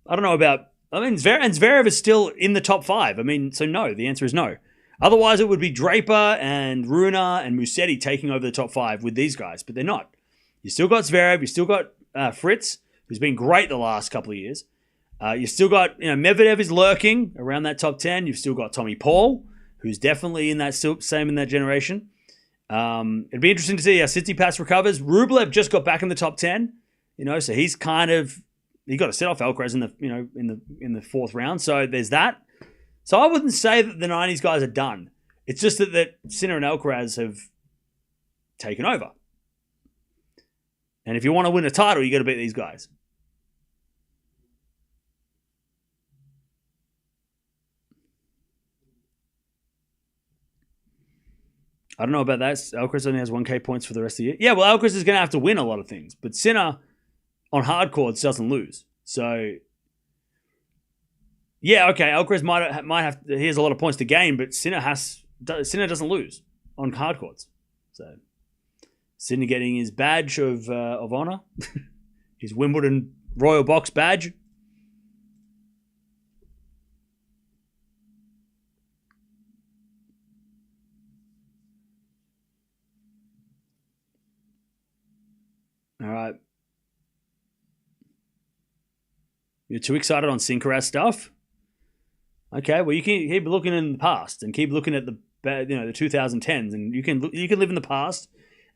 I don't know about... Zverev is still in the top 5. So no, the answer is no. Otherwise, it would be Draper and Runa and Musetti taking over the top 5 with these guys, but they're not. You still got Zverev, you still got Fritz, who's been great the last couple of years. You still got, Medvedev is lurking around that top 10. You've still got Tommy Paul, who's definitely in that generation. It'd be interesting to see how Tsitsipas recovers. Rublev just got back in the top 10, so he's he got to set off Alcaraz in the 4th round. So there's that. So I wouldn't say that the 90s guys are done. It's just that Sinner and Alcaraz have taken over. And if you want to win a title, you got to beat these guys. I don't know about that. Alcaraz only has 1K points for the rest of the year. Yeah, well, Alcaraz is going to have to win a lot of things. But Sinner on hard courts doesn't lose. So... yeah, okay. Alcaraz might have. He has a lot of points to gain, but Sinner doesn't lose on hard courts. So Sinner getting his badge of honor, his Wimbledon Royal Box badge. All right. You're too excited on Sincaraz stuff? Okay, well, you can keep looking in the past and keep looking at the 2010s, and you can live in the past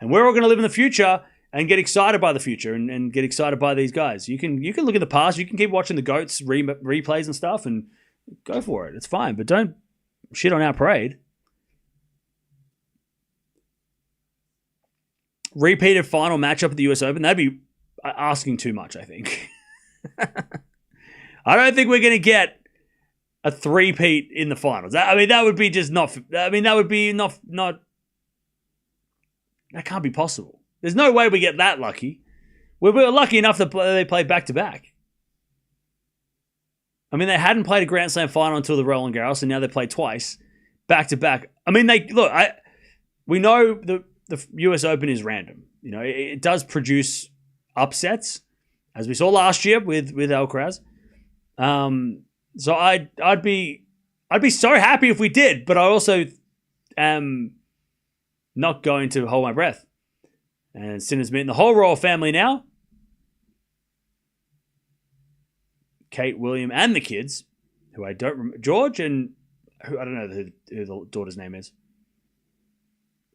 And we're all going to live in the future and get excited by the future and get excited by these guys. You can look at the past. You can keep watching the GOATs replays and stuff and go for it. It's fine. But don't shit on our parade. Repeated final matchup at the US Open. That'd be asking too much, I think. I don't think we're going to get a three-peat in the finals. I mean, that would be just not... I mean, that would be not... That can't be possible. There's no way we get that lucky. We were lucky enough that they played back-to-back. I mean, they hadn't played a Grand Slam final until the Roland Garros, and now they played twice, back-to-back. I mean, we know the US Open is random. You know, it does produce upsets, as we saw last year with Alcaraz. So I'd be so happy if we did, but I also am not going to hold my breath. And Sinner's meeting the whole royal family now. Kate, William, and the kids, who I don't remember. George and who I don't know who the daughter's name is.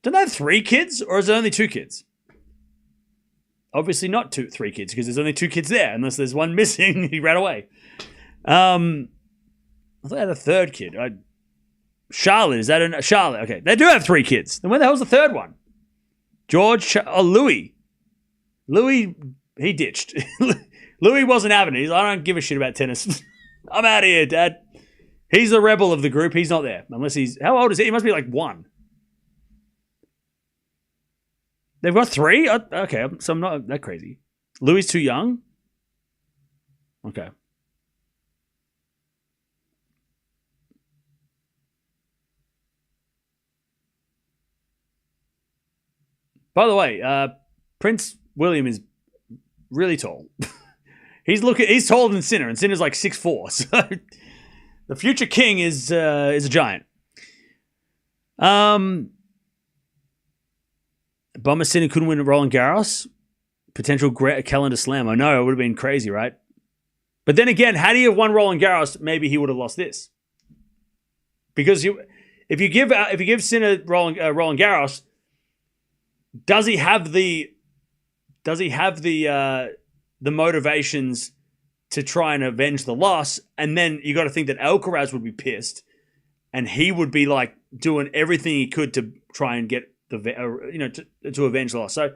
Don't they have 3 kids, or is there only 2 kids? Obviously not 3 kids, because there's only 2 kids there, unless there's one missing. He ran away. I thought they had a 3rd kid. Charlotte, is that Charlotte? Okay, they do have 3 kids. Then where the hell's the 3rd one? George, Louis. Louis, he ditched. Louis wasn't having it. He's like, I don't give a shit about tennis. I'm out of here, Dad. He's the rebel of the group. He's not there. Unless how old is he? He must be like 1. They've got 3? Okay, so I'm not that crazy. Louis too young? Okay. By the way, Prince William is really tall. He's taller than Sinner, and Sinner's like 6'4". So the future king is a giant. Bummer Sinner couldn't win at Roland Garros. Potential calendar slam. I know, it would have been crazy, right? But then again, had he have won Roland Garros, maybe he would have lost this. Because if you give Sinner Roland Garros, does he have the motivations to try and avenge the loss? And then you got to think that Alcaraz would be pissed, and he would be like doing everything he could to try and get to avenge the loss. So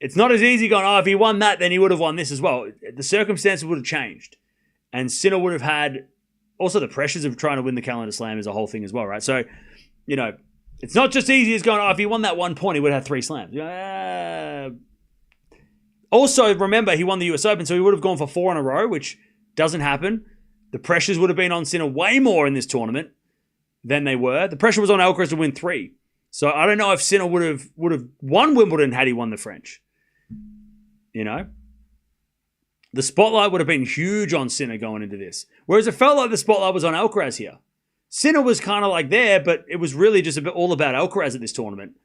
it's not as easy going, if he won that, then he would have won this as well. The circumstances would have changed, and Sinner would have had also the pressures of trying to win the calendar slam is a whole thing as well, right? So, it's not just easy as going, if he won that 1 point, he would have 3 slams. Also, remember, he won the US Open, so he would have gone for 4 in a row, which doesn't happen. The pressures would have been on Sinner way more in this tournament than they were. The pressure was on Alcaraz to win 3. So I don't know if Sinner would have won Wimbledon had he won the French. The spotlight would have been huge on Sinner going into this. Whereas it felt like the spotlight was on Alcaraz here. Sinner was kind of like there, but it was really just all about Alcaraz at this tournament,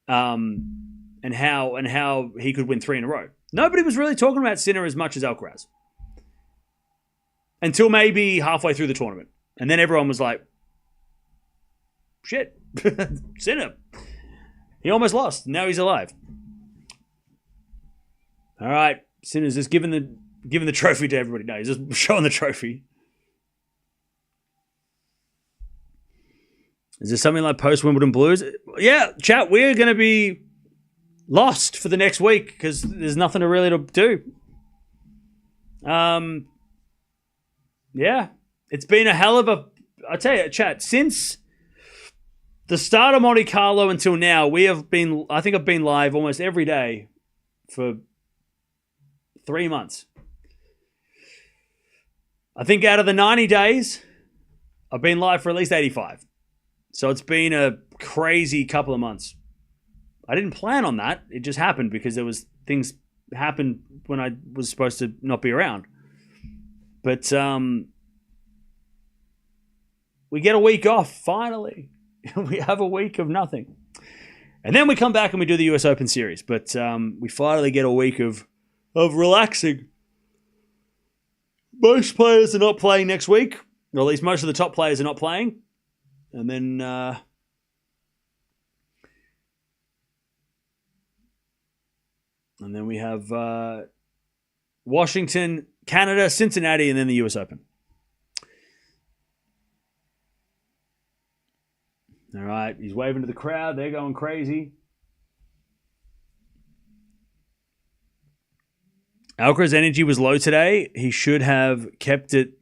and how he could win 3 in a row. Nobody was really talking about Sinner as much as Alcaraz until maybe halfway through the tournament, and then everyone was like, "Shit, Sinner, he almost lost. Now he's alive." All right, Sinner's just giving the trophy to everybody. No, he's just showing the trophy. Is there something like post-Wimbledon blues? Yeah, chat, we're going to be lost for the next week because there's nothing really to do. Yeah, it's been a hell of a... I tell you, chat, since the start of Monte Carlo until now, I think I've been live almost every day for 3 months. I think out of the 90 days, I've been live for at least 85. So it's been a crazy couple of months. I didn't plan on that. It just happened because things happened when I was supposed to not be around. But we get a week off, finally. We have a week of nothing. And then we come back and we do the US Open Series. But we finally get a week of relaxing. Most players are not playing next week. Or at least most of the top players are not playing. And then And then we have Washington, Canada, Cincinnati, and then the US Open. All right, he's waving to the crowd. They're going crazy. Alcaraz's energy was low today. He should have kept it,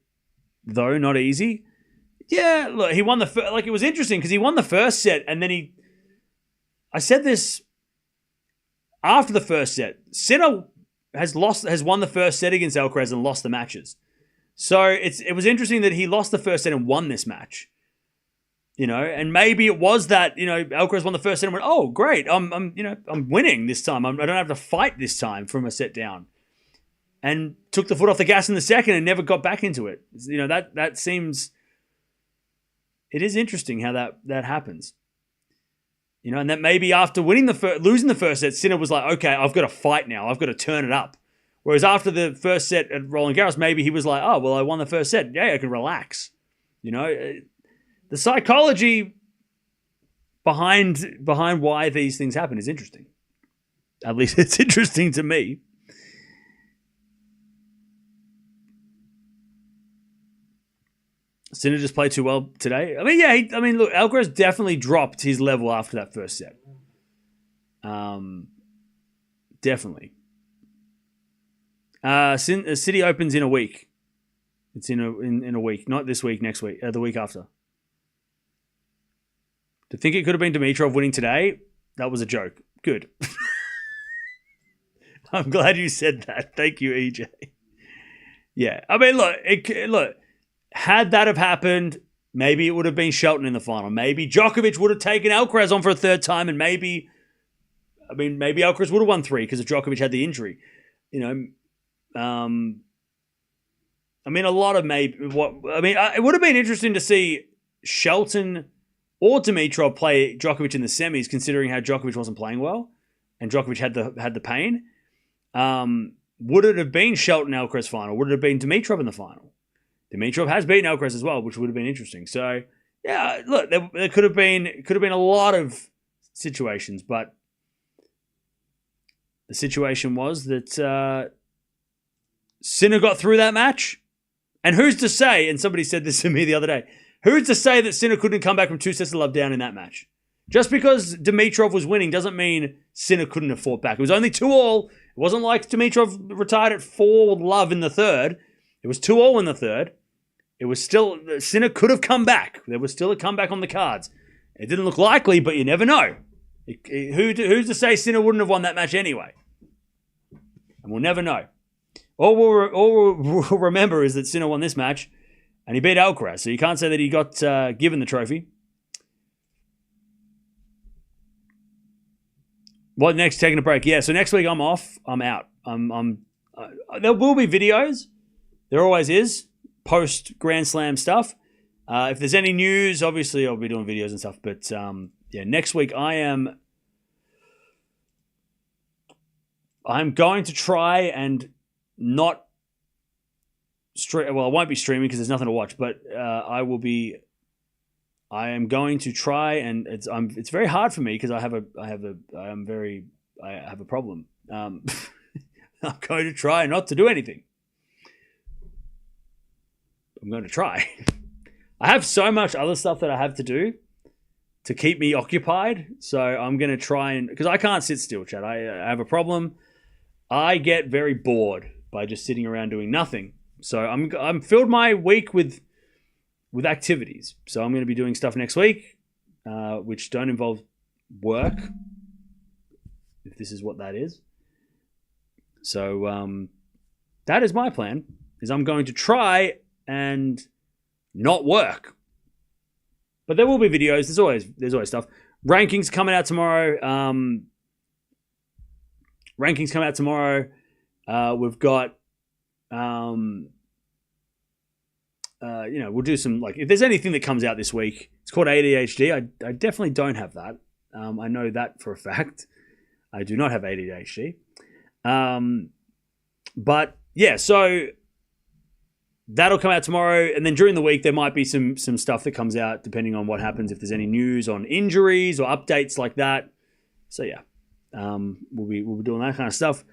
though, not easy. Yeah, look, he won the it was interesting because he won the first set, and then I said this after the first set. Sinner has won the first set against Alcaraz and lost the matches. So it was interesting that he lost the first set and won this match. And maybe it was that, Alcaraz won the first set and went, oh, great, I'm winning this time. I don't have to fight this time from a set down. And took the foot off the gas in the second and never got back into it. That seems, it is interesting how that happens. And that maybe after losing the first set, Sinner was like, okay, I've got to fight now. I've got to turn it up. Whereas after the first set at Roland Garros, maybe he was like, oh, well, I won the first set. Yeah, I can relax. The psychology behind why these things happen is interesting. At least it's interesting to me. Sinner just played too well today. Look, Alcaraz definitely dropped his level after that first set. Definitely. City opens in a week. It's in a week, not this week, next week, the week after. To think it could have been Dimitrov winning today, that was a joke. Good. I'm glad you said that. Thank you, EJ. Yeah, look. Had that have happened, maybe it would have been Shelton in the final. Maybe Djokovic would have taken Alcaraz on for a third time, and maybe Alcaraz would have won 3 because Djokovic had the injury. A lot of maybe. It would have been interesting to see Shelton or Dimitrov play Djokovic in the semis, considering how Djokovic wasn't playing well and Djokovic had the pain. Would it have been Shelton Alcaraz final? Would it have been Dimitrov in the final? Dimitrov has beaten Alcaraz as well, which would have been interesting. So, yeah, look, there could have been a lot of situations, but the situation was that Sinner got through that match. And who's to say, and somebody said this to me the other day, who's to say that Sinner couldn't come back from 2 sets of love down in that match? Just because Dimitrov was winning doesn't mean Sinner couldn't have fought back. It was only 2-2. It wasn't like Dimitrov retired at 4-love in the third. It was 2-2 in the third. It was still, Sinner could have come back. There was still a comeback on the cards. It didn't look likely, but you never know. Who's to say Sinner wouldn't have won that match anyway? And we'll never know. All we'll remember is that Sinner won this match and he beat Alcaraz. So you can't say that he got given the trophy. What next? Taking a break. Yeah, so next week I'm off. I'm out. There will be videos. There always is. Post Grand Slam stuff. If there's any news, obviously I'll be doing videos and stuff. But next week I'm going to try and not stream. Well, I won't be streaming because there's nothing to watch. But I am going to try, and it's very hard for me because I have a problem. I'm going to try not to do anything. I'm going to try. I have so much other stuff that I have to do to keep me occupied. So I'm going to try because I can't sit still, Chad. I have a problem. I get very bored by just sitting around doing nothing. So I'm filled my week with activities. So I'm going to be doing stuff next week, which don't involve work, if this is what that is. So that is my plan, is I'm going to try and not work. But there will be videos. There's always stuff. Rankings coming out tomorrow. We've got we'll do some, if there's anything that comes out this week, it's called ADHD. I definitely don't have that. I know that for a fact. I do not have ADHD. But yeah, so that'll come out tomorrow, and then during the week there might be some stuff that comes out depending on what happens, if there's any news on injuries or updates like that. So yeah, we'll be doing that kind of stuff.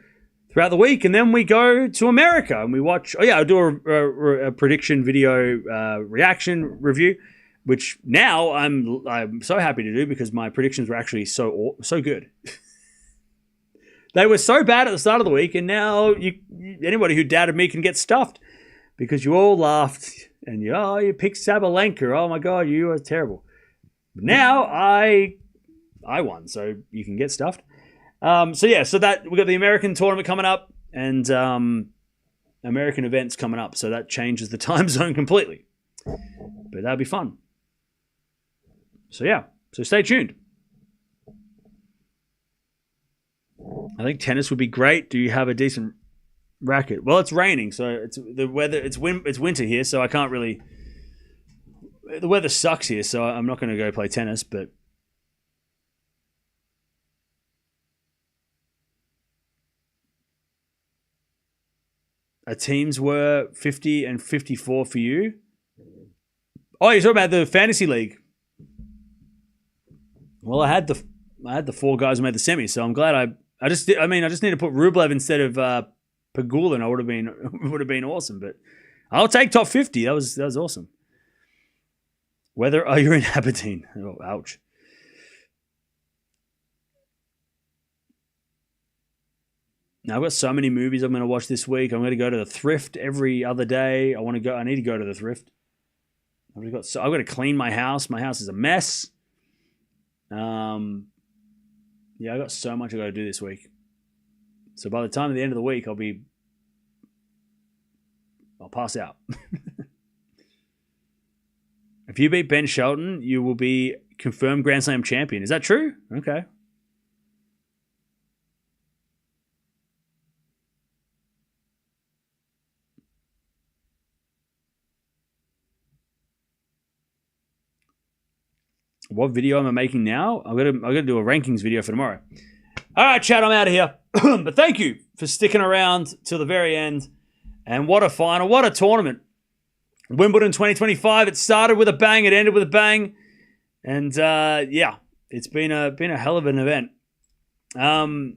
throughout the week, and then we go to America and we watch. Oh yeah, I'll do a prediction video reaction review, which now I'm so happy to do because my predictions were actually so good. They were so bad at the start of the week, and now anybody who doubted me can get stuffed because you all laughed and you picked Sabalenka. Oh my god, you are terrible. Now I won, so you can get stuffed. So that we got the American tournament coming up and American events coming up, so that changes the time zone completely. But that'd be fun. So yeah, so stay tuned. I think tennis would be great. Do you have a decent racket? Well, it's raining, so it's the weather. It's winter here, so I can't really. The weather sucks here, so I'm not going to go play tennis. But our teams were 50 and 54 for you. Oh, you're talking about the fantasy league. Well, I had the 4 guys who made the semi, so I'm glad I just need to put Rublev instead of Pegula, and would have been awesome. But I'll take top 50. That was awesome. You're in Aberdeen. Oh, ouch. Now I've got so many movies I'm going to watch this week. I'm going to go to the thrift every other day. I need to go to the thrift. I've got to clean my house. My house is a mess. Yeah, I got so much I got to do this week. So by the time at the end of the week, I'll pass out. If you beat Ben Shelton, you will be confirmed Grand Slam champion. Is that true? Okay. What video am I making now? I'm gonna do a rankings video for tomorrow. All right, chat, I'm out of here. But thank you for sticking around till the very end. And what a final, what a tournament. Wimbledon 2025, it started with a bang, it ended with a bang. And yeah, it's been a hell of an event. And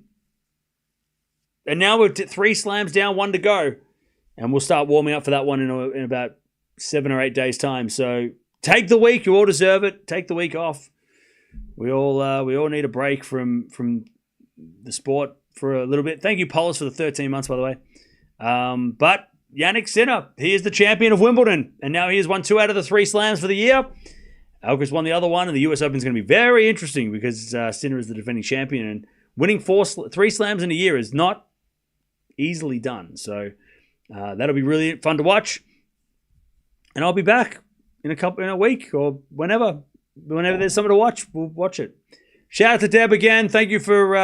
now we're 3 slams down, 1 to go. And we'll start warming up for that one in about 7 or 8 days' time. So take the week, you all deserve it. Take the week off. We all need a break from the sport for a little bit. Thank you, Polis, for the 13 months, by the way. But Jannik Sinner, he is the champion of Wimbledon, and now he has won 2 out of the 3 slams for the year. Alcaraz won the other one, and the US Open is going to be very interesting because Sinner is the defending champion, and winning 3 slams in a year is not easily done. So that'll be really fun to watch. And I'll be back in a week or whenever there's something to watch, we'll watch it. Shout out to Deb again. Thank you for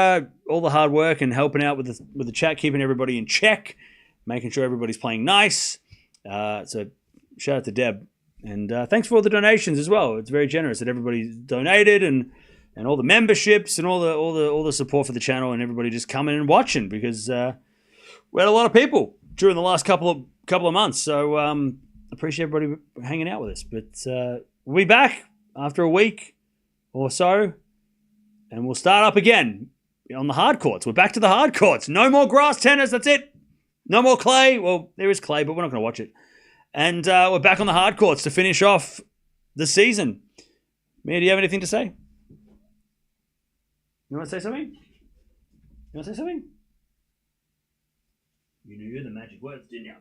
all the hard work and helping out with the chat, keeping everybody in check, making sure everybody's playing nice. So shout out to Deb. And thanks for all the donations as well. It's very generous that everybody's donated and all the memberships and all the support for the channel and everybody just coming and watching because we had a lot of people during the last couple of months. So appreciate everybody hanging out with us. But we'll be back after a week or so, and we'll start up again on the hard courts. We're back to the hard courts. No more grass tennis. That's it. No more clay. Well, there is clay, but we're not going to watch it. And we're back on the hard courts to finish off the season. Mia, do you have anything to say? You want to say something? You knew the magic words, didn't you?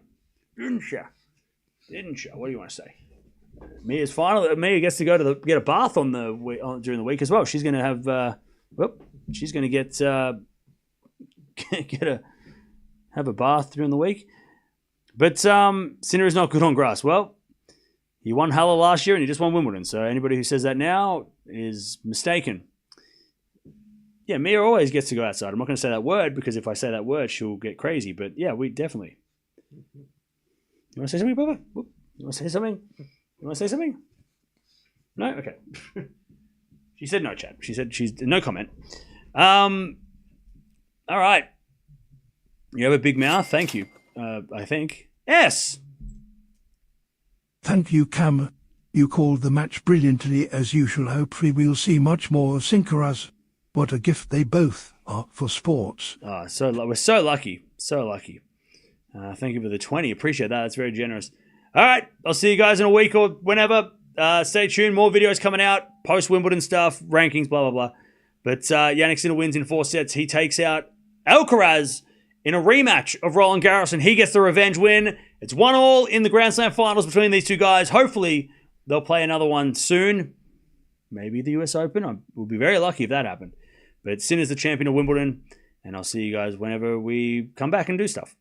Didn't you? What do you want to say? Mia gets to go get a bath during the week as well. She's going to have she's going to get have a bath during the week. But Sinner is not good on grass. Well, he won Halle last year and he just won Wimbledon. So anybody who says that now is mistaken. Yeah, Mia always gets to go outside. I'm not going to say that word because if I say that word, she'll get crazy. But yeah, we definitely. You want to say something, Bubba? You want to say something? No? Okay. She said no, chat. She said she's no comment. All right. You have a big mouth. Thank you. I think. Yes. Thank you, Cam. You called the match brilliantly as usual. Hopefully we'll see much more of Alcaraz What a gift they both are for sports. Oh, we're so lucky. So lucky. Thank you for the 20. Appreciate that. That's very generous. All right. I'll see you guys in a week or whenever. Stay tuned. More videos coming out. Post-Wimbledon stuff. Rankings, blah, blah, blah. But Jannik Sinner wins in 4 sets. He takes out Alcaraz in a rematch of Roland Garros, and he gets the revenge win. It's 1-1 in the Grand Slam finals between these two guys. Hopefully, they'll play another one soon. Maybe the US Open. We'll be very lucky if that happened. But Sinner's the champion of Wimbledon, and I'll see you guys whenever we come back and do stuff.